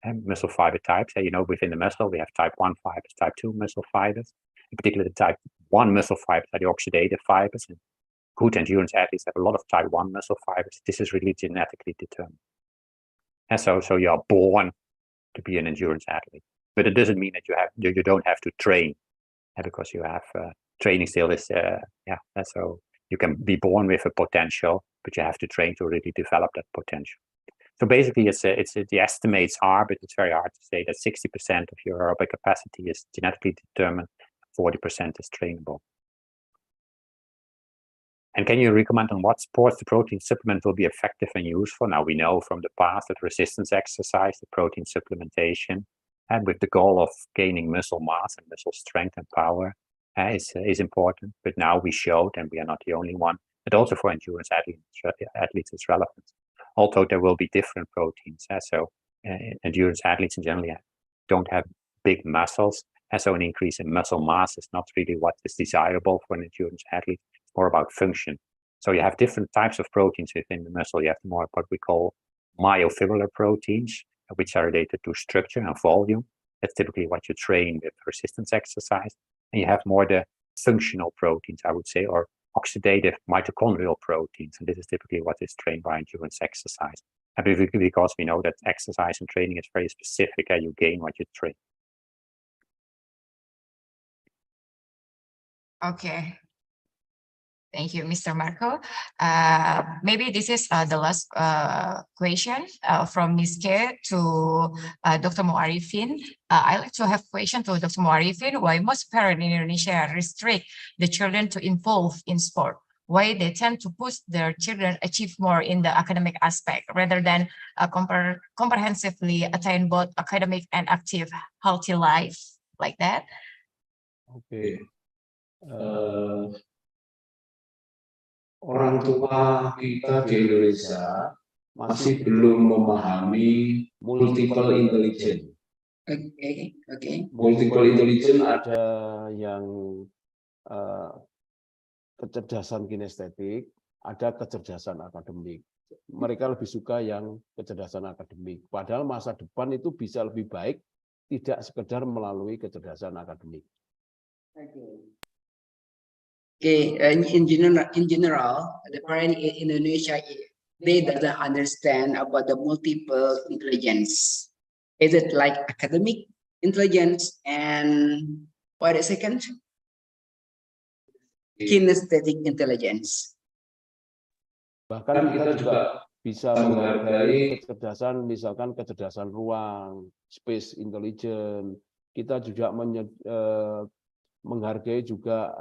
and muscle fiber types, within the muscle, we have type 1 fibers, type 2 muscle fibers. In particular, the type 1 muscle fibers are the oxidative fibers. And good endurance athletes have a lot of type 1 muscle fibers. This is really genetically determined. And so you are born to be an endurance athlete, but it doesn't mean that you don't have to train, because you have training still is so you can be born with a potential, but you have to train to really develop that potential. So basically, the estimates are, but it's very hard to say that 60% of your aerobic capacity is genetically determined, 40% is trainable. And can you recommend on what sports the protein supplement will be effective and useful? Now we know from the past that resistance exercise, the protein supplementation, and with the goal of gaining muscle mass and muscle strength and power is important. But now we showed, and we are not the only one, that also for endurance athletes it's relevant. Although there will be different proteins. So endurance athletes in general don't have big muscles. And so an increase in muscle mass is not really what is desirable for an endurance athlete. It's more about function. So you have different types of proteins within the muscle. You have more what we call myofibrillar proteins, which are related to structure and volume. That's typically what you train with resistance exercise. And you have more the functional proteins, I would say, or oxidative mitochondrial proteins. And this is typically what is trained by endurance exercise. And because we know that exercise and training is very specific, you gain what you train. Okay. Thank you, Mr. Marco. Maybe this is the last question from Ms. K to Dr. Muarifin. I'd like to have a question to Dr. Muarifin. Why most parents in Indonesia restrict the children to involve in sport? Why they tend to push their children achieve more in the academic aspect rather than comprehensively attain both academic and active healthy life, like that? Okay. Orang tua kita di Indonesia masih belum memahami multiple intelligence. Okay. Multiple intelligence ada yang kecerdasan kinestetik, ada kecerdasan akademik. Mereka lebih suka yang kecerdasan akademik. Padahal masa depan itu bisa lebih baik tidak sekedar melalui kecerdasan akademik. In general, the parent in Indonesia, they doesn't understand about the multiple intelligence. Is it like academic intelligence and what the second? Kinesthetic intelligence. Bahkan kita juga bisa menghargai kecerdasan, misalkan kecerdasan ruang, space intelligence. Kita juga menghargai juga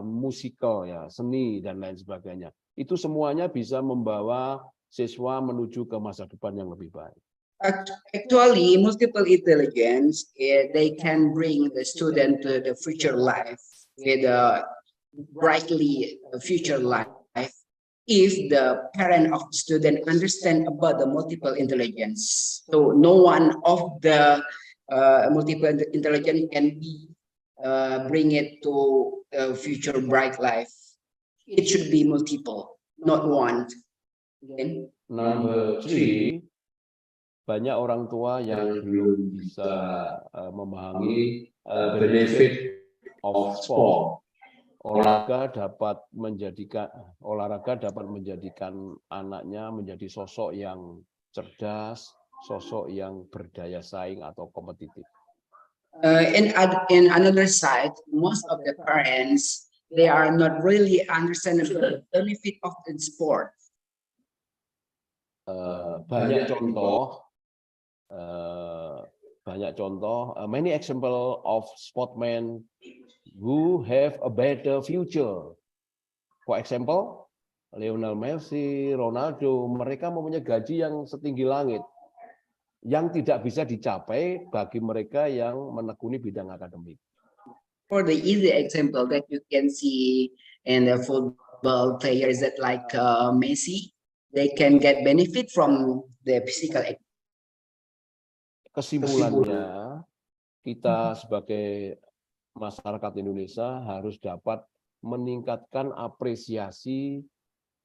musikal, ya, seni dan lain sebagainya. Itu semuanya bisa membawa siswa menuju ke masa depan yang lebih baik. Actually, multiple intelligence, they can bring the student to the future life with a brightly future life if the parent of the student understand about the multiple intelligence. So no one of the multiple intelligence can be bring it to a future bright life. It should be multiple, not one. Okay? Number 3, banyak orang tua yang belum bisa memahami benefit of sport. Olahraga dapat menjadikan anaknya menjadi sosok yang cerdas, sosok yang berdaya saing atau kompetitif. In another side, most of the parents, they are not really understanding the benefit of the sport. Banyak contoh, many example of sportmen who have a better future. For example, Lionel Messi, Ronaldo, mereka mempunyai gaji yang setinggi langit, yang tidak bisa dicapai bagi mereka yang menekuni bidang akademik. For the easy example that you can see in the football players that like Messi, they can get benefit from the physical activity. Kesimpulannya, kita sebagai masyarakat Indonesia harus dapat meningkatkan apresiasi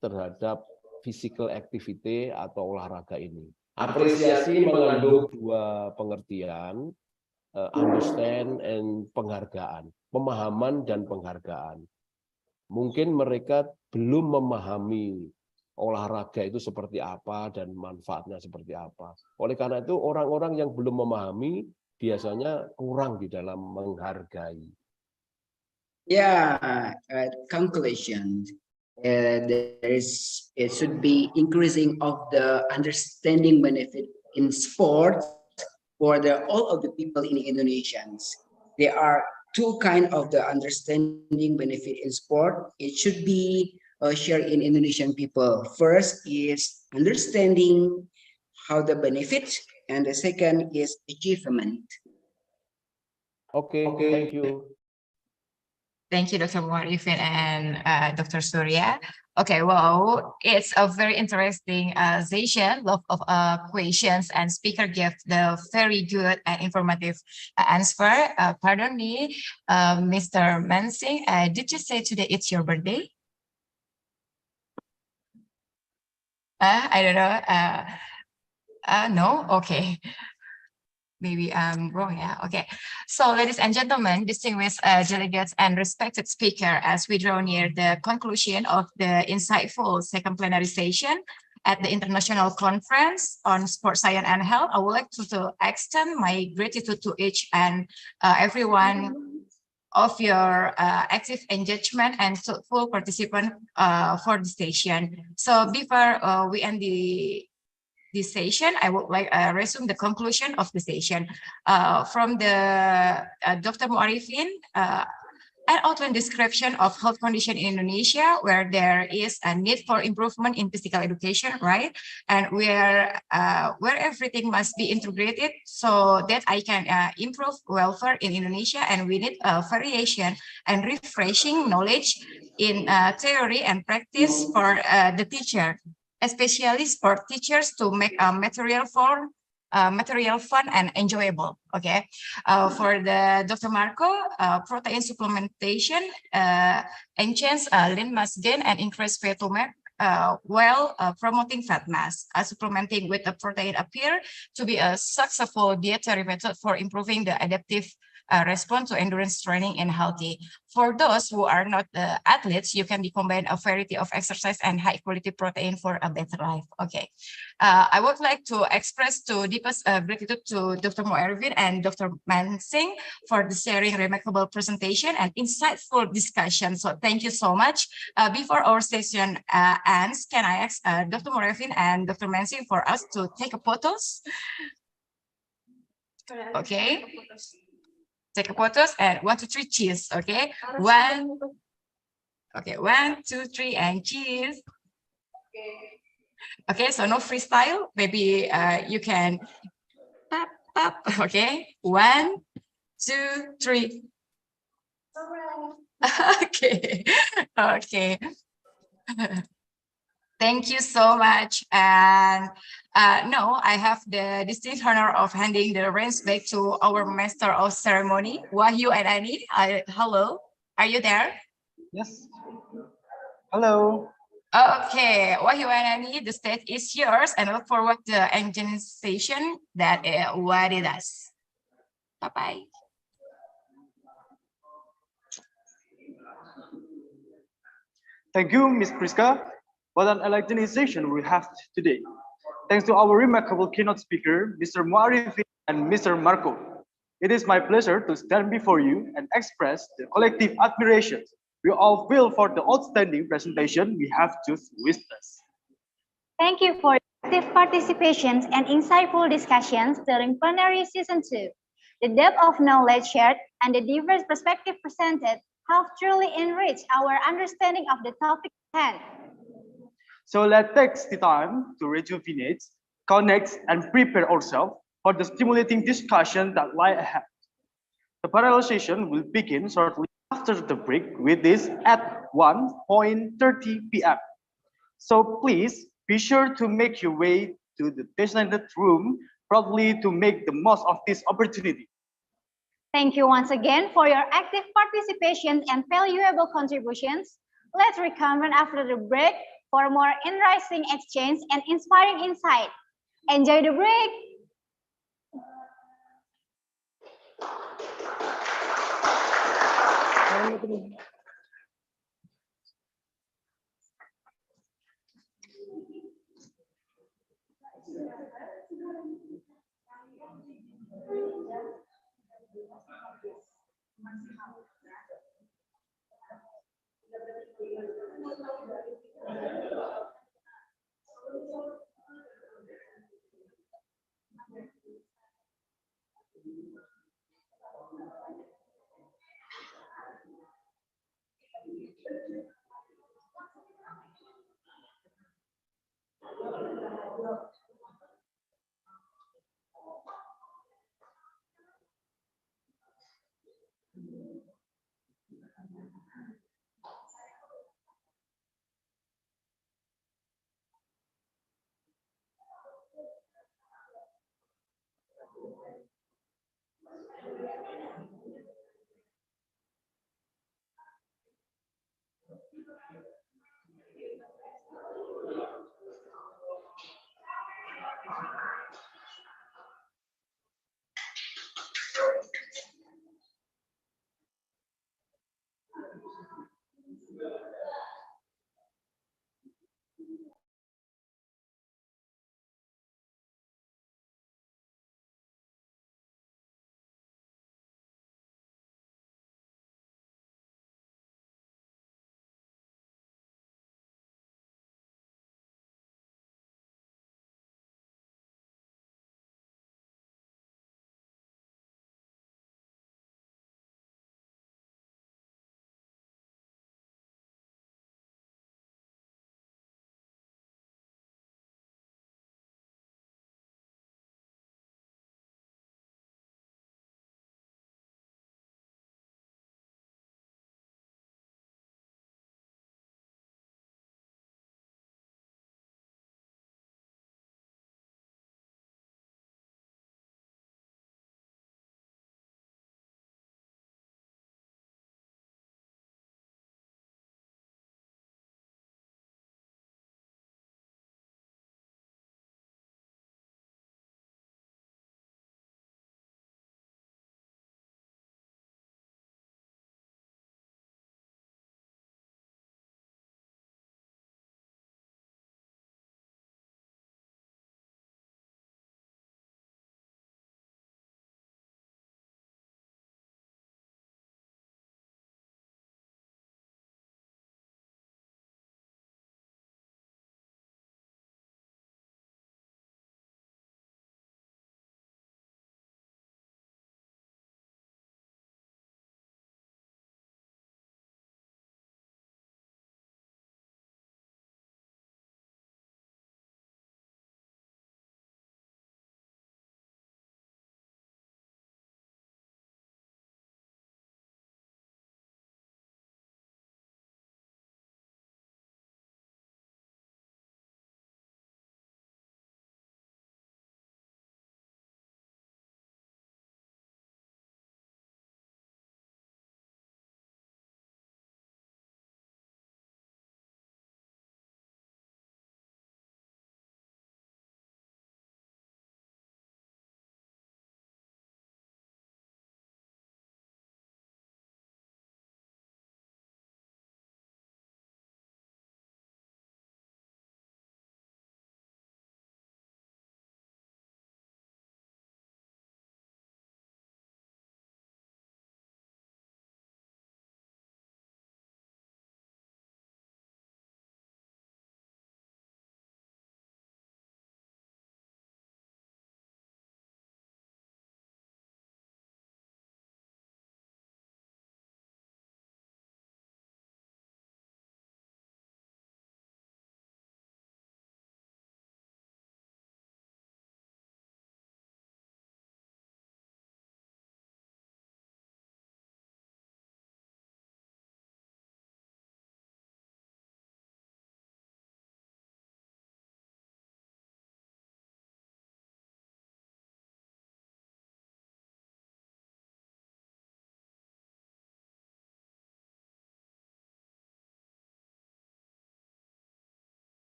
terhadap physical activity atau olahraga ini. Apresiasi mengandung dua pengertian, understand and penghargaan, pemahaman dan penghargaan. Mungkin mereka belum memahami olahraga itu seperti apa dan manfaatnya seperti apa. Oleh karena itu orang-orang yang belum memahami biasanya kurang di dalam menghargai. Conclusion. It should be increasing of the understanding benefit in sport for all of the people in Indonesians. There are two kinds of the understanding benefit in sport. It should be shared in Indonesian people. First is understanding how the benefit, and the second is achievement. Okay. Thank you. Thank you, Dr. Muarifin and Dr. Surya. Okay, well, it's a very interesting session, lot of questions, and speaker gave the very good and informative answer. Pardon me, Mr. Mansing, did you say today it's your birthday? I don't know. No? Okay. Maybe I'm wrong, yeah. Okay. So, ladies and gentlemen, distinguished delegates and respected speaker, as we draw near the conclusion of the insightful second plenary session at the International Conference on Sport Science and Health, I would like to extend my gratitude to each and every one of your active engagement and full participant for the session. So, before we end this session, I would like resume the conclusion of the session from the Dr. Muarifin, an outline description of health condition in Indonesia, where there is a need for improvement in physical education, right? And where everything must be integrated so that I can improve welfare in Indonesia, and we need variation and refreshing knowledge in theory and practice for the teacher, especially sport teachers, to make a material for material, fun, and enjoyable. Okay. For the Dr. Marco, protein supplementation enhance lean mass gain and increase fat to while promoting fat mass. Supplementing with the protein appear to be a successful dietary method for improving the adaptive response to endurance training and healthy. For those who are not athletes, you can combine a variety of exercise and high quality protein for a better life. Okay. I would like to express deepest gratitude to Dr. Moervin and Dr. Mansing for the sharing remarkable presentation and insightful discussion. So thank you so much. Before our session ends, can I ask Dr. Moervin and Dr. Mansing for us to take a photos? Okay. Take a photos and 1, 2, 3, cheers. Okay. 1. Okay. 1, 2, 3, and cheers. Okay. So no freestyle. Maybe you can up. Okay. 1, 2, 3. Okay. Okay. Thank you so much. And now I have the distinct honor of handing the reins back to our master of ceremony, Wahyu and Ani. Hello, are you there? Yes. Hello. Okay, Wahyu and Ani, the stage is yours, and look forward to the engine session that what it does. Bye-bye. Thank you, Ms. Priska. What an enlightening session we have today. Thanks to our remarkable keynote speaker, Mr. Muarifin and Mr. Marco. It is my pleasure to stand before you and express the collective admiration we all feel for the outstanding presentation we have just witnessed. Thank you for your active participations and insightful discussions during plenary season 2. The depth of knowledge shared and the diverse perspective presented have truly enriched our understanding of the topic at hand. So let's take the time to rejuvenate, connect, and prepare ourselves for the stimulating discussion that lie ahead. The parallel session will begin shortly after the break with this at 1:30 p.m. So please be sure to make your way to the designated room promptly to make the most of this opportunity. Thank you once again for your active participation and valuable contributions. Let's reconvene after the break for more enriching exchange and inspiring insight. Enjoy the break.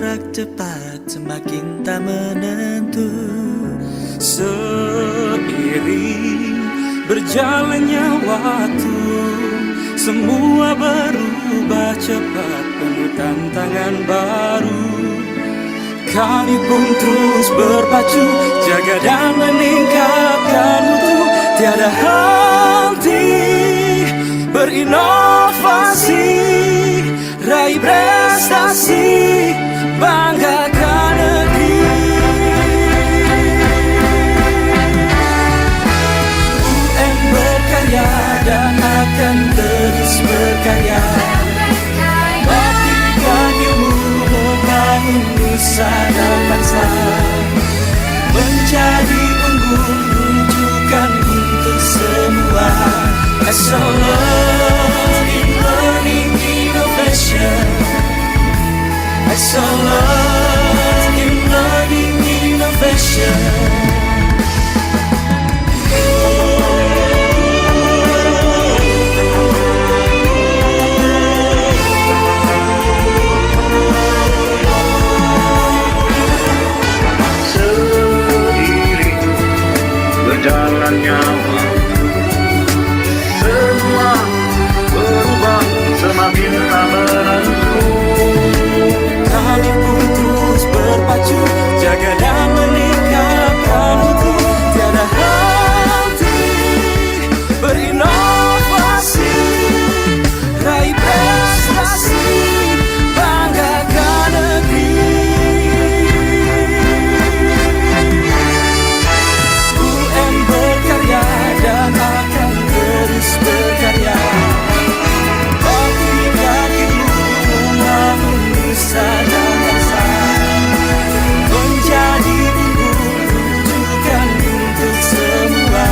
bergerak cepat semakin tak menentu. Seiring berjalannya waktu, semua berubah cepat, penuh tantangan baru. Kami pun terus berpacu, jaga dan meningkatkan mutu, tiada henti berinovasi, raih prestasi, banggakan negeri. UN berkarya dan akan terus berkarya, baktikan ilmu membangun nusa dan bangsa, menjadi unggul rujukan untuk semua. Excellent in learning innovation, excellent in learning innovation. Berjalannya waktu, semua berubah semakin tak menentu. Kami pun terus berpacu, jaga dan meningkatkan mutu, tiada henti berinovasi, raih prestasi, banggakan negeri. UN berkarya dan akan terus berkarya, baktikan ilmu membangun nusa dan bangsa, menjadi unggul rujukan untuk semua.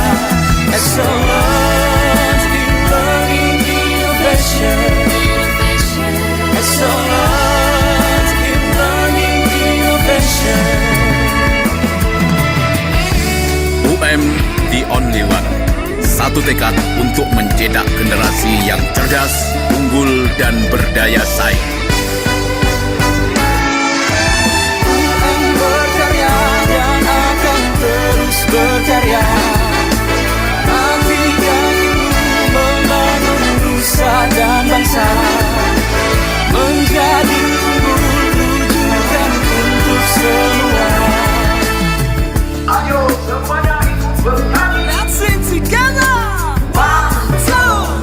Excellent in learning innovation, excellent in learning innovation. UM the only one. Satu tekad untuk mencetak generasi yang cerdas, unggul, dan berdaya saing. UM berkarya dan akan terus berkarya, baktikan ilmu membangun nusa dan bangsa, menjadi unggul rujukan untuk semua. Ayo semuanya ikut bernyanyi. Let's sing together. 1, 2.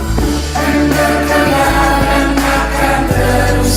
Berkarya dan akan terus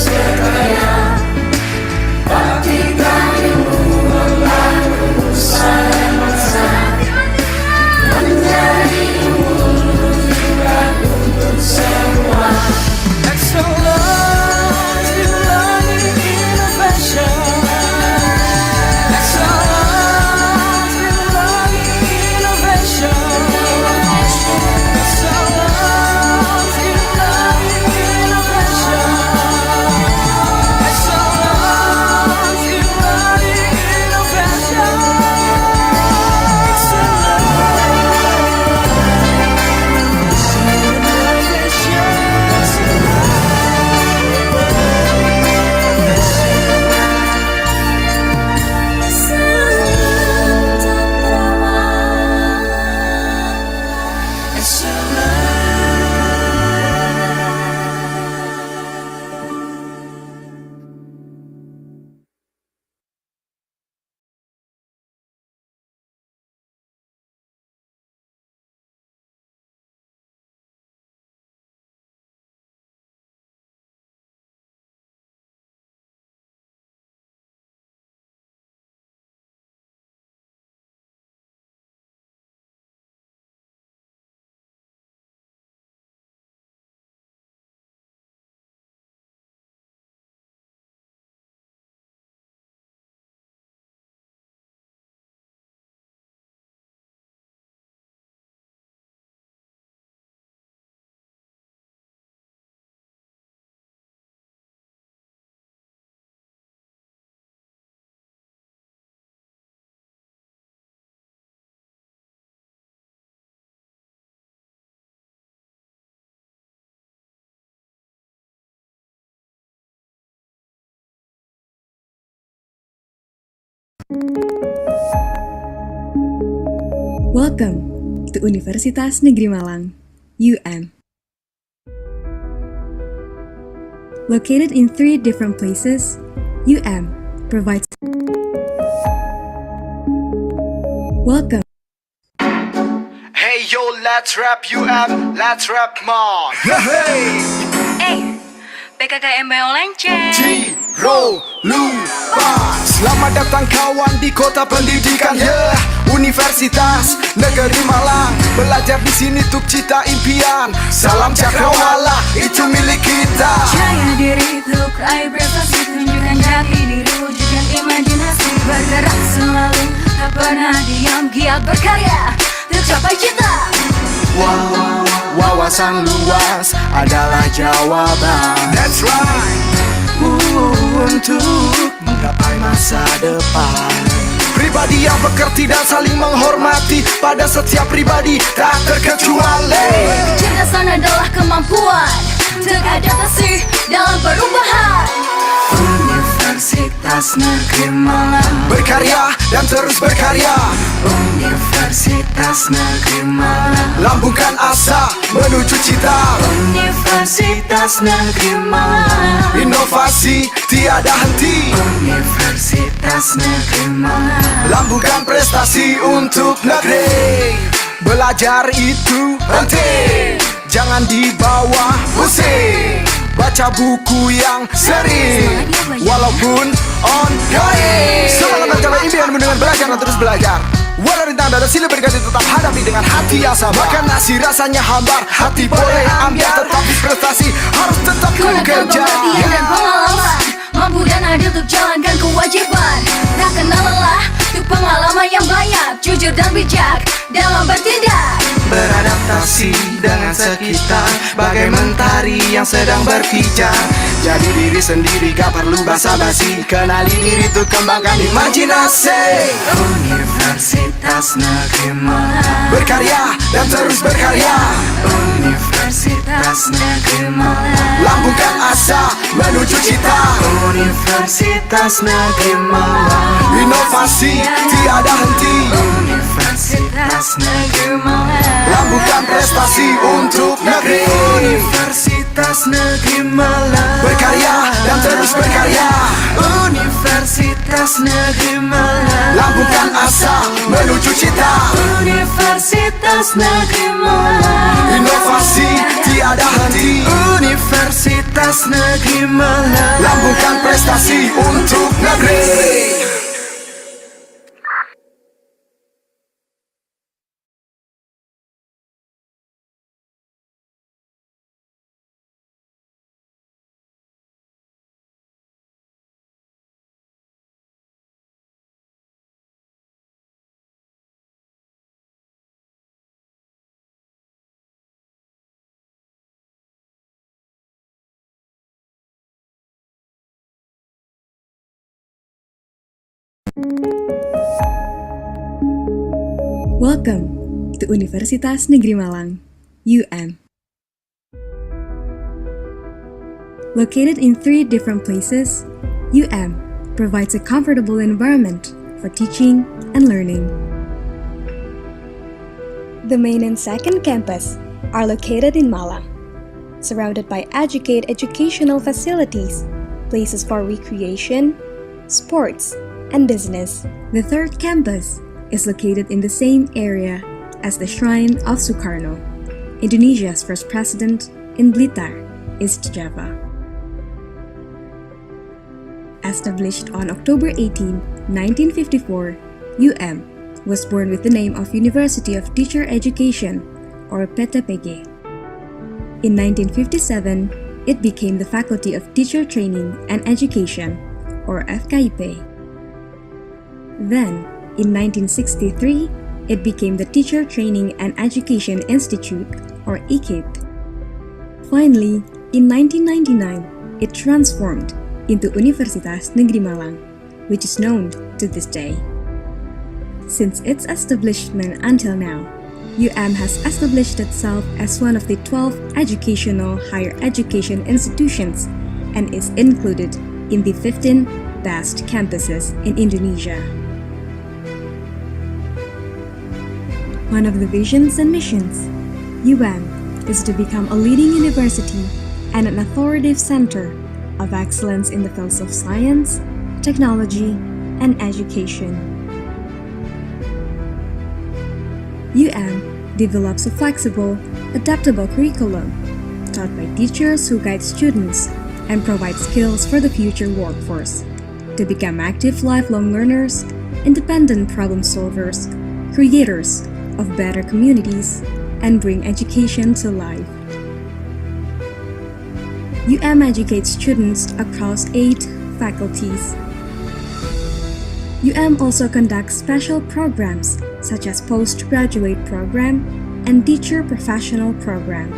Welcome to Universitas Negeri Malang, UM. Located in 3 different places, UM provides. Welcome. Hey yo, let's rap UM, let's rap more. Hey, PKKMB Lenceng. Ciro Lupa. Selamat datang kawan di kota pendidikan, Universitas Negeri Malang. Belajar di sini untuk cita impian. Salam cakrawala, itu milik kita. Percaya diri untuk raih prestasi, tunjukkan jati diri, wujudkan imajinasi. Bergerak selalu, tak pernah diam, giat berkarya, tercapai cita. Wawasan luas adalah jawaban. That's right. Untuk menggapai masa depan. Pribadi yang mengerti dan saling menghormati pada setiap pribadi tak terkecuali. Kecerdasan adalah kemampuan untuk adaptasi dalam perubahan. Universitas Negeri Malang, berkarya dan terus berkarya. Universitas Negeri Malang, lambungkan asa menuju cita. Universitas Negeri Malang, inovasi tiada henti. Universitas Negeri Malang, lambungkan prestasi untuk negeri. Belajar itu penting, jangan dibawa pusing. Baca buku yang sering, walaupun ongoing. Semangat mencapai impianmu dengan belajar dan terus belajar. Walau rintang dan silih berganti, tetap hadapi dengan hati yang sabar. Makan nasi rasanya hambar, hati boleh ambil, tetapi prestasi harus tetap gunakan bekerja. Pengertian dan pengalaman, mampu dan adil untuk jalankan kewajiban. Tak kenal lelah, untuk pengalaman yang banyak, jujur dan bijak dalam bertindak. Beradaptasi dengan sekitar, bagai mentari yang sedang berkijar. Jadi diri sendiri, gak perlu basa-basi. Kenali diri tuh, kembangkan imajinasi. Universitas Negeri Malang, berkarya dan terus berkarya. Universitas Negeri Malang, lambungkan asa menuju cita. Universitas Negeri Malang, inovasi tiada henti. Universitas Negeri Malang, lambungkan prestasi untuk negeri. Universitas Negeri Malang, berkarya dan terus berkarya. Universitas Negeri Malang, lambungkan asa menuju cita. Universitas Negeri Malang, inovasi tiada henti. Universitas Negeri Malang, lambungkan prestasi untuk negeri. Welcome to Universitas Negeri Malang, UM. Located in 3 different places, UM provides a comfortable environment for teaching and learning. The main and second campus are located in Malang, surrounded by educational facilities, places for recreation, sports, and business. The third campus is located in the same area as the Shrine of Sukarno, Indonesia's first president in Blitar, East Java. Established on October 18, 1954, UM was born with the name of University of Teacher Education, or PTPG. In 1957, it became the Faculty of Teacher Training and Education, or FKIP. Then, in 1963, it became the Teacher Training and Education Institute, or ICIP. Finally, in 1999, it transformed into Universitas Negeri Malang, which is known to this day. Since its establishment until now, UM has established itself as one of the 12 educational higher education institutions and is included in the 15 best campuses in Indonesia. One of the visions and missions, UM, is to become a leading university and an authoritative center of excellence in the fields of science, technology, and education. UM develops a flexible, adaptable curriculum taught by teachers who guide students and provide skills for the future workforce to become active lifelong learners, independent problem solvers, creators of better communities, and bring education to life. UM educates students across 8 faculties. UM also conducts special programs such as postgraduate program and teacher professional program.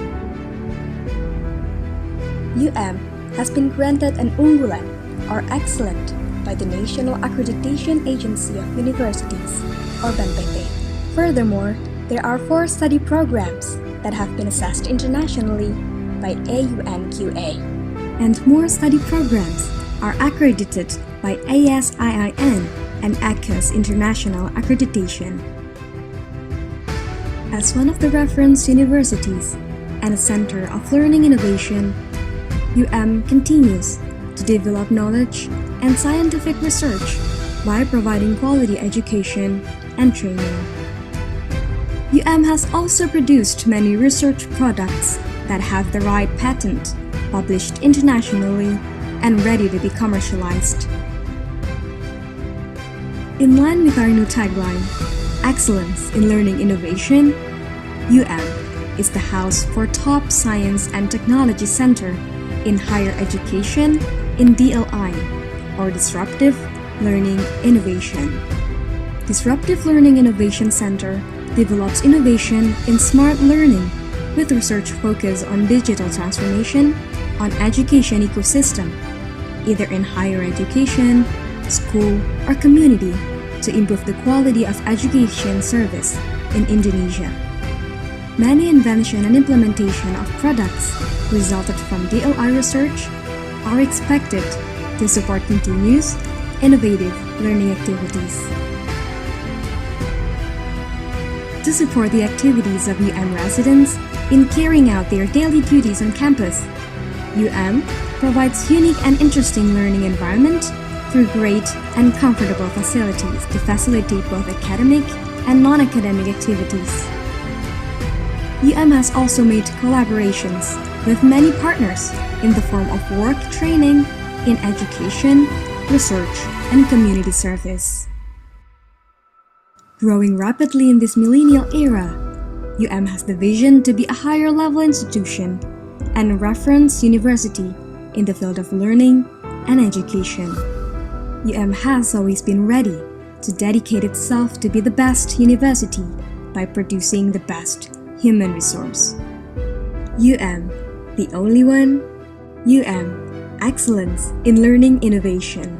UM has been granted an unggulan or excellent by the National Accreditation Agency of Universities or BNPT. Furthermore, there are 4 study programs that have been assessed internationally by AUNQA, and more study programs are accredited by ASIIN and ACUS International Accreditation. As one of the reference universities and a center of learning innovation, UM continues to develop knowledge and scientific research by providing quality education and training. UM has also produced many research products that have the right patent, published internationally, and ready to be commercialized. In line with our new tagline, Excellence in Learning Innovation, UM is the house for top science and technology center in higher education in DLI, or Disruptive Learning Innovation. Disruptive Learning Innovation Center develops innovation in smart learning with research focus on digital transformation on education ecosystem, either in higher education, school, or community, to improve the quality of education service in Indonesia. Many invention and implementation of products resulted from DLI research are expected to support continuous, innovative learning activities. To support the activities of UM residents in carrying out their daily duties on campus, UM provides unique and interesting learning environment through great and comfortable facilities to facilitate both academic and non-academic activities. UM has also made collaborations with many partners in the form of work training in education, research, and community service. Growing rapidly in this millennial era, UM has the vision to be a higher level institution and a reference university in the field of learning and education. UM has always been ready to dedicate itself to be the best university by producing the best human resource. UM, the only one. UM, excellence in learning innovation.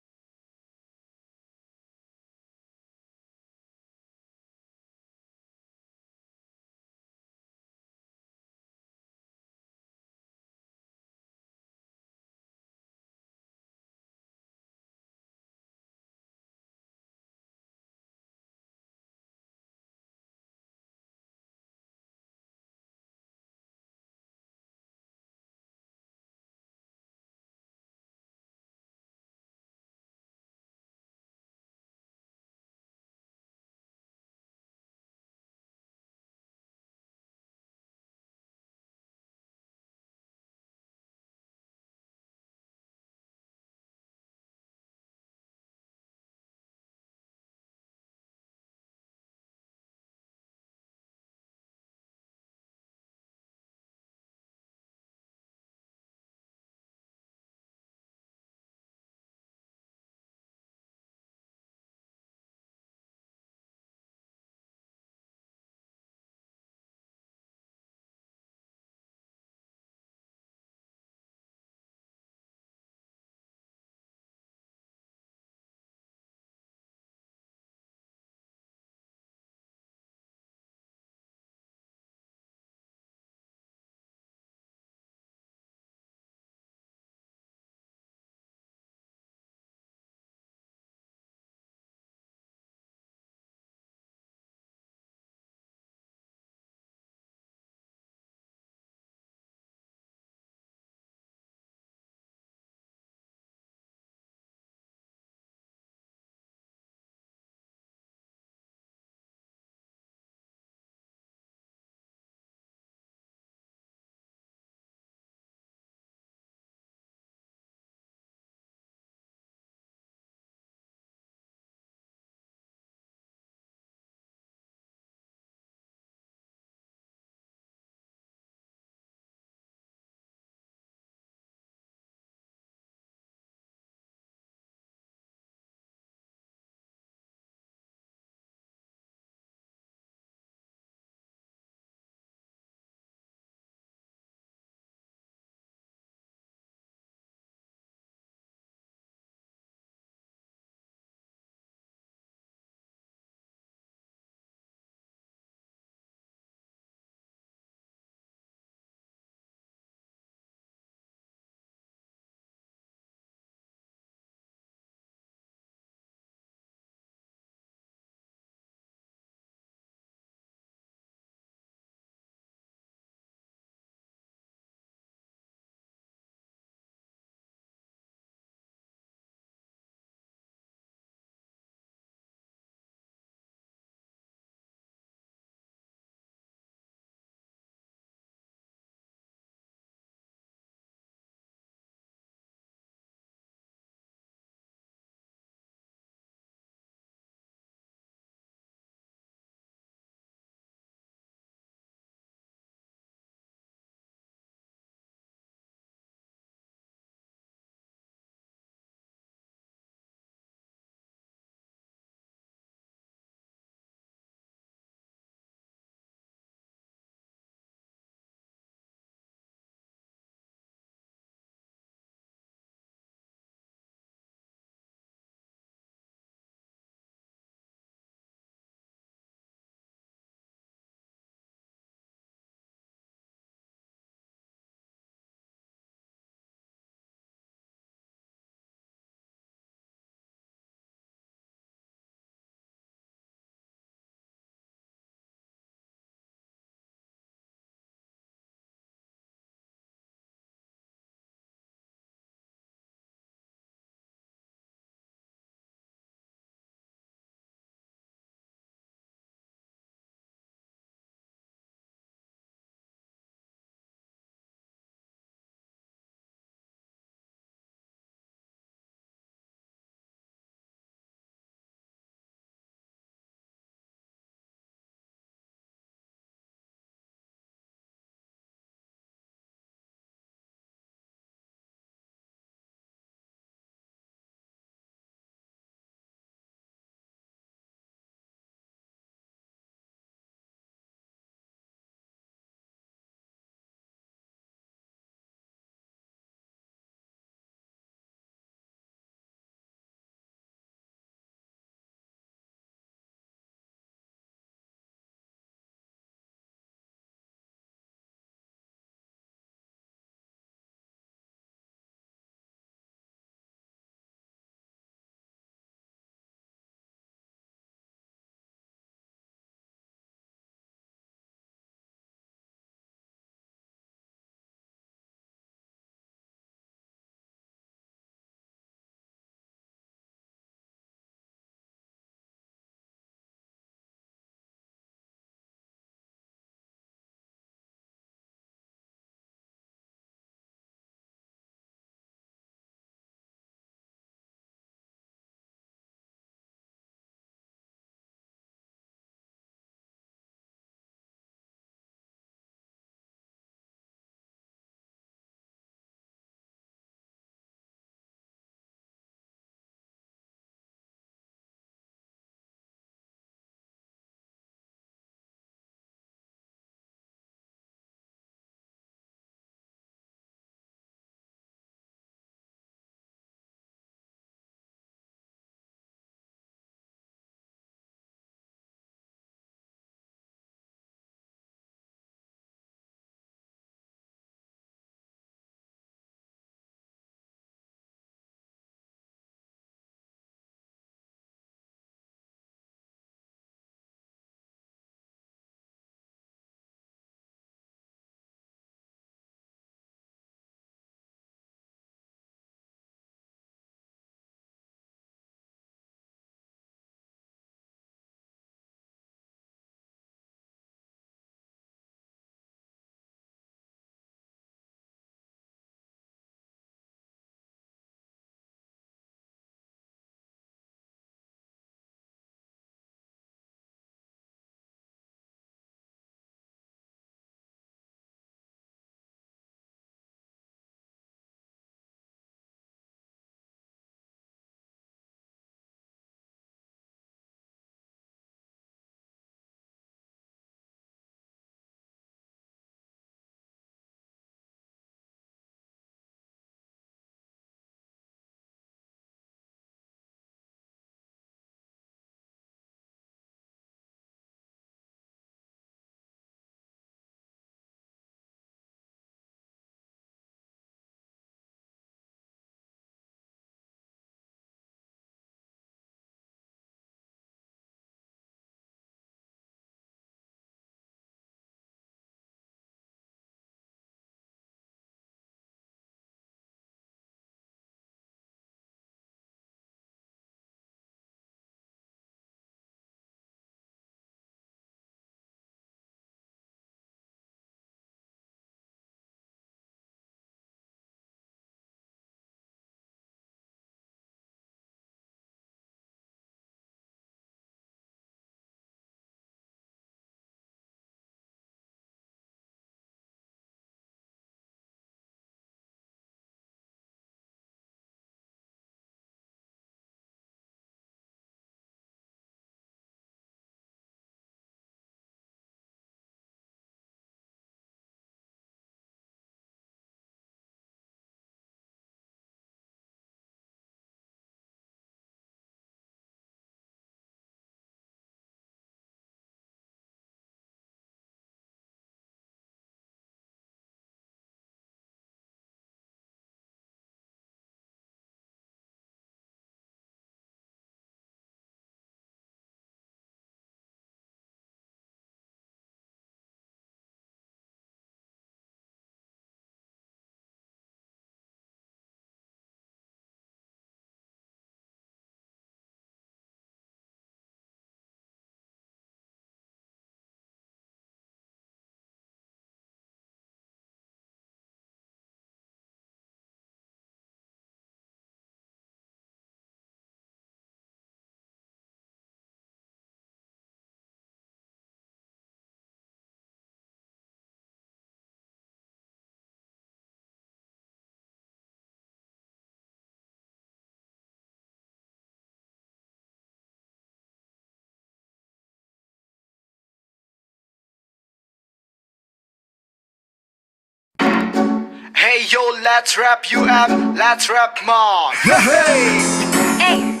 Hey yo, let's rap UM, let's rap more. Hey,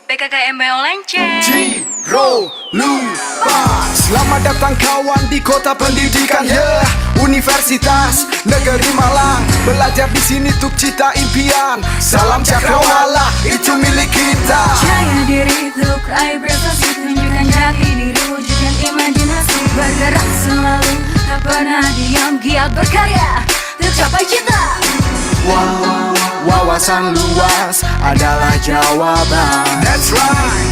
PKKMB Lenceng. Ciro lupa. Selamat datang kawan di kota pendidikan, yeah. Universitas Negeri Malang. Belajar di sini untuk cita impian. Salam cakrawala, itu milik kita. Jaya diri untuk raih prestasi, tunjukkan jati diri, wujudkan imajinasi. Bergerak selalu, tak pernah diam, giat berkarya untuk capai cita. Wawasan luas adalah jawaban. That's right.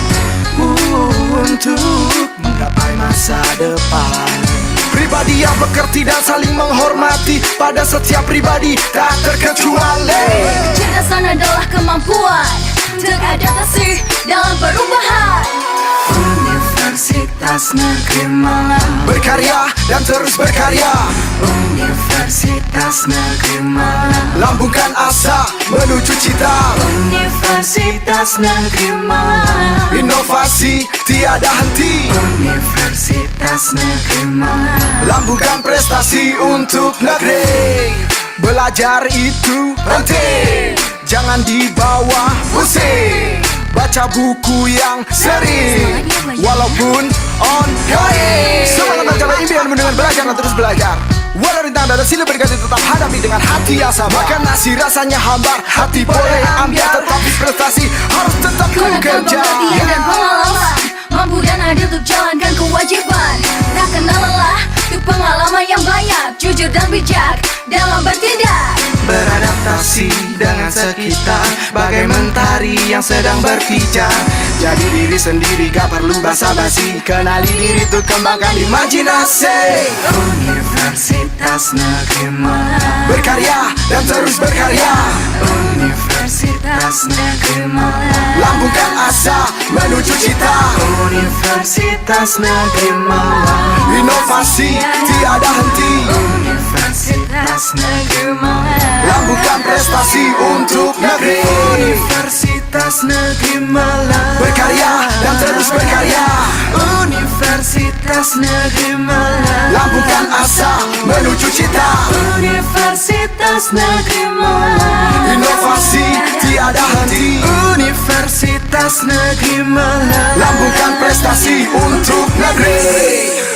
Untuk menggapai masa depan. Pribadi yang bekerja dan saling menghormati pada setiap pribadi tak terkecuali. Kecerdasan adalah kemampuan untuk adaptasi dalam perubahan. Universitas Negeri Malang. Berkarya dan terus berkarya. Universitas Negeri Malang. Lambungkan asa menuju cita. Universitas Negeri Malang. Inovasi tiada henti. Universitas Negeri Malang. Lambungkan prestasi untuk negeri. Belajar itu penting, jangan dibawa pusing. Baca buku yang sering, walaupun ongoing. Semangat mencapai impianmu dengan belajar dan terus belajar. Walau rintangan dan silih berganti, tetap hadapi dengan hati yang sabar. Makan nasi rasanya hambar, hati boleh ambil, tetapi prestasi harus tetap ku kejar. Gunakan dan pengalaman, mampu dan adil untuk jalankan kewajiban. Tak kenal lelah, untuk pengalaman yang banyak, jujur dan bijak dalam bertindak. Beradaptasi dengan sekitar, bagai mentari yang sedang berpijar. Jadi diri sendiri, gak perlu basa-basi. Kenali diri tuh, kembangkan imajinasi. Universitas Negeri Malang. Berkarya dan terus berkarya. Universitas Negeri Malang. Lambungkan asa menuju cita. Universitas Negeri Malang. Inovasi tiada henti. Universitas Negeri Malang. Lambungkan prestasi untuk negeri. Universitas Negeri Malang. Berkarya dan terus berkarya. Universitas Negeri Malang. Lambungkan asa menuju cita. Universitas Negeri Malang. Inovasi tiada henti. Universitas Negeri Malang. Lambungkan prestasi untuk negeri.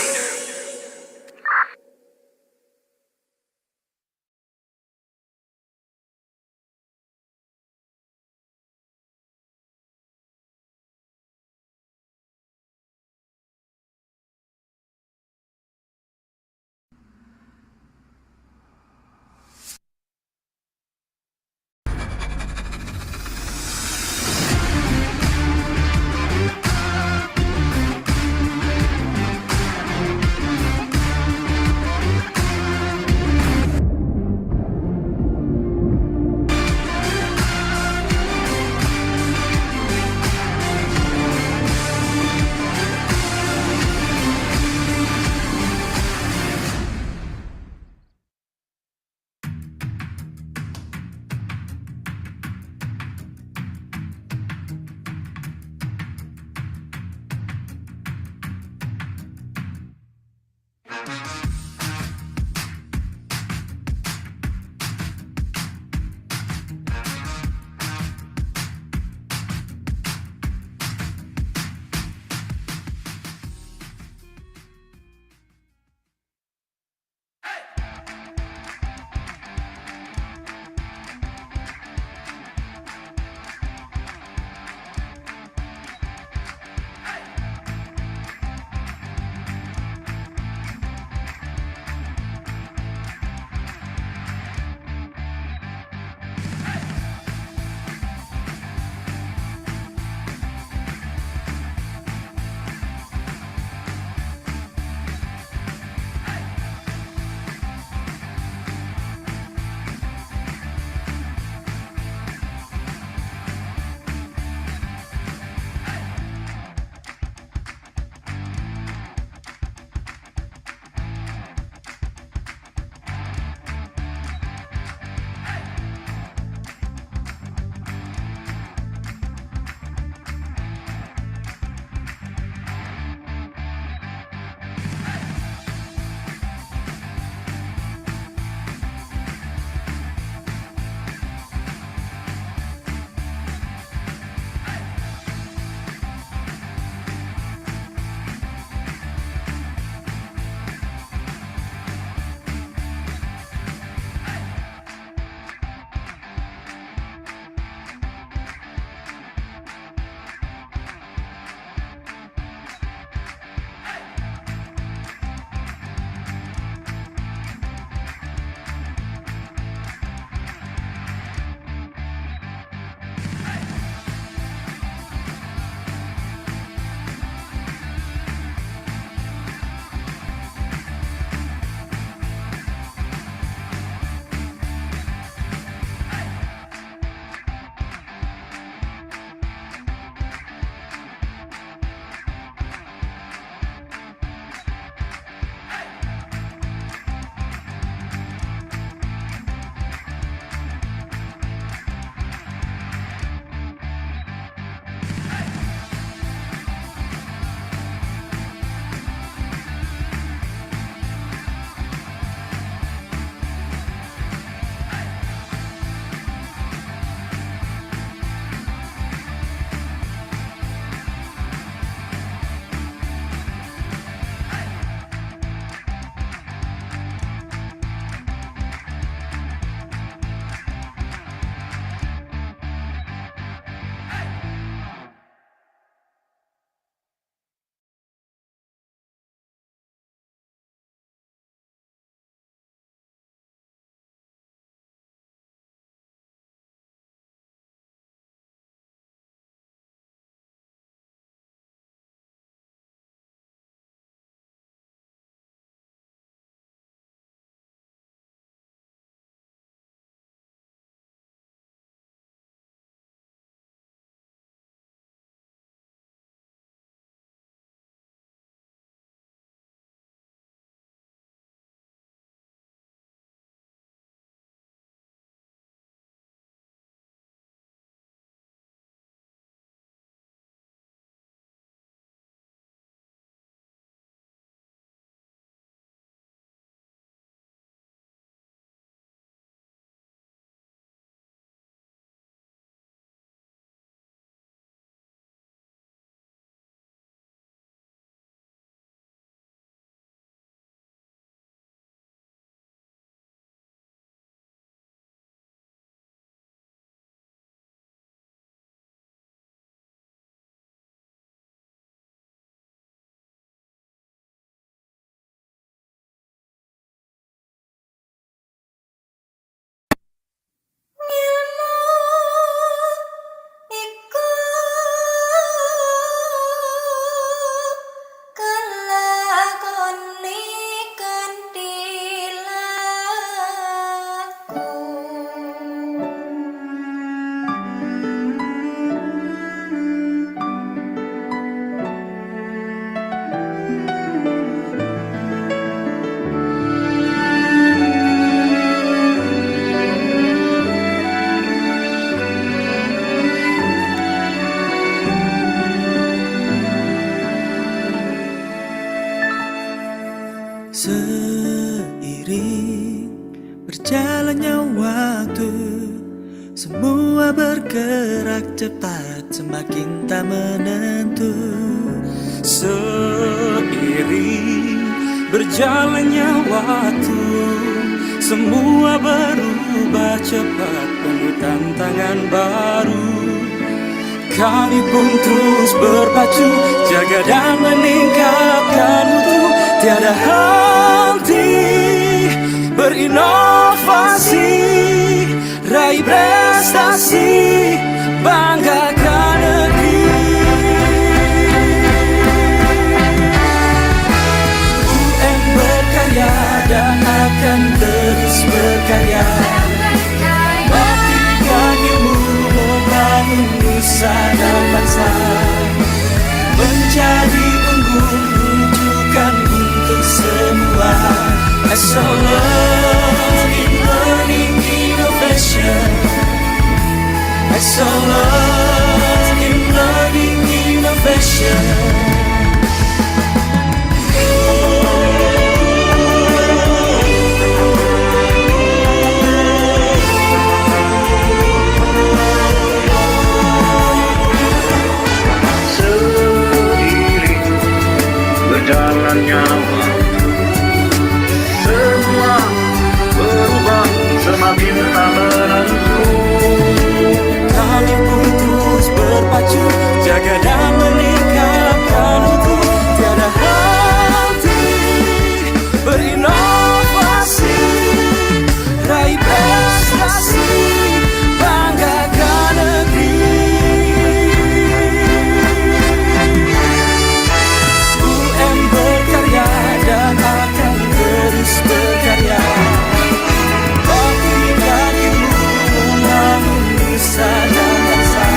Seiring berjalannya waktu, semua bergerak cepat, semakin tak menentu. Seiring berjalannya waktu, semua berubah cepat, penuh tantangan baru. Kami pun terus berpacu, jaga dan meningkatkan mutu, tiada henti berinovasi, raih prestasi, banggakan negeri. UM berkarya dan akan terus berkarya, baktikan ilmu membangun nusa dan bangsa, menjadi unggul rujukan untuk semua. Excellence in learning innovation, excellence in learning innovation. Berjalannya waktu, semua berubah, semakin tak menentu. Kami pun terus berpacu, jaga dan meningkatkan mutu, tiada henti berinovasi, raih prestasi, banggakan negeri. UM berkarya dan akan terus berkarya, baktikan ilmu membangun nusa dan bangsa,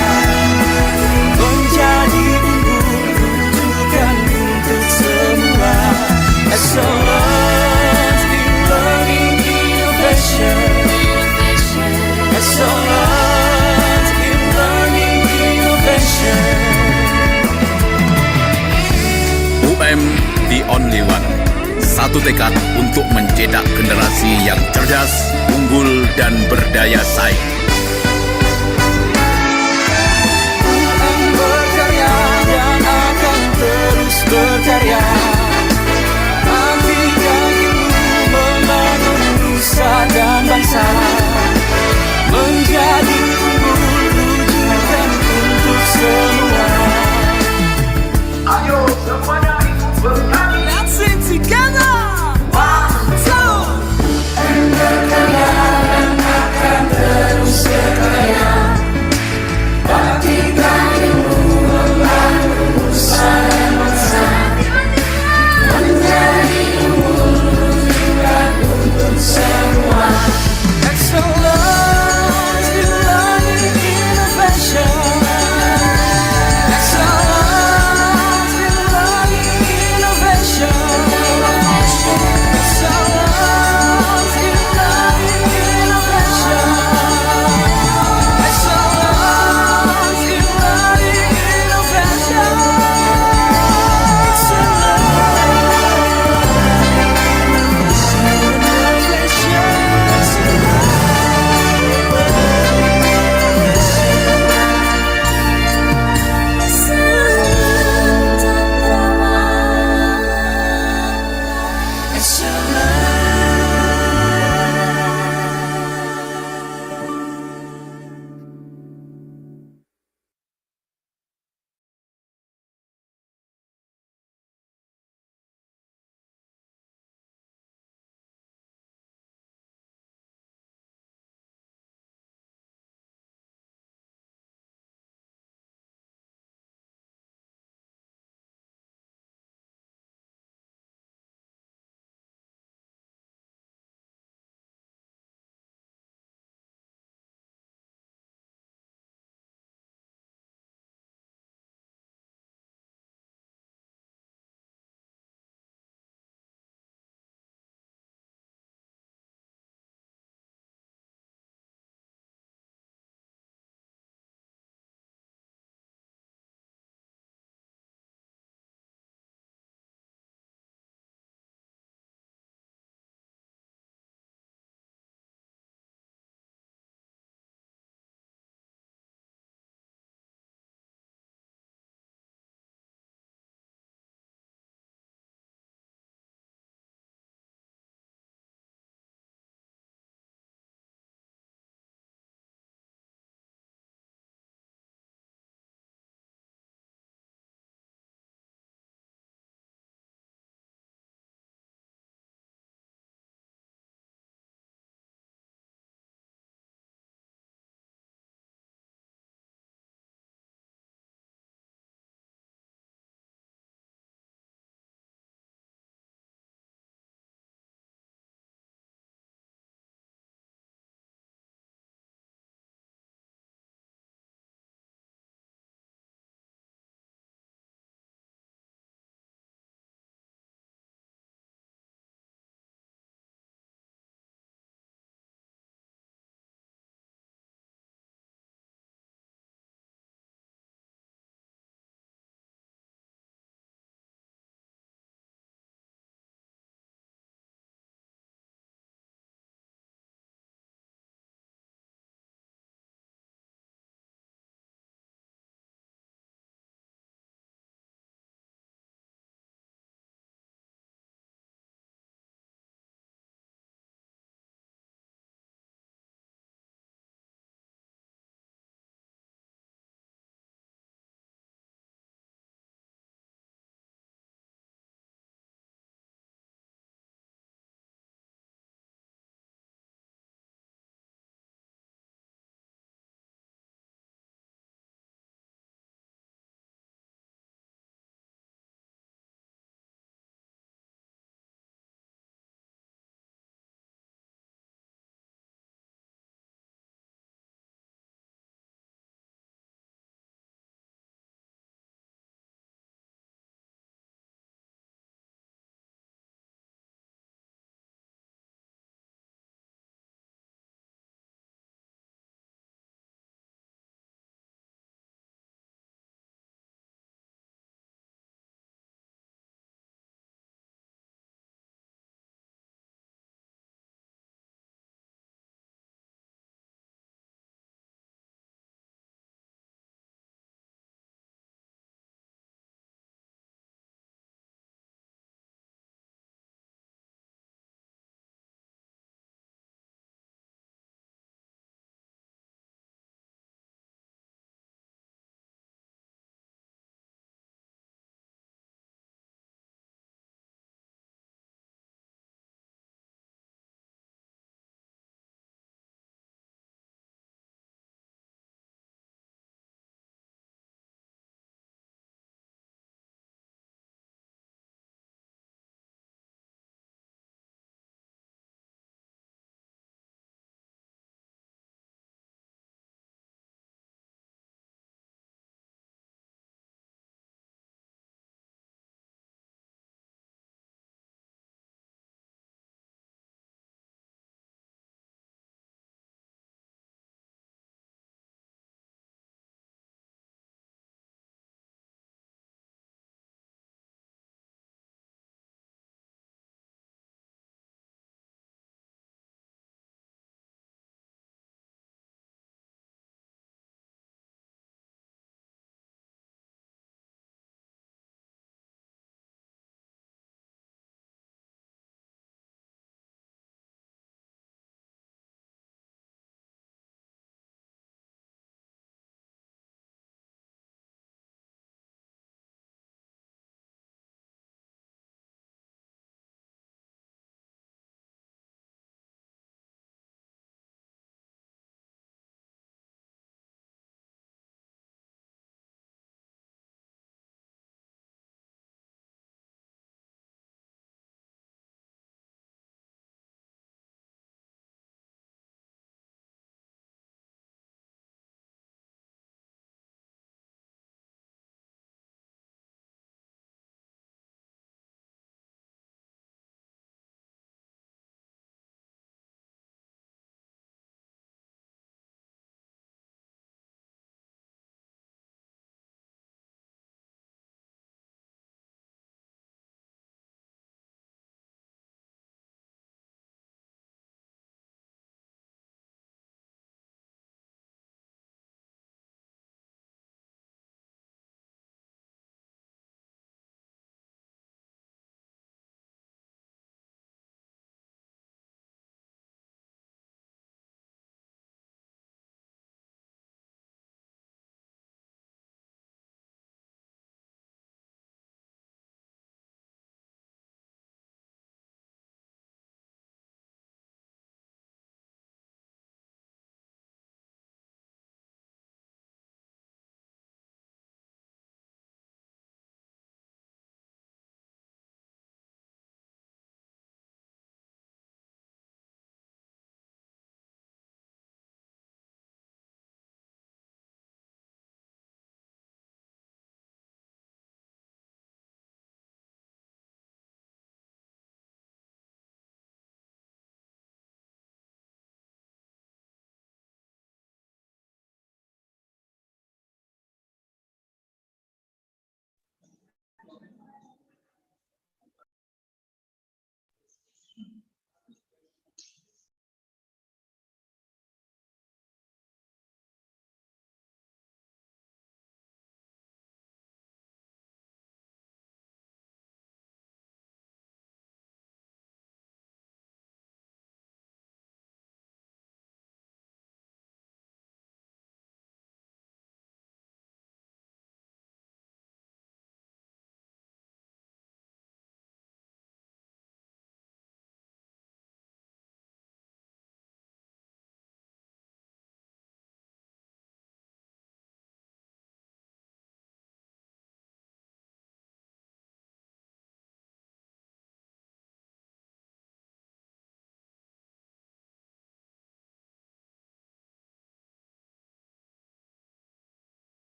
menjadi unggul rujukan untuk semua. Excellence in learning innovation, excellence in learning innovation. UM the only one. Satu tekad untuk mencetak generasi yang cerdas, unggul, dan berdaya saing. UM berkarya dan akan terus berkarya, baktikan ilmu membangun nusa dan bangsa, menjadi unggul rujukan untuk semua. Ayo semuanya ikut bernyanyi. Let's sing together. One, two. Berkarya dan akan terus berkarya, baktikan ilmu membangun nusa dan bangsa,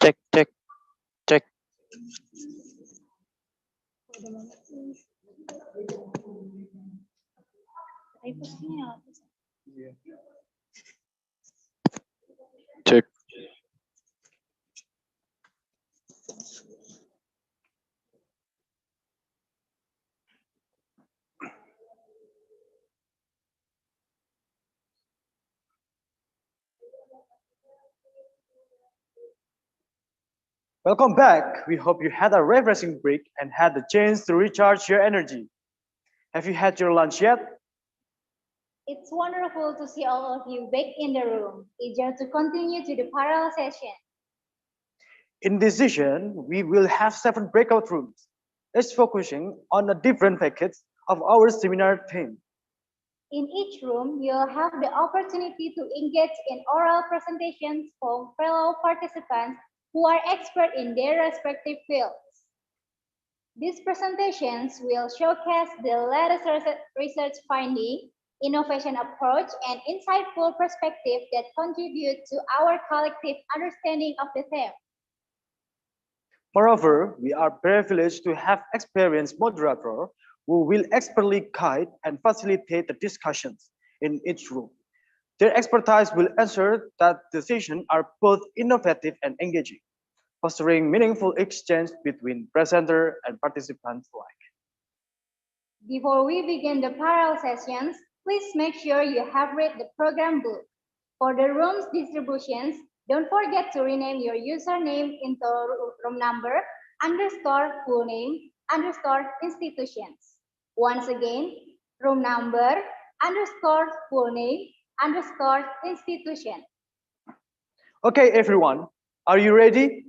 Cek, cek, cek. Cek. Welcome back. We hope you had a refreshing break and had the chance to recharge your energy. Have you had your lunch yet? It's wonderful to see all of you back in the room, eager to continue to the parallel session. In this session, we will have 7 breakout rooms, each focusing on a different package of our seminar theme. In each room, you'll have the opportunity to engage in oral presentations from fellow participants who are expert in their respective fields. These presentations will showcase the latest research finding, innovation approach, and insightful perspective that contribute to our collective understanding of the theme. Moreover, we are privileged to have experienced moderators who will expertly guide and facilitate the discussions in each room. Their expertise will ensure that the sessions are both innovative and engaging, fostering meaningful exchange between presenter and participants alike. Before we begin the parallel sessions, please make sure you have read the program book. For the room's distributions, don't forget to rename your username into room number, underscore full name, underscore institutions. Once again, room number, underscore full name, underscore institution. Okay, everyone, are you ready?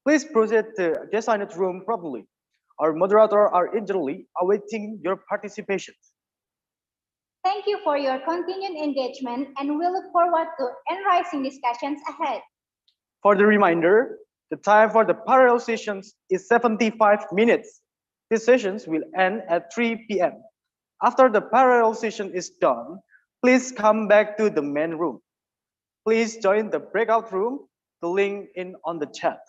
Please proceed to designated room properly. Our moderators are eagerly awaiting your participation. Thank you for your continued engagement, and we look forward to enriching discussions ahead. For the reminder, the time for the parallel sessions is 75 minutes. These sessions will end at 3 p.m. After the parallel session is done, please come back to the main room. Please join the breakout room, the link in on the chat.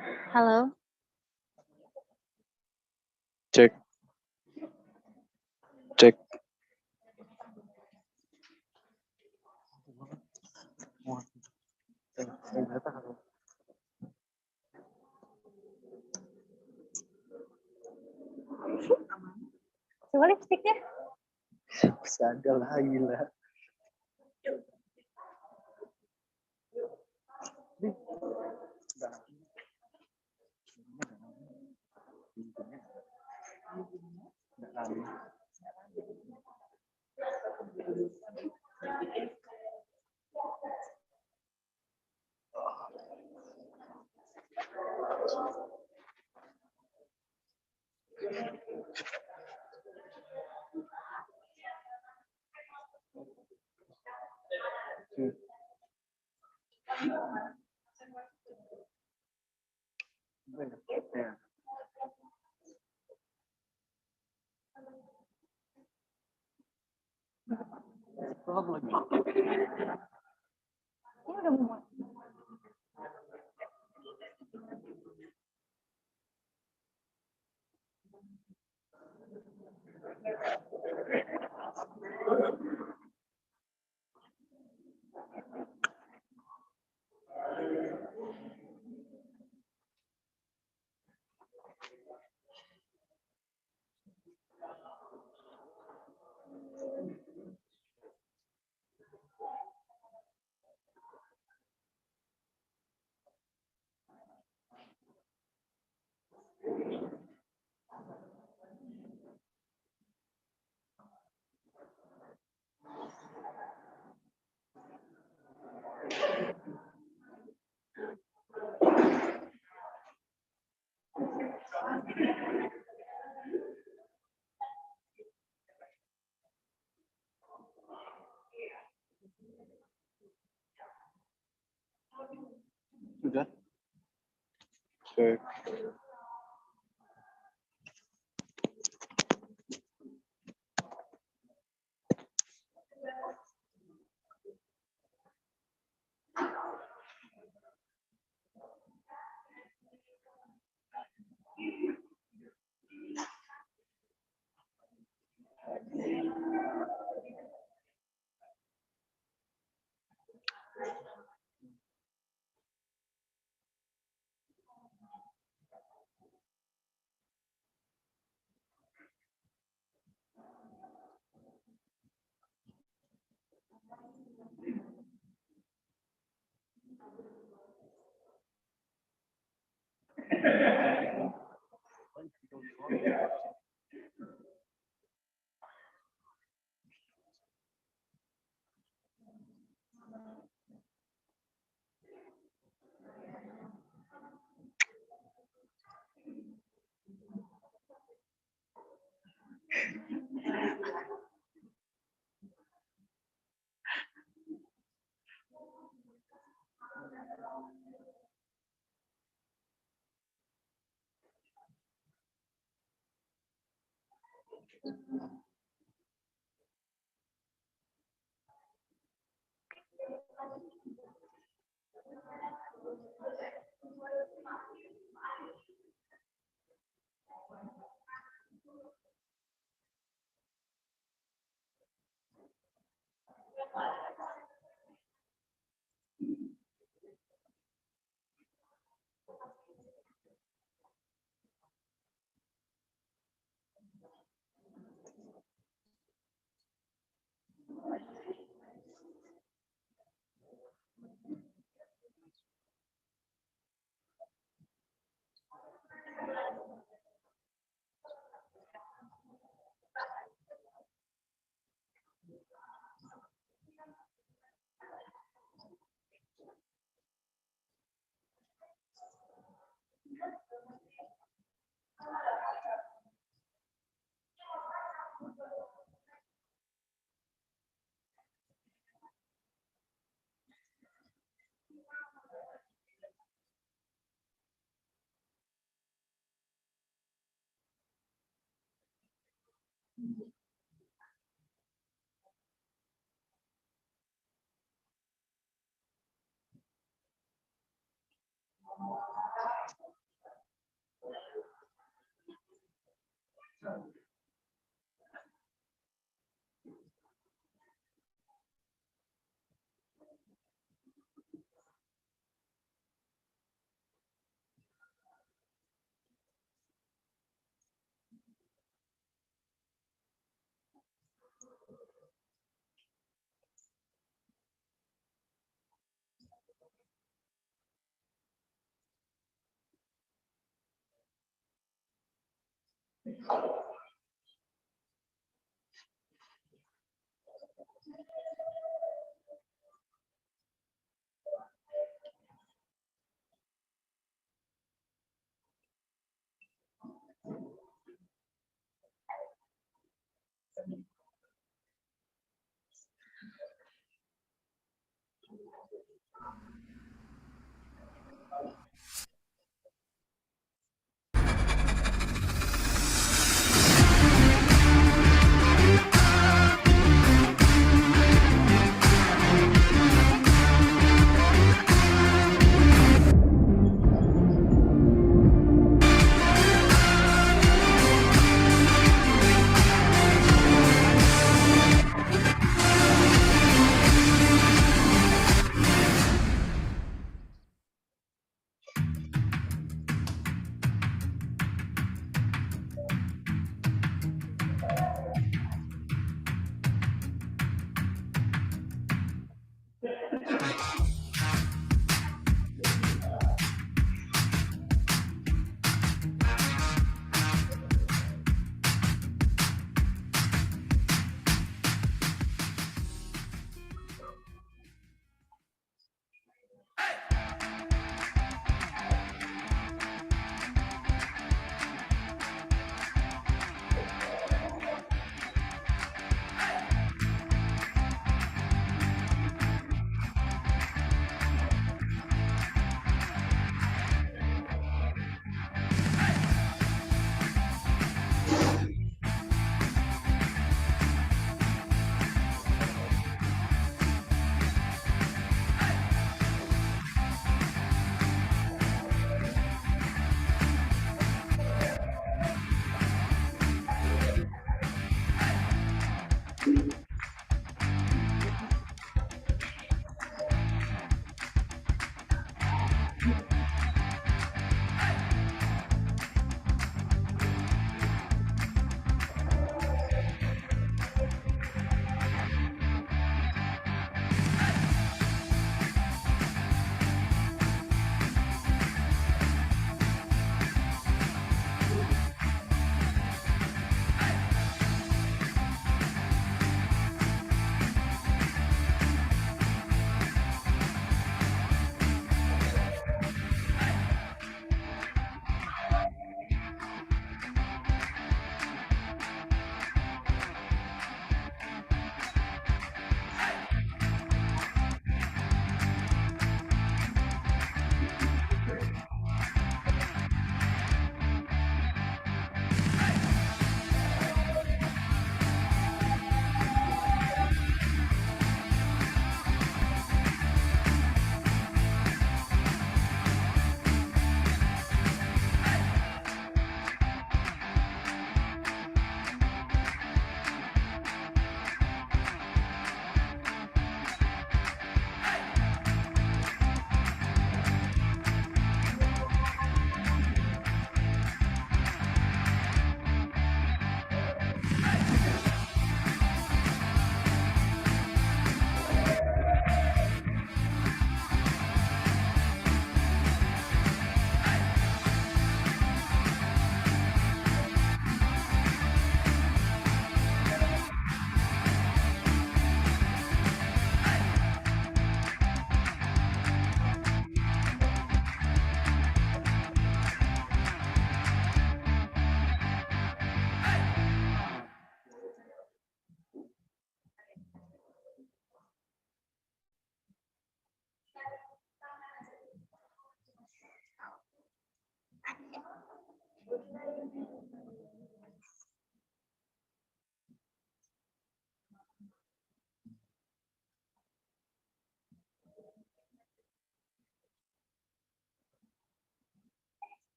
Halo. Cek. Cek. Coba lipstiknya. Sadar lah, gila. Ini udah mau. Sudah. Cek.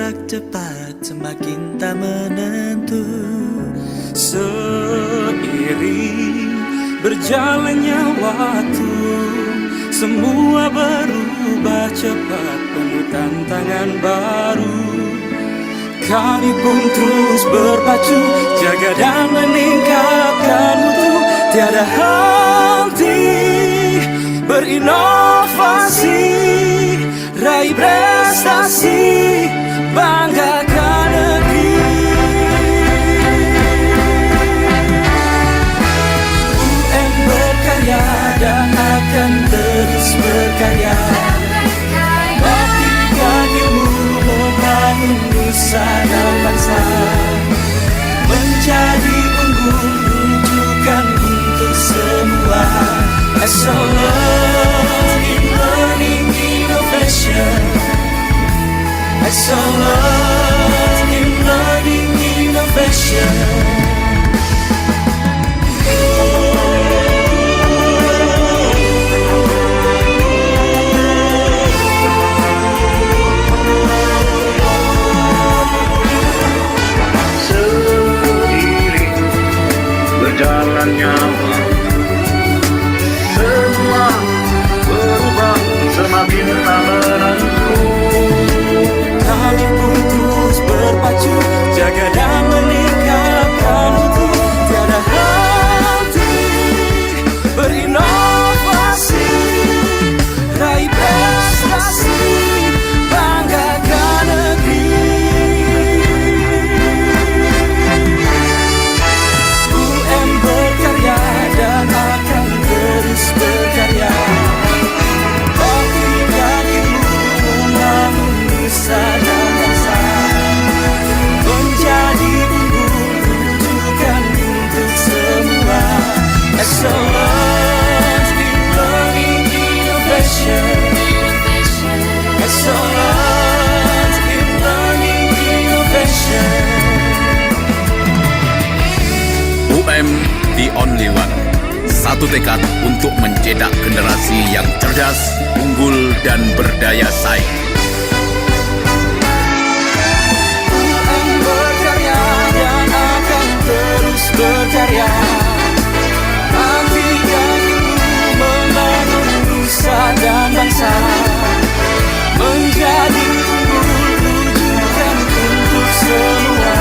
bergerak cepat semakin tak menentu. Seiring berjalannya waktu, semua berubah cepat, penuh tantangan baru. Kami pun terus berpacu, jaga dan meningkatkan mutu, tiada henti berinovasi, raih prestasi, banggakan negeri. UM berkarya dan akan terus berkarya, baktikan ilmu membangun nusa dan bangsa, menjadi unggul rujukan untuk semua. Excellent in learning innovation, excellent in learning innovation. Seiring berjalannya semua berubah semakin tak menentu. Kami pun terus berpacu, jaga dan meningkatkan mutu, tiada henti berinovasi, raih prestasi, banggakan negeri. UM berkarya dan akan terus berkarya, baktikan ilmu membangun nusa dan bangsa, menjadi unggul rujukan untuk semua. Excellent in learning innovation, excellent in learning innovation. UM the only one. Satu tekad untuk mencetak generasi yang cerdas, unggul, dan berdaya saing. UM berkarya dan akan terus berkarya, baktikan ilmu membangun nusa dan bangsa, menjadi unggul rujukan untuk semua.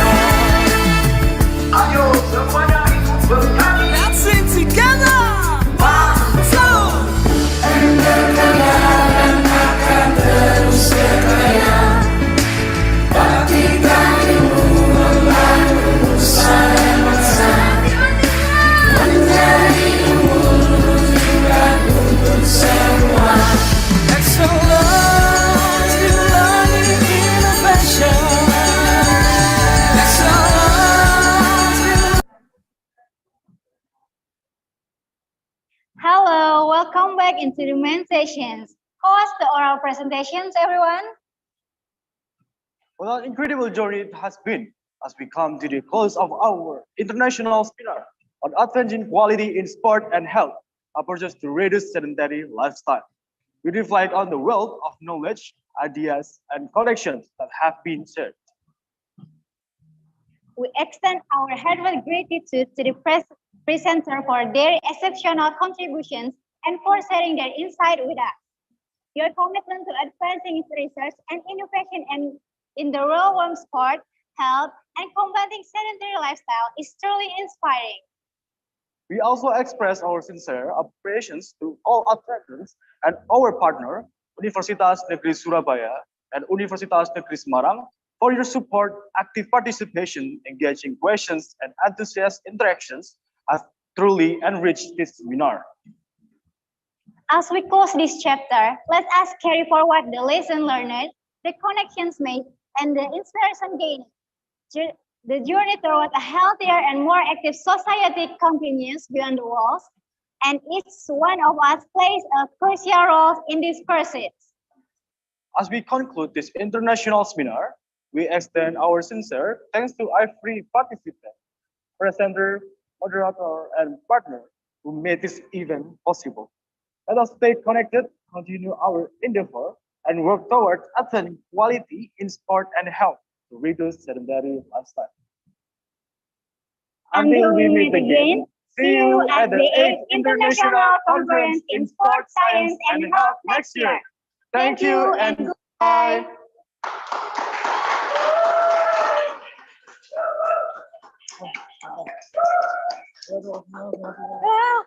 Ayo semuanya ikut bernyanyi. Let's sing together. 1, 2. Berkarya dan akan terus berkarya, baktikan ilmu membangun nusa dan bangsa, menjadi unggul rujukan untuk semua. Excellent in learning innovation, excellent in... Hello, welcome back into the main sessions. How was the oral presentations, everyone? What an incredible journey it has been as we come to the close of our international seminar on advancing quality in sport and health, approaches to reduce sedentary lifestyle. We reflect on the wealth of knowledge, ideas, and connections that have been shared. We extend our heartfelt gratitude to the presenter for their exceptional contributions and for sharing their insight with us. Your commitment to advancing research and innovation in the realm of sport, health, and combating sedentary lifestyle is truly inspiring. We also express our sincere appreciations to all attendees and our partner, Universitas Negeri Surabaya and Universitas Negeri Semarang, for your support, active participation, engaging questions, and enthusiastic interactions have truly enriched this seminar. As we close this chapter, let us carry forward the lesson learned, the connections made, and the inspiration gained. The journey toward a healthier and more active society continues beyond the walls, and each one of us plays a crucial role in this pursuit. As we conclude this international seminar, we extend our sincere thanks to every participant, presenter, moderator, and partner who made this event possible. Let us stay connected, continue our endeavor, and work towards attaining quality in sport and health to reduce sedentary lifestyle. Until we meet again, see you at the 8th International Conference in Sport Science and Health next year. Thank you and goodbye. Well,